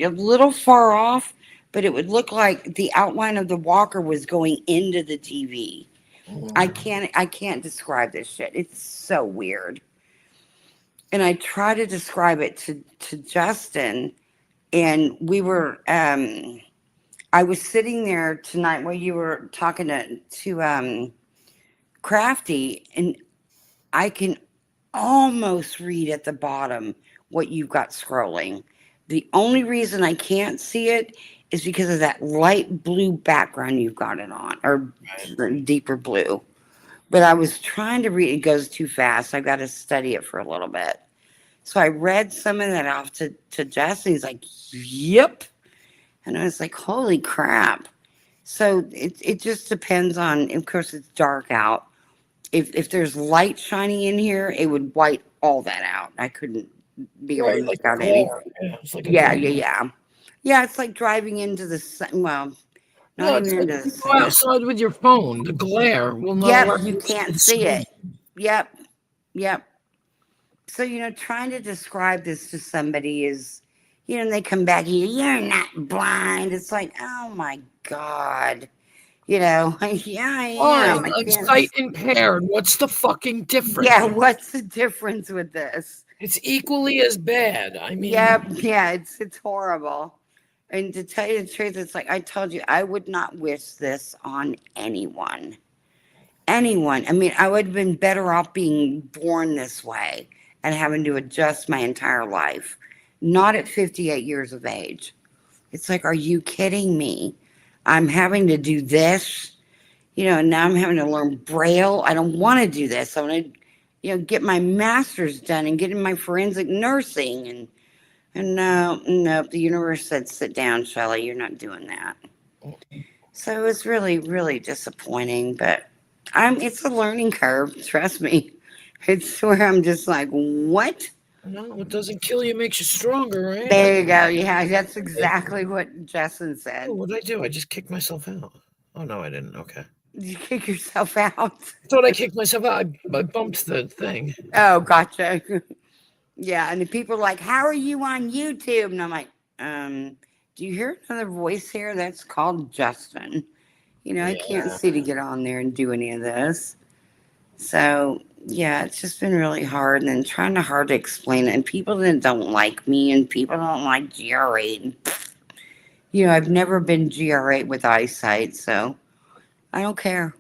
a little far off, but it would look like the outline of the walker was going into the TV. I can't describe this shit. It's so weird. And I try to describe it to Justin, and we were I was sitting there tonight while you were talking to Crafty, and I can almost read at the bottom what you've got scrolling. The only reason I can't see it is because of that light blue background you've got it on, or deeper blue. But I was trying to read. It goes too fast. I got to study it for a little bit. So I read some of that off to Justin. He's like, "Yep," and I was like, "Holy crap!" So it just depends on. Of course, it's dark out. If there's light shining in here, it would white all that out. I couldn't be able to Like make out glare. anything. Yeah, it's like a Yeah, glare. yeah, yeah. Yeah, it's like driving into the sun. Well, No, not it's even like into the if you go sun. outside with your phone. The glare will not Yep, allow you to can't the see screen. it. Yep, yep. So, trying to describe this to somebody is, and they come back here, you're not blind. It's like, oh my God. Yeah, I am. Fine, I I'm can't. sight impaired. What's the fucking difference? Yeah, what's the difference with this? It's equally as bad. I mean, Yep, yeah, it's horrible. And to tell you the truth, it's like I told you, I would not wish this on anyone. Anyone. I mean, I would have been better off being born this way and having to adjust my entire life, not at 58 years of age. It's like, are you kidding me? I'm having to do this, and now I'm having to learn Braille. I don't want to do this. I want to, get my master's done and get in my forensic nursing. And no, no, the universe said, sit down, Shelley. You're not doing that. So it was really, really disappointing, but it's a learning curve. Trust me. It's where I'm just like, what? no, what doesn't kill you makes you stronger, right? There you go. Yeah, that's exactly what Justin said. Oh, what did I do? I just kicked myself out. Oh no, I didn't. Okay. Did you kick yourself out? I thought I kicked myself out. I bumped the thing. Oh, gotcha. Yeah, and the people are like, how are you on YouTube? And I'm like, do you hear another voice here? That's called Justin. I can't see to get on there and do any of this. So, yeah, it's just been really hard and then hard to explain it. And people that don't like me and people don't like GR8. And, I've never been GR8 with eyesight, so I don't care.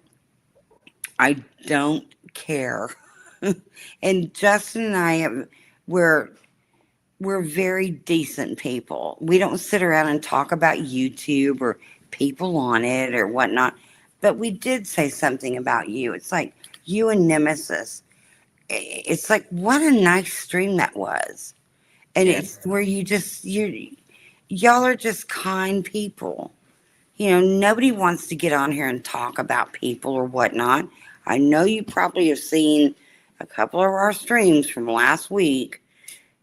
I don't care. And Justin and I we're very decent people. We don't sit around and talk about YouTube or people on it or whatnot. But we did say something about you. It's like you and Nemesis. It's like what a nice stream that was. And it's where y'all are just kind people. Nobody wants to get on here and talk about people or whatnot. I know you probably have seen a couple of our streams from last week,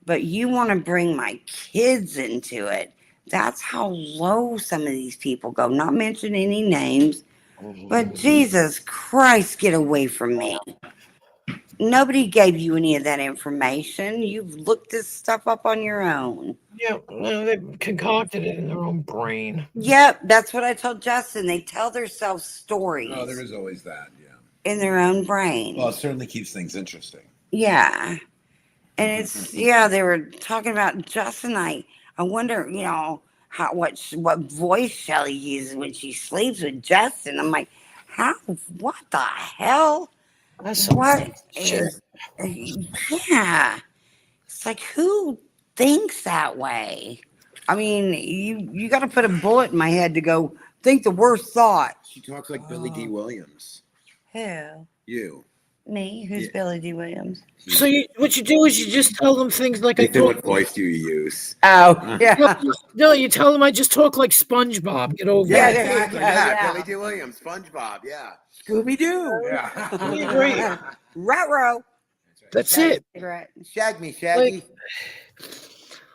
but you want to bring my kids into it. That's how low some of these people go. Not mention any names, but Jesus Christ, get away from me. Nobody gave you any of that information. You've looked this stuff up on your own. Yeah, well, they concocted it in their own brain. Yep, that's what I told Justin. They tell themselves stories. Oh, there is always that, yeah. In their own brain. Well, it certainly keeps things interesting. Yeah. And it's, they were talking about Justin. I wonder, what voice Shelley uses when she sleeps with Justin. I'm like, what the hell? That's What shit. yeah. It's like, who thinks that way? I mean, you got to put a bullet in my head to go think the worst thought. She talks like Billy D. Williams. Who? You. Me? Who's Yeah. Billy D. Williams? So what you do is you just tell them things like I Then what talk. voice do you use? Oh, yeah. No, you tell them I just talk like SpongeBob. Get over Yeah, it. exactly. yeah, Yeah, yeah. Billy D. Williams, SpongeBob. Yeah. Scooby-Doo. Yeah. Great. Ruh-roh. That's it. Cigarette. Shag me, Shaggy.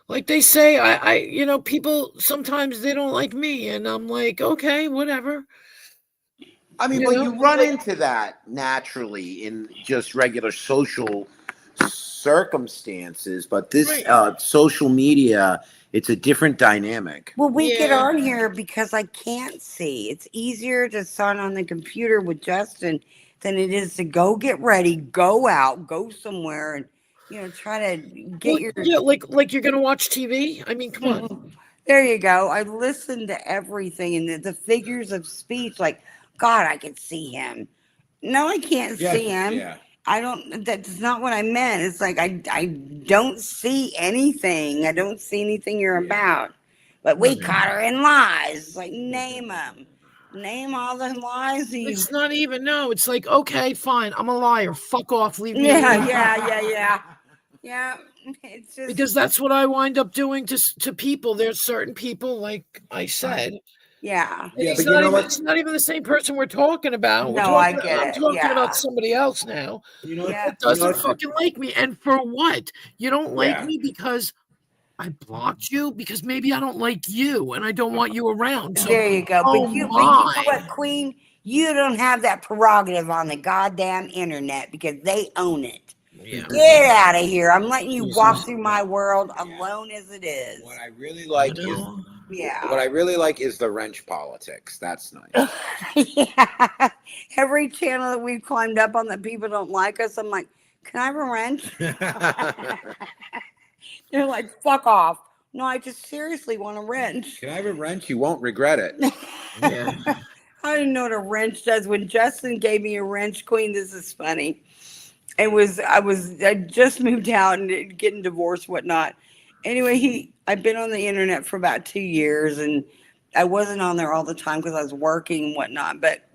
Like they say, I people sometimes they don't like me, and I'm like, okay, whatever. I mean, You but know, you run like- into that naturally in just regular social circumstances, but this Right. social media, it's a different dynamic. Well, we get Yeah. on here because I can't see. It's easier to sign on the computer with Justin than it is to go get ready, go out, go somewhere, and try to get Well, your. yeah, like you're gonna watch TV. I mean, come on. There you go. I listened to everything and the figures of speech. Like, God, I can see him. No, I can't see him. Yeah. I don't. That's not what I meant. It's like I don't see anything. I don't see anything you're about. But we caught her in lies. Like name them. Name all the lies you. It's not even, no, it's like, okay, fine, I'm a liar. Fuck off, leave me Yeah, alone. yeah. It's just Because that's what I wind up doing to people. There's certain people, like I said. yeah. Yeah, It's but you know what? it's not even the same person we're talking about. No, I get I'm it. talking Yeah. about somebody else now You know, Yeah. that doesn't what? fucking like me. And for what? You don't like Yeah. me because I blocked you? Because maybe I don't like you and I don't want you around. So, There you go. oh But you know my. what, Queen? You don't have that prerogative on the goddamn internet because they own it. Yeah. Get out of here. I'm letting you walk Jesus. through my world alone as it is. What I really I like is know. Yeah. what I really like is the wrench politics. That's nice. Yeah. Every channel that we've climbed up on that people don't like us, I'm like, can I have a wrench? They're like, fuck off. No, I just seriously want a wrench. Can I have a wrench? You won't regret it. Yeah. I didn't know what a wrench does. When Justin gave me a wrench, Queen, this is funny. I just moved out and getting divorced, whatnot. Anyway, I've been on the internet for about 2 years, and I wasn't on there all the time because I was working and whatnot. But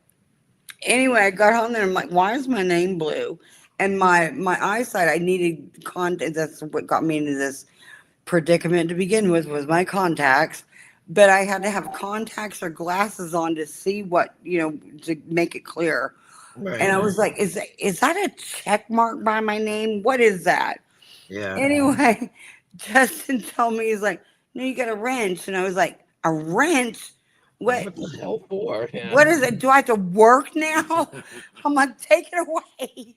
anyway, I got on there and I'm like, why is my name blue? And my eyesight, I needed contact. That's what got me into this predicament to begin with, was my contacts. But I had to have contacts or glasses on to see what, to make it clear. Right. And I was like, is that a check mark by my name? What is that? Yeah. Anyway, Justin told me, he's like, no, you got a wrench. And I was like, a wrench? What the hell for? Yeah. What is it? Do I have to work now? I'm like, take it away.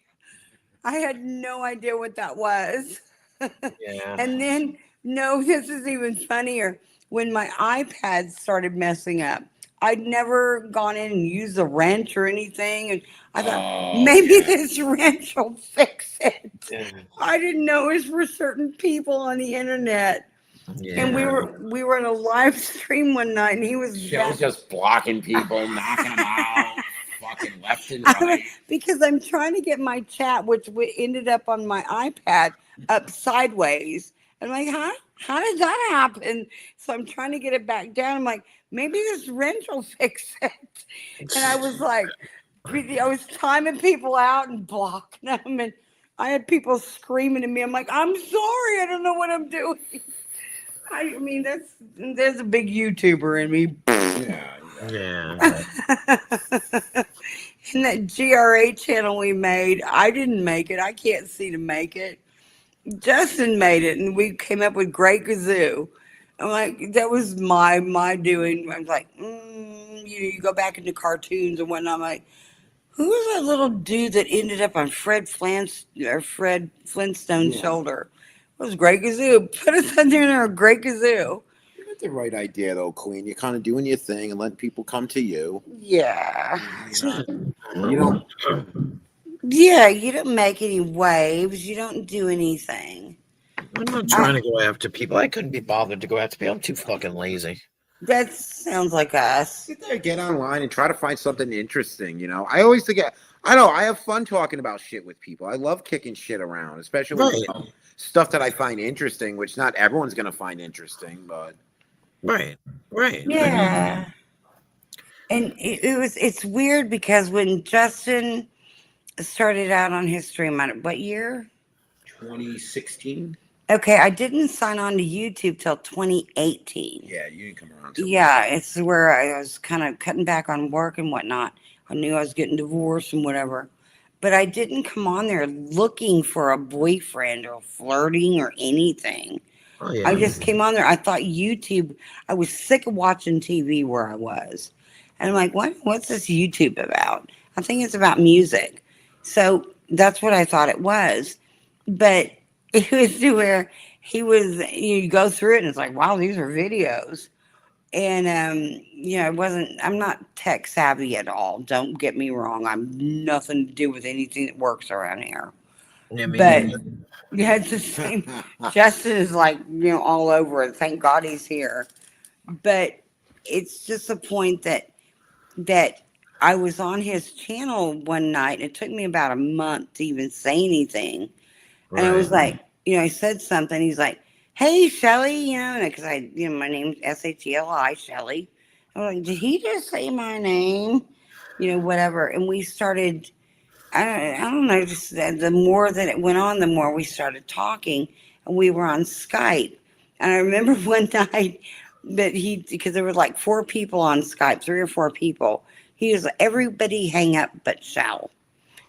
I had no idea what that was. Yeah. And then, no, this is even funnier. When my iPad started messing up, I'd never gone in and used a wrench or anything. And I thought, maybe this wrench will fix it. Yeah. I didn't know it was for certain people on the internet. Yeah. And we were in a live stream one night, and he was Shell's just blocking people, knocking them out, fucking left and right. because I'm trying to get my chat, which ended up on my iPad, up sideways. I'm like, huh? How did that happen? So I'm trying to get it back down. I'm like, maybe this wrench will fix it. And I was like, I was timing people out and blocking them, and I had people screaming at me. I'm like, I'm sorry, I don't know what I'm doing. I mean, there's a big YouTuber in me. Yeah. Yeah. And that GRA channel we made, I didn't make it. I can't see to make it. Justin made it, and we came up with Great Gazoo. I'm like, that was my doing. I was like, you go back into cartoons and whatnot. I'm like, who was that little dude that ended up on Fred Flintstone's shoulder? It was Great Gazoo. Put us under there, Great Gazoo. You got the right idea, though, Queen. You're kind of doing your thing and letting people come to you. Yeah. You know, Yeah, you don't make any waves. You don't do anything. I'm not trying to go after people. I couldn't be bothered to go after people. I'm too fucking lazy. That sounds like us. sit there, get online, and try to find something interesting. I always forget. I know I have fun talking about shit with people. I love kicking shit around, especially Right. Stuff that I find interesting, which not everyone's gonna find interesting, but Right. Yeah. And it's weird because when Justin started out on his stream, what year? 2016. Okay, I didn't sign on to YouTube till 2018. Yeah, you didn't come around. Till Yeah, it's where I was kind of cutting back on work and whatnot. I knew I was getting divorced and whatever. But I didn't come on there looking for a boyfriend or flirting or anything. Oh, yeah. I just came on there. I thought YouTube, I was sick of watching TV where I was. And I'm like, what's this YouTube about? I think it's about music. So that's what I thought it was. But it was to where you go through it and it's like, wow, these are videos. And, I'm not tech savvy at all. Don't get me wrong. I'm nothing to do with anything that works around here. Yeah, me But neither. yeah, it's the same. Justin is like, all over it. Thank God he's here. But it's just the point that I was on his channel one night. It took me about a month to even say anything. And I was like, I said something. He's like, hey, Shelly, because my name's Sheli, Shelly. I was like, did he just say my name? You know, whatever. And we started, I don't know, just the more that it went on, the more we started talking. And we were on Skype. And I remember one night that because there were like 4 people on Skype, 3 or 4 people. He was like, everybody hang up but Shell.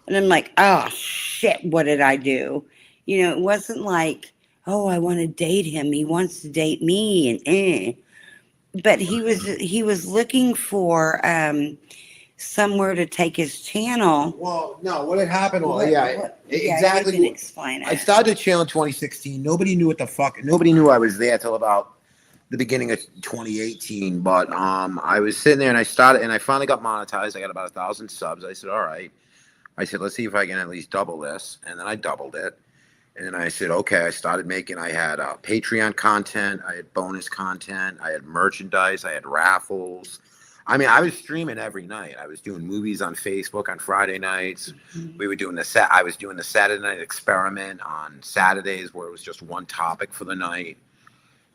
And I'm like, oh shit, what did I do? You know, it wasn't like, oh, I want to date him. He wants to date me, and but he was looking for somewhere to take his channel. Well, no, what had happened was, What- yeah, what- exactly. you can explain I it. started the channel in 2016. Nobody knew what the fuck. Nobody knew I was there till about the beginning of 2018. But I was sitting there and I started and I finally got monetized. I got about 1,000 subs. I said, all right. I said, let's see if I can at least double this. And then I doubled it. And then I said, okay. I started making. I had Patreon content. I had bonus content. I had merchandise. I had raffles. I mean, I was streaming every night. I was doing movies on Facebook on Friday nights. We were doing I was doing the Saturday Night Experiment on Saturdays, where it was just one topic for the night,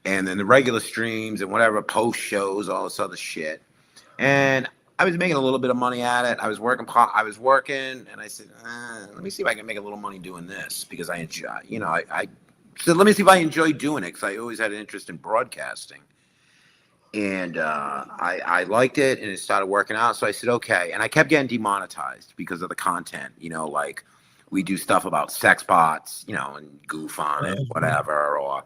and then the regular streams and whatever post shows, all this other shit. And I was making a little bit of money at it. I was working, and I said, let me see if I can make a little money doing this because I enjoy. You know, I said, let me see if I enjoy doing it because I always had an interest in broadcasting. And I liked it, and it started working out. So I said, okay. And I kept getting demonetized because of the content. You know, like we do stuff about sex bots, you know, and goof on it, whatever, or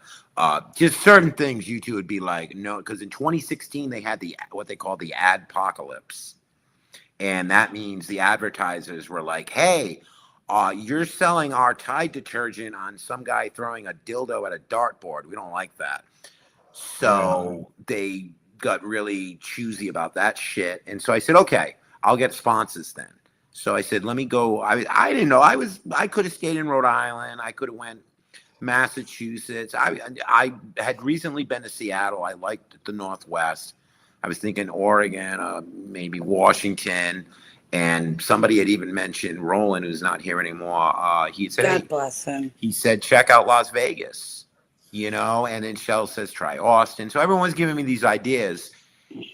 just certain things. YouTube would be like, no, because in 2016 they had what they call the adpocalypse, and that means the advertisers were like, hey, you're selling our Tide detergent on some guy throwing a dildo at a dartboard. We don't like that. So they got really choosy about that shit. And so I said, okay, I'll get sponsors then. So I said, let me go. I didn't know. I could have stayed in Rhode Island. I could have went Massachusetts. I had recently been to Seattle. I liked the Northwest. I was thinking Oregon, maybe Washington. And somebody had even mentioned Roland, who's not here anymore. He said, God hey, bless him. he said, check out Las Vegas, you know, and then Shell says, try Austin. So everyone's giving me these ideas.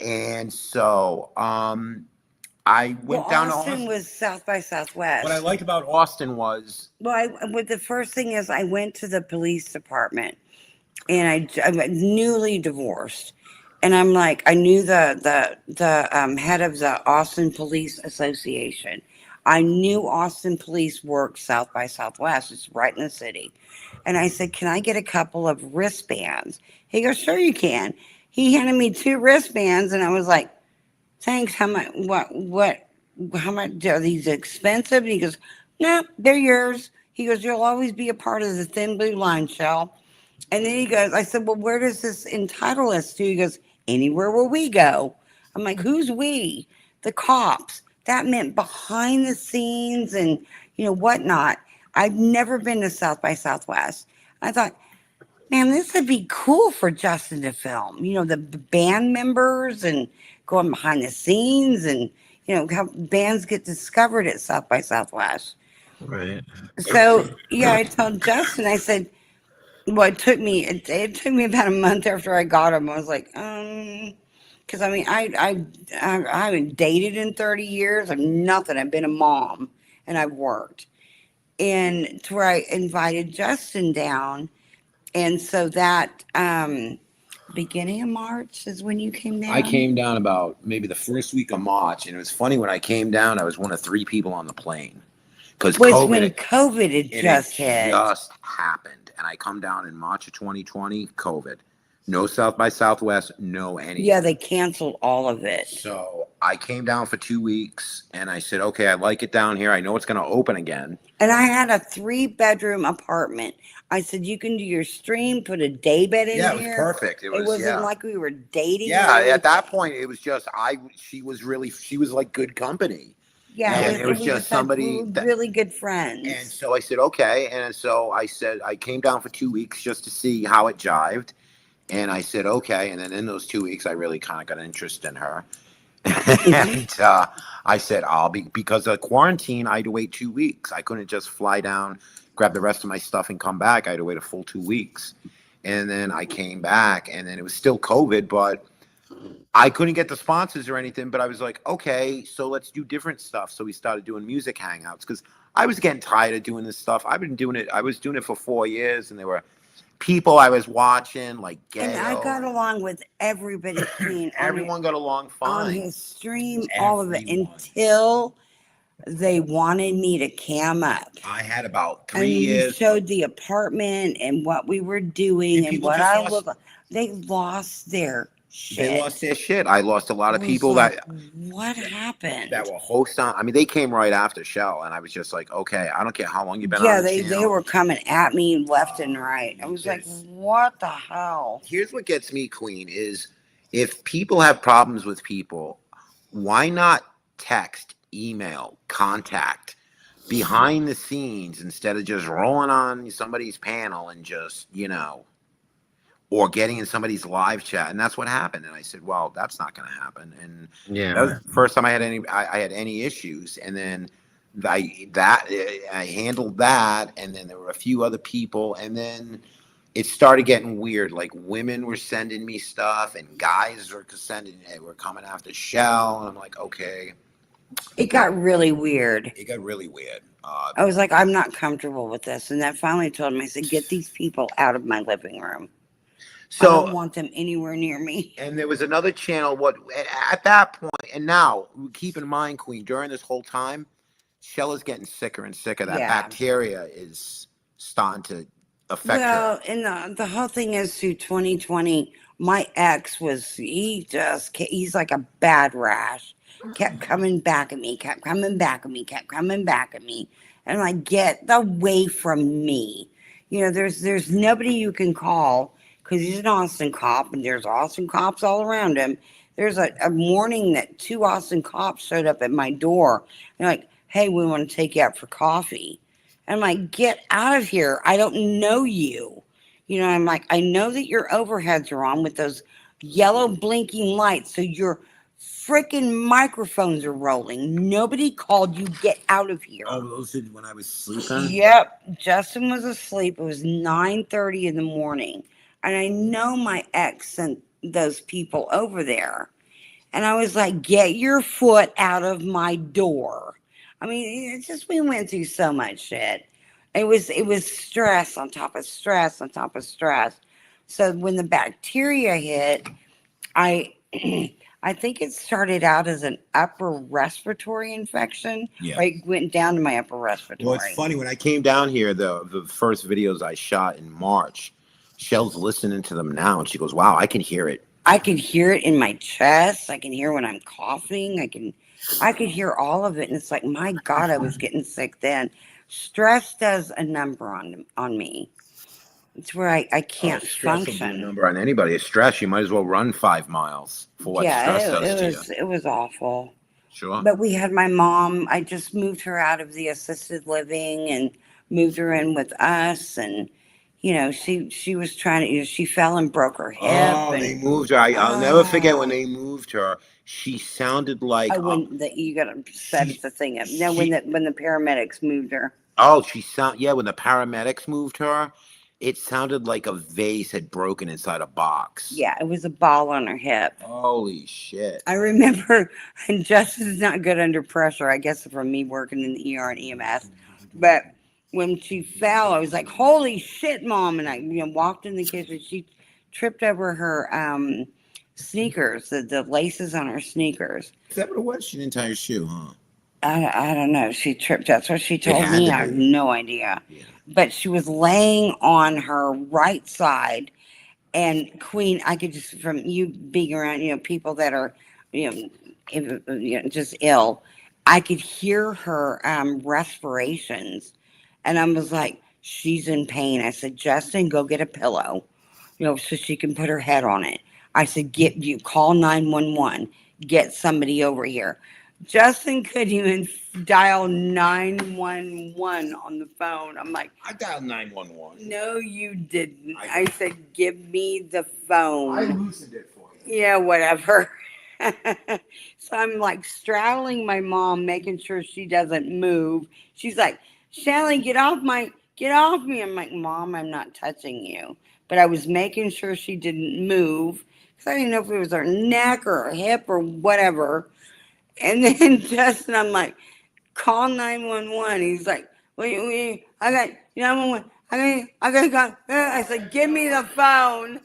And so I went down to Austin Austin. was South by Southwest. What I liked about Austin was, Well, the first thing is I went to the police department, and I'm newly divorced, and I'm like, I knew the head of the Austin Police Association. I knew Austin Police worked South by Southwest. It's right in the city, and I said, can I get a couple of wristbands? He goes, sure you can. He handed me 2 wristbands, and I was like, thanks. How much? How much are these expensive? And he goes, no, they're yours. He goes, you'll always be a part of the Thin Blue Line, Shell. And then he goes, I said, well, where does this entitle us to? He goes, anywhere where we go. I'm like, who's we? The cops. That meant behind the scenes and, you know, whatnot. I've never been to South by Southwest. I thought, man, this would be cool for Justin to film. You know, the band members and going behind the scenes and, you know, how bands get discovered at South by Southwest. Right. So, yeah, I told Justin, I said, well, it took me about a month after I got him. I was like, because I mean, I haven't dated in 30 years. I'm nothing. I've been a mom and I've worked. And to where I invited Justin down. And so that beginning of March is when you came down. I came down about maybe the first week of March, and it was funny when I came down. I was one of 3 people on the plane because was COVID, when COVID had it just hit. just happened, and I come down in March of 2020. COVID, no South by Southwest, no anything. Yeah, they canceled all of it. So I came down for 2 weeks, and I said, okay, I like it down here. I know it's going to open again. And I had a 3-bedroom apartment. I said, you can do your stream, put a day bed in Yeah, it was here. perfect. It wasn't wasn't like we were dating. Yeah, or at that point, it was just she was like good company. Yeah, and it was just like somebody we were that- really good friends. And so I said, okay. And so I said, I came down for 2 weeks just to see how it jived. And I said, okay. And then in those 2 weeks, I really kind of got an interest in her. And I said, because of quarantine, I had to wait 2 weeks. I couldn't just fly down, grab the rest of my stuff and come back. I had to wait a full 2 weeks. And then I came back, and then it was still COVID, but I couldn't get the sponsors or anything, but I was like, okay, so let's do different stuff. So we started doing music hangouts because I was getting tired of doing this stuff. I've been doing it. I was doing it for 4 years, and there were people I was watching like And I got Gail. along with everybody, Queen, Everyone got along on fine. his stream, all of it, Everyone. until they wanted me to cam up. I had about And 3 you years. showed the apartment and what we were doing And and people what just I lost- look like. They lost their shit. They lost their shit. I lost a lot of I was people like, that what happened? were hosts on. I mean, they came right after Shell, and I was just like, okay, I don't care how long you've been Yeah, on the they channel. were coming at me left and right. I was like, Yes. what the hell? Here's what gets me, Queen, is if people have problems with people, why not text, email, contact behind the scenes instead of just rolling on somebody's panel and just, or getting in somebody's live chat? And that's what happened. And I said, well, that's not going to happen. And that was the first time I had any issues. And then I handled that. And then there were a few other people. And then it started getting weird. Like women were sending me stuff, and guys were coming after Shell. And I'm like, okay. It got really weird. It got really weird. I was like, I'm not comfortable with this. And that finally told him, I said, get these people out of my living room. I don't So, want them anywhere near me. and there was another channel. At that point, and now keep in mind, Queen, during this whole time, Shell is getting sicker and sicker. That Yeah. bacteria is starting to affect Well, her. and the whole thing is through 2020, my ex he's like a bad rash. Kept coming back at me, kept coming back at me, kept coming back at me. And I'm like, get away from me. There's nobody you can call because he's an Austin cop and there's Austin cops all around him. There's a morning that 2 Austin cops showed up at my door. They're like, hey, we want to take you out for coffee. I'm like, get out of here. I don't know you. I'm like, I know that your overheads are on with those yellow blinking lights. So your freaking microphones are rolling. Nobody called you. Get out of here. Oh, those did when I was sleeping? Yep. Justin was asleep. It was 9:30 in the morning. And I know my ex sent those people over there. And I was like, get your foot out of my door. I mean, it's just we went through so much shit. It was stress on top of stress on top of stress. So when the bacteria hit, I I think it started out as an upper respiratory infection. Yeah. Right, went down to my upper respiratory. Well, it's funny. When I came down here, the first videos I shot in March, Shell's listening to them now, and she goes, wow, I can hear it. I can hear it in my chest. I can hear when I'm coughing. I could hear all of it. And it's like, my God, I was getting sick then. Stress does a number on me. It's where I can't Stress will do a function. number on anybody. It's stress. You might as well run 5 miles for what stress does to you. It was awful. Sure. But we had my mom. I just moved her out of the assisted living and moved her in with us. And she was trying to. She fell and broke her hip. Oh, and, they moved her. I'll never forget when they moved her. She sounded like. You gotta set the thing up. No, when the paramedics moved her. When the paramedics moved her, it sounded like a vase had broken inside a box. Yeah, it was a ball on her hip. Holy shit. I remember, and Justin's not good under pressure, I guess from me working in the ER and EMS. But when she fell, I was like, holy shit, Mom. And I walked in the kitchen. She tripped over her sneakers, the laces on her sneakers. Is that what it was? She didn't tie her shoe, huh? I don't know. She tripped. That's what she told had me. to I have be. no idea. Yeah. But she was laying on her right side. And Queen, I could just, from you being around, people that are, just ill, I could hear her respirations. And I was like, she's in pain. I said, Justin, go get a pillow, so she can put her head on it. I said, call 911, get somebody over here. Justin couldn't even dial 911 on the phone. I'm like, I dialed 911. no, you didn't. I said, give me the phone. I loosened it for you. Yeah, whatever. So I'm like straddling my mom, making sure she doesn't move. She's like, Shelly, get off me. I'm like, Mom, I'm not touching you. But I was making sure she didn't move 'Cause I don't even know if it was her neck or her hip or whatever. And then Justin, I'm like, call 911. He's like, wait, I got 911. I got. I said, give me the phone.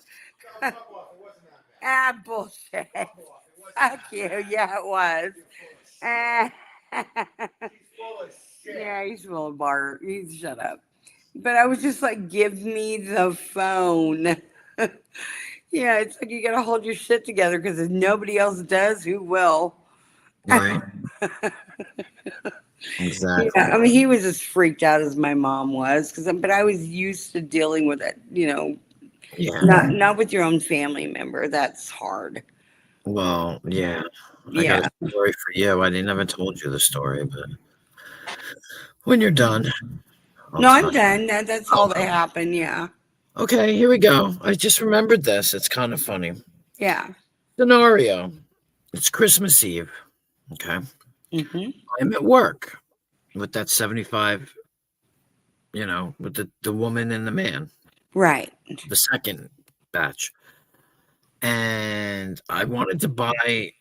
Bullshit. Fuck you. Yeah, it was. Yeah, he's full of bar. He's shut up. But I was just like, give me the phone. Yeah, it's like you gotta hold your shit together because if nobody else does, who will? Right. Exactly. Yeah, I mean, he was as freaked out as my mom was, but I was used to dealing with it. Yeah. Not with your own family member. That's hard. Well, yeah. I Yeah. got a story for you. I never told you the story, but when you're done. I'll No, I'm tell you. done. That's all that happened. Yeah. Okay, here we go. I just remembered this. It's kind of funny. Yeah. Scenario. It's Christmas Eve. Okay. Mm-hmm. I'm at work with that 75, with the woman and the man, Right. the second batch. And I wanted to buy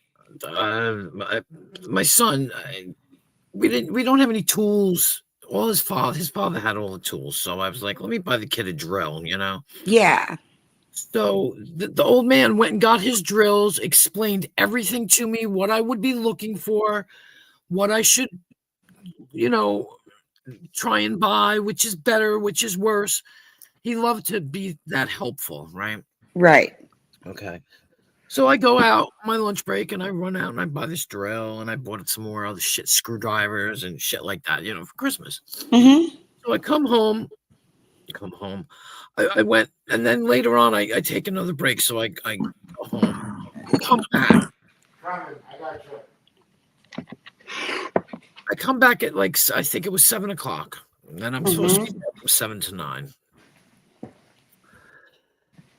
my son. We don't have any tools. All his father had all the tools. So I was like, let me buy the kid a drill, Yeah. So the old man went and got his drills, explained everything to me, what I would be looking for, what I should, try and buy, which is better, which is worse. He loved to be that helpful, right? Right. Okay. So I go out my lunch break and I run out and I buy this drill and I bought some more other shit, screwdrivers and shit like that, for Christmas. Mm-hmm. So I come home. I went, and then later on, I take another break. So I go home, come back. I come back at I think it was 7:00, and then I'm supposed to be there from 7 to 9.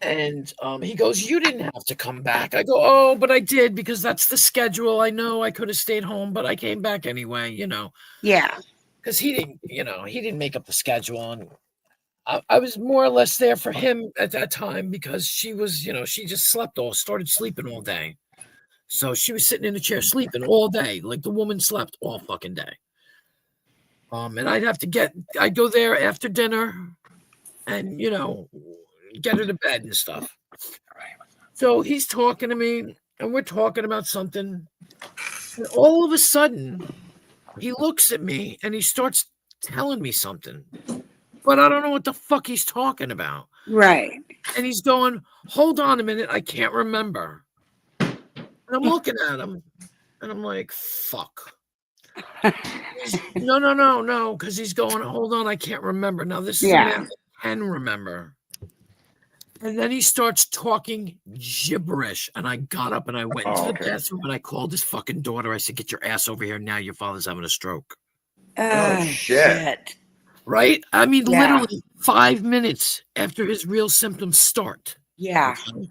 And he goes, "You didn't have to come back." I go, "Oh, but I did because that's the schedule. I know I could have stayed home, but I came back anyway, Yeah. because he didn't make up the schedule, and I was more or less there for him at that time because she was, she just started sleeping all day. So she was sitting in a chair sleeping all day, like the woman slept all fucking day. And I'd go there after dinner and, get her to bed and stuff. So he's talking to me and we're talking about something. And all of a sudden, he looks at me and he starts telling me something. But I don't know what the fuck he's talking about. Right. And he's going, hold on a minute, I can't remember. And I'm looking at him, and I'm like, fuck. No, because he's going, hold on, I can't remember. Now, this is a man that can remember. And then he starts talking gibberish, and I got up and I went into the bathroom, and I called his fucking daughter. I said, get your ass over here now. Your father's having a stroke. Oh, shit. Right? I mean, literally 5 minutes after his real symptoms start. Yeah. Okay?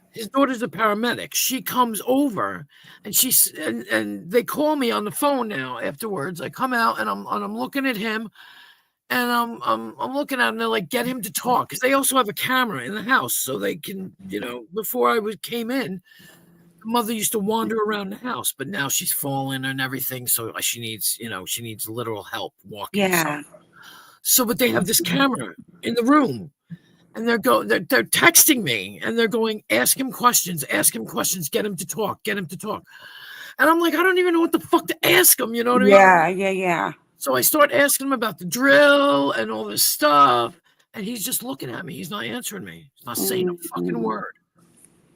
His daughter's a paramedic. She comes over and and they call me on the phone now afterwards. I come out and I'm looking at him and I'm looking at him. They're like, get him to talk. Because they also have a camera in the house. So they can, before came in, the mother used to wander around the house, but now she's fallen and everything. So she needs literal help walking. Yeah. So, but they have this camera in the room, and they're texting me, and they're going, ask him questions, get him to talk. And I'm like, I don't even know what the fuck to ask him, you know what I mean? Yeah. So I start asking him about the drill and all this stuff, and he's just looking at me. He's not answering me. He's not saying a fucking word.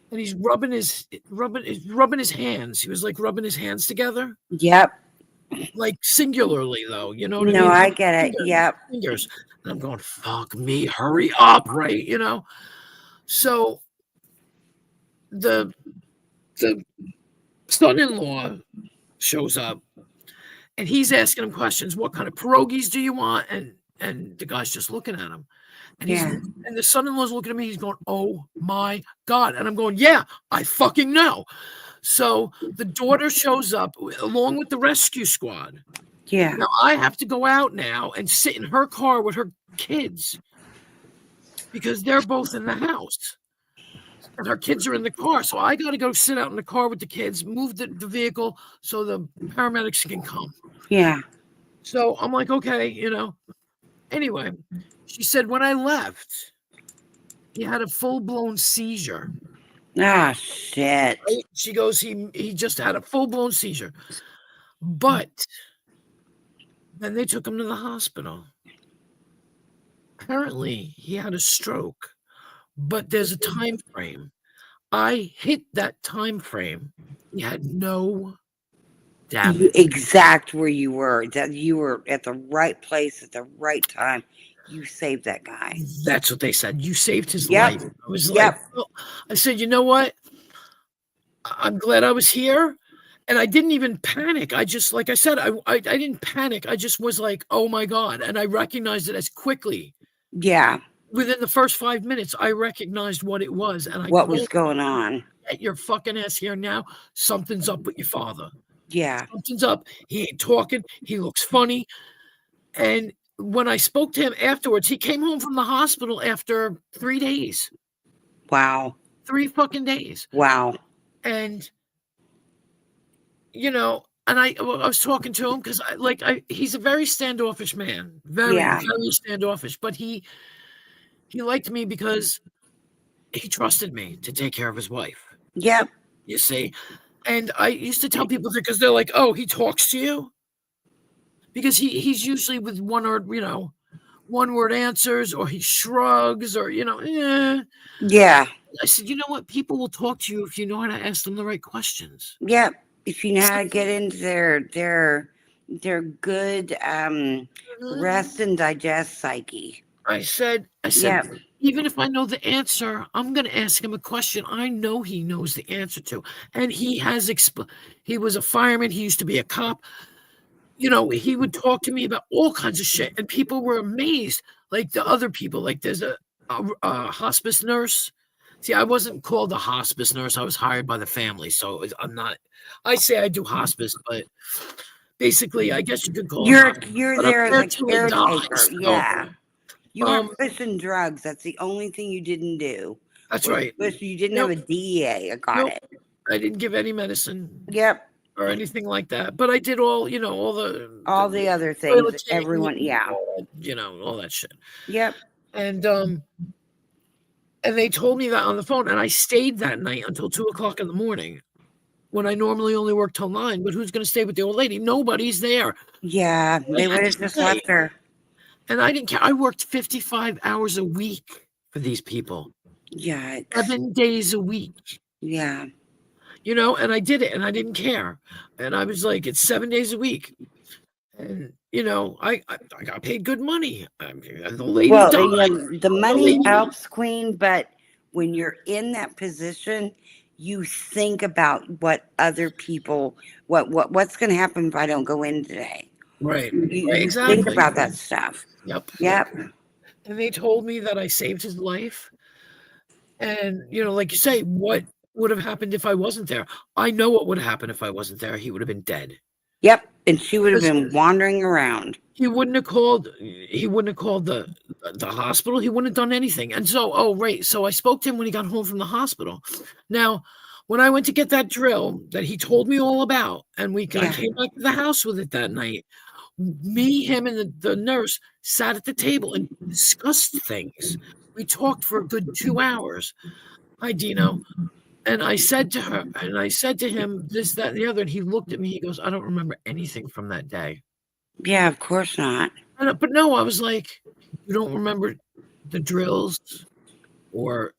And he's rubbing his hands. He was like rubbing his hands together. Yep. Like singularly though, you know what I mean? No, I get it. Yep. Fingers. And I'm going, fuck me, hurry up, right? So the son-in-law shows up and he's asking him questions. What kind of pierogies do you want? And the guy's just looking at him. And and the son-in-law's looking at me, he's going, oh my God. And I'm going, yeah, I fucking know. So the daughter shows up along with the rescue squad. Yeah. Now I have to go out now and sit in her car with her kids because they're both in the house. and her kids are in the car. So I got to go sit out in the car with the kids, move the vehicle so the paramedics can come. Yeah. So I'm like, okay, Anyway, she said when I left, he had a full-blown seizure. Ah, shit. Right? She goes, he just had a full-blown seizure. But then they took him to the hospital. Apparently, he had a stroke, but there's a time frame. I hit that time frame. He had no damage. Exact where you were. That you were at the right place at the right time. You saved that guy. That's what they said. You saved his Yep. life. I was Yep. like, oh. I said, you know what? I'm glad I was here. And I didn't even panic. I just, like I said, I didn't panic. I just was like, oh my God. And I recognized it as quickly. Yeah. Within the first 5 minutes, I recognized what it was. And What was going on? Get your fucking ass here now. Something's up with your father. Yeah. Something's up. He ain't talking. He looks funny. And when I spoke to him afterwards, he came home from the hospital after 3 days. Wow. 3 fucking days. Wow. And, and I was talking to him because he's a very standoffish man. Very, very standoffish. But he liked me because he trusted me to take care of his wife. Yep. You see? And I used to tell people that because they're like, oh, he talks to you? Because he's usually with one word answers, or he shrugs, or, eh. Yeah. I said, you know what? People will talk to you if you know how to ask them the right questions. Yep. If you know how to get into their good rest and digest psyche. I said, Yep. even if I know the answer, I'm going to ask him a question I know he knows the answer to. And he has, he was a fireman. He used to be a cop. He would talk to me about all kinds of shit. And people were amazed. Like the other people, like there's a hospice nurse. See, I wasn't called a hospice nurse. I was hired by the family. So I'm not, I say I do hospice, but basically, I guess you could call it. You're there as a caretaker. So, yeah. You weren't pushing drugs. That's the only thing you didn't do. That's right. You didn't have a DEA. I got it. I didn't give any medicine. Yep. Or anything like that. But I did all the other things. Everyone, yeah. All that shit. Yep. And they told me that on the phone, and I stayed that night until 2:00 in the morning, when I normally only work till 9. But who's going to stay with the old lady? Nobody's there. Yeah, they would have just left her. And I didn't care. I worked 55 hours a week for these people. Yeah. 7 days a week. Yeah. And I did it, and I didn't care. And I was like, it's 7 days a week. And, I got paid good money. The lady the money helps, Queen, but when you're in that position, you think about what other people, what's going to happen if I don't go in today. Right. You exactly. think about that stuff. Yep. And they told me that I saved his life. And, like you say, what would have happened if I wasn't there? I know what would have happened if I wasn't there. He would have been dead. Yep. And she would have been wandering around. He wouldn't have called the hospital. He wouldn't have done anything. And so, so I spoke to him when he got home from the hospital. Now, when I went to get that drill that he told me all about, and I came back to the house with it that night, me, him, and the nurse sat at the table and discussed things. We talked for a good 2 hours. Hi, Dino. And I said to her, and I said to him, this, that, and the other. And he looked at me. He goes, I don't remember anything from that day. Yeah, of course not. But no, I was like, you don't remember the drills or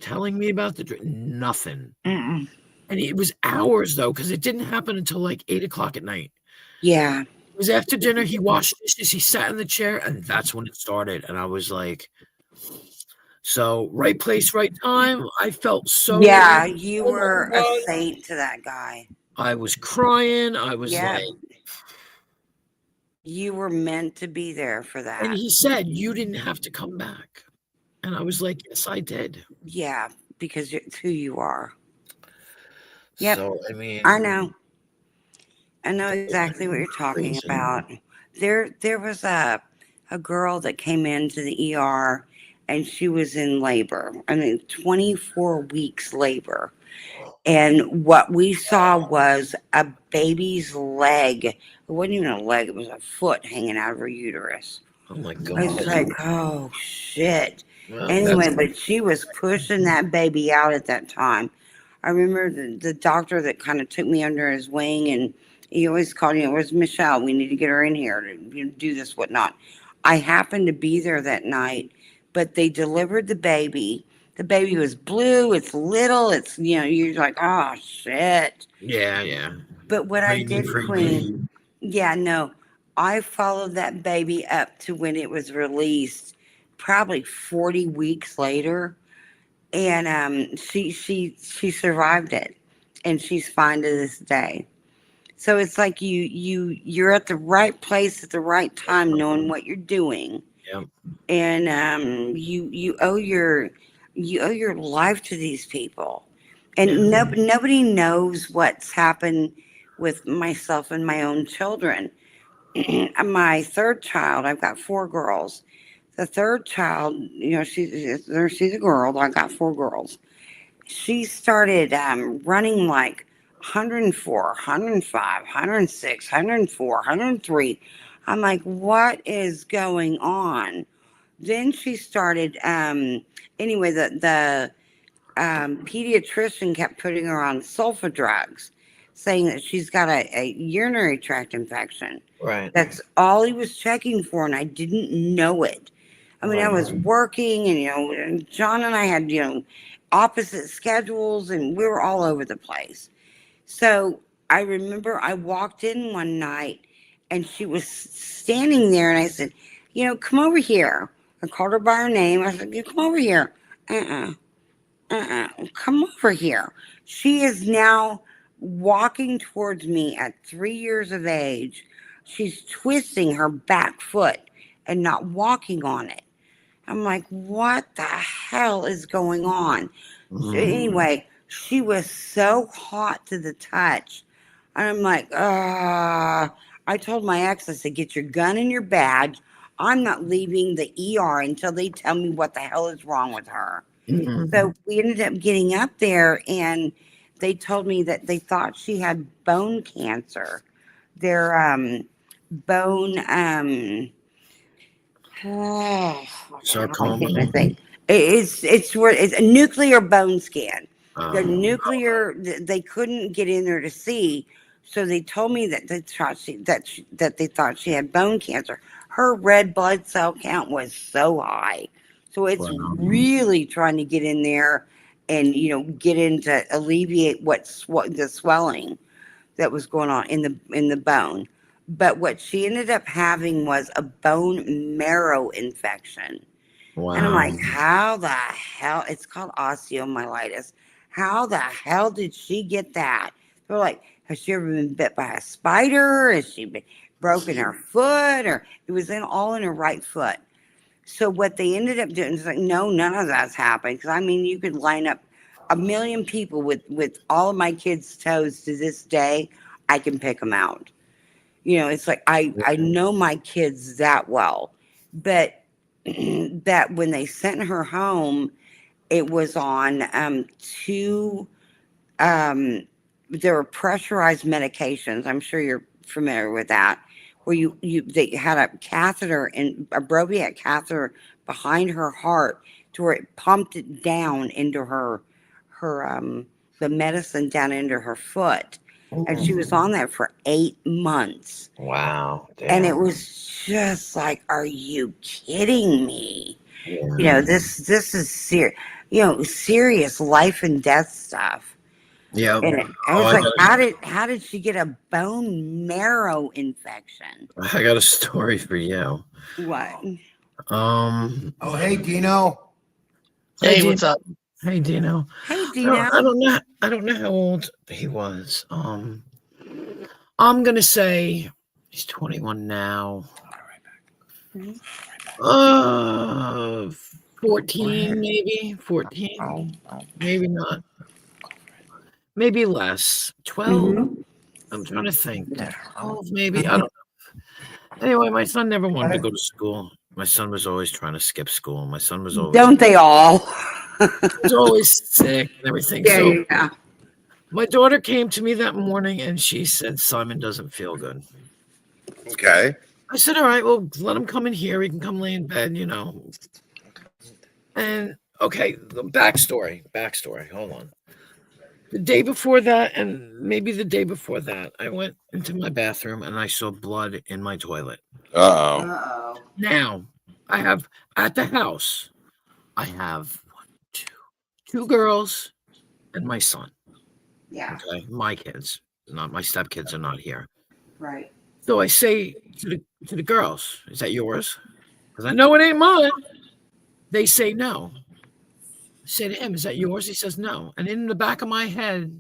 telling me about the drill? Nothing. Mm-mm. And it was hours, though, because it didn't happen until like 8:00 at night. Yeah. It was after dinner. He washed dishes. He sat in the chair, and that's when it started. And I was like, so right place, right time. I felt so. Yeah, you were a saint to that guy. I was crying. I was like. You were meant to be there for that. And he said, you didn't have to come back. And I was like, yes, I did. Yeah, because it's who you are. Yep. So, I mean. I know exactly what you're talking about. There was a girl that came into the ER, and she was in labor. I mean, 24 weeks labor. And what we saw was a baby's leg. It wasn't even a leg, it was a foot hanging out of her uterus. Oh my I was god. like, oh shit. Well, Anyway, that's- but she was pushing that baby out at that time. I remember the doctor that kind of took me under his wing, and he always called, where's Michelle? We need to get her in here to do this, whatnot. I happened to be there that night, but they delivered the baby. The baby was blue, it's little, it's, you're like, oh shit. yeah. But what I did, Pregnant, Queen, yeah, no, I followed that baby up to when it was released, probably 40 weeks later, and she survived it, and she's fine to this day. So it's like you're at the right place at the right time, knowing what you're doing, Yep. and you owe your life to these people, and Yeah. nobody knows what's happened with myself and my own children. My third child, I've got 4 girls. The third child, she's a girl. I got 4 girls. She started running like 104, 105, 106, 104, 103. I'm like, what is going on? Then she started, anyway, the pediatrician kept putting her on sulfa drugs, saying that she's got a urinary tract infection. Right. That's all he was checking for, and I didn't know it. I mean, I was working, and John and I had, opposite schedules, and we were all over the place. So I remember I walked in one night, and she was standing there, and I said, come over here. I called her by her name. I said, come over here. Come over here. She is now walking towards me at 3 years of age. She's twisting her back foot and not walking on it. I'm like, what the hell is going on? So anyway, she was so hot to the touch. And I'm like, I told my ex, I said, get your gun and your badge. I'm not leaving the ER until they tell me what the hell is wrong with her. So we ended up getting up there, and they told me that they thought she had bone cancer. Their bone Sarcoma. It's where it's a nuclear bone scan. The Um, nuclear, they couldn't get in there to see, so they told me that they thought she had bone cancer. Her red blood cell count was so high, so it's Wow. really trying to get in there and get in to alleviate what the swelling that was going on in the bone. But what she ended up having was a bone marrow infection. wow. And I'm like, how the hell? It's called osteomyelitis. How the hell did she get that? They're like, has she ever been bit by a spider? Has she been broken her foot? Or it was all in her right foot. So what they ended up doing is like, no, none of that's happened. Because I mean, you could line up 1 million people with all of my kids' toes to this day. I can pick them out. It's like I know my kids that well. But that when they sent her home, it was on 2 there were pressurized medications. I'm sure you're familiar with that, where they had a catheter, and a Broviac catheter behind her heart, to where it pumped it down into her the medicine down into her foot. And she was on that for 8 months. Wow. And it Damn. was just like, are you kidding me? Yeah. This is serious life and death stuff. Yeah. And I Oh, was I like, how did she get a bone marrow infection? I got a story for you. What? Um. Oh, hey, Dino. Hey, what's up? Hey, Dino. Hey, I Dino. don't know how old he was. I'm gonna say he's 21 now. 14 maybe. 14. Maybe not. Maybe less. 12. Mhm. I'm trying to think. 12 maybe. I don't know. Anyway, my son never wanted to go to school. My son was always trying to skip school. My son was always Don't they all? was always sick and everything. Yeah, So yeah. my daughter came to me that morning and she said, Simon doesn't feel good. Okay. I said, all right, well, let him come in here. He can come lay in bed, you know. And okay, the backstory. Hold on. The day before that, and maybe the day before that, I went into my bathroom and I saw blood in my toilet. Uh-oh. Uh-oh. Now, I have at the house, I have two girls and my son. Yeah, Okay, my kids, not my stepkids, are not here. right. So I say to the girls, "Is that yours?" Because I know it ain't mine. They say no. I say to him, "Is that yours?" He says no. And in the back of my head,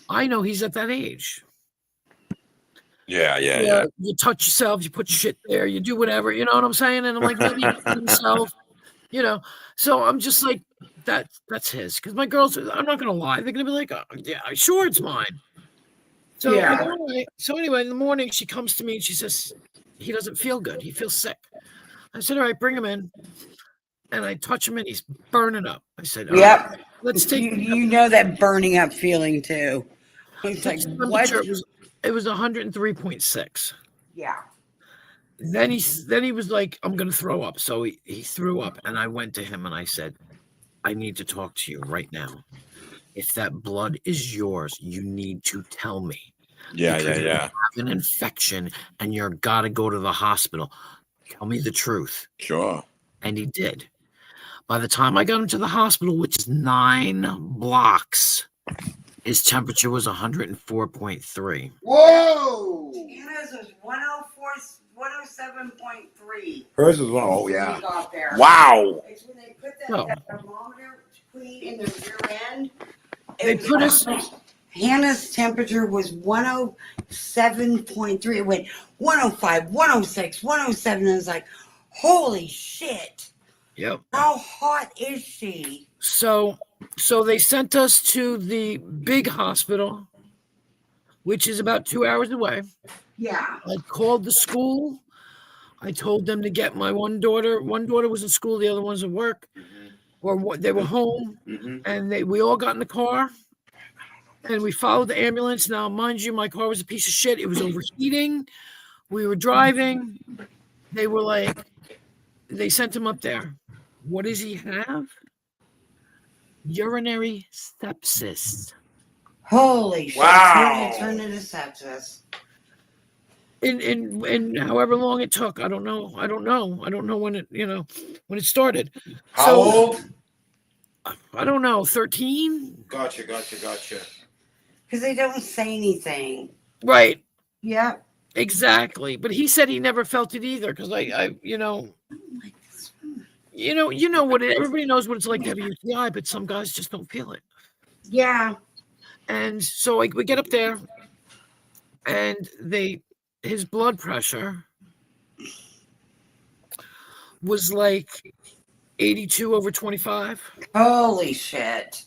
I know he's at that age. Yeah. You touch yourself, you put shit there, you do whatever, you know what I'm saying? And I'm like, maybe he did himself, you know. So I'm just like, that's his. Because my girls, I'm not gonna lie, they're gonna be like, oh, yeah, sure, it's mine. So Yeah. anyway, in the morning she comes to me and she says, he doesn't feel good. He feels sick. I said, all right, bring him in. And I touch him and he's burning up. I said, all right, Yep. let's take You know that burning up feeling too. It's like, what? temperature. It was 103.6. Yeah. Then he was like, I'm gonna throw up. So he threw up, and I went to him and I said, I need to talk to you right now. If that blood is yours, you need to tell me. Yeah. You have an infection and you're gotta go to the hospital. Tell me the truth. Sure. And he did. By the time I got him to the hospital, which is 9 blocks, his temperature was 104.3. Whoa! Hannah's was 107.3. Hers was one. Oh, yeah. When we got there. Wow. It's when they put Oh. that thermometer queen in the rear end. They put us. Hannah's temperature was 107.3. It went 105, 106, 107. And I was like, holy shit. Yep. How hot is she? So they sent us to the big hospital, which is about 2 hours away. Yeah. I called the school. I told them to get my one daughter. One daughter was in school, the other one's at work, or they were home, and we all got in the car, and we followed the ambulance. Now, mind you, my car was a piece of shit. It was overheating. We were driving. They were like, they sent him up there. What does he have? Urinary sepsis. Holy shit. Wow. Turn into sepsis. In however long it took. I don't know when it, when it started. How old? I don't know, 13? Gotcha. Because they don't say anything. Right. Yeah. Exactly. But he said he never felt it either, because I you know what everybody knows what it's like to have a UTI, but some guys just don't feel it. Yeah. And so we get up there, and his blood pressure was like 82/25. Holy shit.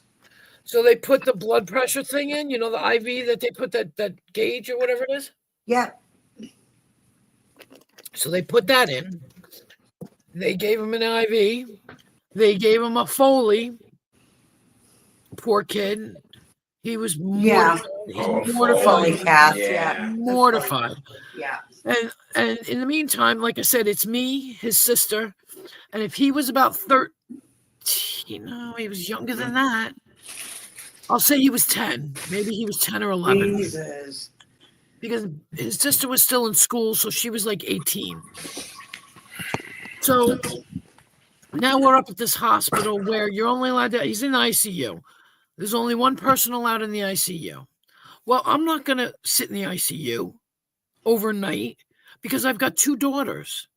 So they put the blood pressure thing in, the IV that they put that gauge or whatever it is. Yep. So they put that in. They gave him an IV. They gave him a Foley. Poor kid. He was mortified. He's mortified. Yeah. Mortified. Yeah. And in the meantime, like I said, it's me, his sister, and if he was about 13, he was younger than that. I'll say he was 10. Maybe he was 10 or 11. Jesus. Because his sister was still in school, so she was like 18. So now we're up at this hospital where you're only allowed to, he's in the ICU. There's only one person allowed in the ICU. Well, I'm not going to sit in the ICU overnight because I've got 2 daughters.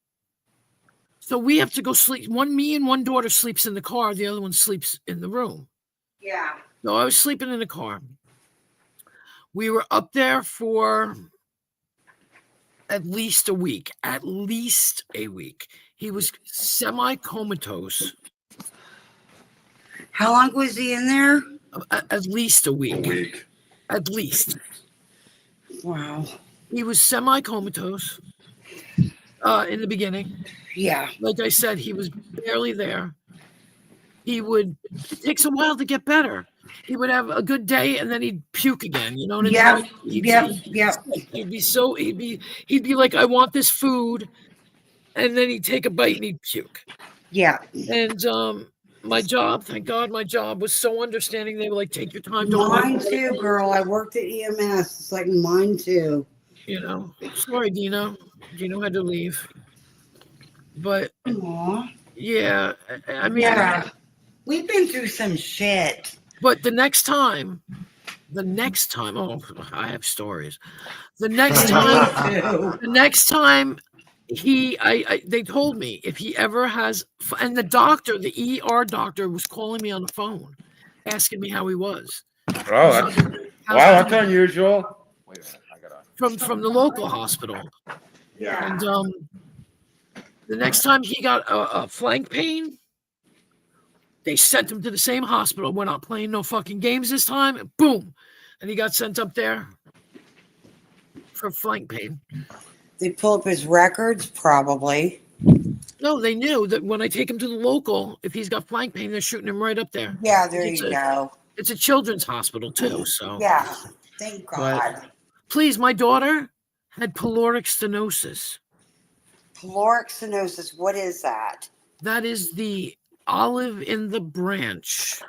So we have to go sleep. Me and one daughter sleeps in the car. The other one sleeps in the room. Yeah. So I was sleeping in the car. We were up there for at least a week. He was semi-comatose. How long was he in there? At least a week. At least. Wow. He was semi-comatose. in the beginning. Yeah. Like I said, he was barely there. It takes a while to get better. He would have a good day and then he'd puke again. You know what I Yep. mean? Yep. He'd be like, I want this food. And then he'd take a bite and he'd puke. Yeah. And my job, thank God, my job was so understanding. They were like, take your time. Mine too, girl. I worked at EMS. It's like mine too. You know, sorry, Dino. Dino had to leave. But Aw. yeah, I mean, Yeah. We've been through some shit. but the next time, oh, I have stories. The next time they told me if he ever has, and the ER doctor was calling me on the phone, asking me how he was. Oh, that's unusual. Wait a minute, I gotta. From the local hospital. Yeah. And the next time he got a flank pain, they sent him to the same hospital. We're not playing no fucking games this time. And boom. And he got sent up there for flank pain. They pull up his records, probably. No, they knew that when I take him to the local, if he's got flank pain, they're shooting him right up there. Yeah, there It's you go. It's a children's hospital too. So Yeah. Thank God. please, my daughter had pyloric stenosis. Caloric stenosis. What is that? That is the olive in the branch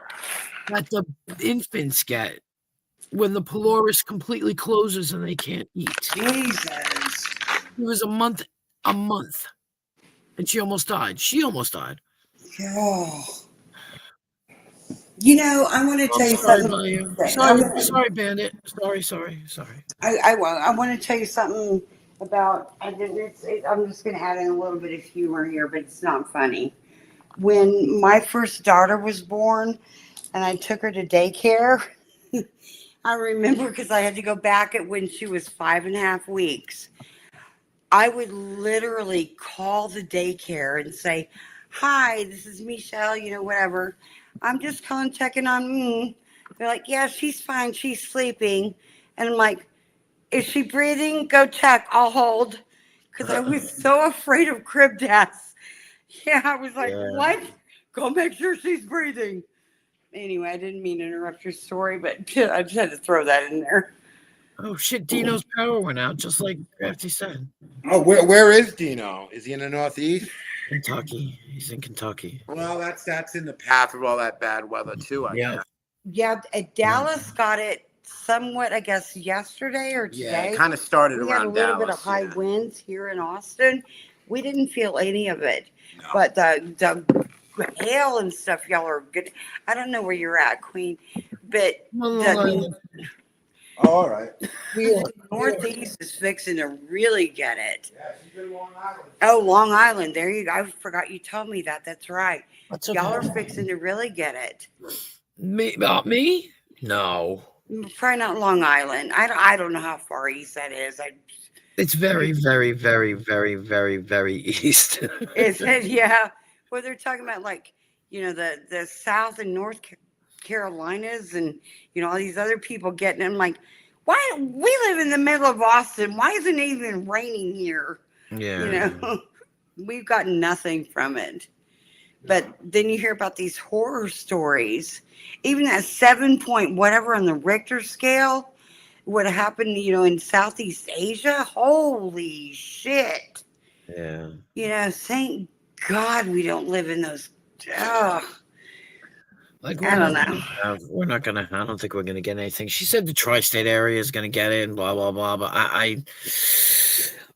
that the infants get when the pylorus completely closes and they can't eat. Jesus. It was a month, and she almost died. Oh. You know, I want to tell you something. Sorry, Bandit. Sorry. I want to tell you something about. I'm just going to add in a little bit of humor here, but it's not funny. When my first daughter was born, and I took her to daycare, I remember because I had to go back at when she was 5.5 weeks. I would literally call the daycare and say, "Hi, this is Michelle. You know, whatever. I'm just calling, checking on." They're like, "Yeah, she's fine. She's sleeping." And I'm like, "Is she breathing? Go check. I'll hold." Because I was so afraid of crib deaths. Yeah, I was like, "What? Go make sure she's breathing." Anyway, I didn't mean to interrupt your story, but I just had to throw that in there. Oh shit! Dino's power went out, just like Crafty said. Oh, where is Dino? Is he in the Northeast? Kentucky. He's in Kentucky. Well, that's in the path of all that bad weather too. I guess. Yeah, Dallas got it somewhat, I guess, yesterday or today. Yeah, it kind of started We had a around little Dallas. bit of high winds here in Austin. We didn't feel any of it, No. but the hail and stuff, y'all are good. I don't know where you're at, Queen, but the Oh, all right. Northeast is fixing to really get it. Oh, Long Island. There you go. I forgot you told me that. That's right. That's Y'all are okay. fixing to really get it. Me about me? No. Probably not Long Island. I don't know how far east that is. It's very, very, very, very, very, very east. Is it? Yeah. Well, they're talking about like, you know, the South and North Carolinas and, you know, all these other people getting them. Like, why? We live in the middle of Austin. Why isn't it even raining here? Yeah. You know, we've got nothing from it. But then you hear about these horror stories. Even at 7 point whatever on the Richter scale, what happened, you know, in Southeast Asia. Holy shit. Yeah. You know, thank God we don't live in those. Like I don't know. We're not gonna. I don't think we're gonna get anything. She said the tri-state area is gonna get it, and blah blah blah. But I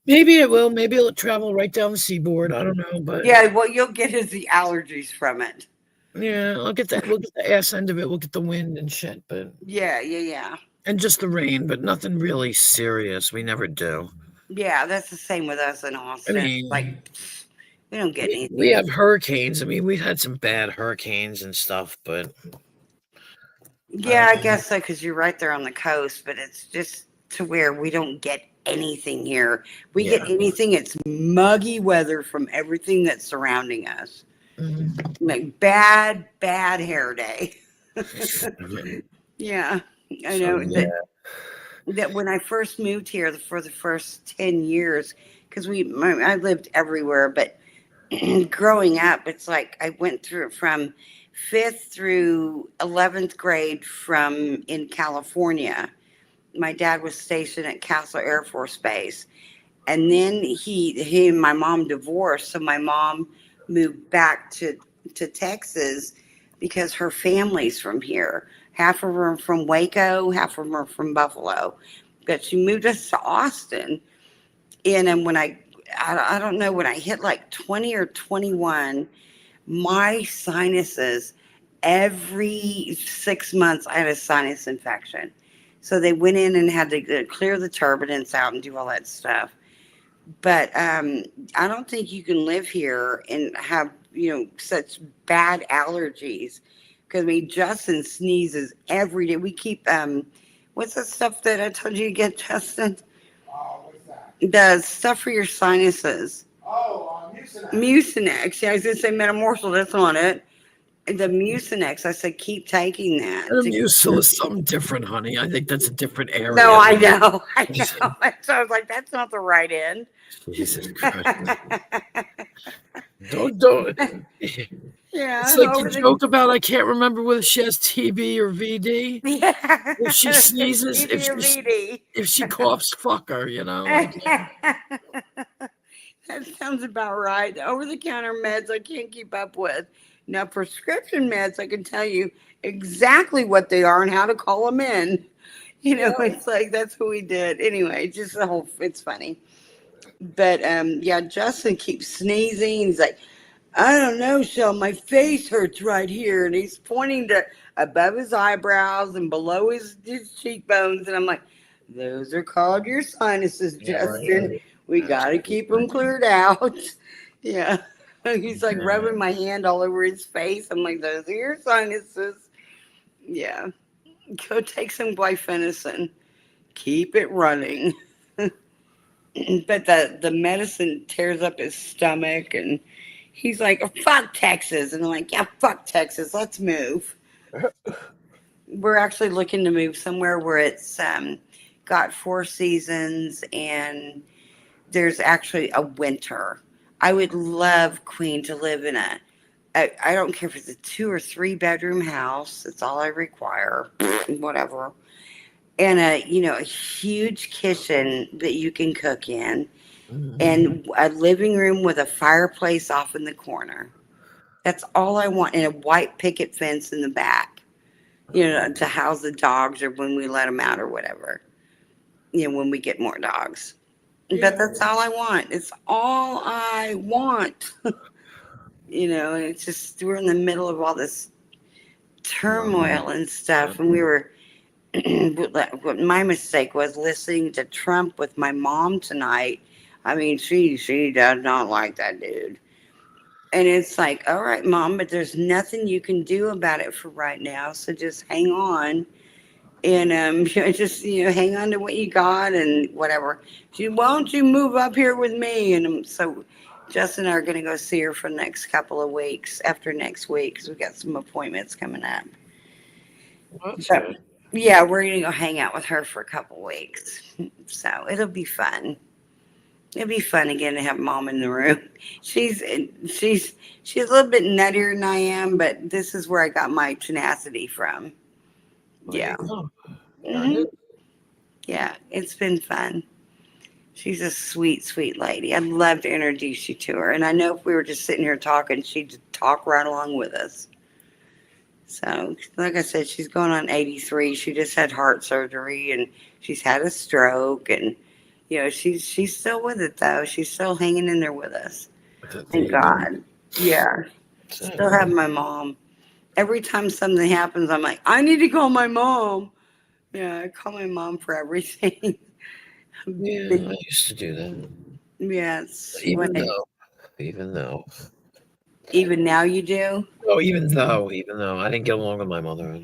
maybe it will. Maybe it'll travel right down the seaboard. I don't know. But Yeah, what you'll get is the allergies from it. yeah, I'll get that. We'll get the ass end of it. We'll get the wind and shit, but Yeah. and just the rain, but nothing really serious. We never do. Yeah, that's the same with us in Austin. mean, like, we don't get anything. We have hurricanes. I mean, we've had some bad hurricanes and stuff, but Yeah, I guess so, because you're right there on the coast, but it's just to where we don't get anything here. We get anything, it's muggy weather from everything that's surrounding us. Like bad hair day. Yeah, I know. So, yeah. That when I first moved here for the first 10 years, because I lived everywhere, but growing up, it's like I went through from 5th through 11th grade in California. My dad was stationed at Castle Air Force Base. And then he and my mom divorced. So my mom moved back to Texas because her family's from here. Half of them are from Waco, half of them are from Buffalo. But she moved us to Austin. And then when I don't know, when I hit like 20 or 21, my sinuses, every 6 months, I had a sinus infection. So they went in and had to clear the turbinates out and do all that stuff. But I don't think you can live here and have, such bad allergies. Because I mean, Justin sneezes every day. We keep, what's that stuff that I told you to get, Justin? What's that? The stuff for your sinuses. Mucinex. Mucinex. Yeah, I was going to say Metamorpho. That's not it. The Mucinex. I said, keep taking that. Mucil is something different, honey. I think that's a different area. No, I know. So I was like, that's not the right end. Jesus Christ. Don't. Yeah. It's like the joke about I can't remember whether she has TB or VD. Yeah. If she sneezes, VD. if she coughs, fuck her, That sounds about right. Over-the-counter meds I can't keep up with. Now, prescription meds, I can tell you exactly what they are and how to call them in. It's like, that's what we did. Anyway, just it's funny. But, yeah, Justin keeps sneezing. He's like, I don't know, Shell, my face hurts right here. And he's pointing to above his eyebrows and below his cheekbones. And I'm like, those are called your sinuses, Justin. Right. We got to keep them cleared out. Yeah. He's like rubbing my hand all over his face. I'm like, those are your sinuses. Yeah. Go take some guaifenesin. Keep it running. But the medicine tears up his stomach. And he's like, oh, fuck Texas. And I'm like, yeah, fuck Texas. Let's move. We're actually looking to move somewhere where it's got 4 seasons and there's actually a winter. I would love Queen to live in I don't care if it's a 2 or 3 bedroom house. That's all I require. Whatever. And a huge kitchen that you can cook in. Mm-hmm. And a living room with a fireplace off in the corner. That's all I want. And a white picket fence in the back. To house the dogs or when we let them out or whatever. When we get more dogs. But that's all I want. It's all I want. It's just, we're in the middle of all this turmoil and stuff. And we were, what my mistake was listening to Trump with my mom tonight. I mean, she does not like that dude. And it's like, all right, Mom, but there's nothing you can do about it for right now. So just hang on. And just hang on to what you got and whatever. Why don't you move up here with me? And so Justin and I are going to go see her for the next couple of weeks after next week because we got some appointments coming up. So, yeah, we're going to go hang out with her for a couple of weeks. So it'll be fun. It'll be fun again to have Mom in the room. She's a little bit nuttier than I am, but this is where I got my tenacity from. Yeah. Mm-hmm. Yeah, it's been fun. She's a sweet, sweet lady. I'd love to introduce you to her. And I know if we were just sitting here talking, she'd talk right along with us. So, like I said, she's going on 83. She just had heart surgery and she's had a stroke. And, she's still with it, though. She's still hanging in there with us. Thank God. Yeah. Still have my mom. Every time something happens, I'm like, I need to call my mom. Yeah, I call my mom for everything. Yeah, I used to do that. Yes. Even though. Even now you do? Oh, even though I didn't get along with my mother.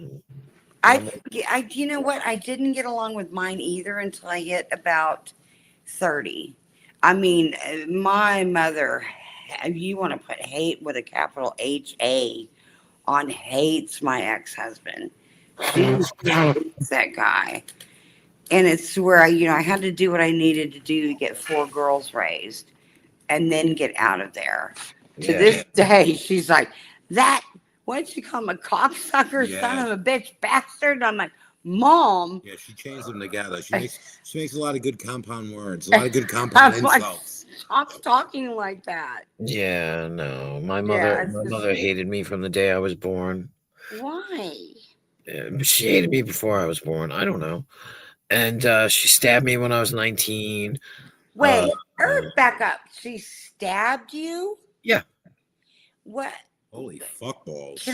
You know what? I didn't get along with mine either until I hit about 30. I mean, my mother, you want to put hate with a capital H-A on hates my ex-husband. She hates that guy. And it's where I had to do what I needed to do to get 4 girls raised and then get out of there. To Yeah. this day, she's like, that, what'd she call him, a cocksucker, son Yeah. of a bitch, bastard? And I'm like, Mom. Yeah, she chains them together. She makes a lot of good compound words, a lot of good compound I'm like, insults. stop talking like that. Yeah, no. My Yeah, it's mother just- hated me from the day I was born. Why? She hated me before I was born. I don't know. And she stabbed me when I was 19. Wait, back up. She stabbed you? Yeah. What? Holy fuck balls.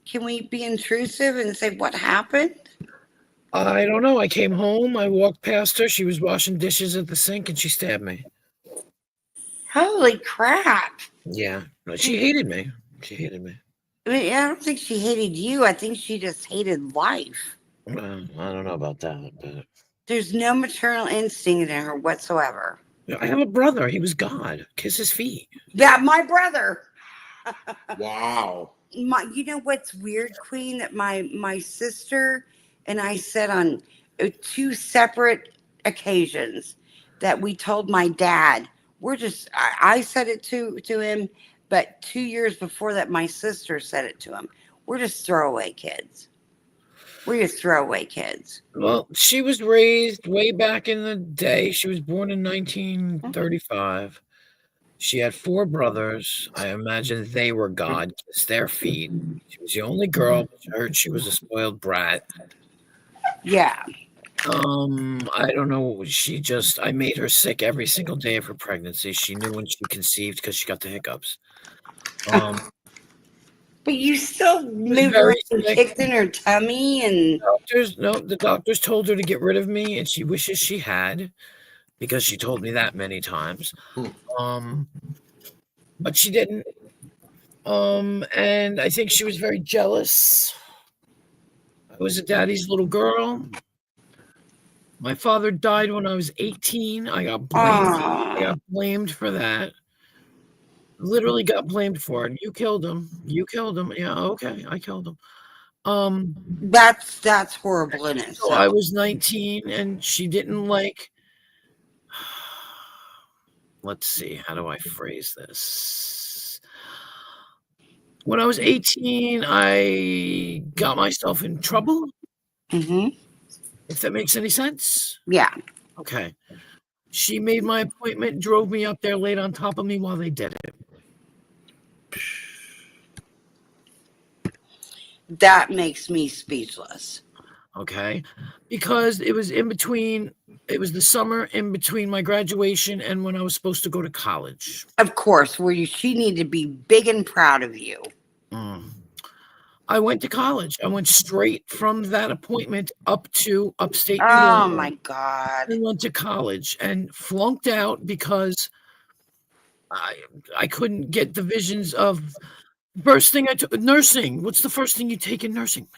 Can we be intrusive and say what happened? I don't know. I came home. I walked past her. She was washing dishes at the sink, and she stabbed me. Holy crap. Yeah. No, she hated me. She hated me. I mean, I don't think she hated you. I think she just hated life. I don't know about that, but There's no maternal instinct in her whatsoever. I have a brother. He was God. Kiss his feet. Yeah, my brother. Wow. You know what's weird, Queen? That my sister and I said on 2 separate occasions that we told my dad. I said it to him, but 2 years before that, my sister said it to him. We're just throwaway kids. We're just throwaway kids. Well, she was raised way back in the day. She was born in 1935. She had 4 brothers. I imagine they were God. Kissed their feet. She was the only girl. I heard she was a spoiled brat. Yeah. I don't know. I made her sick every single day of her pregnancy. She knew when she conceived because she got the hiccups. But you still moved very around and sick. kicked in her tummy and The doctors told her to get rid of me, and she wishes she had, because she told me that many times. But she didn't. And I think she was very jealous. I was a daddy's little girl. My father died when I was 18. I got blamed for that. Literally got blamed for it. You killed him. Yeah, okay, I killed him. that's horrible in it. So I was 19, and she didn't like. Let's see, how do I phrase this? When I was 18, I got myself in trouble. Mm-hmm. If that makes any sense. Yeah. Okay. She made my appointment, drove me up there, laid on top of me while they did it. That makes me speechless. Okay. Because it was the summer in between my graduation and when I was supposed to go to college. Of course, she needed to be big and proud of you. I went to college. I went straight from that appointment up to upstate New York. Oh my God. I went to college and flunked out because I couldn't get the visions of first thing I took nursing. What's the first thing you take in nursing?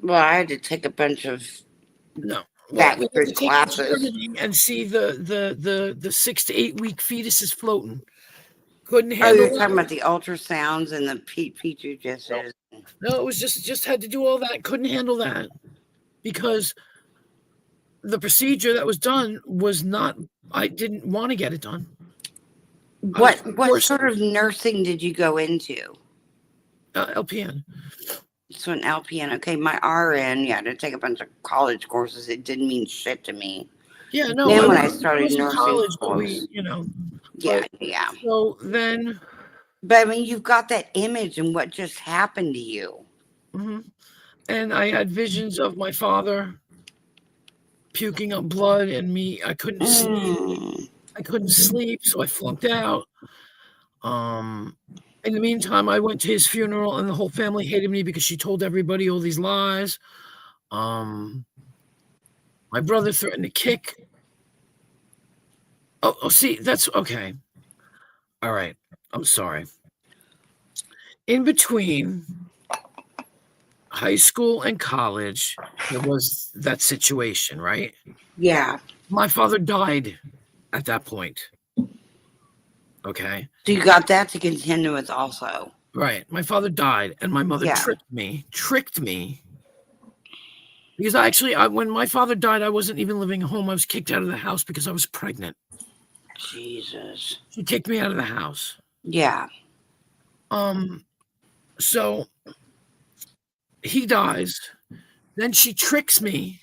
Well, I had to take a bunch of No. back we had through to take classes. and see the 6 to 8 week fetuses floating. Couldn't Oh, handle you're talking that. about the ultrasounds and the petri dishes. No, it was just had to do all that. Couldn't handle that because the procedure that was done was not. I didn't want to get it done. What course. sort of nursing did you go into? LPN. So an LPN. Okay, my RN. Yeah, to take a bunch of college courses. It didn't mean shit to me. Yeah, no. Then when I was started in nursing college, but course. Yeah, yeah. So then, But I mean, you've got that image and what just happened to you. and I had visions of my father puking up blood and me. I couldn't sleep. I couldn't sleep, so I flunked out. In the meantime, I went to his funeral, and the whole family hated me because she told everybody all these lies. My brother threatened to kick. Oh, see, that's okay. All right, I'm sorry. In between high school and college, there was that situation, right? Yeah. My father died at that point. Okay. So you got that to contend with also. Right. My father died, and my mother Yeah. tricked me Because when my father died, I wasn't even living at home. I was kicked out of the house because I was pregnant. Jesus. She kicked me out of the house. Yeah. So he dies. Then she tricks me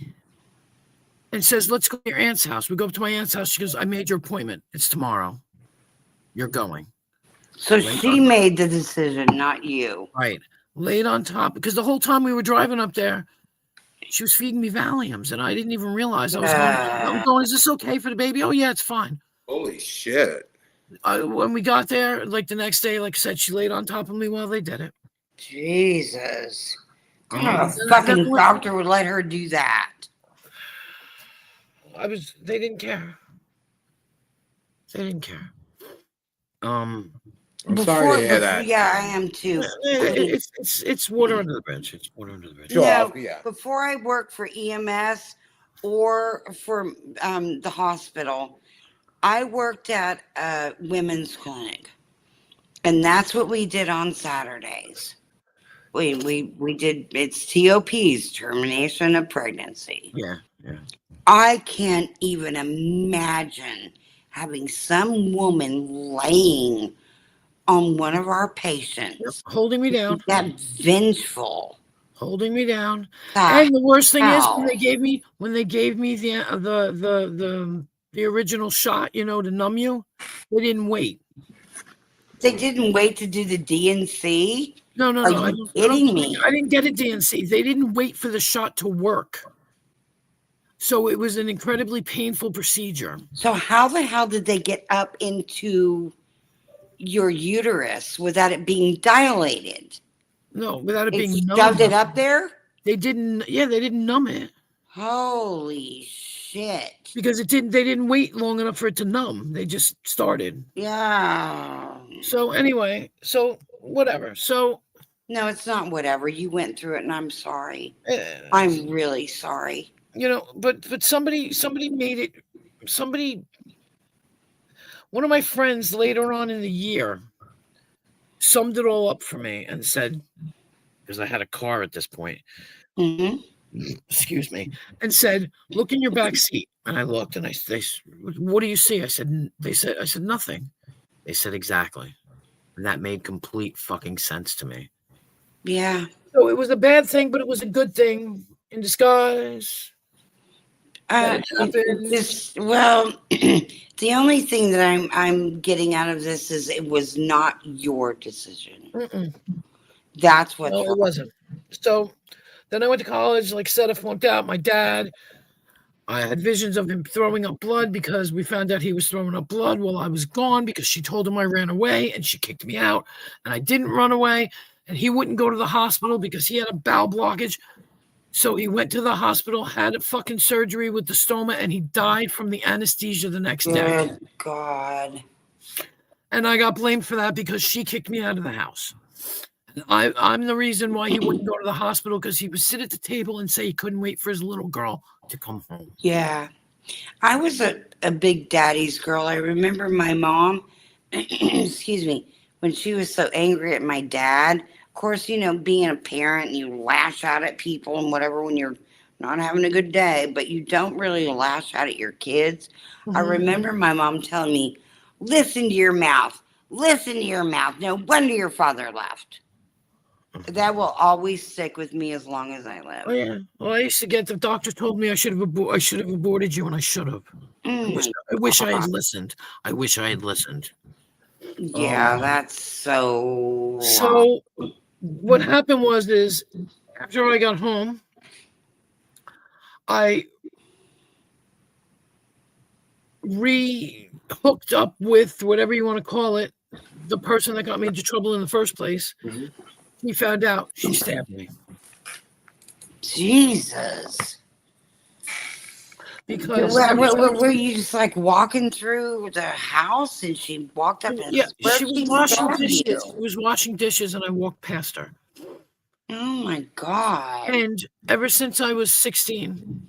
and says, let's go to your aunt's house. We go up to my aunt's house. She goes, I made your appointment. It's tomorrow. You're going. So Laid she on- made the decision, not you. Right. Laid on top. Because the whole time we were driving up there, she was feeding me Valiums, and I didn't even realize I was going, is this okay for the baby? Oh, yeah, it's fine. Holy shit. When we got there, like the next day, like I said, she laid on top of me while they did it. Jesus. What Then- kind of then fucking we- doctor would let her do that? They didn't care. They didn't care. I'm sorry to hear that. Yeah, I am too. It's water under the bridge. It's water under the bridge. Sure. No, Yeah. before I worked for EMS or for the hospital, I worked at a women's clinic, and that's what we did on Saturdays. We did, it's TOPs, termination of pregnancy. Yeah. I can't even imagine having some woman laying on one of our patients Holding me down. that vengeful. Holding me down. God, And the worst thing is Ow. when they gave me the original shot, to numb you, they didn't wait. they didn't wait to do the DNC. No. Are you kidding me? I didn't get a DNC. They didn't wait for the shot to work. So it was an incredibly painful procedure. So how the hell did they get up into your uterus without it being dilated? No, without it They being numb. shoved it up there? They didn't. Yeah, they didn't numb it Holy shit. because they didn't wait long enough for it to numb. They just started. Yeah. So anyway, whatever. So No, it's not whatever. You went through it and I'm sorry. eh, I'm really sorry. but somebody made it. One of my friends later on in the year summed it all up for me and said, because I had a car at this point, Hmm. excuse me, and said, look in your back seat. And I looked and what do you see? I said, nothing. They said, exactly. And that made complete fucking sense to me. Yeah. So it was a bad thing, but it was a good thing in disguise. That happened. The only thing that I'm getting out of this is it was not your decision. Mm-mm. That's what's No, it wrong. wasn't. So then I went to college. Like I said, I flunked out. My dad, I had visions of him throwing up blood because we found out he was throwing up blood while I was gone because she told him I ran away and she kicked me out. And I didn't run away. And he wouldn't go to the hospital because he had a bowel blockage. So he went to the hospital, had a fucking surgery with the stoma, and he died from the anesthesia the next day. Good God. And I got blamed for that because she kicked me out of the house. I'm the reason why he wouldn't go to the hospital because he would sit at the table and say he couldn't wait for his little girl to come home. Yeah. I was a big daddy's girl. I remember my mom, excuse me, when she was so angry at my dad. Of course, being a parent, you lash out at people and whatever when you're not having a good day, but you don't really lash out at your kids. I remember my mom telling me, listen to your mouth. Listen to your mouth. No wonder your father left. That will always stick with me as long as I live. Oh yeah. Well, I used to get the doctor told me I should have aborted you, and I should have. Oh I wish I had God. listened. I wish I had listened. Yeah, that's so wrong. So what happened is after I got home, I hooked up with whatever you want to call it, the person that got me into trouble in the first place. He found out. She stabbed me Jesus. because Were you just like walking through the house and she walked up and yeah, she was washing stabbed dishes. you? She was washing dishes, and I walked past her. Oh my God. And ever since I was 16,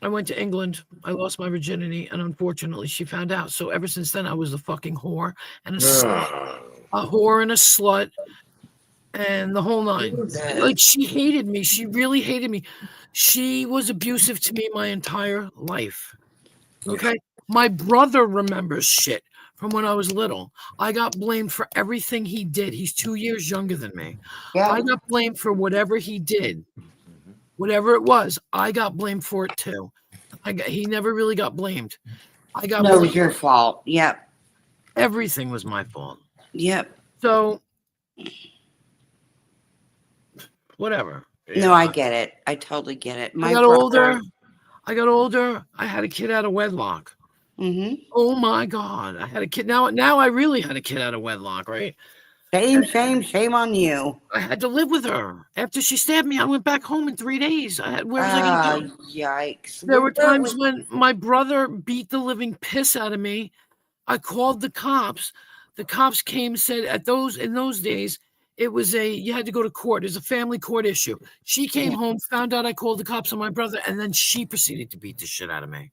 I went to England. I lost my virginity, and unfortunately, she found out. So ever since then, I was a fucking whore and a slut. A whore and a slut. and the whole nine. Like, she hated me. She really hated me. She was abusive to me my entire life. Okay? My brother remembers shit from when I was little. I got blamed for everything he did. He's 2 years younger than me. Yeah. I got blamed for whatever he did. Whatever it was, I got blamed for it too. He never really got blamed. I got No, it was blamed. your fault. Yep. Everything was my fault. Yep. So, whatever. No, I get it. I totally get it. I got older. I had a kid out of wedlock. Mm-hmm. Oh my God. I had a kid. Now I really had a kid out of wedlock, right? Shame on you. I had to live with her. After she stabbed me, I went back home in 3 days. Where was I going to go? Yikes. There were times when my brother beat the living piss out of me. I called the cops. The cops came, said in those days, it was you had to go to court. It's a family court issue. She came home, found out I called the cops on my brother, and then she proceeded to beat the shit out of me.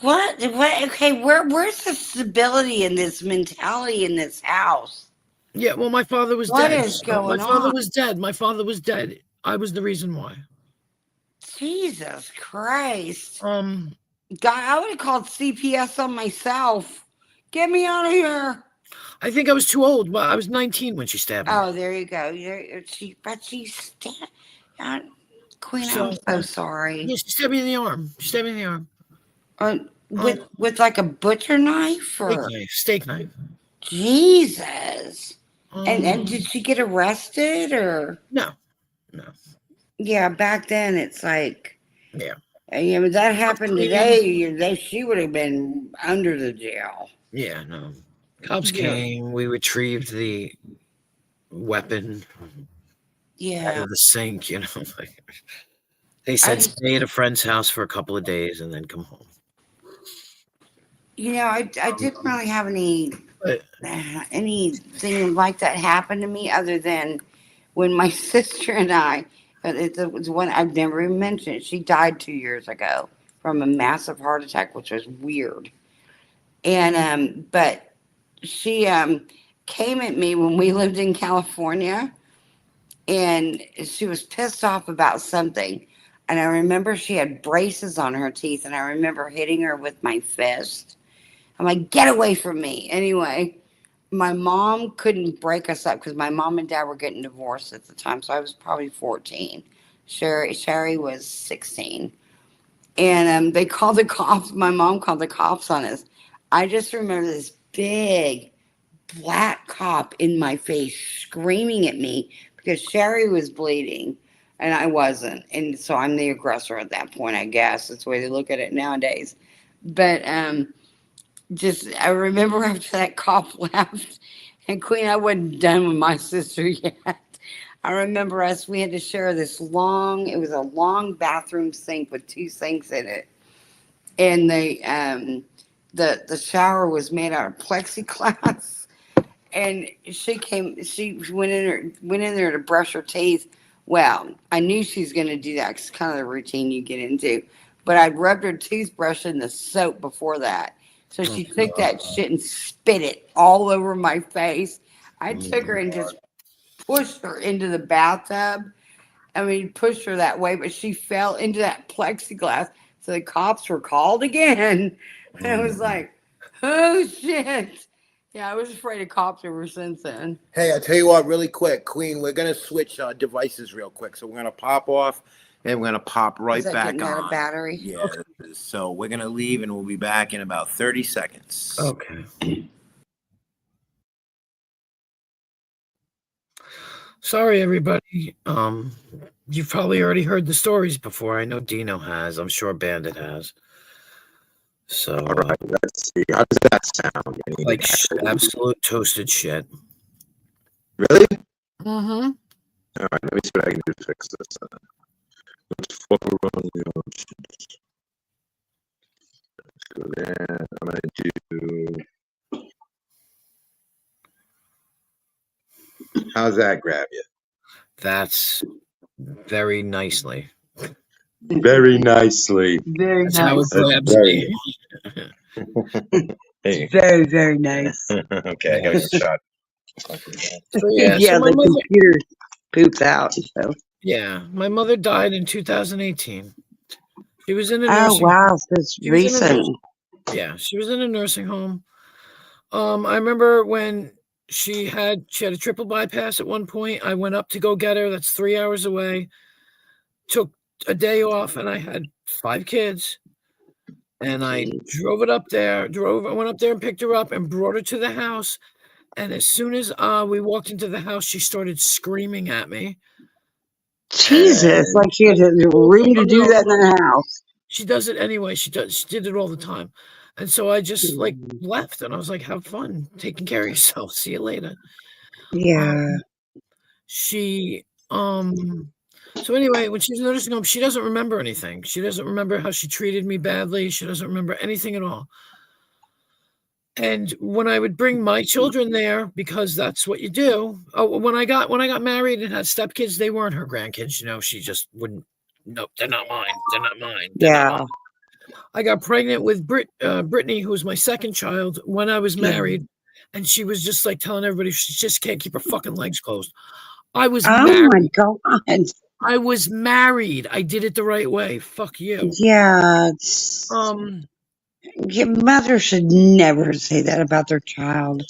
What? Okay, where's the stability in this mentality in this house? Yeah, well, my father was What dead. is going My father on? was dead. My father was dead. I was the reason why. Jesus Christ. Um, God, I would have called CPS on myself. Get me out of here. I think I was too old. Well, I was 19 when she stabbed me. Oh, there you go. She stabbed. Queen, I'm so sorry. Yeah, she stabbed me in the arm. She stabbed me in the arm. With like a butcher knife or Steak knife. Jesus. And did she get arrested or No. Yeah, back then it's like Yeah. But that happened today. She would have been under the jail. Yeah, no. Cops came. We retrieved the weapon out of the sink. Like, they said stay at a friend's house for a couple of days and then come home. I didn't really have anything like that happen to me other than when my sister and I, it was one I've never even mentioned. She died 2 years ago from a massive heart attack, which was weird. And but she came at me when we lived in California, and she was pissed off about something. And I remember she had braces on her teeth, and I remember hitting her with my fist. I'm like, get away from me. Anyway, my mom couldn't break us up because my mom and dad were getting divorced at the time. So I was probably 14. Sherry was 16. And they called the cops. My mom called the cops on us. I just remember this big black cop in my face screaming at me because Sherry was bleeding and I wasn't. And so I'm the aggressor at that point, I guess. That's the way they look at it nowadays. But I remember after that cop left, and Queen, I wasn't done with my sister yet. I remember we had to share it was a long bathroom sink with 2 sinks in it. And the shower was made out of plexiglass. And she went in there to brush her teeth. Well, I knew she was going to do that. It's kind of the routine you get into. But I'd rubbed her toothbrush in the soap before that. So she took that shit and spit it all over my face. I took her and just pushed her into the bathtub. I mean, pushed her that way, but she fell into that plexiglass. So the cops were called again. And I was like, oh, shit. Yeah, I was afraid of cops ever since then. Hey, I'll tell you what, really quick, Queen, we're going to switch devices real quick. So we're going to pop off and we're going to pop right back Out of on. battery? Yeah, so we're going to leave and we'll be back in about 30 seconds. Okay. Sorry, everybody. You've probably already heard the stories before. I know Dino has. I'm sure Bandit has. So, All right, let's see. How does that sound? like absolute toasted shit. Really? Mm-hmm. All right, let me see what I can do to fix this. Let's flip around the options. Let's go there. I'm going to do... How's that grab you? That's very nicely. Very nicely. Very That's how it nice. grabs me. Hey. Very, very nice. Okay, I got a shot. So, yeah, Yeah, so my the mother, computer poops out. So. Yeah, my mother died in 2018. She was in a Oh nursing. wow, so it's She was in a recent. Yeah, she was in a nursing home. I remember when she had a triple bypass at one point. I went up to go get her. That's 3 hours away. Took a day off, and I had 5 kids. And I drove it up there. I went up there and picked her up and brought her to the house. And as soon as we walked into the house, she started screaming at me. Jesus, like she had room to do that in the house. She does it anyway. She did it all the time. And so I just like left, and I was like, have fun taking care of yourself. See you later. Yeah. So anyway, when she's in the nursing home, she doesn't remember anything. She doesn't remember how she treated me badly. She doesn't remember anything at all. And when I would bring my children there, because that's what you do. Oh, when I got married and had stepkids, they weren't her grandkids. You know, she just wouldn't. Nope, they're not mine. They're not mine. They're not mine. I got pregnant with Brittany, who was my second child, when I was married, and she was just like telling everybody she just can't keep her fucking legs closed. I was married. My God. I was married. I did it the right way. Fuck you. Yeah. Your mother should never say that about their child.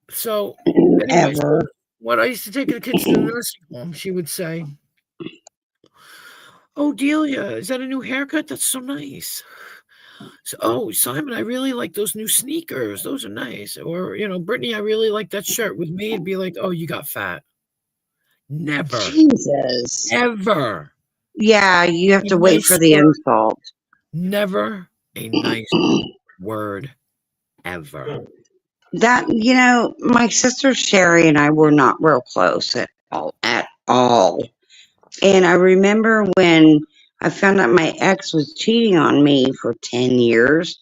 So, anyway, Ever. when I used to take the kids to the nursing home, she would say, "Oh, Delia, is that a new haircut? That's so nice." So, "Oh, Simon, I really like those new sneakers. Those are nice." Or, you know, Brittany, I really like that shirt. With me, it'd be like, "Oh, you got fat." Never. Jesus. Ever. Yeah, you have to wait for the insult. Never a nice word ever. That, you know, my sister Sherry and I were not real close at all. And I remember when I found out my ex was cheating on me for 10 years,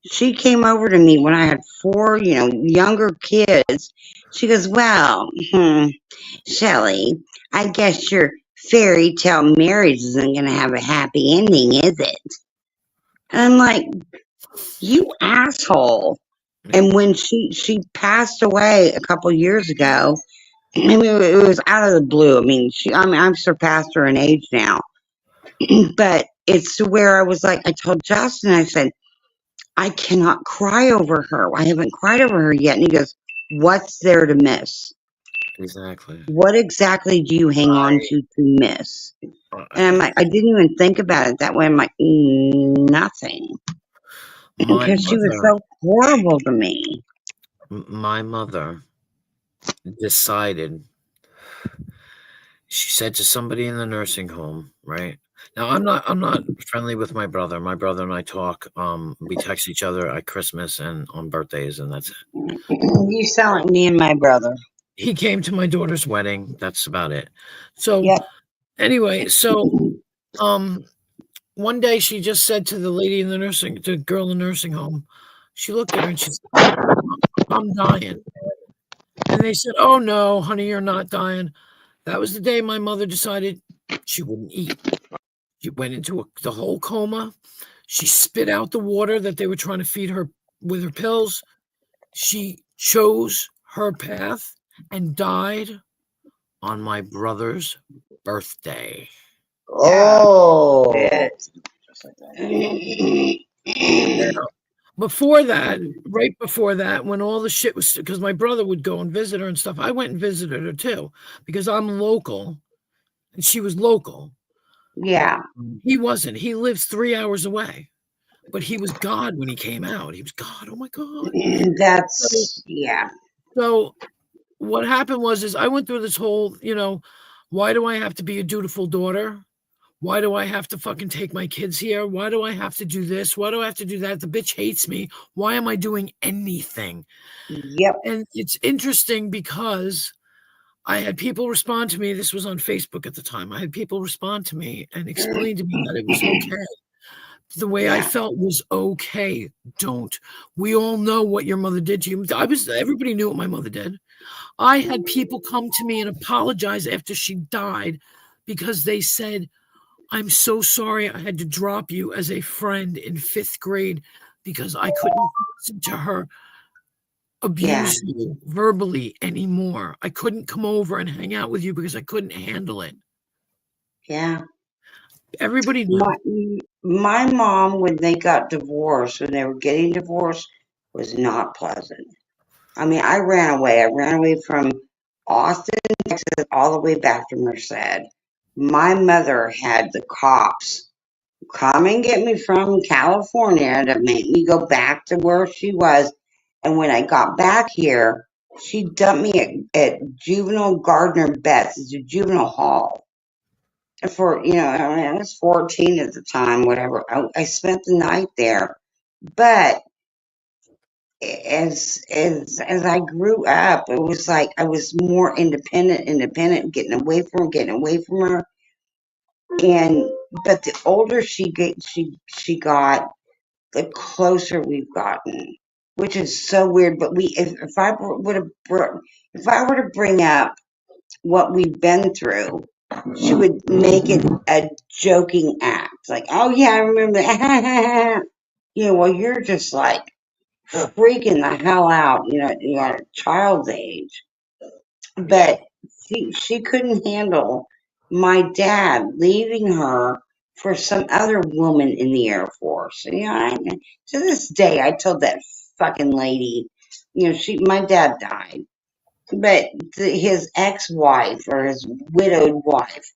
she came over to me when I had 4, younger kids. She goes, well, Shelly, I guess your fairy tale marriage isn't going to have a happy ending, is it? And I'm like, you asshole. And when she passed away a couple years ago, I mean, it was out of the blue. I mean, I've surpassed her in age now. But it's to where I was like, I told Justin, I said, I cannot cry over her. I haven't cried over her yet. And he goes, what's there to miss? Exactly. What exactly do you hang on to miss? And I'm like, I didn't even think about it that way. I'm like, nothing. Because she was so horrible to me. My mother decided, she said to somebody in the nursing home, right? Now, I'm not friendly with my brother. My brother and I talk. We text each other at Christmas and on birthdays, and that's it. You sound like me and my brother. He came to my daughter's wedding. That's about it. So, anyway, one day she just said to the girl in the nursing home, she looked at her and she said, I'm dying. And they said, oh no, honey, you're not dying. That was the day my mother decided she wouldn't eat. She went into the whole coma. She spit out the water that they were trying to feed her with her pills. She chose her path and died on my brother's birthday. Oh. Before that, right before that, when all the shit was, because my brother would go and visit her and stuff, I went and visited her too, because I'm local and she was local. Yeah. He wasn't. He lives 3 hours away, but he was God when he came out. He was God. Oh my God. Yeah. So what happened is I went through this whole, why do I have to be a dutiful daughter? Why do I have to fucking take my kids here? Why do I have to do this? Why do I have to do that? The bitch hates me. Why am I doing anything? Yep. And it's interesting because I had people respond to me. This was on Facebook at the time. I had people respond to me and explain to me that it was okay. The way I felt was okay. We all know what your mother did to you. Everybody knew what my mother did. I had people come to me and apologize after she died because they said, I'm so sorry I had to drop you as a friend in 5th grade because I couldn't listen to her abuse you verbally anymore. I couldn't come over and hang out with you because I couldn't handle it. Yeah. Everybody knew. My mom, when they got divorced, when they were getting divorced, was not pleasant. I mean, I ran away. I ran away from Austin, Texas, all the way back to Merced. My mother had the cops come and get me from California to make me go back to where she was. And when I got back here, she dumped me at Juvenile Gardner Betts. It's a juvenile hall. For, I mean, I was 14 at the time, whatever. I spent the night there. But as I grew up, it was like I was more independent, getting away from her. And but the older she got, the closer we've gotten, which is so weird. But if I were to bring up what we've been through, she would make it a joking act, like, "Oh yeah, I remember that." Well, you're just like freaking the hell out, at a child's age. But she couldn't handle my dad leaving her for some other woman in the Air Force. To this day, I told that fucking lady, my dad died, but his ex-wife or his widowed wife,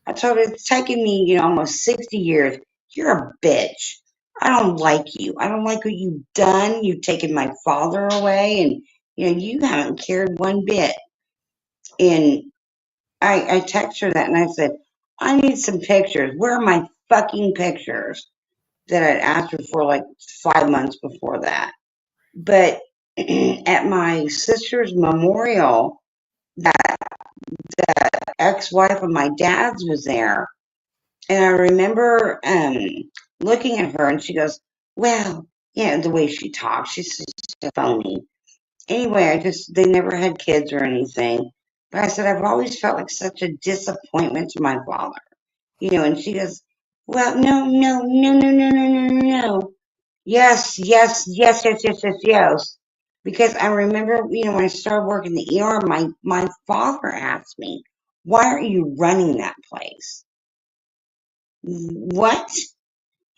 I told her, it's taken me, almost 60 years. You're a bitch. I don't like you. I don't like what you've done. You've taken my father away, and you haven't cared one bit. And I texted her that, and I said, I need some pictures. Where are my fucking pictures that I'd asked her for like 5 months before that? But at my sister's memorial, that ex-wife of my dad's was there. And I remember looking at her, and she goes, well, the way she talks, she's just phony. Anyway, they never had kids or anything. But I said, I've always felt like such a disappointment to my father. And she goes, well, no, no, no, no, no, no, no, no, no. Yes, yes, yes, yes, yes, yes, yes. Because I remember, when I started working the ER, my father asked me, why aren't you running that place? What?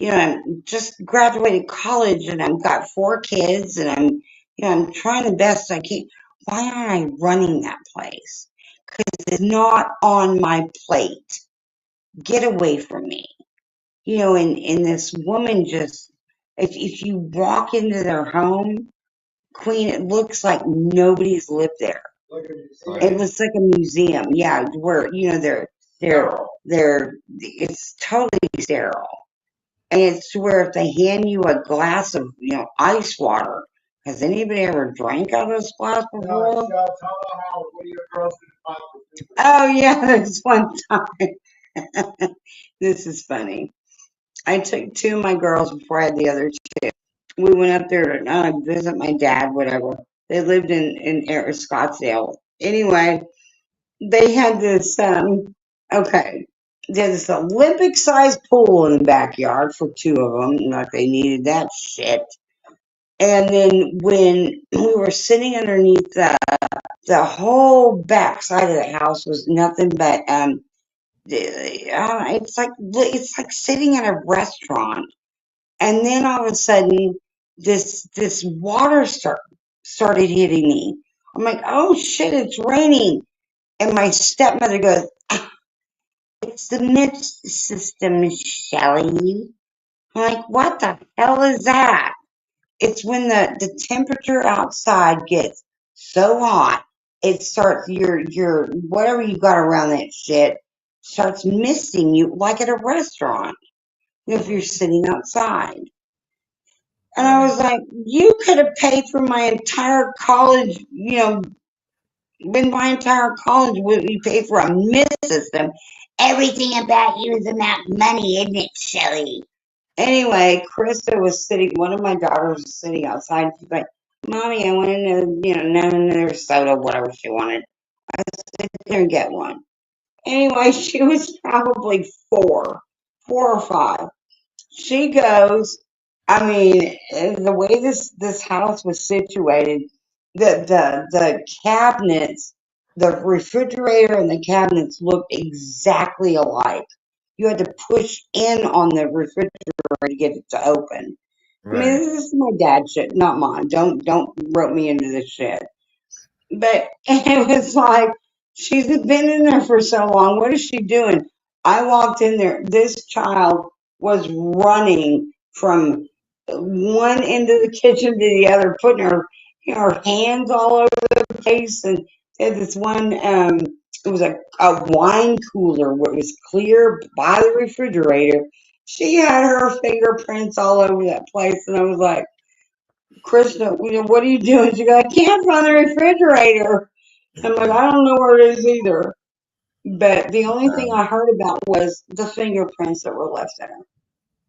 I'm just graduated college and I've got 4 kids and I'm trying the best I can. Why aren't I running that place? Because it's not on my plate. Get away from me. And this woman just, if you walk into their home, Queen, it looks like nobody's lived there. It looks like a museum. Yeah, where, it's totally sterile. And it's to where if they hand you a glass of, ice water, has anybody ever drank out of this glass before? Oh, yeah, there's one time. This is funny. I took 2 of my girls before I had the other 2. We went up there to visit my dad, whatever. They lived in Scottsdale. Anyway, they had this, okay. There's this Olympic-sized pool in the backyard for 2 of them, like they needed that shit. And then when we were sitting underneath the whole backside of the house was nothing but it's like sitting at a restaurant. And then all of a sudden, this water started hitting me. I'm like, oh shit, it's raining. And my stepmother goes, it's the mist system, Shelley. I'm like, what the hell is that? It's when the temperature outside gets so hot, it starts your whatever you got around that shit starts misting you like at a restaurant if you're sitting outside. And I was like, you could have paid for my entire college, when my entire college would be paid for a mist system. Everything about you is about money, isn't it, Shelley? Anyway, Krista was one of my daughters was sitting outside. She's like, Mommy, I want another soda, whatever she wanted. I said, there and get one. Anyway, she was probably 4 or 5. She goes, I mean, the way this house was situated, the cabinets, the refrigerator and the cabinets looked exactly alike. You had to push in on the refrigerator to get it to open. I mean, Right. this is my dad's shit, not mine. Don't rope me into this shit. But it was like, she's been in there for so long. What is she doing? I walked in there. This child was running from one end of the kitchen to the other, putting her hands all over the place. And they had this one, it was a wine cooler where it was clear by the refrigerator. She had her fingerprints all over that place. And I was like, Krista, what are you doing? She goes, I can't find the refrigerator. I'm like, I don't know where it is either. But the only thing I heard about was the fingerprints that were left there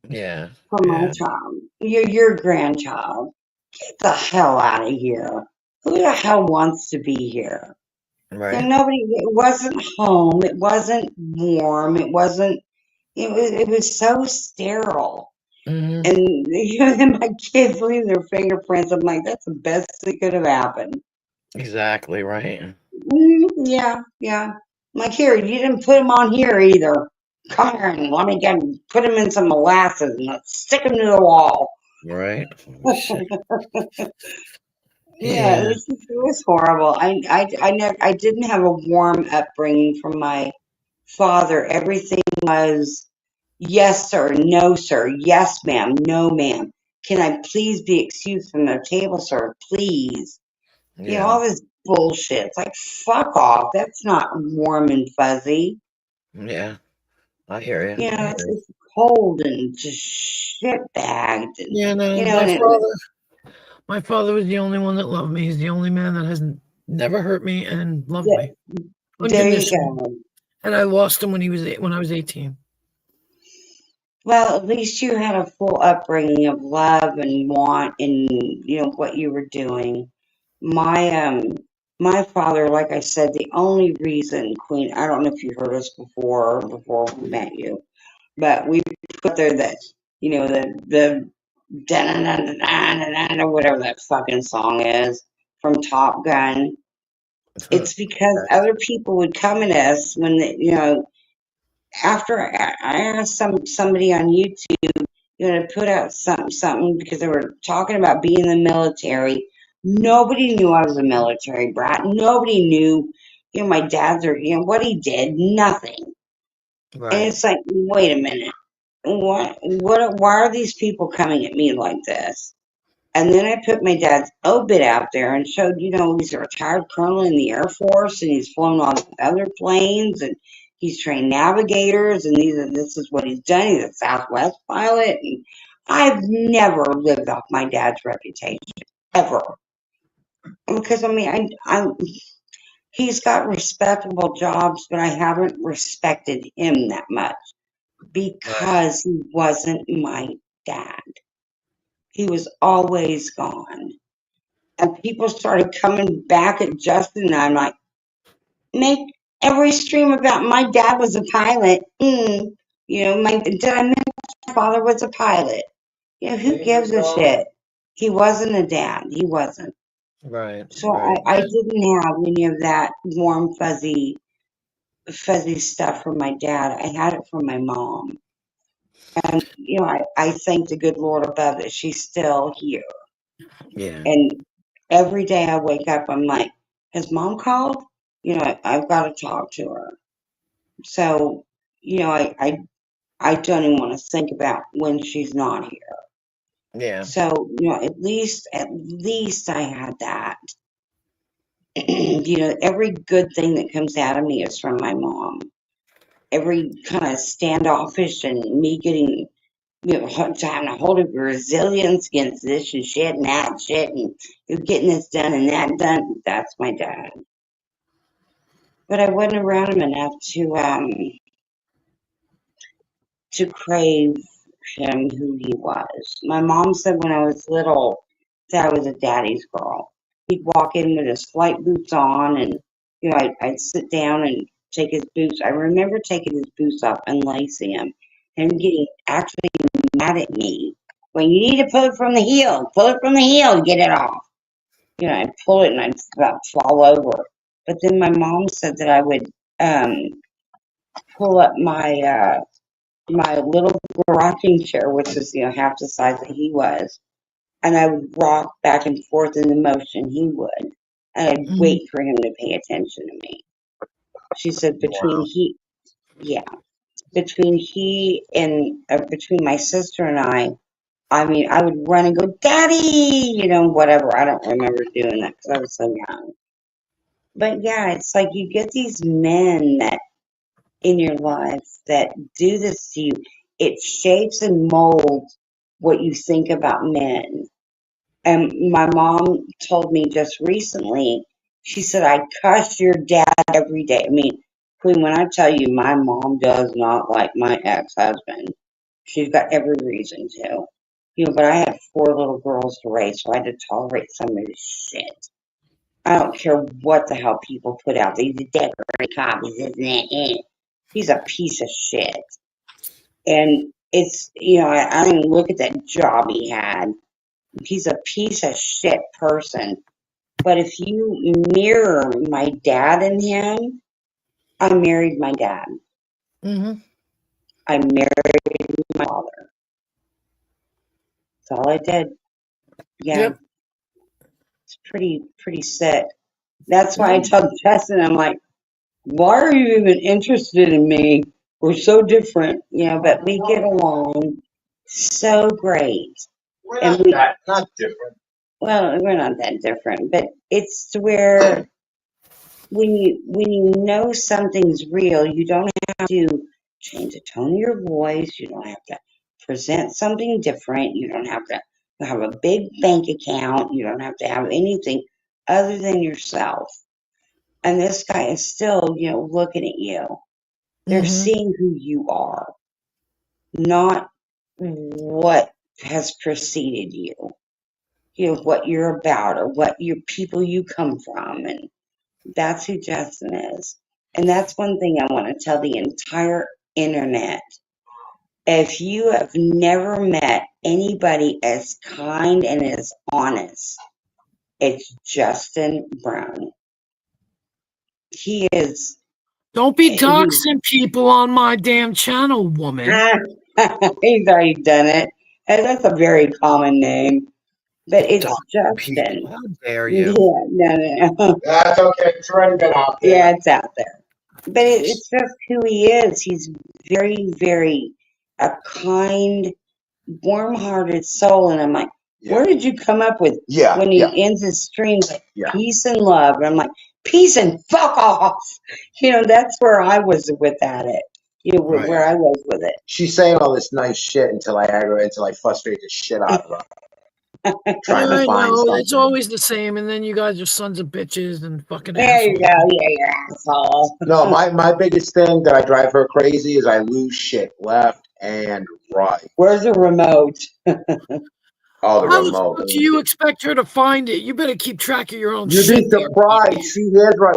Yeah. from my Yeah. child. Your grandchild. Get the hell out of here. Who the hell wants to be here? Right. Nobody, it wasn't home. It wasn't warm. It was so sterile. Hmm. And then my kids leave their fingerprints. I'm like, that's the best that could have happened. Exactly right. Yeah. I'm like, here, you didn't put them on here either. Come here and let me put them in some molasses and let's stick them to the wall. Right. Yeah, it was horrible. I didn't have a warm upbringing from my father. Everything was yes, sir, no, sir, yes, ma'am, no, ma'am. Can I please be excused from the table, sir? Please. Yeah. All this bullshit. It's like, fuck off. That's not warm and fuzzy. Yeah. I hear you. It's cold and just shit bagged. And, Yeah, no, my father was the only one that loved me. He's the only man that has never hurt me and loved me. There you go. And I lost him when I was 18. Well, at least you had a full upbringing of love and want and what you were doing. My father, like I said, the only reason, Queen, I don't know if you heard us before we met you, but we put there that the or whatever that fucking song is from Top Gun. It's because other people would come at us when after I asked somebody on YouTube, to put out something because they were talking about being in the military. Nobody knew I was a military brat. Nobody knew, my dad's or what he did. Nothing. Right. And it's like, wait a minute. Why are these people coming at me like this? And then I put my dad's obit out there and showed, he's a retired colonel in the Air Force and he's flown on other planes and he's trained navigators and this is what he's done. He's a Southwest pilot. And I've never lived off my dad's reputation, ever. Because, he's got respectable jobs, but I haven't respected him that much because he wasn't my dad. He was always gone. And people started coming back at Justin, and I'm like, make every stream about my dad was a pilot. Did I mention my father was a pilot? Who gives a shit? He wasn't a dad. He wasn't. Right. So I didn't have any of that warm, fuzzy stuff from my dad. I had it from my mom. And, I thank the good Lord above that she's still here. Yeah. And every day I wake up, I'm like, has mom called? I've got to talk to her. So, I don't even want to think about when she's not here. Yeah. So, at least I had that. Every good thing that comes out of me is from my mom. Every kind of standoffish and me getting, having to hold up resilience against this and shit and that shit and getting this done and that done. That's my dad. But I wasn't around him enough to crave him who he was. My mom said when I was little that I was a daddy's girl. He'd walk in with his flight boots on and I'd sit down and take his boots. I remember taking his boots off, unlacing him, and getting actually mad at me. When you need to pull it from the heel, get it off. you know, I'd pull it and I'd about fall over. But then my mom said that I would pull up my little rocking chair, which was, you know, half the size that he was, and I would rock back and forth in the motion he would, and I'd Mhm. wait for him to pay attention to me. She said yeah, between my sister and I mean, I would run and go, Daddy, you know, whatever. I don't remember doing that because I was so young. But yeah, it's like you get these men that in your life that do this to you. It shapes and molds what you think about men. And my mom told me just recently, she said, I cuss your dad every day. I mean, Queen, when I tell you my mom does not like my ex-husband, she's got every reason to. You know, but I had 4 little girls to raise, so I had to tolerate some of this shit. I don't care what the hell people put out. These decorating copies, isn't it? He's a piece of shit. And it's, you know, I don't even look at that job he had. He's a piece of shit person. But if you mirror my dad and him, I married my dad. Mhm. I married my father. That's all I did. Yeah, Yep. it's pretty sick. That's why I Yeah. tell Justin, I'm like, why are you even interested in me? We're so different, you know, but we get along so great. We're And not different. well, we're not that different, but it's to where when you know something's real, you don't have to change the tone of your voice. You don't have to present something different. You don't have to have a big bank account. You don't have to have anything other than yourself. And this guy is still, you know, looking at you. They're Mhm. seeing who you are, not what has preceded you. You know, what you're about or what your people you come from. And that's who Justin is. And that's one thing I want to tell the entire internet. If you have never met anybody as kind and as honest, it's Justin Brown. He is. Don't be He, doxing people on my damn channel, woman. he's already done it. And that's a very common name. But it's Doxing people. Justin. How dare Yeah, you? no. That's okay. It's already been out there. Yeah, it's out there. But it's just who he is. He's very, very a kind, warm-hearted soul. And I'm like, where did you come up with when he ends his streams like peace and love? And I'm like, peace and fuck off. You know, that's where I was with it. You know, Right. where I was with it. She's saying all this nice shit until I frustrate the shit out of her. Trying to I find know, something. it's always the same, and then you guys are sons of bitches and fucking There you assholes. go. Yeah, you asshole. No, my biggest thing that I drive her crazy is I lose shit left and right. Where's the remote? Oh, the How the remote. fuck do you expect her to find it? You better keep track of your own You'd shit. be there, surprised. baby. She is right.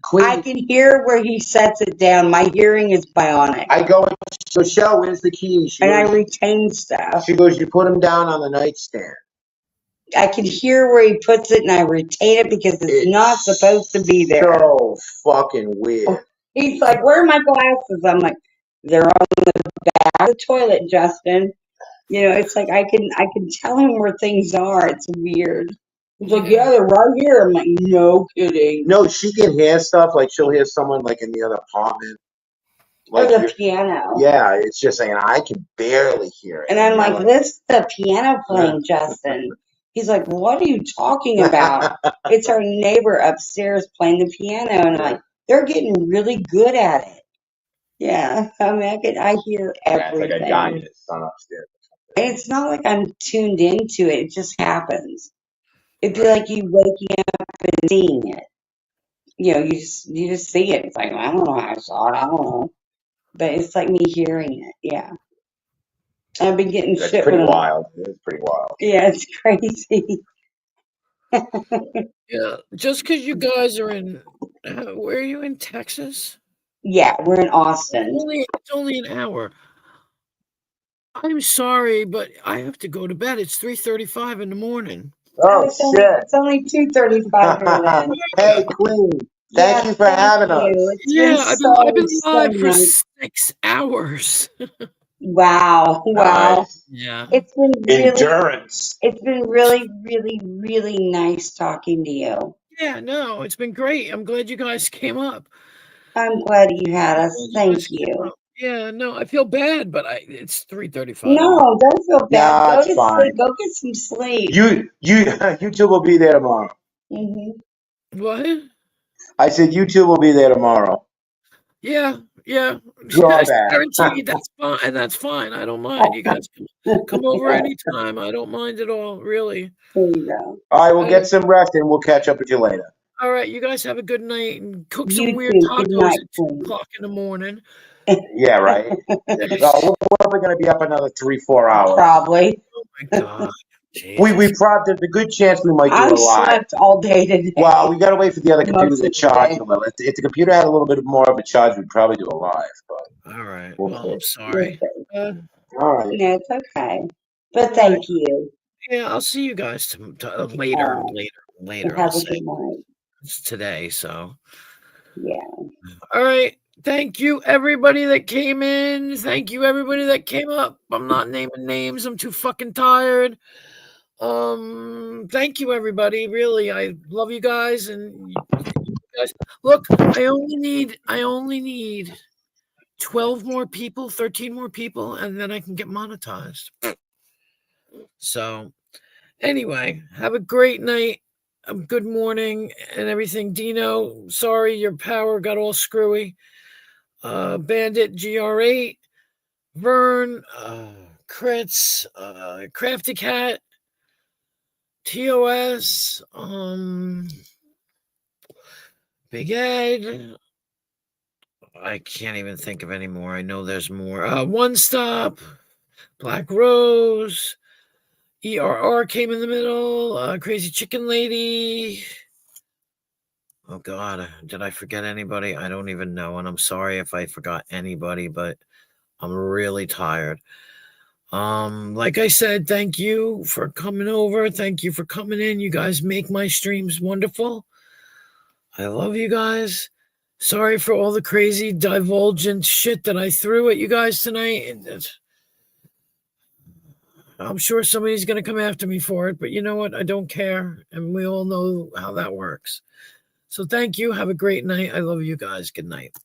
Queen. I can hear where he sets it down. My hearing is bionic. I go, Michelle, where's the key? And I retain stuff. She goes, you put them down on the nightstand. I can hear where he puts it and I retain it because it's not supposed to be there. So fucking weird. He's like, where are my glasses? I'm like, they're on the back of the toilet, Justin. You know, it's like I can tell him where things are. It's weird. He's like, yeah, they're right here. I'm like, no kidding. No, she can hear stuff, like she'll hear someone like in the other apartment. Like the piano. Yeah, it's just saying I can barely hear it. And I'm like, this the piano playing, Justin. He's like, what are you talking about? It's our neighbor upstairs playing the piano. And I'm like, they're getting really good at it. Yeah, I mean, I hear everything. It's like a guy and his son upstairs. And it's not like I'm tuned into it. It just happens. It'd be like you waking up and seeing it. You know, you just see it. It's like, I don't know how I saw it. I don't know. But it's like me hearing it. Yeah. I've been getting That's shit. pretty wild. It's pretty wild. Yeah, it's crazy. Yeah, just because you guys are in, where are you in Texas? Yeah, we're in Austin. It's only an hour. I'm sorry, but I have to go to bed. It's 3:35 in the morning. Oh shit! It's only 2:35 here then. Hey, Queen. Thank you for having us. It's Yeah, been I've been live for nice. 6 hours. Wow. Nice. Yeah. It's been Endurance. really nice talking to you. Yeah, no, it's been great. I'm glad you guys came up. I'm glad you had us. Glad you Thank guys came you. up. Yeah, no, I feel bad, but it's 3:35. No, don't feel bad. Nah, Go it's to fine. sleep. Go get some sleep. You two will be there tomorrow. Hmm. What? I said you two will be there tomorrow. Yeah. You're bad. Guaranteed. That's fine. That's fine. I don't mind. You guys can come over anytime. I don't mind at all, really. There you go. All right, we'll get some rest and we'll catch up with you later. All right, you guys have a good night and cook some You weird too. Good tacos night, at 2 Queen. o'clock in the morning. Yeah, right. We're probably going to be up another 3-4 hours. Probably. Oh my God. We probably there's a good chance we might do I it live. slept all day today. Well, we got to wait for the other computer Most to of the charge day. a little. If the computer had a little bit more of a charge, we'd probably do it live. But All right. we'll Well, see. I'm sorry. All right. No, it's okay. But thank you. Yeah, I'll see you guys later. And I'll have a say good night. it's today. So, Yeah. all right. Thank you, everybody that came in. Thank you, everybody that came up. I'm not naming names. I'm too fucking tired. Thank you, everybody. Really, I love you guys. And you guys, look, I only need 12 more people, 13 more people, and then I can get monetized. So, anyway, have a great night. Good morning and everything. Dino, sorry your power got all screwy. Bandit GR8, Vern, Crits, Crafty Cat, TOS, Big Ed. I can't even think of any more. I know there's more. One Stop, Black Rose, ERR came in the middle, Crazy Chicken Lady. Oh God, did I forget anybody? I don't even know, and I'm sorry if I forgot anybody, but I'm really tired. Like I said, thank you for coming over. Thank you for coming in. You guys make my streams wonderful. I love you guys. Sorry for all the crazy divulgent shit that I threw at you guys tonight. I'm sure somebody's going to come after me for it, but you know what? I don't care. And we all know how that works. So thank you. Have a great night. I love you guys. Good night.